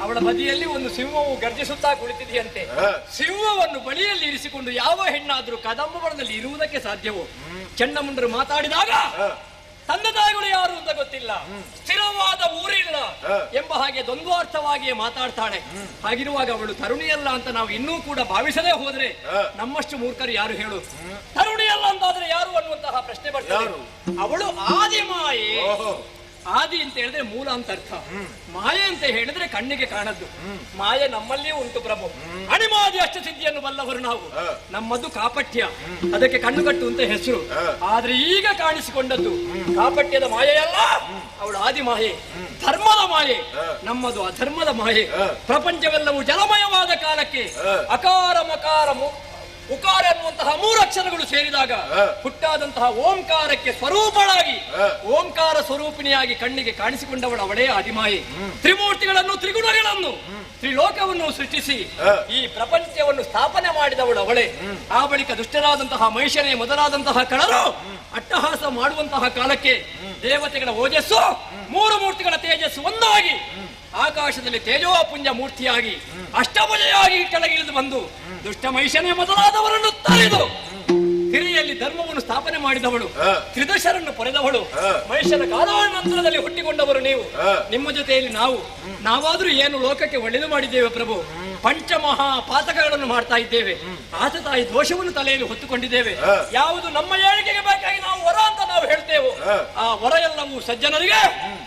ಅವಳ ಬದಿಯಲ್ಲಿ ಒಂದು ಸಿಂಹವು ಗರ್ಜಿಸುತ್ತಾ ಕುಳಿತಿದೆಯಂತೆ. ಸಿಂಹವನ್ನು ಬಳಿಯಲ್ಲಿ ಇರಿಸಿಕೊಂಡು ಯಾವ ಹೆಣ್ಣಾದ್ರೂ ಕದಂಬವನದಲ್ಲಿ ಇರುವುದಕ್ಕೆ ಸಾಧ್ಯವೋ? ಚಂಡಮುಂಡರು ಮಾತಾಡಿದಾಗ ತಂದೆ ತಾಯಿಗಳು ಯಾರು ಅಂತ ಗೊತ್ತಿಲ್ಲ, ಸ್ಥಿರವಾದ ಊರಿಲ್ಲ ಎಂಬ ಹಾಗೆ ದ್ವಂದ್ವಾರ್ಥವಾಗಿಯೇ ಮಾತಾಡ್ತಾಳೆ. ಹಾಗಿರುವಾಗ ಅವಳು ತರುಣಿಯಲ್ಲ ಅಂತ ನಾವು ಇನ್ನೂ ಕೂಡ ಭಾವಿಸದೇ ಹೋದ್ರೆ ನಮ್ಮಷ್ಟು ಮೂರ್ಖರು ಯಾರು ಹೇಳು? ತರುಣಿಯಲ್ಲ ಅಂತಾದ್ರೆ ಯಾರು ಅನ್ನುವಂತಹ ಪ್ರಶ್ನೆ ಬರ್ತದೆ. ಅವಳು ಆದಿಮಾಯೆ. ಆದಿ ಅಂತ ಹೇಳಿದ್ರೆ ಮೂಲ ಅಂತ ಅರ್ಥ. ಮಾಯೆ ಅಂತ ಹೇಳಿದ್ರೆ ಕಣ್ಣಿಗೆ ಕಾಣದ್ದು. ಮಾಯೆ ನಮ್ಮಲ್ಲಿಯೂ ಉಂಟು ಪ್ರಭು. ಅಣಿಮಾದಿ ಅಷ್ಟಸಿದ್ಧಿಯನ್ನು ಬಲ್ಲವರು ನಾವು. ನಮ್ಮದು ಕಾಪಟ್ಯ, ಅದಕ್ಕೆ ಕಣ್ಣು ಕಟ್ಟು ಅಂತ ಹೆಸರು. ಆದ್ರೆ ಈಗ ಕಾಣಿಸಿಕೊಂಡದ್ದು ಕಾಪಟ್ಯದ ಮಾಯೆಯಲ್ಲ, ಅವಳು ಆದಿ ಮಾಯೆ, ಧರ್ಮದ ಮಾಯೆ. ನಮ್ಮದು ಅಧರ್ಮದ ಮಾಯೆ. ಪ್ರಪಂಚವೆಲ್ಲವೂ ಜಲಮಯವಾದ ಕಾಲಕ್ಕೆ ಅಕಾರ ಮಕಾರ ಉಕಾರ ಎನ್ನುವಂತಹ 3 ಅಕ್ಷರಗಳು ಸೇರಿದಾಗ ಹುಟ್ಟಾದಂತಹ ಓಂಕಾರಕ್ಕೆ ಸ್ವರೂಪಳಾಗಿ ಓಂಕಾರ ಸ್ವರೂಪಿಣಿಯಾಗಿ ಕಣ್ಣಿಗೆ ಕಾಣಿಸಿಕೊಂಡವಳು ಅವಳೇ ಆದಿಮಾಯೆ. ತ್ರಿಮೂರ್ತಿಗಳನ್ನು, ತ್ರಿಗುಣಗಳನ್ನು, ತ್ರಿಲೋಕವನ್ನು ಸೃಷ್ಟಿಸಿ ಈ ಪ್ರಪಂಚವನ್ನು ಸ್ಥಾಪನೆ ಮಾಡಿದವಳು ಅವಳೇ. ಆ ಬಳಿಕ ದುಷ್ಟರಾದಂತಹ ಮಹಿಷನೇ ಮೊದಲಾದಂತಹ ಕಳರು ಅಟ್ಟಹಾಸ ಮಾಡುವಂತಹ ಕಾಲಕ್ಕೆ ದೇವತೆಗಳ ಓಜಸ್ಸು 3 ಮೂರ್ತಿಗಳ ತೇಜಸ್ಸು ಒಂದಾಗಿ ಆಕಾಶದಲ್ಲಿ ತೇಜೋಪುಂಜ ಮೂರ್ತಿಯಾಗಿ ಅಷ್ಟಭುಜೆಯಾಗಿ ಕೆಳಗಿಳಿದು ಬಂದು ದುಷ್ಟ ಮಹಿಷನೇ ಮೊದಲಾದವರನ್ನು ತಡೆದು ಹಿರಿಯಲ್ಲಿ ಧರ್ಮವನ್ನು ಸ್ಥಾಪನೆ ಮಾಡಿದವಳು, ತ್ರಿದಶರನ್ನು ಪಡೆದವಳು. ಮಹಿಷನ ಕಾಲಾನಂತರದಲ್ಲಿ ಹುಟ್ಟಿಕೊಂಡವರು ನೀವು. ನಿಮ್ಮ ಜೊತೆಯಲ್ಲಿ ನಾವಾದ್ರೂ ಏನು ಲೋಕಕ್ಕೆ ಒಳ್ಳೆಯದು ಮಾಡಿದ್ದೇವೆ ಪ್ರಭು? ಪಂಚಮಹಾ ಪಾತಕಗಳನ್ನು ಮಾಡ್ತಾ ಇದ್ದೇವೆ. ಆತತಾಯಿ ದೋಷವನ್ನು ತಲೆಯಲ್ಲಿ ಹೊತ್ತುಕೊಂಡಿದ್ದೇವೆ. ಯಾವುದು ನಮ್ಮ ಏಳಿಗೆಗೆ ಬೇಕಾಗಿ ನಾವು ವರ ಅಂತ ನಾವು ಹೇಳ್ತೇವೆ, ಆ ವರ ಎಲ್ಲವೂ ಸಜ್ಜನರಿಗೆ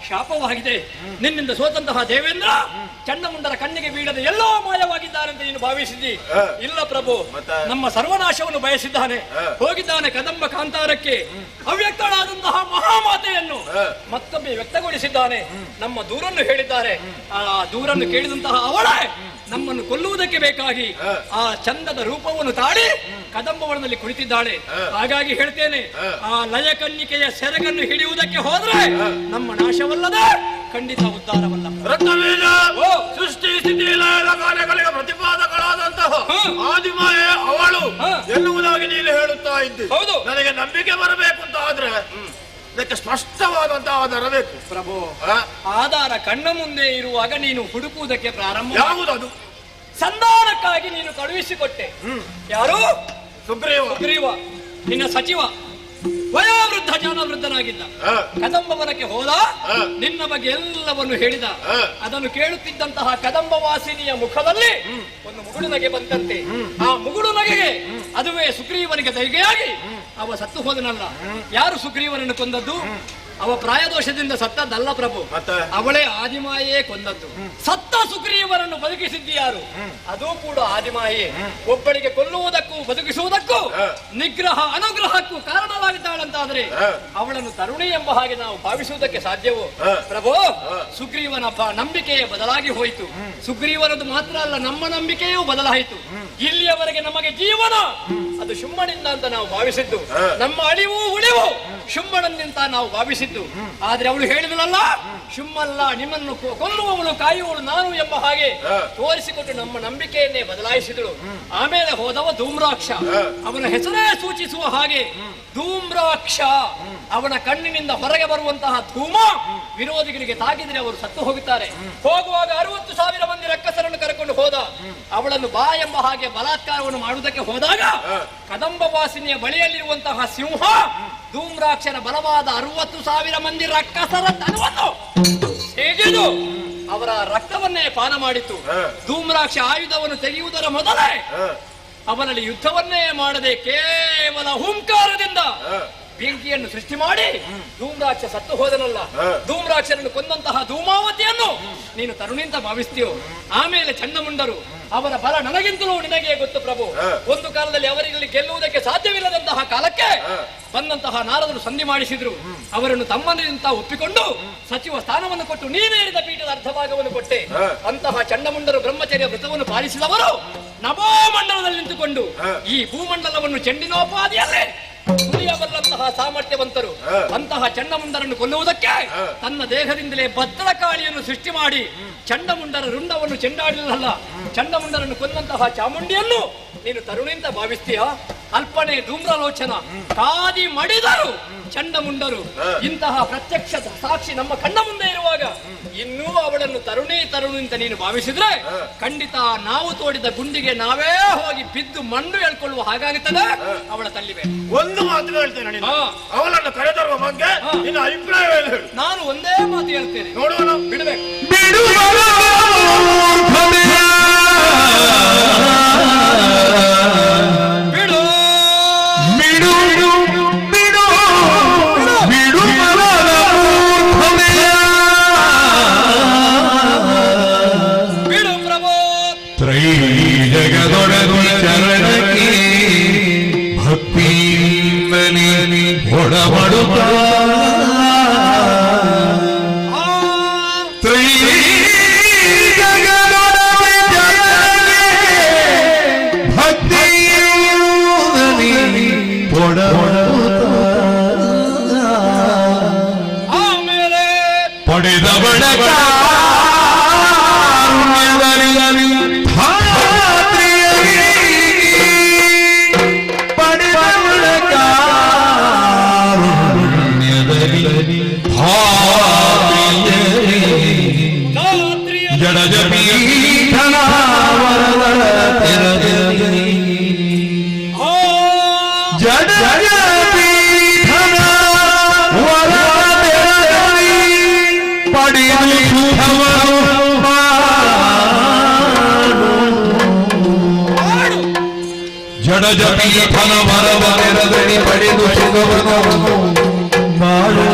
ಶಾಪವಾಗಿದೆ. ನಿನ್ನಿಂದ ಸೋತಂತಹ ದೇವೇಂದ್ರ ಚಂಡಮುಂಡರ ಕಣ್ಣಿಗೆ ಬೀಳದೆ ಎಲ್ಲೋ ಮಾಯವಾಗಿದ್ದಾನೆಂತ ನೀನು ಭಾವಿಸಿದ್ದಿ. ಇಲ್ಲ ಪ್ರಭು, ನಮ್ಮ ಸರ್ವನಾಶವನ್ನು ಬಯಸಿದ್ದಾನೆ. ಹೋಗಿದ್ದಾನೆ ಕದಂಬ ಕಾಂತಾರಕ್ಕೆ. ಅವ್ಯಕ್ತಳಾದಂತಹ ಮಹಾಮಾತೆಯನ್ನು ಮತ್ತೊಮ್ಮೆ ವ್ಯಕ್ತಗೊಳಿಸಿದ್ದಾನೆ. ನಮ್ಮ ದೂರನ್ನು ಹೇಳಿದ್ದಾರೆ. ಆ ದೂರನ್ನು ಕೇಳಿದಂತಹ ಅವಳೇ ನಮ್ಮನ್ನು ಕೊಲ್ಲುವುದಕ್ಕೆ ಬೇಕಾಗಿ ಆ ಚಂದದ ರೂಪವನ್ನು ತಾಳಿ ಕದಂಬವನದಲ್ಲಿ ಕುಳಿತಿದ್ದಾಳೆ. ಹಾಗಾಗಿ ಹೇಳ್ತೇನೆ, ಆ ಲಯ ಕನ್ನಿಕೆಯ ಸೆರಗನ್ನು ಹಿಡಿಯುವುದಕ್ಕೆ ಹೋದ್ರೆ ನಮ್ಮ ನಾಶವಲ್ಲದೆ ಖಂಡಿತ ಉದ್ಧಾರವಲ್ಲ. ಸೃಷ್ಟಿ ಸ್ಥಿತಿ ಲಯದ ಕಾರ್ಯಗಳಿಗೆ ಪ್ರತಿಪಾದಕಳಾದಂತಹ ಆದಿಮಾಯೆ ಅವಳು ಎನ್ನುವುದಾಗಿ ನೀನು ಹೇಳುತ್ತಾ ಇದ್ದಿ. ಹೌದು, ನನಗೆ ನಂಬಿಕೆ ಬರಬೇಕು ಅಂತ ಆದ್ರೆ ಇದಕ್ಕೆ ಸ್ಪಷ್ಟವಾದಂತಹ ಆಧಾರ ಬೇಕು ಪ್ರಭು. ಆಧಾರ ಕಣ್ಣ ಮುಂದೆ ಇರುವಾಗ ನೀನು ಹುಡುಕುವುದಕ್ಕೆ ಪ್ರಾರಂಭ. ಯಾವುದದು? ಸಂಧಾನಕ್ಕಾಗಿ ನೀನು ಕಳುಹಿಸಿಕೊಟ್ಟೆ. ಯಾರು? ಸುಗ್ರೀವ, ನಿನ್ನ ಸಚಿವ. ವಯೋವೃದ್ಧ ಜಾನವೃದ್ಧನಾಗಿದ್ದ. ಕದಂಬವನಕ್ಕೆ ಹೋದ, ನಿನ್ನ ಬಗ್ಗೆ ಎಲ್ಲವನ್ನು ಹೇಳಿದ. ಅದನ್ನು ಕೇಳುತ್ತಿದ್ದಂತಹ ಕದಂಬವಾಸಿನಿಯ ಮುಖದಲ್ಲಿ ಒಂದು ಮುಗುಳು ನಗೆ ಬಂದಂತೆ. ಆ ಮುಗುಳು ನಗೆಗೆ ಅದುವೇ ಸುಗ್ರೀವನಿಗೆ ಧೈರ್ಯವಾಗಿ ಅವ ಸತ್ತು ಹೋದನಲ್ಲ. ಯಾರು ಸುಗ್ರೀವನನ್ನು ಕೊಂದದ್ದು? ಅವ ಪ್ರಾಯದೋಷದಿಂದ ಸತ್ತದ್ದಲ್ಲ ಪ್ರಭು, ಅವಳೇ ಆದಿಮಾಯೇ ಕೊಂದದ್ದು. ಸತ್ತ ಸುಗ್ರೀವನನ್ನು ಬದುಕಿಸಿದ್ದು ಯಾರು? ಅದು ಕೂಡ ಆದಿಮಾಯೇ. ಒಬ್ಬಳಿಗೆ ಕೊಲ್ಲುವುದಕ್ಕೂ ಬದುಕಿಸುವುದಕ್ಕೂ ನಿಗ್ರಹ ಅನುಗ್ರಹಕ್ಕೂ ಕಾರಣವಾಗಿದ್ದಾಳಂತಾದ್ರೆ ಅವಳನ್ನು ತರುಣಿ ಎಂಬ ಹಾಗೆ ನಾವು ಭಾವಿಸುವುದಕ್ಕೆ ಸಾಧ್ಯವೋ ಪ್ರಭು? ಸುಗ್ರೀವನ ನಂಬಿಕೆಯೇ ಬದಲಾಗಿ ಹೋಯಿತು. ಸುಗ್ರೀವನದು ಮಾತ್ರ ಅಲ್ಲ, ನಮ್ಮ ನಂಬಿಕೆಯೂ ಬದಲಾಯಿತು. ಇಲ್ಲಿಯವರೆಗೆ ನಮಗೆ ಜೀವನ ಅದು ಶುಂಭನಿಂದ ಅಂತ ನಾವು ಭಾವಿಸಿದ್ದು, ನಮ್ಮ ಅಳಿವು ಉಳಿವು ಶುಂಭನನ್ನಿಂದ ನಾವು ಭಾವಿಸಿದ್ದು. ಆದ್ರೆ ಅವಳು ಹೇಳಿದಳಲ್ಲ, ಶುಂಭಲ್ಲ, ನಿಮ್ಮನ್ನು ಕೊಲ್ಲುವವಳು ಕಾಯುವವಳು ನಾನು ಎಂಬ ಹಾಗೆ ತೋರಿಸಿಕೊಟ್ಟು ನಮ್ಮ ನಂಬಿಕೆಯನ್ನೇ ಬದಲಾಯಿಸಿದಳು. ಆಮೇಲೆ ಹೋದವ ಧೂಮ್ರಾಕ್ಷ. ಅವನ ಹೆಸರೇ ಸೂಚಿಸುವ ಹಾಗೆ ಧೂಮ್ರಾಕ್ಷ. ಅವನ ಕಣ್ಣಿನಿಂದ ಹೊರಗೆ ಬರುವಂತಹ ಧೂಮ ವಿರೋಧಿಗಳಿಗೆ ತಾಗಿದ್ರೆ ಅವರು ಸತ್ತು ಹೋಗುತ್ತಾರೆ. ಹೋಗುವಾಗ 60,000 ಮಂದಿ ರಕ್ಕಸರನ್ನು ಕರೆಕೊಂಡು ಹೋದ. ಅವಳನ್ನು ಬಾ ಎಂಬ ಹಾಗೆ ಬಲಾತ್ಕಾರವನ್ನು ಮಾಡುವುದಕ್ಕೆ ಹೋದಾಗ ಕದಂಬವಾಸಿನಿಯ ಬಳಿಯಲ್ಲಿರುವಂತಹ ಸಿಂಹ ಧೂಮ್ರಾಕ್ಷನ ಬಲವಾದ 60,000 ಮಂದಿ ರಕ್ಕಸರ ತನವನ್ನು ಹೇಗೆದು ಅವರ ರಕ್ತವನ್ನೇ ಪಾನ ಮಾಡಿತು. ಧೂಮ್ರಾಕ್ಷ ಆಯುಧವನ್ನು ತೆಗೆಯುವುದರ ಮೊದಲೇ ಅವನಲ್ಲಿ ಯುದ್ಧವನ್ನೇ ಮಾಡದೆ ಕೇವಲ ಹುಂಕಾರದಿಂದ ಬೆಂಕಿಯನ್ನು ಸೃಷ್ಟಿ ಮಾಡಿ ಧೂಮ್ರಾಕ್ಷ ಸತ್ತು ಹೋದನಲ್ಲ. ಧೂಮ್ರಾಕ್ಷರನ್ನು ಕೊಂದಂತಹ ಧೂಮಾವತಿಯನ್ನು ನೀನು ತರುಣಿಂದ ಭಾವಿಸ್ತೀಯೋ? ಆಮೇಲೆ ಚಂಡಮುಂಡರು, ಅವರ ಬಲ ನನಗಿಂತಲೂ ನಿನಗೆ ಗೊತ್ತು ಪ್ರಭು. ಒಂದು ಕಾಲದಲ್ಲಿ ಅವರಿಗೆ ಗೆಲ್ಲುವುದಕ್ಕೆ ಸಾಧ್ಯವಿಲ್ಲದಂತಹ ಕಾಲಕ್ಕೆ ಬಂದಂತಹ ನಾರದರು ಸಂಧಿ ಮಾಡಿಸಿದ್ರು. ಅವರನ್ನು ತಮ್ಮನಿಂದ ಒಪ್ಪಿಕೊಂಡು ಸಚಿವ ಸ್ಥಾನವನ್ನು ಕೊಟ್ಟು ನೀನೇರಿದ ಪೀಠದ ಅರ್ಧಭಾಗವನ್ನು ಕೊಟ್ಟೆ. ಅಂತಹ ಚಂಡಮುಂಡರು ಬ್ರಹ್ಮಚರ್ಯ ವ್ರತವನ್ನು ಪಾಲಿಸಿದವರು ನಭೋಮಂಡಲದಲ್ಲಿ ನಿಂತುಕೊಂಡು ಈ ಭೂಮಂಡಲವನ್ನು ಚೆಂಡಿನೋಪಾದಿಯಲ್ಲೇ ತುಳಿಯಬಲ್ಲಂತಹ ಸಾಮರ್ಥ್ಯವಂತರು. ಅಂತಹ ಚಂಡಮುಂಡರನ್ನು ಕೊಲ್ಲುವುದಕ್ಕೆ ತನ್ನ ದೇಹದಿಂದಲೇ ಭದ್ರಕಾಳಿಯನ್ನು ಸೃಷ್ಟಿ ಮಾಡಿ ಚಂಡಮುಂಡರ ರುಂಡವನ್ನು ಚೆಂಡಾಡಲಿಲ್ಲ. ಚಂಡಮುಂಡರನ್ನು ಕೊಂದಂತಹ ಚಾಮುಂಡಿಯನ್ನು ನೀನು ತರುಣಿಂದ ಭಾವಿಸ್ತೀಯ? ಅಲ್ಪನೆ ಧೂಮ್ರಲೋಚನ ಕಾದಿ ಮಡಿದರು ಚಂಡಮುಂಡರು. ಇಂತಹ ಪ್ರತ್ಯಕ್ಷ ಸಾಕ್ಷಿ ನಮ್ಮ ಕಣ್ಣ ಮುಂದೆ ಇರುವಾಗ ಇನ್ನೂ ಅವಳನ್ನು ತರುಣಿ ಅಂತ ನೀನು ಭಾವಿಸಿದ್ರೆ ಖಂಡಿತ ನಾವು ತೋಡಿದ ಗುಂಡಿಗೆ ನಾವೇ ಹೋಗಿ ಬಿದ್ದು ಮಂಡು ಹೇಳ್ಕೊಳ್ಳುವ ಹಾಗಾಗುತ್ತದೆ. ಅವಳ ತಲ್ಲಿವೆ. ಒಂದು ಮಾತು ಹೇಳ್ತೇನೆ, ಅವಳನ್ನು ಕರೆತರುವ ಬಗ್ಗೆ ನಿನ್ನ ಅಭಿಪ್ರಾಯವೇನು ಹೇಳು? ನಾನು ಒಂದೇ ಮಾತು ಹೇಳ್ತೇನೆ, ನೋಡೋಣ. ಬಿಡಬೇಕು. ಜಗದೊಡಗು ಚರಣಕ್ಕೆ ಭಕ್ತಿಯಿಂದಲೇ ಒಡಮಡುತ್ತ ಜಡಜಪೀಠನ ಮರದ ನೆರದಡಿ ಪಡೆದು ಶಿವವನ್ನು ಮಾಡು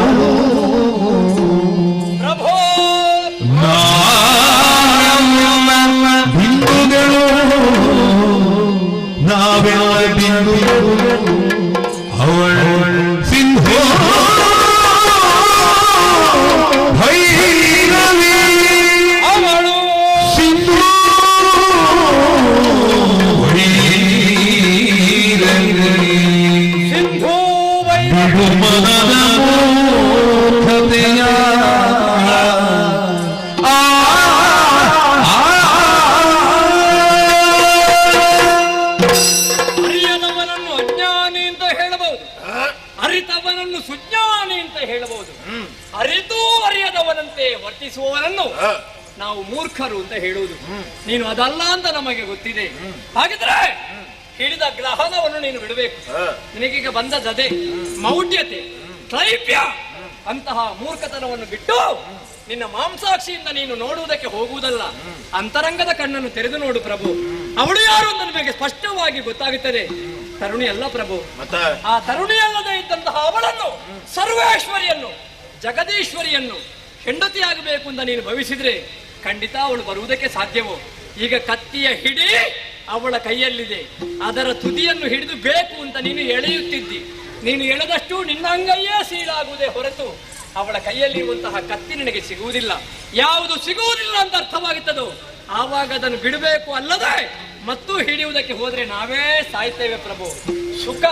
ಬಿಂದುಗಳು ನಾವೆಲ್ಲ ಬಿಂದುಗಳು ಅವಳು ಸಿಂಧು ಭೈರವಿ ಅವಳು ಸಿಂಧು ಮನದ ಮೂರ್ಖತೆಯ ಅರಿಯದವನನ್ನು ಅಜ್ಞಾನಿ ಅಂತ ಹೇಳಬಹುದು, ಅರಿತವನನ್ನು ಸುಜ್ಞಾನಿ ಅಂತ ಹೇಳಬಹುದು. ಅರಿತೂ ಅರಿಯದವನಂತೆ ವರ್ತಿಸುವವನನ್ನು ನಾವು ಮೂರ್ಖರು ಅಂತ ಹೇಳುವುದು. ನೀನು ಅದಲ್ಲ ಅಂತ ನಮಗೆ ಗೊತ್ತಿದೆ. ಹಾಗಿದ್ರೆ ಹಿಡಿದ ಗ್ರಹಣವನ್ನು ನೀನು ಬಿಡಬೇಕು. ನಿನಗೀಗ ಬಂದದ್ದೇ ಮೌಢ್ಯತೆ, ಕ್ಲೈಪ್ಯ ಅಂತಹ ಮೂರ್ಖತನವನ್ನು ಬಿಟ್ಟು ನಿನ್ನ ಮಾಂಸಾಕ್ಷಿಯಿಂದ ನೀನು ನೋಡುವುದಕ್ಕೆ ಹೋಗುವುದಲ್ಲ, ಅಂತರಂಗದ ಕಣ್ಣನ್ನು ತೆರೆದು ನೋಡು ಪ್ರಭು. ಅವಳು ಯಾರು ಅಂತ ನಿಮಗೆ ಸ್ಪಷ್ಟವಾಗಿ ಗೊತ್ತಾಗುತ್ತದೆ. ತರುಣಿ ಅಲ್ಲ ಪ್ರಭು, ಆ ತರುಣಿ ಅಲ್ಲದೆ ಇದ್ದಂತಹ ಅವಳನ್ನು, ಸರ್ವೇಶ್ವರಿಯನ್ನು, ಜಗದೀಶ್ವರಿಯನ್ನು ಹೆಂಡತಿಯಾಗಬೇಕು ಅಂತ ನೀನು ಭವಿಸಿದ್ರೆ ಖಂಡಿತ ಅವಳು ಬರುವುದಕ್ಕೆ ಸಾಧ್ಯವೋ? ಈಗ ಕತ್ತಿಯ ಹಿಡಿ ಅವಳ ಕೈಯಲ್ಲಿದೆ, ಅದರ ತುದಿಯನ್ನು ಹಿಡಿದು ಬೇಕು ಅಂತ ನೀನು ಎಳೆಯುತ್ತಿದ್ದಿ. ನೀನು ಎಳೆದಷ್ಟು ನಿನ್ನ ಅಂಗೈಯೇ ಸೀಳಾಗುವುದೇ ಹೊರತು ಅವಳ ಕೈಯಲ್ಲಿರುವಂತಹ ಕತ್ತಿ ನಿನಗೆ ಸಿಗುವುದಿಲ್ಲ. ಯಾವುದು ಸಿಗುವುದಿಲ್ಲ ಅಂತ ಅರ್ಥವಾಗುತ್ತದೋ ಆವಾಗ ಅದನ್ನು ಬಿಡಬೇಕು, ಅಲ್ಲದೆ ಮತ್ತು ಹಿಡಿಯುವುದಕ್ಕೆ ಹೋದ್ರೆ ನಾವೇ ಸಾಯ್ತೇವೆ ಪ್ರಭು. ಸುಖ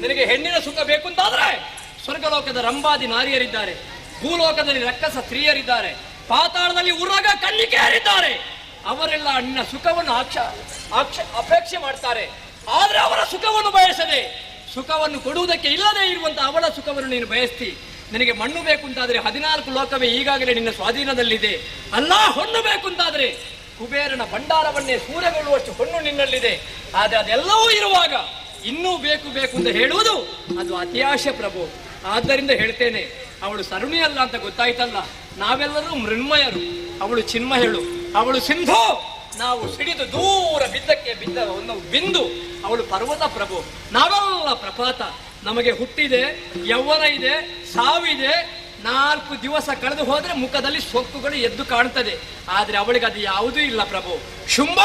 ನಿನಗೆ ಹೆಣ್ಣಿನ ಸುಖ ಬೇಕು ಅಂತಾದ್ರೆ ಸ್ವರ್ಗಲೋಕದ ರಂಭಾದಿ ನಾರಿಯರಿದ್ದಾರೆ, ಭೂಲೋಕದಲ್ಲಿ ರಕ್ಕಸ ಸ್ತ್ರೀಯರಿದ್ದಾರೆ, ಪಾತಾಳದಲ್ಲಿ ಉರಗ ಕನ್ನಿಕೆಯರಿದ್ದಾರೆ. ಅವರೆಲ್ಲ ನಿನ್ನ ಸುಖವನ್ನು ಅಪೇಕ್ಷೆ ಮಾಡ್ತಾರೆ. ಆದ್ರೆ ಅವರ ಸುಖವನ್ನು ಬಯಸದೆ, ಸುಖವನ್ನು ಕೊಡುವುದಕ್ಕೆ ಇಲ್ಲದೆ ಇರುವಂತಹ ಅವಳ ಸುಖವನ್ನು ನೀನು ಬಯಸ್ತಿ. ನಿನಗೆ ಮಣ್ಣು ಬೇಕು ಅಂತಾದ್ರೆ 14 ಲೋಕವೇ ಈಗಾಗಲೇ ನಿನ್ನ ಸ್ವಾಧೀನದಲ್ಲಿದೆ. ಅಲ್ಲ ಹೊನ್ನು ಬೇಕು ಅಂತಾದ್ರೆ ಕುಬೇರನ ಭಂಡಾರವನ್ನೇ ಸೂರೆಗೊಳ್ಳುವಷ್ಟು ಹೊನ್ನು ನಿನ್ನಲ್ಲಿದೆ. ಆದ್ರೆ ಅದೆಲ್ಲವೂ ಇರುವಾಗ ಇನ್ನೂ ಬೇಕು ಬೇಕು ಅಂತ ಹೇಳುವುದು ಅದು ಅತ್ಯಾಶೆ ಪ್ರಭು. ಆದ್ದರಿಂದ ಹೇಳ್ತೇನೆ, ಅವಳು ಸರುಣಿ ಅಲ್ಲ ಅಂತ ಗೊತ್ತಾಯ್ತಲ್ಲ. ನಾವೆಲ್ಲರೂ ಮೃಣ್ಮಯರು, ಅವಳು ಚಿನ್ಮಯಳು, ಅವಳು ಸಿಂಧು. ನಾವು ಸಿಡಿದು ದೂರ ಬಿದ್ದ ಒಂದು ಬಿಂದು. ಅವಳು ಪರ್ವತ ಪ್ರಭು, ನಾವೆಲ್ಲ ಪ್ರಪಾತ. ನಮಗೆ ಹುಟ್ಟಿದೆ, ಯೌವನ ಇದೆ, ಸಾವಿದೆ. 4 ದಿವಸ ಕಳೆದು ಹೋದ್ರೆ ಮುಖದಲ್ಲಿ ಸೊಕ್ಕುಗಳು ಎದ್ದು ಕಾಣ್ತದೆ. ಆದ್ರೆ ಅವಳಿಗೆ ಅದು ಯಾವುದೂ ಇಲ್ಲ ಪ್ರಭು. ಶುಂಭ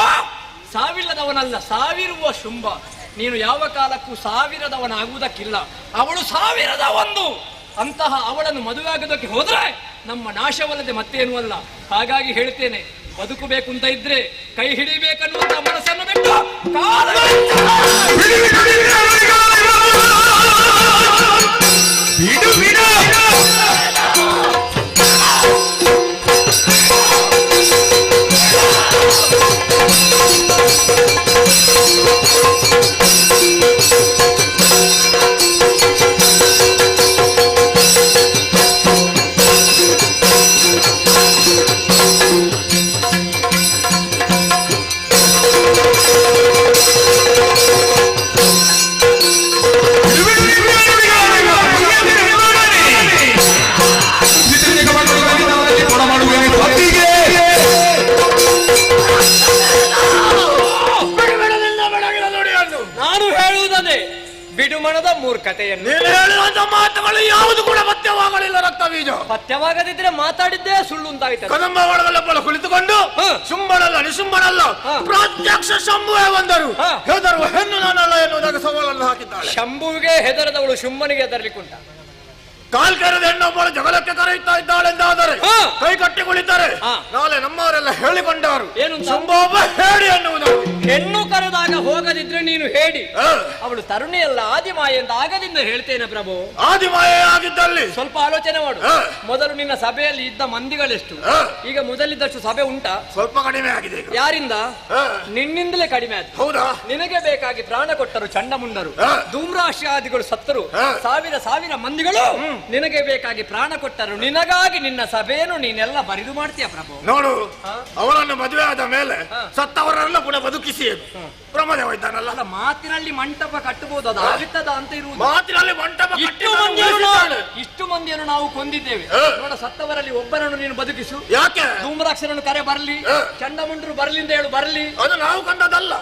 ಸಾವಿಲ್ಲದವನಲ್ಲ, ಸಾವಿರುವ ಶುಂಭ. ನೀನು ಯಾವ ಕಾಲಕ್ಕೂ ಸಾವಿರದವನಾಗುವುದಕ್ಕಿಲ್ಲ. ಅವಳು 1001. ಅಂತಹ ಅವಳನ್ನು ಮದುವೆ ಆಗೋದಕ್ಕೆ ಹೋದ್ರೆ ನಮ್ಮ ನಾಶವಲ್ಲದೆ ಮತ್ತೇನು ಅಲ್ಲ. ಹಾಗಾಗಿ ಹೇಳ್ತೇನೆ, ಬದುಕಬೇಕು ಅಂತ ಇದ್ರೆ ಕೈ ಹಿಡಿಬೇಕನ್ನುವಂತ ಮನಸ್ಸನ್ನು ಬಿಟ್ಟು ಮೂರ್ಖತೆಯನ್ನು. ನೀನು ಹೇಳಿರುವಂತ ಮಾತುಗಳು ಯಾವುದು ಕೂಡ ಪಥ್ಯವಾಗಲಿಲ್ಲ. ರಕ್ತ ಬೀಜ ಪಥ್ಯವಾಗದಿದ್ರೆ ಮಾತಾಡಿದ್ದೇ ಸುಳ್ಳು ಅಂತಾಯ್ತು. ಕದಂಬ ಒಳಗಲ್ಲ ಕುಳಿತುಕೊಂಡು ಶುಂಭನಲ್ಲ ನಿಶುಂಭನಲ್ಲ ಪ್ರತ್ಯಕ್ಷ ಶಂಭುವೇ ಬಂದರು. ಹೆದರುವ ಹೆಣ್ಣು ನಾನಲ್ಲ ಎನ್ನುವುದಾಗಿ ಸವಾಲನ್ನು ಹಾಕಿದ್ದಾಳೆ. ಶಂಭುವಿಗೆ ಹೆದರದವಳು ಶುಂಭನಿಗೆ ಹೆದರ್ಲಿಕ್ಕುಂಟ. ಕಾಲ್ ಕೆರೆದ ಹೆಣ್ಣೊಬ್ಬಳು ಜಗಳಕ್ಕೆ ಕರೆಯುತ್ತಾ ಇದ್ದಾಳೆಂದಾದರೆ ಕೈ ಕಟ್ಟಿ ಕುಳಿತಾರೆ. ನಾಳೆ ನಮ್ಮವರೆಲ್ಲ ಹೇಳಿಕೊಂಡವರು ಏನು ಶಂಭೋಬ ಹೇಳಿ ಎನ್ನುವುದಾಗಿ. ಹೆಣ್ಣು ಕರೆದಾಗ ಹೋಗದಿದ್ರೆ ನೀನು ಹೇಳಿ. ಅವಳು ತರುಣಿಯಲ್ಲ ಆದಿಮಾಯ ಅಂತ ಆಗದಿಂದ ಹೇಳ್ತೇನೆ ಪ್ರಭು. ಆದಿಮಾಯ ಆಗಿದ್ದಲ್ಲಿ ಸ್ವಲ್ಪ ಆಲೋಚನೆ ಮಾಡು. ಮೊದಲು ನಿನ್ನ ಸಭೆಯಲ್ಲಿ ಇದ್ದ ಮಂದಿಗಳೆಷ್ಟು? ಈಗ ಮೊದಲಿದ್ದಷ್ಟು ಸಭೆ ಉಂಟಾ? ಸ್ವಲ್ಪ ಕಡಿಮೆ ಆಗಿದೆ. ಯಾರಿಂದ? ನಿನ್ನಿಂದಲೇ ಕಡಿಮೆ ಆಯ್ತು. ಹೌದಾ? ನಿನಗೆ ಬೇಕಾಗಿ ಪ್ರಾಣ ಕೊಟ್ಟರು ಚಂಡಮುಂಡರು, ಧೂಮ್ರಾಶಾದಿಗಳು ಸತ್ತರು, ಸಾವಿರ ಮಂದಿಗಳು ನಿನಗೆ ಬೇಕಾಗಿ ಪ್ರಾಣ ಕೊಟ್ಟರು. ನಿನಗಾಗಿ ನಿನ್ನ ಸಭೆಯನ್ನು ನೀನೆಲ್ಲ ಬರಿದು ಮಾಡ್ತೀಯ ಪ್ರಭು. ನೋಡು, ಅವಳನ್ನು ಮದುವೆ ಆದ ಮೇಲೆ ಸತ್ತವರೆಲ್ಲ ಕೂಡ ಬದುಕಿಸಿ ಪ್ರಮೋದವ ಇದ್ದಾನಲ್ಲ. ಮಾತಿನಲ್ಲಿ ಮಂಟಪ ಕಟ್ಟಬಹುದು, ಅದು ಆಗುತ್ತದ ಅಂತ ಇರುವುದು. ಮಾತಿನಲ್ಲಿ ಮಂಟಪ ಇಷ್ಟು ಮಂದಿಯನ್ನು ನಾವು ಕೊಂದಿದ್ದೇವೆ. ನೋಡ, ಸತ್ತವರಲ್ಲಿ ಒಬ್ಬರನ್ನು ನೀನು ಬದುಕಿಸು. ಯಾಕೆ? ಧೂಮ್ರಾಕ್ಷರನ್ನು ಕರೆ ಬರಲಿ, ಚಂಡಮುಂಡರು ಬರಲಿ ಅಂತ ಹೇಳು. ಬರಲಿ, ಅದು ನಾವು ಕಂಡದಲ್ಲ,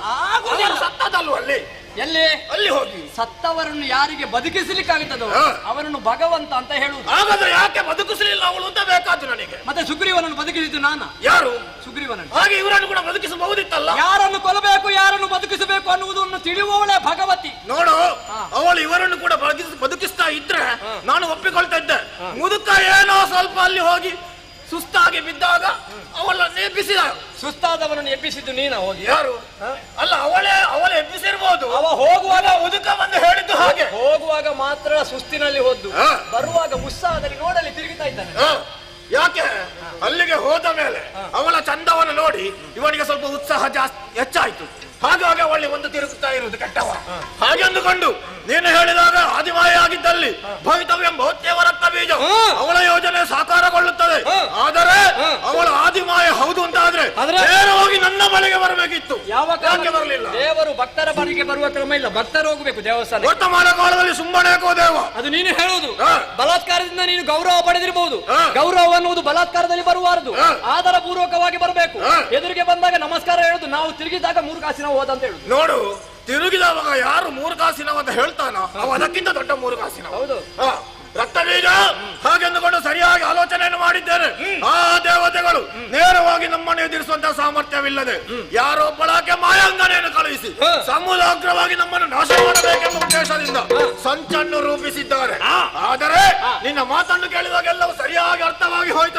ಸತ್ತದಲ್ವ ಅಲ್ಲಿ. ಎಲ್ಲಿ? ಅಲ್ಲಿ ಹೋಗಿ ಸತ್ತವರನ್ನು ಯಾರಿಗೆ ಬದುಕಿಸಲಿಕ್ಕಾಗುತ್ತದೋ ಅವರನ್ನು ಭಗವಂತ ಅಂತ ಹೇಳುವುದು. ಹಾಗಾದ್ರೆ ಯಾಕೆ ಬದುಕಿಸಲಿಲ್ಲ ಅವಳು ಅಂತ ಬೇಕಾದ್ರು ನನಗೆ. ಮತ್ತೆ ಸುಗ್ರೀವನನ್ನು ಬದುಕಿಸಿದ್ದು ನಾನ? ಯಾರು? ಸುಗ್ರೀವನನ್ನು. ಹಾಗೆ ಇವರನ್ನು ಕೂಡ ಬದುಕಿಸಬಹುದಿತ್ತಲ್ಲ. ಯಾರನ್ನು ಕೊಲ್ಲಬೇಕು, ಯಾರನ್ನು ಬದುಕಿಸಬೇಕು ಅನ್ನುವುದನ್ನು ತಿಳಿಯುವವಳೇ ಭಗವತಿ. ನೋಡು, ಅವಳು ಇವರನ್ನು ಕೂಡ ಬದುಕಿಸ್ತಾ ಇದ್ರೆ ನಾನು ಒಪ್ಪಿಕೊಳ್ತಾ ಇದ್ದೆ. ಮುದುಕ ಏನೋ ಸ್ವಲ್ಪ ಅಲ್ಲಿ ಹೋಗಿ ಸುಸ್ತಾಗಿ ಬಿದ್ದಾಗ ಅವಳನ್ನು ಎಬ್ಬಿಸಿದ. ಸುಸ್ತಾದವನನ್ನು ಎಬ್ಬಿಸಿದ್ದು ನೀನ? ಹೋಗಿ. ಯಾರು? ಅಲ್ಲ, ಅವಳೇ ಎಬ್ಬಿಸಿರ್ಬೋದು. ಅವ ಹೋಗುವಾಗ ಮುದುಕ ಬಂದು ಹೇಳಿದ್ದು ಹಾಗೆ. ಹೋಗುವಾಗ ಮಾತ್ರ ಸುಸ್ತಿನಲ್ಲಿ ಹೋದ್ದು, ಬರುವಾಗ ಉತ್ಸಾಹದಲ್ಲಿ ನೋಡಲಿ ತಿರುಗಿತಾ ಇದ್ದಾನೆ. ಯಾಕೆ? ಅಲ್ಲಿಗೆ ಹೋದ ಮೇಲೆ ಅವಳ ಚಂದವನ್ನು ನೋಡಿ ಇವನಿಗೆ ಸ್ವಲ್ಪ ಉತ್ಸಾಹ ಜಾಸ್ತಿ ಹೆಚ್ಚಾಯ್ತು. ಹಾಗಾಗಿ ಅವಳಿ ಒಂದು ತಿರುಗುತ್ತಾ ಇರುವುದು ಕೆಟ್ಟವ. ಹಾಗೆ ಅಂದುಕೊಂಡು ನೀನು ಹೇಳಿದಾಗ ಆದಿಮಾಯ ಆಗಿದ್ದಲ್ಲಿ ಭವಿತವ್ಯ ಬಹುತ್ಯವ ರಕ್ತ ಬೀಜ ಅವಳ ಯೋಜನೆ ಸಾಕಾರಗೊಳ್ಳುತ್ತದೆ. ಆದರೆ ಅವಳ ಆದಿಮಾಯ ಹೌದು ಅಂತ ಆದ್ರೆ ನೇರವಾಗಿ ನನ್ನ ಬಳಿಗೆ ಬರಬೇಕಿತ್ತು. ಯಾವ ಕಾರಣಕ್ಕೆ ಬರಲಿಲ್ಲ? ದೇವರು ಭಕ್ತರ ಬಳಿಗೆ ಬರುವ ಕ್ರಮ ಇಲ್ಲ, ಭಕ್ತರು ಹೋಗಬೇಕು ದೇವಸ್ಥಾನ. ವರ್ತಮಾನ ಕಾಲದಲ್ಲಿ ಸುಮ್ಮನೇಕೋ ದೇವ. ಅದು ನೀನು ಹೇಳುವುದು. ಬಲಾತ್ಕಾರದಿಂದ ನೀನು ಗೌರವ ಪಡೆದಿರಬಹುದು. ಗೌರವ ಅನ್ನುವುದು ಬಲಾತ್ಕಾರದಲ್ಲಿ ಬರಬಾರದು, ಆದರ ಪೂರ್ವಕವಾಗಿ ಬರಬೇಕು. ಎದುರಿಗೆ ಬಂದಾಗ ನಮಸ್ಕಾರ ಹೇಳುದು, ನಾವು ತಿರುಗಿದಾಗ 3 ಕಾಸಿನ ಹೋದ ಅಂತ ಹೇಳುದು. ನೋಡು, ತಿರುಗಿದವಾಗ ಯಾರು 3 ಕಾಸಿನವ ಅಂತ ಹೇಳ್ತಾನ ಅವ ಅದಕ್ಕಿಂತ ದೊಡ್ಡ 3 ಕಾಸಿನ. ಹೌದು. ರಕ್ತ ಬೀಜ ಹಾಗೆಂದುಕೊಂಡು ಸರಿಯಾಗಿ ಆಲೋಚನೆಯನ್ನು ಮಾಡಿದ್ದೇನೆ. ಆ ದೇವತೆಗಳು ನೇರವಾಗಿ ನಮ್ಮನ್ನು ಎದುರಿಸುವಂತಹ ಸಾಮರ್ಥ್ಯವಿಲ್ಲದೆ ಯಾರೊಬ್ಬಳಕ್ಕೆ ಮಾಯಾಂಗನೆಯನ್ನು ಕಳುಹಿಸಿ ಸಮೂಲಾಗ್ರವಾಗಿ ನಮ್ಮನ್ನು ನಾಶ ಮಾಡಬೇಕೆಂಬ ಉದ್ದೇಶದಿಂದ ಸಂಚನ್ನು ರೂಪಿಸಿದ್ದಾರೆ. ಆದರೆ ನಿನ್ನ ಮಾತನ್ನು ಕೇಳಿದಾಗ ಎಲ್ಲವೂ ಸರಿಯಾಗಿ ಅರ್ಥವಾಗಿ ಹೋಯ್ತು.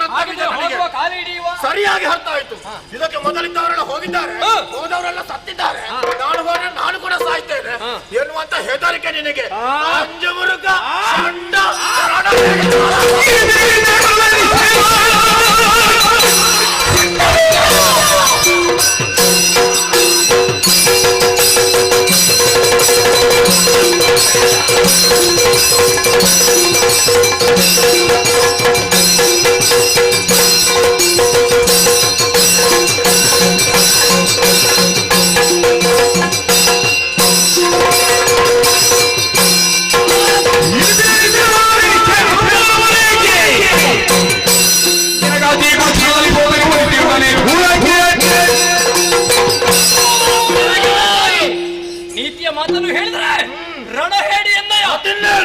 ಸರಿಯಾಗಿ ಅರ್ಥ ಆಯ್ತು. ಇದಕ್ಕೆ ಮೊದಲಿದ್ದವರೆಲ್ಲ ಹೋಗಿದ್ದಾರೆ, ಹೋದವರೆಲ್ಲ ಸತ್ತಿದ್ದಾರೆ. ನಾನು ಹೋದ್ರೆ ನಾನು ಕೂಡ ಸಾಯ್ತೇನೆ ಎನ್ನುವಂತ ಹೆದರಿಕೆ ನಿನಗೆ. ಅಂಜುಮುರುಕ ನೀತಿಯ ಮಾತನ್ನು ಹೇಳಿದ್ರೆ ರಣಹೇಡಿ ಎನ್ನಯ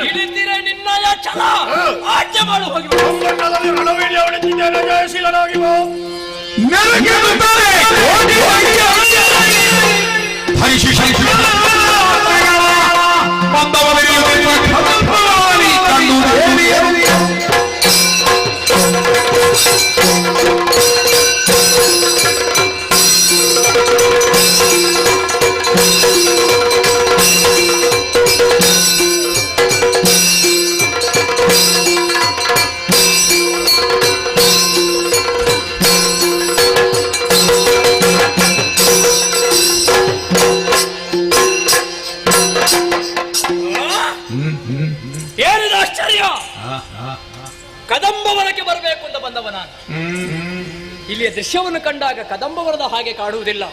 ಹಿಡಿತೀರೆ ನಿನ್ನಯ ಛಲ ಆಜ್ಞೆ ಮಾಡು. ಹೋಗಿ ರಣವೇಡಿ ಅವಳಿದ್ದೇನೆ. ಜಯಶೀಲನಾಗಿ ಏನಿದ ಆಶ್ಚರ್ಯ! ಕದಂಬವನಕ್ಕೆ ಬರಬೇಕು ಅಂತ ಬಂದವ ನಾನು. ಇಲ್ಲಿಯ ದೃಶ್ಯವನ್ನು ಕಂಡಾಗ ಕದಂಬವನದ ಹಾಗೆ ಕಾಡುವುದಿಲ್ಲ.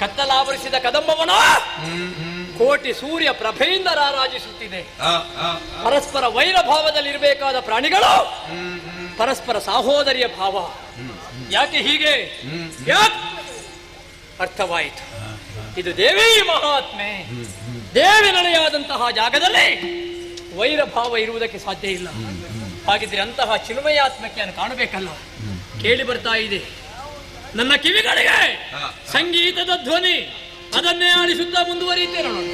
ಕತ್ತಲಾವರಿಸಿದ ಕದಂಬವನ ಕೋಟಿ ಸೂರ್ಯ ಪ್ರಭೆಯಿಂದ ರಾರಾಜಿಸುತ್ತಿದೆ. ಪರಸ್ಪರ ವೈರ ಭಾವದಲ್ಲಿ ಇರಬೇಕಾದ ಪ್ರಾಣಿಗಳು ಪರಸ್ಪರ ಸಹೋದರಿಯ ಭಾವ. ಯಾಕೆ ಹೀಗೆ? ಅರ್ಥವಾಯಿತು. ಇದು ದೇವಿ ಮಹಾತ್ಮೆ. ದೇವಿ ನಡೆಯಾದಂತಹ ಜಾಗದಲ್ಲಿ ವೈರಭಾವ ಇರುವುದಕ್ಕೆ ಸಾಧ್ಯ ಇಲ್ಲ. ಹಾಗಿದ್ರೆ ಅಂತಹ ಚಿನ್ಮಯಾತ್ಮಕ್ಕೆ ನಾನು ಕಾಣಬೇಕಲ್ಲ. ಕೇಳಿ ಬರ್ತಾ ಇದೆ ನನ್ನ ಕಿವಿಗಳಿಗೆ ಸಂಗೀತದ ಧ್ವನಿ, ಅದನ್ನೇ ಆಲಿಸುತ್ತಾ ಮುಂದುವರಿಯುತ್ತೇನೆ ನೋಡಿ.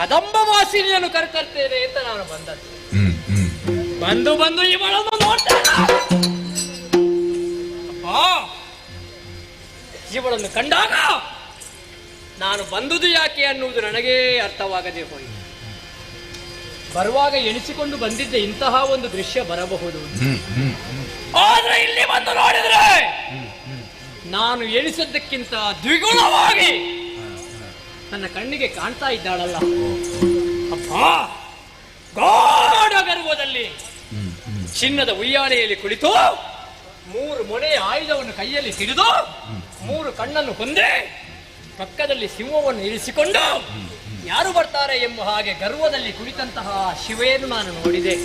ಕದಂಬ ವಾಸಿನಿಯನ್ನು ಕರೆತರ್ತೇನೆ ಅಂತ ನಾನು ಬಂದದ್ದು. ಬಂದು ಇವಳನ್ನು ನೋಡ್ತೇನೆ. ಇವಳನ್ನು ಕಂಡಾಗ ನಾನು ಬಂದುದು ಯಾಕೆ ಅನ್ನುವುದು ನನಗೇ ಅರ್ಥವಾಗದೆ ಹೋಯಿತು. ಬರುವಾಗ ಎಣಿಸಿಕೊಂಡು ಬಂದಿದ್ದೆ ಇಂತಹ ಒಂದು ದೃಶ್ಯ ಬರಬಹುದು, ಆದ್ರೆ ಇಲ್ಲಿ ಬಂದು ನೋಡಿದ್ರೆ ನಾನು ಎಣಿಸಿದ್ದಕ್ಕಿಂತ ದ್ವಿಗುಣವಾಗಿ ನನ್ನ ಕಣ್ಣಿಗೆ ಕಾಣ್ತಾ ಇದ್ದಾಳಲ್ಲ. ಅಪ್ಪ, ಗಾಢ ಗರ್ವದಲ್ಲಿ ಚಿನ್ನದ ಉಯ್ಯಾಲೆಯಲ್ಲಿ ಕುಳಿತು 3 ಮೊನೆಯ ಆಯುಧವನ್ನು ಕೈಯಲ್ಲಿ ಹಿಡಿದು 3 ಕಣ್ಣನ್ನು ಹೊಂದಿ ಪಕ್ಕದಲ್ಲಿ ಸಿಂಹವನ್ನು ಇರಿಸಿಕೊಂಡು ಯಾರು ಬರ್ತಾರೆ ಎಂಬ ಹಾಗೆ ಗರ್ವದಲ್ಲಿ ಕುಳಿತಂತಹ ಶಿವೆಯನ್ನು ನಾನು ನೋಡಿದೆ.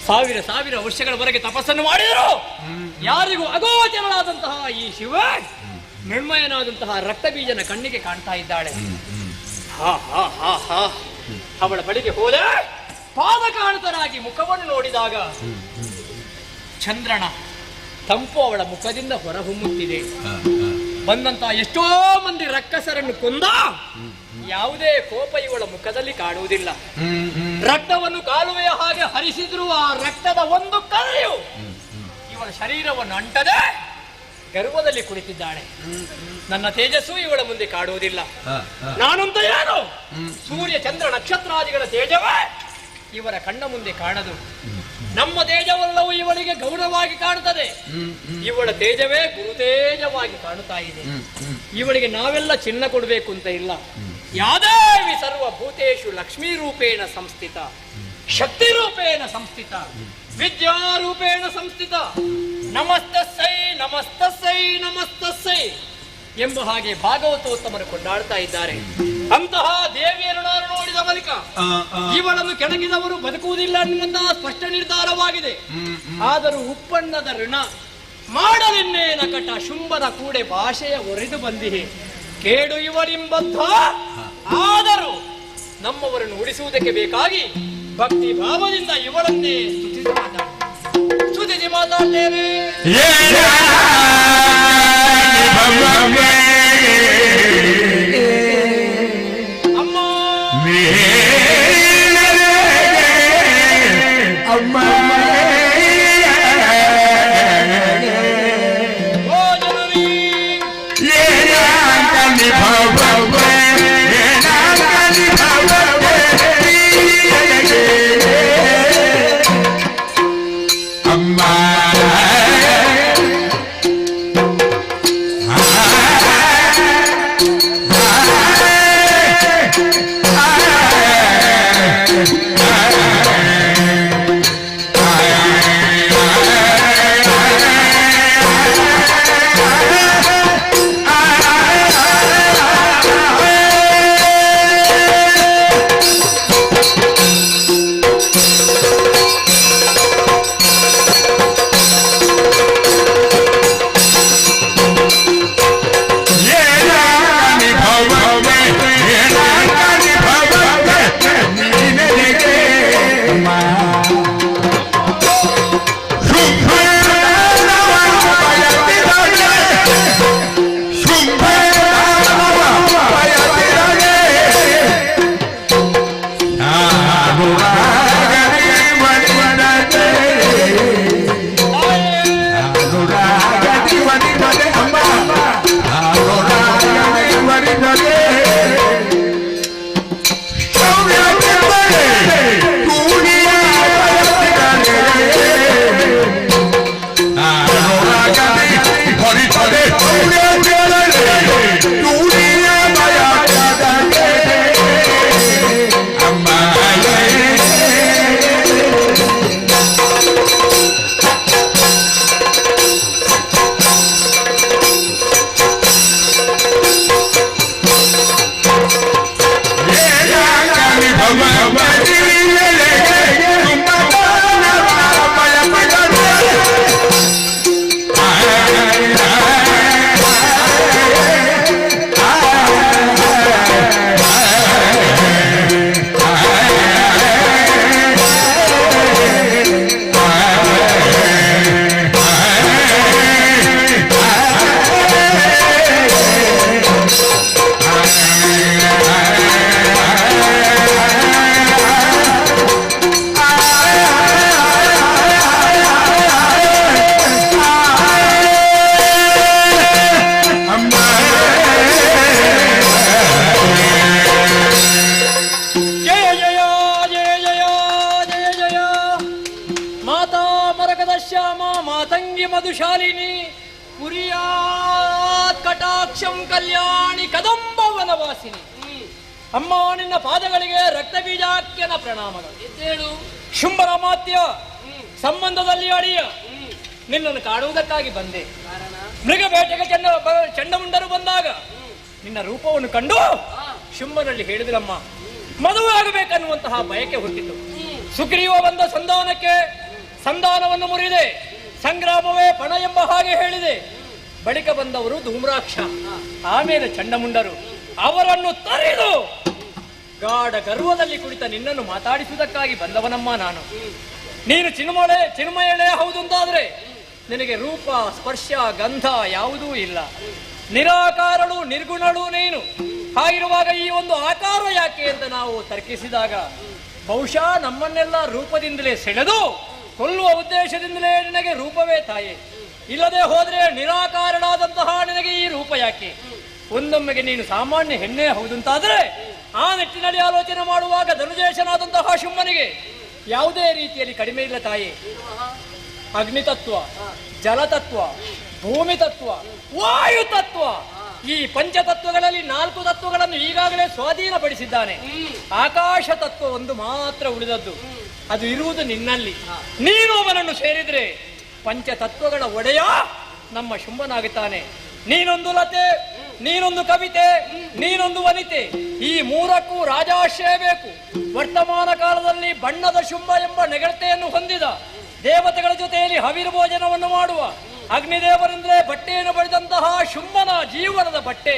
ಸಾವಿರ ವರ್ಷಗಳವರೆಗೆ ತಪಸ್ಸನ್ನು ಮಾಡಿದರು. ಯಾರಿಗೂ ಅಗೋಚರನಾದಂತಹ ಈ ಶಿವ ನಿರ್ಮಯನಾದಂತಹ ರಕ್ತಬೀಜನ ಕಣ್ಣಿಗೆ ಕಾಣ್ತಾ ಇದ್ದಾಳೆ. ಅವಳ ಬಳಿಗೆ ಹೋದ ಪಾದಕಾಣತರಾಗಿ ಮುಖವನ್ನು ನೋಡಿದಾಗ ಚಂದ್ರನ ತಂಪು ಅವಳ ಮುಖದಿಂದ ಹೊರಹೊಮ್ಮುತ್ತಿದೆ. ಬಂದಂತಹ ಎಷ್ಟೋ ಮಂದಿ ರಕ್ಕಸರನ್ನು ಕೊಂದ ಯಾವುದೇ ಕೋಪ ಇವಳ ಮುಖದಲ್ಲಿ ಕಾಣುವುದಿಲ್ಲ. ರಕ್ತವನ್ನು ಕಾಲುವೆಯ ಹಾಗೆ ಹರಿಸಿದ್ರು ಆ ರಕ್ತದ ಒಂದು ಕಲೆಯು ಇವಳ ಶರೀರವನ್ನು ಅಂಟದೆ ಗರ್ವದಲ್ಲಿ ಕುಳಿತಿದ್ದಾಳೆ. ನನ್ನ ತೇಜಸ್ಸು ಇವಳ ಮುಂದೆ ಕಾಡುವುದಿಲ್ಲ. ನಾನಂತ ಏನು, ಸೂರ್ಯ ಚಂದ್ರ ನಕ್ಷತ್ರಾದಿಗಳ ತೇಜವೇ ಇವರ ಕಣ್ಣ ಮುಂದೆ ಕಾಣದು. ನಮ್ಮ ತೇಜವೆಲ್ಲವೂ ಇವಳಿಗೆ ಗೌರವವಾಗಿ ಕಾಣುತ್ತದೆ. ಇವಳ ತೇಜವೇ ಗುರುತೇಜವಾಗಿ ಕಾಣುತ್ತಾ ಇದೆ. ಇವಳಿಗೆ ನಾವೆಲ್ಲ ಚಿನ್ನ ಕೊಡಬೇಕು ಅಂತ ಇಲ್ಲ. ಯಾದೇವಿ ಸರ್ವಭೂತೇಶು ಲಕ್ಷ್ಮೀ ರೂಪೇಣ ಸಂಸ್ಥಿತ, ಶಕ್ತಿ ರೂಪೇಣ ಸಂಸ್ಥಿತ, ವಿದ್ಯಾರೂಪೇಣ ಸಂಸ್ಥಿತ, ನಮಸ್ತಸ್ಸೈ ನಮಸ್ತಸ್ಸೈ ನಮಸ್ತಸ್ಸೈ ಎಂಬ ಹಾಗೆ ಭಾಗವತೋತ್ತಮರು ಕೊಂಡಾಡ್ತಾ ಇದ್ದಾರೆ. ಅಂತಹ ದೇವಿಯರು ನಾನು ನೋಡಿದ ಬಳಿಕ ಇವಳನ್ನು ಕೆಣಕಿದವರು ಬದುಕುವುದಿಲ್ಲ ಅನ್ನುವಂತಹ ಸ್ಪಷ್ಟ ನಿರ್ಧಾರವಾಗಿದೆ. ಆದರೂ ಉಪ್ಪಣ್ಣದ ಋಣ ಮಾಡಲೆನ್ನೇ ನಕಟ ಶುಂಭದ ಕೂಡೆ ಭಾಷೆಯ ಒರೆದು ಬಂದಿದೆ. ಕೇಡು ಇವರಿಂಬದ್ಧ, ಆದರೂ ನಮ್ಮವರನ್ನು ಉಳಿಸುವುದಕ್ಕೆ ಬೇಕಾಗಿ ಭಕ್ತಿ ಭಾವದಿಂದ ಇವಳನ್ನೇ ಸ್ತುತಿಸಿ ಮಾತಾಡ್ತೇವೆ. ಅಮ್ಮ ಮನೋರಮ ಮಾತಂಗಿ ಮಧುಶಾಲಿನಿ ಕುರಿಯಾತ್ ಕಟಾಕ್ಷಂ ಕಲ್ಯಾಣಿ ಕದಂಬ ವನವಾಸಿನಿ. ಅಮ್ಮ, ನಿನ್ನ ಪಾದಗಳಿಗೆ ರಕ್ತ ಬೀಜಾಖ್ಯನ ಪ್ರಣಾಮಗಳು. ಎದ್ದೇಳು. ಶುಂಭರ ಮಾತ್ಯ ಸಂಬಂಧದಲ್ಲಿ ಅಡಿಯ ನಿನ್ನನ್ನು ಕಾಣುವುದಕ್ಕಾಗಿ ಬಂದೆ. ಮೃಗ ಬೇಟೆಗೆ ಚಂಡಮುಂಡರು ಬಂದಾಗ ನಿನ್ನ ರೂಪವನ್ನು ಕಂಡು ಶುಂಭನಲ್ಲಿ ಹೇಳಿದ್ರಮ್ಮ, ಮದುವೆ ಆಗಬೇಕನ್ನುವಂತಹ ಬಯಕೆ ಹುಟ್ಟಿತು. ಸುಗ್ರೀವ ಬಂದ ಸಂಧಾನವನ್ನು ಮುರಿದೆ, ಸಂಗ್ರಾಮವೇ ಪಣ ಎಂಬ ಹಾಗೆ ಹೇಳಿದೆ. ಬಳಿಕ ಬಂದವರು ಧೂಮ್ರಾಕ್ಷ, ಆಮೇಲೆ ಚಂಡಮುಂಡರು. ಅವರನ್ನು ತರಿದು ಗಾಢ ಗರ್ವದಲ್ಲಿ ಕುಳಿತ ನಿನ್ನನ್ನು ಮಾತಾಡಿಸುವುದಕ್ಕಾಗಿ ಬಂದವನಮ್ಮ ನಾನು. ನೀನು ಚಿನ್ಮಯಳೆ ಹೌದು ಅಂತಾದ್ರೆ ನಿನಗೆ ರೂಪ ಸ್ಪರ್ಶ ಗಂಧ ಯಾವುದೂ ಇಲ್ಲ. ನಿರಾಕಾರಳು ನಿರ್ಗುಣಳು ನೀನು. ಹಾಗಿರುವಾಗ ಈ ಒಂದು ಆಕಾರ ಯಾಕೆ ಅಂತ ನಾವು ತರ್ಕಿಸಿದಾಗ ಬಹುಶಃ ನಮ್ಮನ್ನೆಲ್ಲ ರೂಪದಿಂದಲೇ ಸೆಳೆದು ಕೊಲ್ಲುವ ಉದ್ದೇಶದಿಂದಲೇ ನಿನಗೆ ರೂಪವೇ ತಾಯಿ. ಇಲ್ಲದೆ ಹೋದ್ರೆ ನಿರಾಕಾರನಾದಂತಹ ನಿನಗೆ ಈ ರೂಪ ಯಾಕೆ? ಒಂದೊಮ್ಮೆಗೆ ನೀನು ಸಾಮಾನ್ಯ ಹೆಣ್ಣೆ ಹೌದಂತಾದ್ರೆ ಆ ನಿಟ್ಟಿನಲ್ಲಿ ಆಲೋಚನೆ ಮಾಡುವಾಗ ಧನುಜೇಶನಾದಂತಹ ಶುಂಭನಿಗೆ ಯಾವುದೇ ರೀತಿಯಲ್ಲಿ ಕಡಿಮೆ ಇಲ್ಲ ತಾಯಿ. ಅಗ್ನಿತತ್ವ, ಜಲತತ್ವ, ಭೂಮಿ ತತ್ವ, ವಾಯು ತತ್ವ, ಈ ಪಂಚತತ್ವಗಳಲ್ಲಿ 4 ತತ್ವಗಳನ್ನು ಈಗಾಗಲೇ ಸ್ವಾಧೀನಪಡಿಸಿದ್ದಾನೆ. ಆಕಾಶ ತತ್ವ ಒಂದು ಮಾತ್ರ ಉಳಿದದ್ದು, ಅದು ಇರುವುದು ನಿನ್ನಲ್ಲಿ. ನೀನು ಅವನನ್ನು ಸೇರಿದ್ರೆ ಪಂಚತತ್ವಗಳ ಒಡೆಯ ನಮ್ಮ ಶುಂಭನಾಗುತ್ತಾನೆ. ನೀನೊಂದು ಲತೆ, ನೀನೊಂದು ಕವಿತೆ, ನೀನೊಂದು ವನಿತೆ, ಈ 3ಕ್ಕೂ ರಾಜಾಶ್ರಯ ಬೇಕು. ವರ್ತಮಾನ ಕಾಲದಲ್ಲಿ ಬಣ್ಣದ ಶುಂಭ ಎಂಬ ನೆಗಳತೆಯನ್ನು ಹೊಂದಿದ ದೇವತೆಗಳ ಜೊತೆಯಲ್ಲಿ ಹವಿರು ಭೋಜನವನ್ನು ಮಾಡುವ ಅಗ್ನಿದೇವರಿಂದಲೇ ಬಟ್ಟೆಯನ್ನು ಬಳಿದಂತಹ ಶುಂಭನ ಜೀವನದ ಬಟ್ಟೆ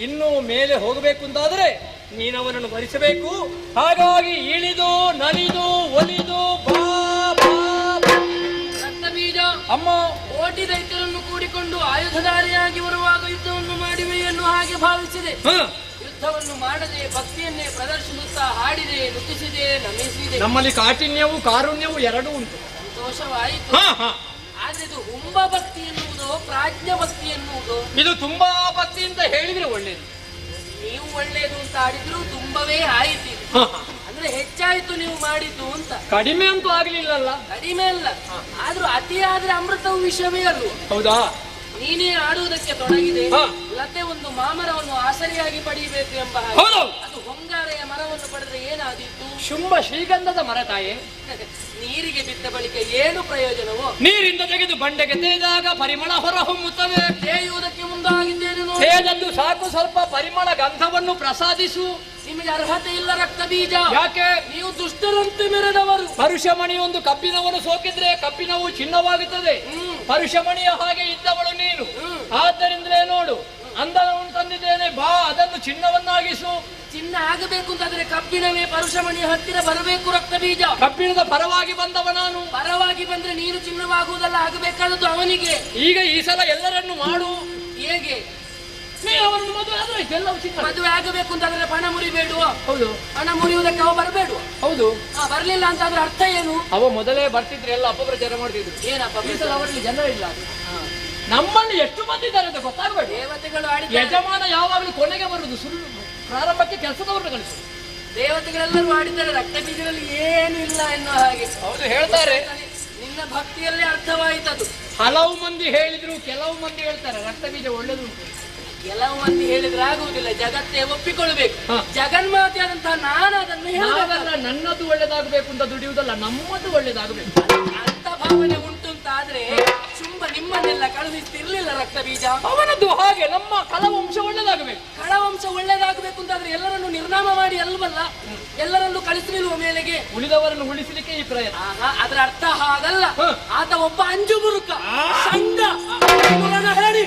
ಇನ್ನೂ ಮೇಲೆ ಹೋಗಬೇಕು ಅಂತಾದರೆ ನೀನವನನ್ನು ಭರಿಸಬೇಕು. ಹಾಗಾಗಿ ಇಳಿದು ನಲಿದು ಒಲಿದು ಬಾ ಬೀಜ ಅಮ್ಮ, ಕೋಟಿ ದೈತ್ಯರನ್ನು ಕೂಡಿಕೊಂಡು ಆಯುಧಧಾರಿಯಾಗಿ ಬರುವಾಗ ಯುದ್ಧವನ್ನು ಮಾಡಿವೆ ಎನ್ನುವ ಹಾಗೆ ಭಾವಿಸಿದೆ. ಯುದ್ಧವನ್ನು ಮಾಡದೆ ಭಕ್ತಿಯನ್ನೇ ಪ್ರದರ್ಶಿಸುತ್ತಾ ಹಾಡಿದೆ, ನೃತಿಸಿದೆ, ನಮಿಸಿದೆ. ನಮ್ಮಲ್ಲಿ ಕಾಠಿಣ್ಯವು ಕಾರುಣ್ಯವು ಎರಡೂ ಉಂಟು. ಸಂತೋಷವಾಯಿತು. ಆದ್ರೆ ಇದು ಹುಂಬ ಭಕ್ತಿ ಎನ್ನುವುದೋ ಪ್ರಾಜ್ಞ ಭಕ್ತಿ ಎನ್ನುವುದೋ? ಇದು ತುಂಬಾ ಭಕ್ತಿ ಅಂತ ಹೇಳಿದ್ರೆ ಒಳ್ಳೇದು. ನೀವು ಒಳ್ಳೇದು ಅಂತ ಆಡಿದ್ರು ತುಂಬವೇ ಆಯಿತು. ಅಂದ್ರೆ ಹೆಚ್ಚಾಯ್ತು ನೀವು ಮಾಡಿದ್ದು ಅಂತ. ಕಡಿಮೆ ಅಂತೂ ಆಗ್ಲಿಲ್ಲಲ್ಲ. ಕಡಿಮೆ ಅಲ್ಲ, ಆದ್ರೂ ಅತಿ ಆದ್ರೆ ಅಮೃತವು ವಿಷಯವೇ ಅಲ್ವ? ಹೌದಾ? ನೀನೇ ಆಡುವುದಕ್ಕೆ ತೊಡಗಿದೆ. ಲತೆ ಒಂದು ಮಾಮರವನ್ನು ಆಸರಿಯಾಗಿ ಪಡೆಯಬೇಕು ಎಂಬ ಅದು ಹೊಂಗಾರೆಯ ಮರವನ್ನು ಪಡೆದ್ರೆ ಏನಾದೀತು? ಶುಂಭ ಶ್ರೀಗಂಧದ ಮರ ತಾಯೇ. ನೀರಿಗೆ ಬಿದ್ದ ಬಳಿಕ ಏನು ಪ್ರಯೋಜನವೋ? ನೀರಿಂದ ತೆಗೆದು ಬಂಡೆಗೆ ತೇದಾಗ ಪರಿಮಳ ಹೊರಹೊಮ್ಮುತ್ತವೆ. ತೇಯುವುದಕ್ಕೆ ಮುಂದಾಗಿದ್ದೇನೆ. ತೇದದ್ದು ಸಾಕು, ಸ್ವಲ್ಪ ಪರಿಮಳ ಗಂಧವನ್ನು ಪ್ರಸಾದಿಸು. ನಿಮಗೆ ಅರ್ಹತೆ ಇಲ್ಲ ರಕ್ತ ಬೀಜ. ಯಾಕೆ? ನೀವು ದುಷ್ಟರಂತೆ ಮೆರೆದವರು. ಪರುಷಮಣಿ ಒಂದು ಕಬ್ಬಿನವನ್ನು ಸೋಕಿದ್ರೆ ಕಬ್ಬಿನವು ಚಿನ್ನವಾಗುತ್ತದೆ. ಪರುಷಮಣಿಯ ಹಾಗೆ ಇದ್ದವಳು ನೀನು. ಆದ್ದರಿಂದಲೇ ನೋಡು, ಅಂದವನ್ನು ತಂದಿದ್ದೇನೆ, ಬಾ ಅದನ್ನು ಚಿನ್ನವನ್ನಾಗಿಸು. ಚಿನ್ನ ಆಗಬೇಕು ಅಂತಾದ್ರೆ ಕಬ್ಬಿಣವೇ ಪರುಷಮಣಿಯ ಹತ್ತಿರ ಬರಬೇಕು ರಕ್ತ ಬೀಜ. ಕಬ್ಬಿಣದ ಪರವಾಗಿ ಬಂದವ ನಾನು. ಪರವಾಗಿ ಬಂದ್ರೆ ನೀನು ಚಿನ್ನವಾಗುವುದಲ್ಲ, ಆಗಬೇಕಾದದ್ದು ಅವನಿಗೆ. ಈಗ ಈ ಸಲ ಎಲ್ಲರನ್ನು ಮಾಡು. ಹೇಗೆ? ಅವರನ್ನು ಮದುವೆ ಆದ್ರೆ ಎಲ್ಲವೂ ಚಿನ್ನ. ಮದುವೆ ಆಗಬೇಕು ಅಂತಾದ್ರೆ ಪಣ ಮುರಿಬೇಡುವ? ಹೌದು. ಪಣ ಮುರಿಯುವುದಕ್ಕೆ ಅವ ಬರಬೇಡುವ? ಹೌದು. ಬರ್ಲಿಲ್ಲ ಅಂತಾದ್ರೆ ಅರ್ಥ ಏನು? ಅವ ಮೊದಲೇ ಬರ್ತಿದ್ರೆ ಎಲ್ಲ ಅಪಪ್ರಚಾರ ಮಾಡ್ತಿದ್ರು. ಏನಪ್ಪ? ಅವರಲ್ಲಿ ಜನ ಇಲ್ಲ. ನಮ್ಮಲ್ಲಿ ಎಷ್ಟು ಮಂದಿ ಇದ್ದಾರೆ ಅಂತ ಗೊತ್ತಾಗಬೇಡ. ದೇವತೆಗಳು ಯಜಮಾನ ಯಾವಾಗಲೂ ಕೊನೆಗೆ ಬರುದು, ಸುಳ್ಳು ಪ್ರಾರಂಭಕ್ಕೆ ಕೆಲಸದವ್ರನ್ನ ಕಳಿಸು. ದೇವತೆಗಳೆಲ್ಲರೂ ಆಡಿದ್ದಾರೆ, ರಕ್ತ ಬೀಜದಲ್ಲಿ ಏನಿಲ್ಲ ಎನ್ನುವ ಹಾಗೆ. ಹೌದು, ಹೇಳ್ತಾರೆ. ನಿನ್ನ ಭಕ್ತಿಯಲ್ಲೇ ಅರ್ಥವಾಯಿತದು. ಹಲವು ಮಂದಿ ಹೇಳಿದ್ರು, ಕೆಲವು ಮಂದಿ ಹೇಳ್ತಾರೆ ರಕ್ತ ಬೀಜ ಒಳ್ಳೇದು. ಕೆಲವು ಮಂದಿ ಹೇಳಿದ್ರೆ ಆಗುವುದಿಲ್ಲ, ಜಗತ್ತೇ ಒಪ್ಪಿಕೊಳ್ಬೇಕು. ಜಗನ್ಮಾತೆ ಆದಂತಹ ನಾನು ಅದನ್ನು ಹೇಳಿದಾಗ ನನ್ನದು ಒಳ್ಳೇದಾಗಬೇಕು ಅಂತ ದುಡಿಯುವುದಲ್ಲ, ನಮ್ಮದು ಒಳ್ಳೇದಾಗಬೇಕು ಅಂತ ಭಾವನೆ ಉಂಟು ಅಂತ ಆದ್ರೆ ಶುಂಭ ನಿಮ್ಮನ್ನೆಲ್ಲ ಕಳುಹಿಸ್ತಿರ್ಲಿಲ್ಲ ರಕ್ತ ಬೀಜ. ಅವನದ್ದು ಹಾಗೆ. ನಮ್ಮ ಕಳವಂಶ ಒಳ್ಳೇದಾಗಬೇಕು. ಕಳವಂಶ ಒಳ್ಳೇದಾಗಬೇಕು ಅಂತಾದ್ರೆ ಎಲ್ಲರನ್ನು ನಿರ್ನಾಮ ಮಾಡಿ ಅಲ್ವಲ್ಲ, ಎಲ್ಲರನ್ನು ಕಳಿಸಲಿಲ್ವ ಮೇಲೆಗೆ? ಉಳಿದವರನ್ನು ಉಳಿಸಲಿಕ್ಕೆ ಈ ಪ್ರಯತ್ನ. ಅದರ ಅರ್ಥ ಹಾಗಲ್ಲ. ಆತ ಒಬ್ಬ ಅಂಜು ಬುರುಕ ಸಂಘ ಹೇಳಿ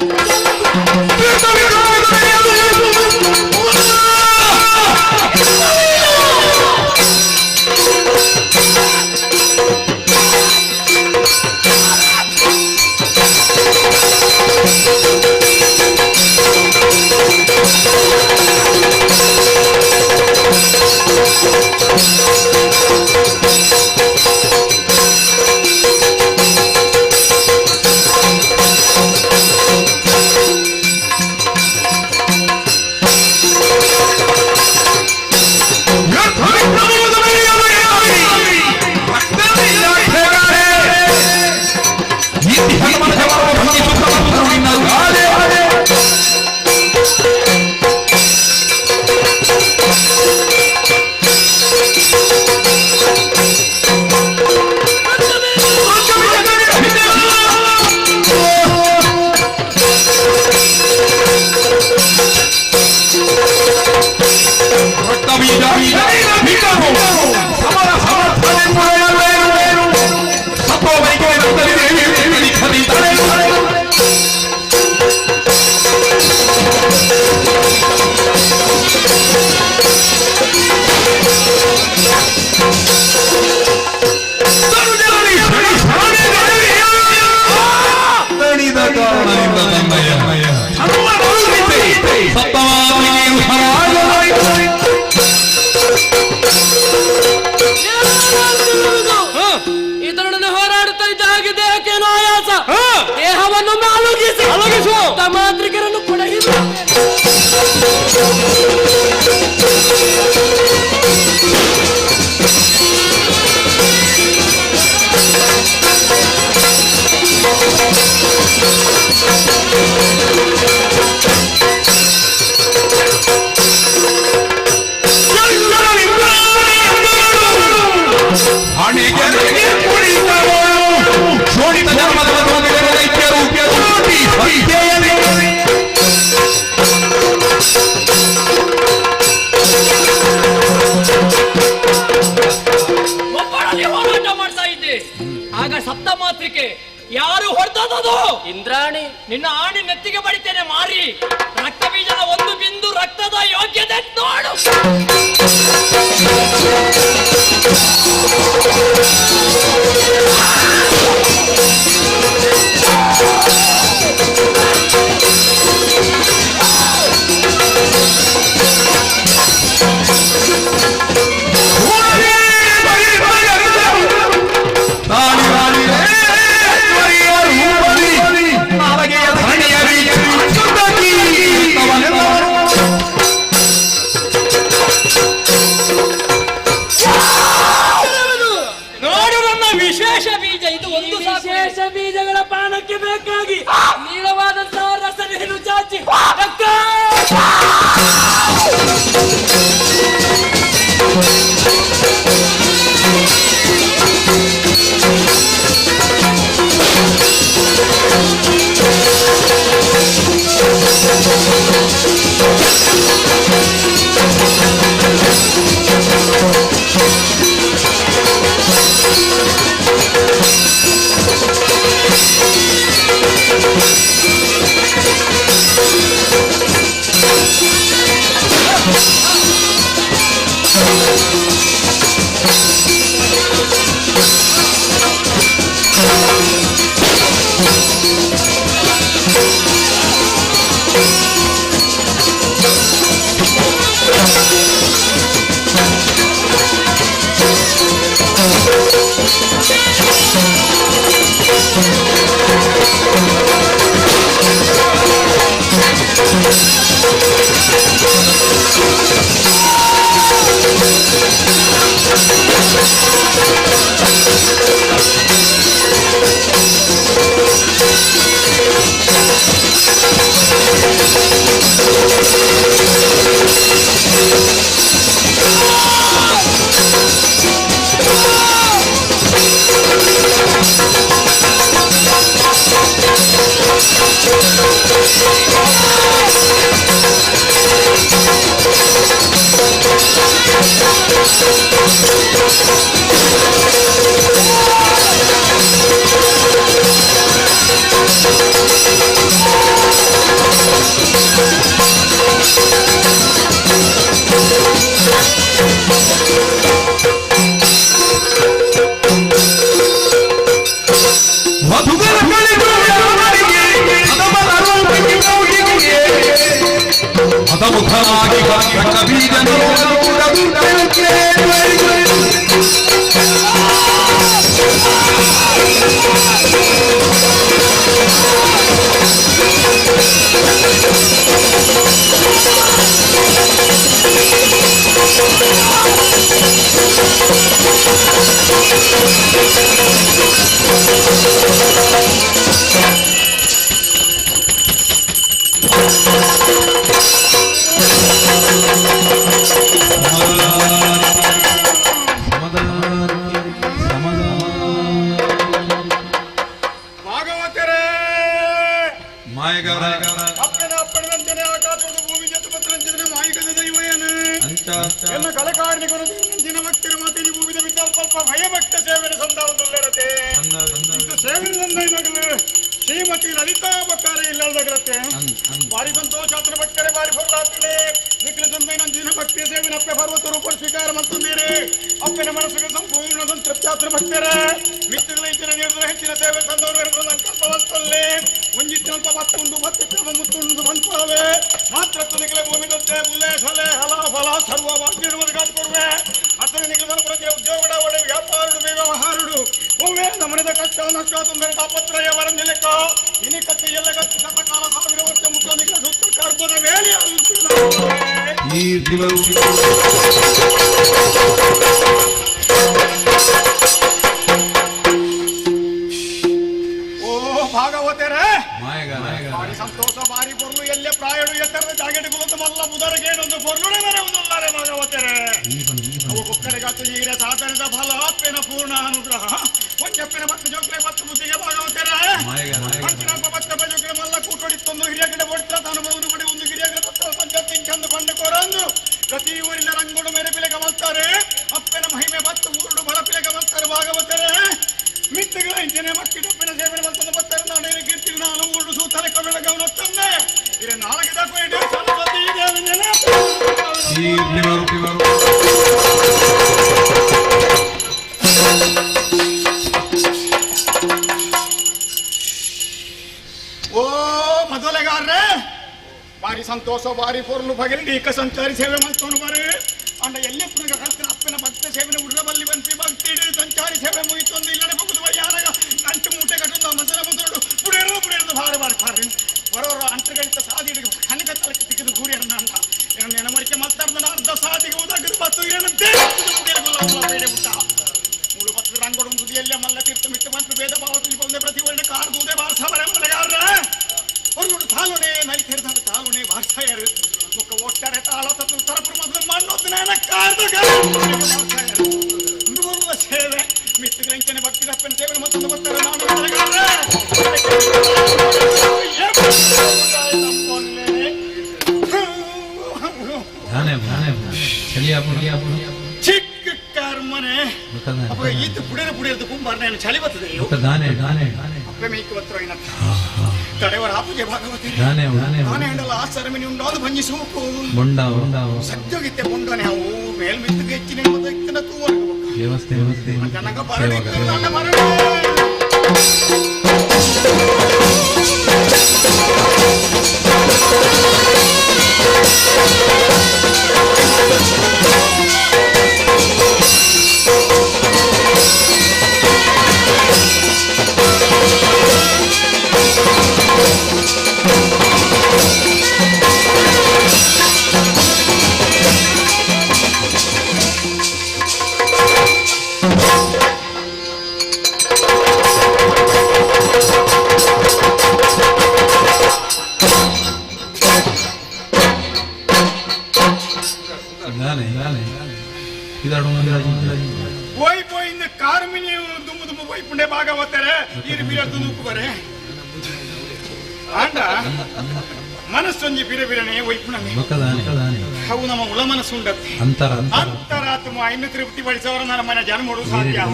ಒಬ್ಬಳಲ್ಲಿ ಹೋರಾಟ ಮಾಡ್ತಾ ಇದ್ದೆ. ಆಗ ಸಪ್ತ ಮಾತ್ರಿಕೆ ಯಾರು ಹೊಡೆದದು? ಇಂದ್ರಾಣಿ. ನಿನ್ನ ಆಣಿ ನೆತ್ತಿಗೆ ಬಡಿತೇನೆ ಮಾರಿ. ರಕ್ತ ಬೀಜದ ಒಂದು ಬಿಂದು ರಕ್ತದ ಯೋಗ್ಯತೆ ನೋಡು. ವಿಶೇಷ ಬೀಜಗಳ ಪಾನಕ್ಕೆ ಬೇಕಾಗಿ ನೀಳವಾದಂತಹ ರಸನೇನು ಚಾಚಿ ಮುಖವಾಗಿ ಬೀಜನು ಭಾಗವತರೇ ಮಾಯಗಾರ ಅಪ್ಪನ ಅಪ್ಪನಂಜನೆ ಆಕಾಶದ ಭೂಮಿ ಜತಪತ್ರಂಜನೆ ಮಾಯಿಕದ ದೈವಯನ ಎಲ್ಲ ಕಲಕಾರ್ಣಿಕರು ನಂಜಿನ ಭಕ್ತರ ಮಾತಿನಿ ಭೂಮಿದ ವಿಕಲ್ಪ ಭಯಭಕ್ತ ಸೇವನೆ ಸಂದಾವದಲ್ಲರತೆ ಇದು ಸೇವನೆ ಸಂದೈನಗಲು ಶ್ರೀಮತಿ ಲಲಿತಾ ಬಕ್ಕಾರೆ ಇಲ್ಲದಗರತೆ ಭಾರಿ ಸಂತೋಷಾತ್ರ ಭಕ್ತರೆ ಭಾರಿ ಹೊರಲಾಗ್ತದೆ ನಿಖಿಲ ಸಂದೈ ನಂಜಿನ ಭಕ್ತಿಯ ಸೇವನೆ ಅಪ್ಪೆ ಪರ್ವತ ರೂಪ ಸ್ವೀಕಾರ ಮಾಡ್ತಂದಿರಿ ಅಪ್ಪನ ಮನಸ್ಸಿಗೆ ಸಂಪೂರ್ಣ ಸಂತೃಪ್ತಾತ್ರ ಭಕ್ತರೆ ಮಿತ್ರಗಳ ಇತರ ನಿರ್ಧಾರ ಹೆಚ್ಚಿನ ಸೇವೆ ಸಂದವರು ಸಂಕಲ್ಪವಸ್ತಲ್ಲಿ ಒಂಜಿತ್ತಂತ ಮತ್ತೊಂದು ಭಕ್ತಿಕ್ರಮ ಮುತ್ತೊಂದು ಬಂತಾವೆ ಮಾತ್ರ ನಿಖಿಲ ಭೂಮಿ ದೊಡ್ಡೆ ಬುಲೆ ಸಲೆ ಹಲ ಫಲ ಸರ್ವ ಭಾಗ್ಯವನ್ನು ಕೊಡುವೆ ಅತನ ನಿಖಿಲ ಪ್ರತಿ ಉದ್ಯೋಗಡ ಒಡೆ ವ್ಯಾಪಾರಡು ವ್ಯವಹಾರಡು ಹೂವೇ ನಮ್ಮನೆದ ಕಷ್ಟ ನಷ್ಟ ತೊಂದರೆ ತಾಪತ್ರಯ ವರಂದಿಲೆಕ್ಕ ಇನಿ ಕತ್ತೆ ಎಲ್ಲ ಗತ್ತು ಶತಕಾಲ ಸಾವಿರ ವರ್ಷ ಮುಖ್ಯ ನಿಖಿಲ ಸುತ್ತ ಕರ್ಬದ ಮೇಲೆ ಈ ದಿವರು ಓ ಭಾಗವತರೇ ಮಾಯಗಾರ ಭಾರಿ ಸಂತೋಷ ಭಾರಿ ಪೊರ್ಲು ಎಲ್ಲೇ ಪ್ರಾಯಡು ಎತ್ತರದ ಜಾಗೆಟ್ಗಳು ಮಲ್ಲ ಬುಧರಗೇಡೊಂದು ಪೊರ್ಲುಡೆ mere ಒಂದುಲ್ಲಾರೆ ಭಾಗವತರೇ ಅವು ಒಕ್ಕಡೆಗಾತು ನೀರ ಸಾಧನದ ಫಲ ಅಪ್ಪೆನ ಪೂರ್ಣ ಅನುಗ್ರಹ ಒಂಜಪ್ಪೆನ ಭಕ್ತ ಜೋಕ್ರೆ ಭಕ್ತ ಬುದ್ಧಿಗೆ ಭಾಗವತರೇ ಅಂಚಿನಪ್ಪ ಭಕ್ತ ಜೋಕ್ರೆ ಮಲ್ಲ ಕೂಟೊಡಿತ್ತೊಂದು ಹಿರಿಯ ಗಿಡ ಹೊಡಿತ ಅನುಭವನು ಮಾಡಿ ಒಂದು ಗಿರಿಯ ಗಿಡ ಪಂಚಾಯತ್ ಚಂದ ಬಂಡ ಕೊರಂದು ಪ್ರತಿ ಊರಿನ ರಂಗೋಡು ಮೇಲೆ ಪಿಲೆ ಗಮಲ್ತಾರೆ ಅಪ್ಪನ ಮಹಿಮೆ ಭಕ್ತ ಊರುಡು ಬಲ ಪಿಲೆ ಗಮಲ್ತಾರೆ ಭಾಗವತರೇ ಮಿತ್ತಗಳ ಇಂಚನೆ ಮಕ್ಕಿಡಪ್ಪಿನ ಸೇವನೆ ಮತ್ತೊಂದು ಬರ್ತಾರೆ ನಾನು ಕೀರ್ತಿ ನಾನು ಊರು ಸೂತಲೆ ಕನ್ನಡ ಗಮನ ತಂದೆ ಇರ ನಾಲ್ಕು ಓ ಮೊದಲೆಗಾರ್ರೆ ಭಾರಿ ಸಂತೋಷ ಭಾರಿ ಪೊರ್ಲು ಬಗೆಲ್ ಡೀಕ ಸಂಚಾರಿ ಸೇವೆ ಮಾಡ್ಕೊಂಡು ಬರೀ ಅಂಡ ಎಲ್ಲೇ ಪುನಗ ಕಲ್ತಿನ ಅಪ್ಪನ ಭಕ್ತ ಸೇವೆನ ಉಡ್ರಬಲ್ಲಿ ಬಂತಿ ಭಕ್ತಿಡಿ ಸಂಚಾರಿ ಸೇವೆ ಮುಗಿತೊಂದು ಇಲ್ಲನೆ ಬಗುದು ಯಾರಾಗ ಅಂಟು ಮೂಟೆ ಕಟ್ಟೊಂದು ಮಸರ ಬಂದೋಡು ಪುಡಿಯರು ಭಾರಿ ಮಾಡ್ತಾರೆ ಬರೋರು ಅಂಟಗಳಿತ ಸಾದಿಗೆ ಕನಕ ತಲಕ್ಕೆ ತಿಕ್ಕಿದು ಗೂರಿಯನ್ನ ಅಂತ ಏನು ನೆನಮರಿಕೆ ಮಾತಾಡ್ದ ಅರ್ಧ ಸಾದಿಗೆ ಉದಾಗದು ಬತ್ತು ಏನಂತೆ ಬೇರೆ ಊಟ ಮೂರು ಬತ್ತದ ರಂಗೋಡು ತುದಿಯಲ್ಲೇ ಮಲ್ಲ ತೀರ್ಥ ಮಿಟ್ಟು ಬಂತು ಭೇದ ಭಾವ ತುಳಿ ಬಂದೆ ಪ್ರತಿ ವರ್ಣ ಕಾರ್ ದೂದೆ ಬಾರ್ಸ ಬರ ಮಲೆಗಾರ ಒಂದು ತಾಲುನೆ ನಲಿ ತೆರೆದ ತಾಲುನೆ ಬಾರ್ಸಾಯರು ಮುಖ ಒಟ್ಟಾರೆ ತಾಳ ತತ್ತು ತರಪುರ ಮೊದಲು ಮಣ್ಣೊತ್ತನ ಕಾರ್ದಾಗ ಬರುವ ಸೇವೆ ಮಿತ್ತುಗಂಚನೆ ಭಕ್ತಿ ರಪ್ಪನ ಸೇವೆ ಮತ್ತೊಂದು ಬರ್ತಾರೆ ಚಿಕ್ಕ ಕರ್ಮನೆ ಅಪ್ಪ ಈತ ಪುಡಿಯರು ಪುಡಿಯರ್ದು ಕುಂಬಾರ ಚಳಿ ಬರ್ತದೆ ಅಪ್ಪೆ ಮೇಯ್ಕೆ ಬರ್ತರೋ ಏನಂತ ತಡೆವರ ಆಪುಗೆ ಭಾಗವತಿ ಆನೆ ಅಂಡಲ್ಲ ಆ ಸರಮಿನಿ ಉಂಡಾದು ಭಂಜಿ ಸೂಕು ಸತ್ಯೋಗಿತ್ತೆ ಬೊಂಡನೆ ಅವು ಮೇಲ್ಮಿತ್ತಿಗೆ ಹೆಚ್ಚಿನ ಇತ್ತನ ತೂವರ್ಗ ವ್ಯವಸ್ಥೆ ಜನಗ ಬರಡಿಕ್ಕೆ ಮರಣ ವೈಪೋಯಿಂದ ಕಾರ್ಮಿನಿ ದುಮ್ಮು ದುಮ್ಮು ವೈಪುಂಡೆ ಭಾಗವತಾರೆ ಇರು ಬೀರದು ನೂಕು ಬರೆ ಆಂಡ ಮನಸ್ಸೊಂಜಿ ಬಿರೆ ಬಿರನೆ ವೈಪುಣನೆ ಅವು ನಮ್ಮ ಉಳ ಮನಸ್ಸು ಉಂಡತ್ತೆ ಅಂತರಾತ್ಮ ಇನ್ನು ತಿರುಪತಿ ಬಡಿಸವರ ನನ್ನ ಮನೆ ಜನ್ಮೋಡು ಸಾಧ್ಯ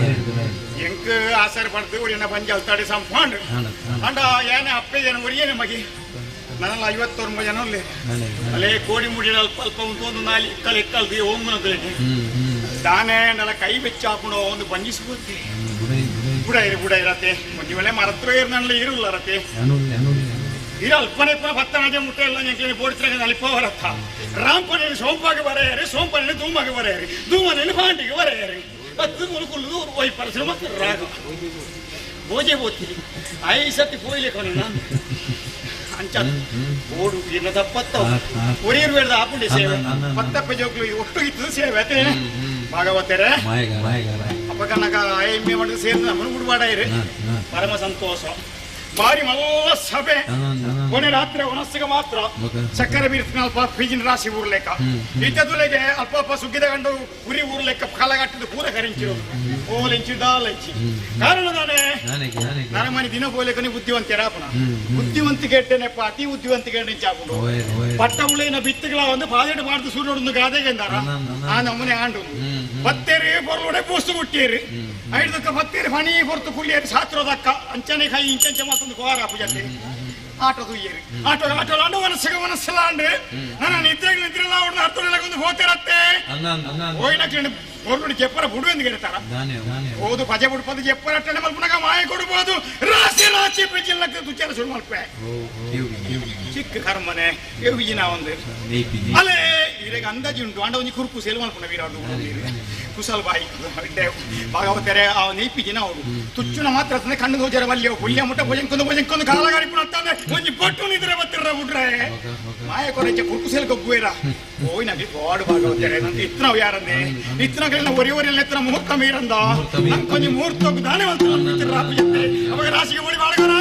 ಎಂಕ್ ಆಸರೆ ಪಡ್ದು ಉರಿಯನ್ನ ಬಂಜಲ್ ತಡೆ ಸಂಪಾಂಡ್ ಅಂಡ ಏನೇ ಅಪ್ಪೆ ಜನ ಉರಿಯೇನೆ ಮಗಿ ನನ್ನೆಲ್ಲ 59 ಜನ ಅಲ್ಲೇ ಕೋಡಿ ಮುಡಿನ ಅಲ್ಪ ಅಲ್ಪ ಒಂದು ನಾಲಿ ಇಕ್ಕಲ್ ಇಕ್ಕಲ್ದಿ ಓಮನದಲ್ಲಿ ತಾನೇ ನನ್ನ ಕೈ ಬೆಚ್ಚಾಪುಣೋ ಒಂದು ಬಂಜಿಸ್ಬೋತಿ ಬುಡ ಇರತ್ತೆ ಮುಂಜಿ ವೇಳೆ ಮರತ್ರ ನನ್ನ ಇರುಲ್ಲ ರತೆ ಇರ ಅಲ್ಪನೆ ಭತ್ತನಜೆ ಮುಟ್ಟೆ ಎಲ್ಲ ನೆಂಕಲಿ ಬೋಡ್ತಿರಾಗ ಅಲ್ಪವರತ್ತ ರಾಂಪನೇನು ಸೋಂಪಾಗೆ ಬರೆಯರಿ ಸೋಂಪನೇನು ಧೂಮಗೆ ಬರೆಯರಿ ಧೂಮನೇನು ಪಾಂಡಿಗೆ ಬರೆಯರಿ ಹತ್ತು ಮುಳುಕುಲ್ಲು ಒಯ್ ಪರಿಸರ ಮತ್ತೆ ರಾಗ ಭೋಜೆ ಬೋತಿ 5 ಸತಿ ಪೋಯ್ಲೆ ಕೊನೆ ನಾನು ಅಂಚ ಓಡು ಇನ್ನ ತಪ್ಪತ್ತ ಒರಿಯರು ಬೇಡ ಆಪುಂಡಿ ಸೇವೆ ಪತ್ತಪ್ಪ ಜೋಕ್ಲು ಒಟ್ಟು ಇತ್ತು ಸೇವೆ ಅತೆ ಭಾಗವತರೇ ಅಪ್ಪಕನಕ ಎಮ್ಮೆ ಮಾಡಿದ ಸೇರಿದ ನಮ್ಮನ್ನು ಬಿಡ್ಬಾಡ ಇರಿ ಪರಮ ಸಂತೋಷ ಭಾರಿ ಮಲ್ಲ ಸಭೆ ಕೊನೆ ರಾತ್ರಿ ಒನಸ್ಸಿಗೆ ಮಾತ್ರ ಸಕ್ಕರೆ ಬೀರ್ತಿನ ಅಲ್ಪ ಫೀಜಿನ ರಾಶಿ ಊರ್ಲೆಕ್ಕ ಇದ್ದದುಲೆಗೆ ಅಲ್ಪ ಅಲ್ಪ ಸುಗ್ಗಿದ ಗಂಡು ಉರಿ ಊರ್ಲೆಕ್ಕ ಕಾಲಗಟ್ಟಿದ್ದು ಪೂರ ಕರಿಂಚಿರು ಓಲೆಂಚಿ ದಾಲೆಂಚಿ ಕಾರಣದಾನೆ ನನ್ನ ಮನೆ ದಿನ ಬೋಲೆಕನಿ ಬುದ್ಧಿವಂತರಾಪನ ಬುದ್ಧಿವಂತಿಕೆ ಎಟ್ಟೆನೆಪ್ಪ ಅತಿ ಬುದ್ಧಿವಂತಿಕೆ ನೆಂಚಾಪುಡು ಪಟ್ಟ ಉಳಿನ ಬಿತ್ತುಗಳ ಒಂದು ಪಾದೆಡ್ ಮಾಡಿದ ಸೂರ್ಯೊಂದು ಗಾದೆಗೆ ಎಂದಾರ ಆ ನಮ್ಮನೆ ಆಂಡು ಬತ್ತೇರಿ ಬೊರ್ಲುಡೆ ಪೂಸ್ತು ಮುಟ್ಟಿಯರಿ ಐದಕ್ಕ ಬತ್ತೇರಿ ಫಣಿ ಹೊರತು ಕುಳ್ಳಿಯರಿ ಸಾತ್ರೋದಕ್ಕ ಅಂಚನೆ ಕೈ ಇಂಚಂಚೆ ಮತ್ತೊಂದು ಕೋರ ಪೂಜೆ ಆಟೋದು ಏರಿ ಆಟೋ ಅಂಡು ಮನಸ್ಸಿಲ್ಲ ಅಂಡ್ರೆ ನನ್ನ ನಿದ್ರೆಲ್ಲ ಅವ್ರನ್ನ ಹತ್ತೊಂದು ಹೋಗ್ತಿರತ್ತೆ ಹೋಯ್ನ ಬೋರ್ಡು ಚೆಪ್ಪರ ಬುಡು ಎಂದು ಹೇಳ್ತಾರ ಹೌದು ಪಜೆ ಬುಡ್ಪದು ಚೆಪ್ಪರ ಅಟ್ಟೆ ಮಲ್ಪನಾಗ ಮಾಯ ಕೊಡ್ಬೋದು ರಾಶಿ ರಾಶಿ ಪಿಜಿಲ್ಲಕ್ಕೆ ತುಚ್ಚಾರ ಶುರು ಮಲ್ಪೆ ಚಿಕ್ಕ ಕರ್ಮನೆ ಎವಿಜಿನ ಒಂದು ಅಲ್ಲೇ ಇರೆಗೆ ಅಂದಾಜು ಉಂಟು ಅಂಡ ಒಂಜಿ ಕುರುಕು ಸೇಲ್ ಮಲ್ಪನ ವೀರಾಡು ಕುಸಲ್ ಬಾಯಿ ಭಾಗವತರೆ ಆ ನೇಪಿಜಿನ ಅವರು ತುಚ್ಚುನ ಮಾತ್ರ ಕಣ್ಣು ಹೋಜರ ಮಲ್ಯ ಹುಲ್ಯ ಮುಟ್ಟ ಭೋಜಂಕೊಂದು ಕಾಲಗಾರಿ ಪುಣ ಒಂಜಿ ಪಟ್ಟು ನಿದ್ರೆ ಬತ್ತಿರ ಬಿಟ್ರೆ ಮಾಯ ಕೊರಚೆ ಕುರುಕು ಸೇಲ್ ಗೊಬ್ಬುವೇರ నాకు గోడు బాగా వచ్చారు నాకు ఇత్తనం యారండి ఇత్తనకెళ్ళిన ఒరి ఎత్తన ముహూర్తం మీరందా నాకు కొంచెం ముహూర్తం దాని వెళ్తాను రాపు చెప్తే అవ రాశికి ఓడి వాడగరా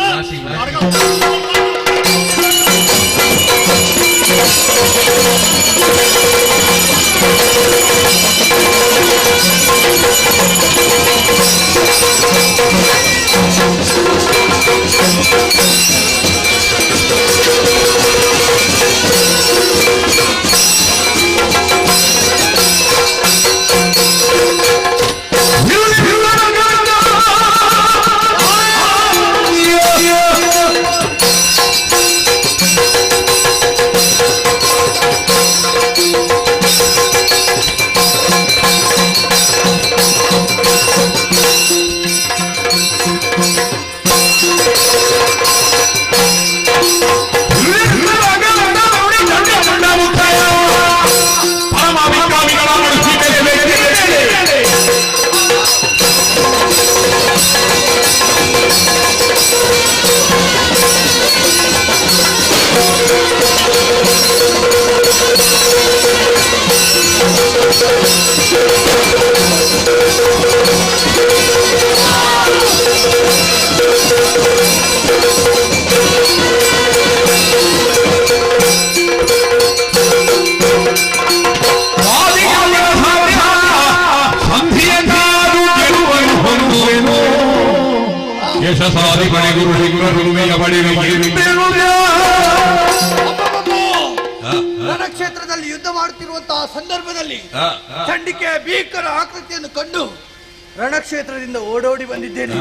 ಯಶಸಾದಿ ಬಳಿ ಗುರು ಶಿಖರುವಿಯ ಬಳಿ ರಣಕ್ಷೇತ್ರದಲ್ಲಿ ಯುದ್ಧ ಮಾಡುತ್ತಿರುವಂತಹ ಸಂದರ್ಭದಲ್ಲಿ ಚಂಡಿಕೆಯ ಭೀಕರ ಆಕೃತಿಯನ್ನು ಕಂಡು ರಣಕ್ಷೇತ್ರದಿಂದ ಓಡೋಡಿ ಬಂದಿದ್ದೇನೆ.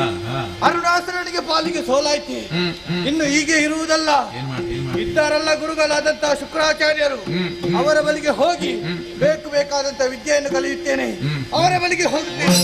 ಅರುಣಾಸುರನಿಗೆ ಪಾಲಿಗೆ ಸೋಲಾಯ್ತು. ಇನ್ನು ಹೀಗೆ ಇರುವುದಲ್ಲ, ಇದ್ದಾರಲ್ಲ ಗುರುಗಳಾದಂತಹ ಶುಕ್ರಾಚಾರ್ಯರು, ಅವರ ಬಳಿಗೆ ಹೋಗಿ ಬೇಕಾದಂತ ವಿದ್ಯೆಯನ್ನು ಕಲಿಯುತ್ತೇನೆ. ಅವರ ಬಳಿಗೆ ಹೋಗುತ್ತೇನೆ.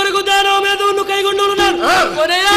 ಇದುವರೆಗೂ ದಾನವೇದವನ್ನು ಕೈಗೊಂಡನು ನಾನು. ಕೊನೆಯ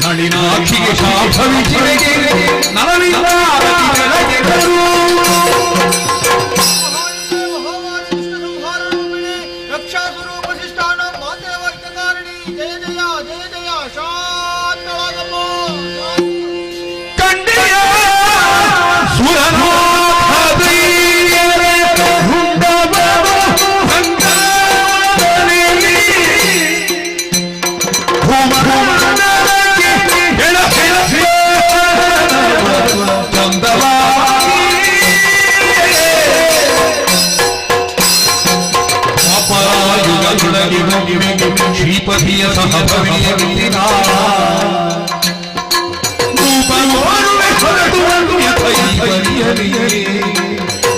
ನಳಿನಾಕ್ಷಿಗೆ ಶಾಭವಿಸಿವೆಗೆ ನರಳಿಂದ ರಕ್ಷಾ ಸ್ವರೂಪ ಶಿಷ್ಟಾನ ಮಾತೇವ ಕಾರಣಿ ಜಯ ಜಯ ಜಯ ಜಯ ಶಾಂತಳಾಗಮ್ಮ ಕಂಡೆಯ ಸುರನಾಥದಿ ಶ್ರೀಪತಿಯ ಸಹಭವಿಯ ವಿಧಿನ ರೂಪನೋಡುವೆ ಹೊರಟು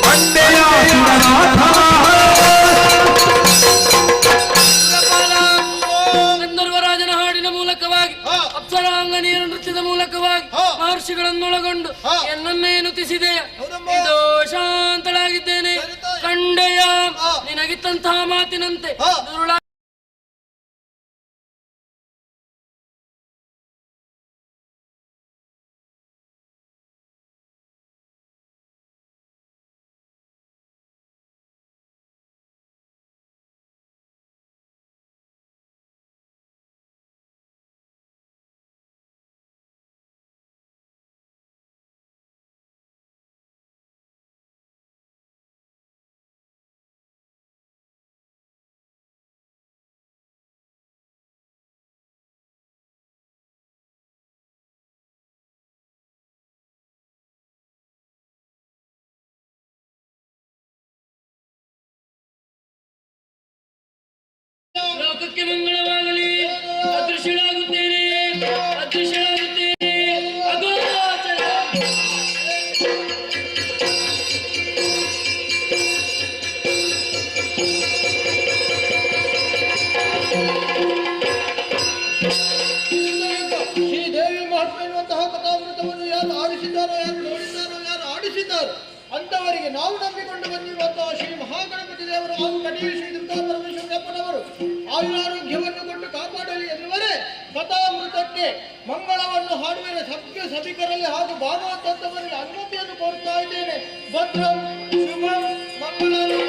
ಕಂಡೆಯ ಸುರನಾಥ ಗಂಧರ್ವರಾಜನ ಹಾಡಿನ ಮೂಲಕವಾಗಿ ಅಪ್ಸರಾಂಗನಿಯರ ನೃತ್ಯದ ಮೂಲಕವಾಗಿ ಮಹರ್ಷಿಗಳನ್ನೊಳಗೊಂಡು ಎನ್ನನ್ನೇ ನುತಿಸಿದೆಯ ಇದೋ ಶಾಂತಳಾಗಿದ್ದೇನೆ ಕಂಡೆಯ ನಿನಗಿತ್ತಂತಹ ಮಾತಿನಂತೆ ದುರುಳ ಲೋಕಕ್ಕೆ ಮಂಗಳವಾಗಲಿ. ಅದೃಶ್ಯನಾಗುತ್ತೇನೆ ಅದೃಶ್ಯನಾಗುತ್ತೇನೆ ಅಗೋಚರ. ಶ್ರೀದೇವಿ ಮಹಾತ್ಮೆ ಎನ್ನುವಂತಹ ಕಥಾಮೃತವನ್ನು ಯಾರು ಆಡಿಸಿದ್ದಾರೋ ಯಾರು ನೋಡಿದ್ದಾರೋ ಯಾರು ಆಡಿಸಿದ್ದಾರೋ ಅಂತವರಿಗೆ ನಾವು ನಂಬಿಕೊಂಡು ಬಂದಿರುವಂತಹ ಶ್ರೀ ಮಹಾಗಣಪತಿ ದೇವರು ಹಾಗೂ ಕಟಿಯ ಶ್ರೀ ದುರ್ಗಾ ಪರಮೇಶ್ವರಪ್ಪನವರು ಆಯುರಾರೋಗ್ಯವನ್ನು ಕೊಟ್ಟು ಕಾಪಾಡಲಿ ಎನ್ನುವರೇ ಕಥಾಮೃತಕ್ಕೆ ಮಂಗಳವನ್ನು ಹಾಡುವ ಸಭಿಕರಲ್ಲಿ ಹಾಗೂ ಭಾಗವತಂತವರಿಗೆ ಅನುಮತಿಯನ್ನು ಕೋರುತ್ತಾ ಇದ್ದೇನೆ. ಭದ್ರಂ ಶುಭಂ ಮಂಗಳಂ.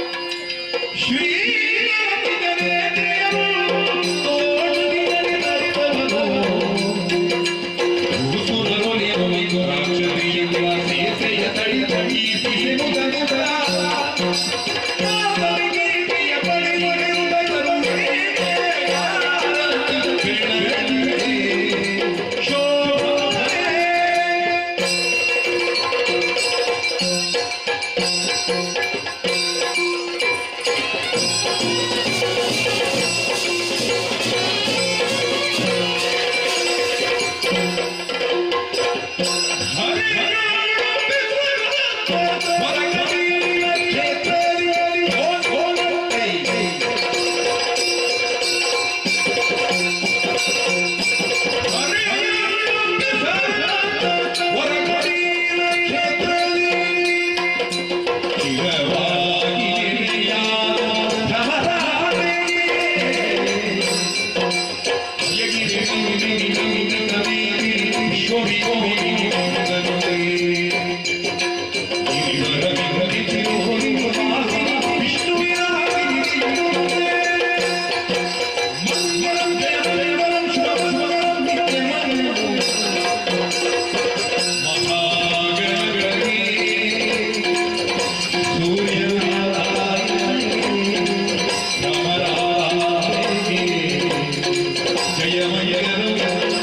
ವಿಷ್ಣುವಿನ ಜಯ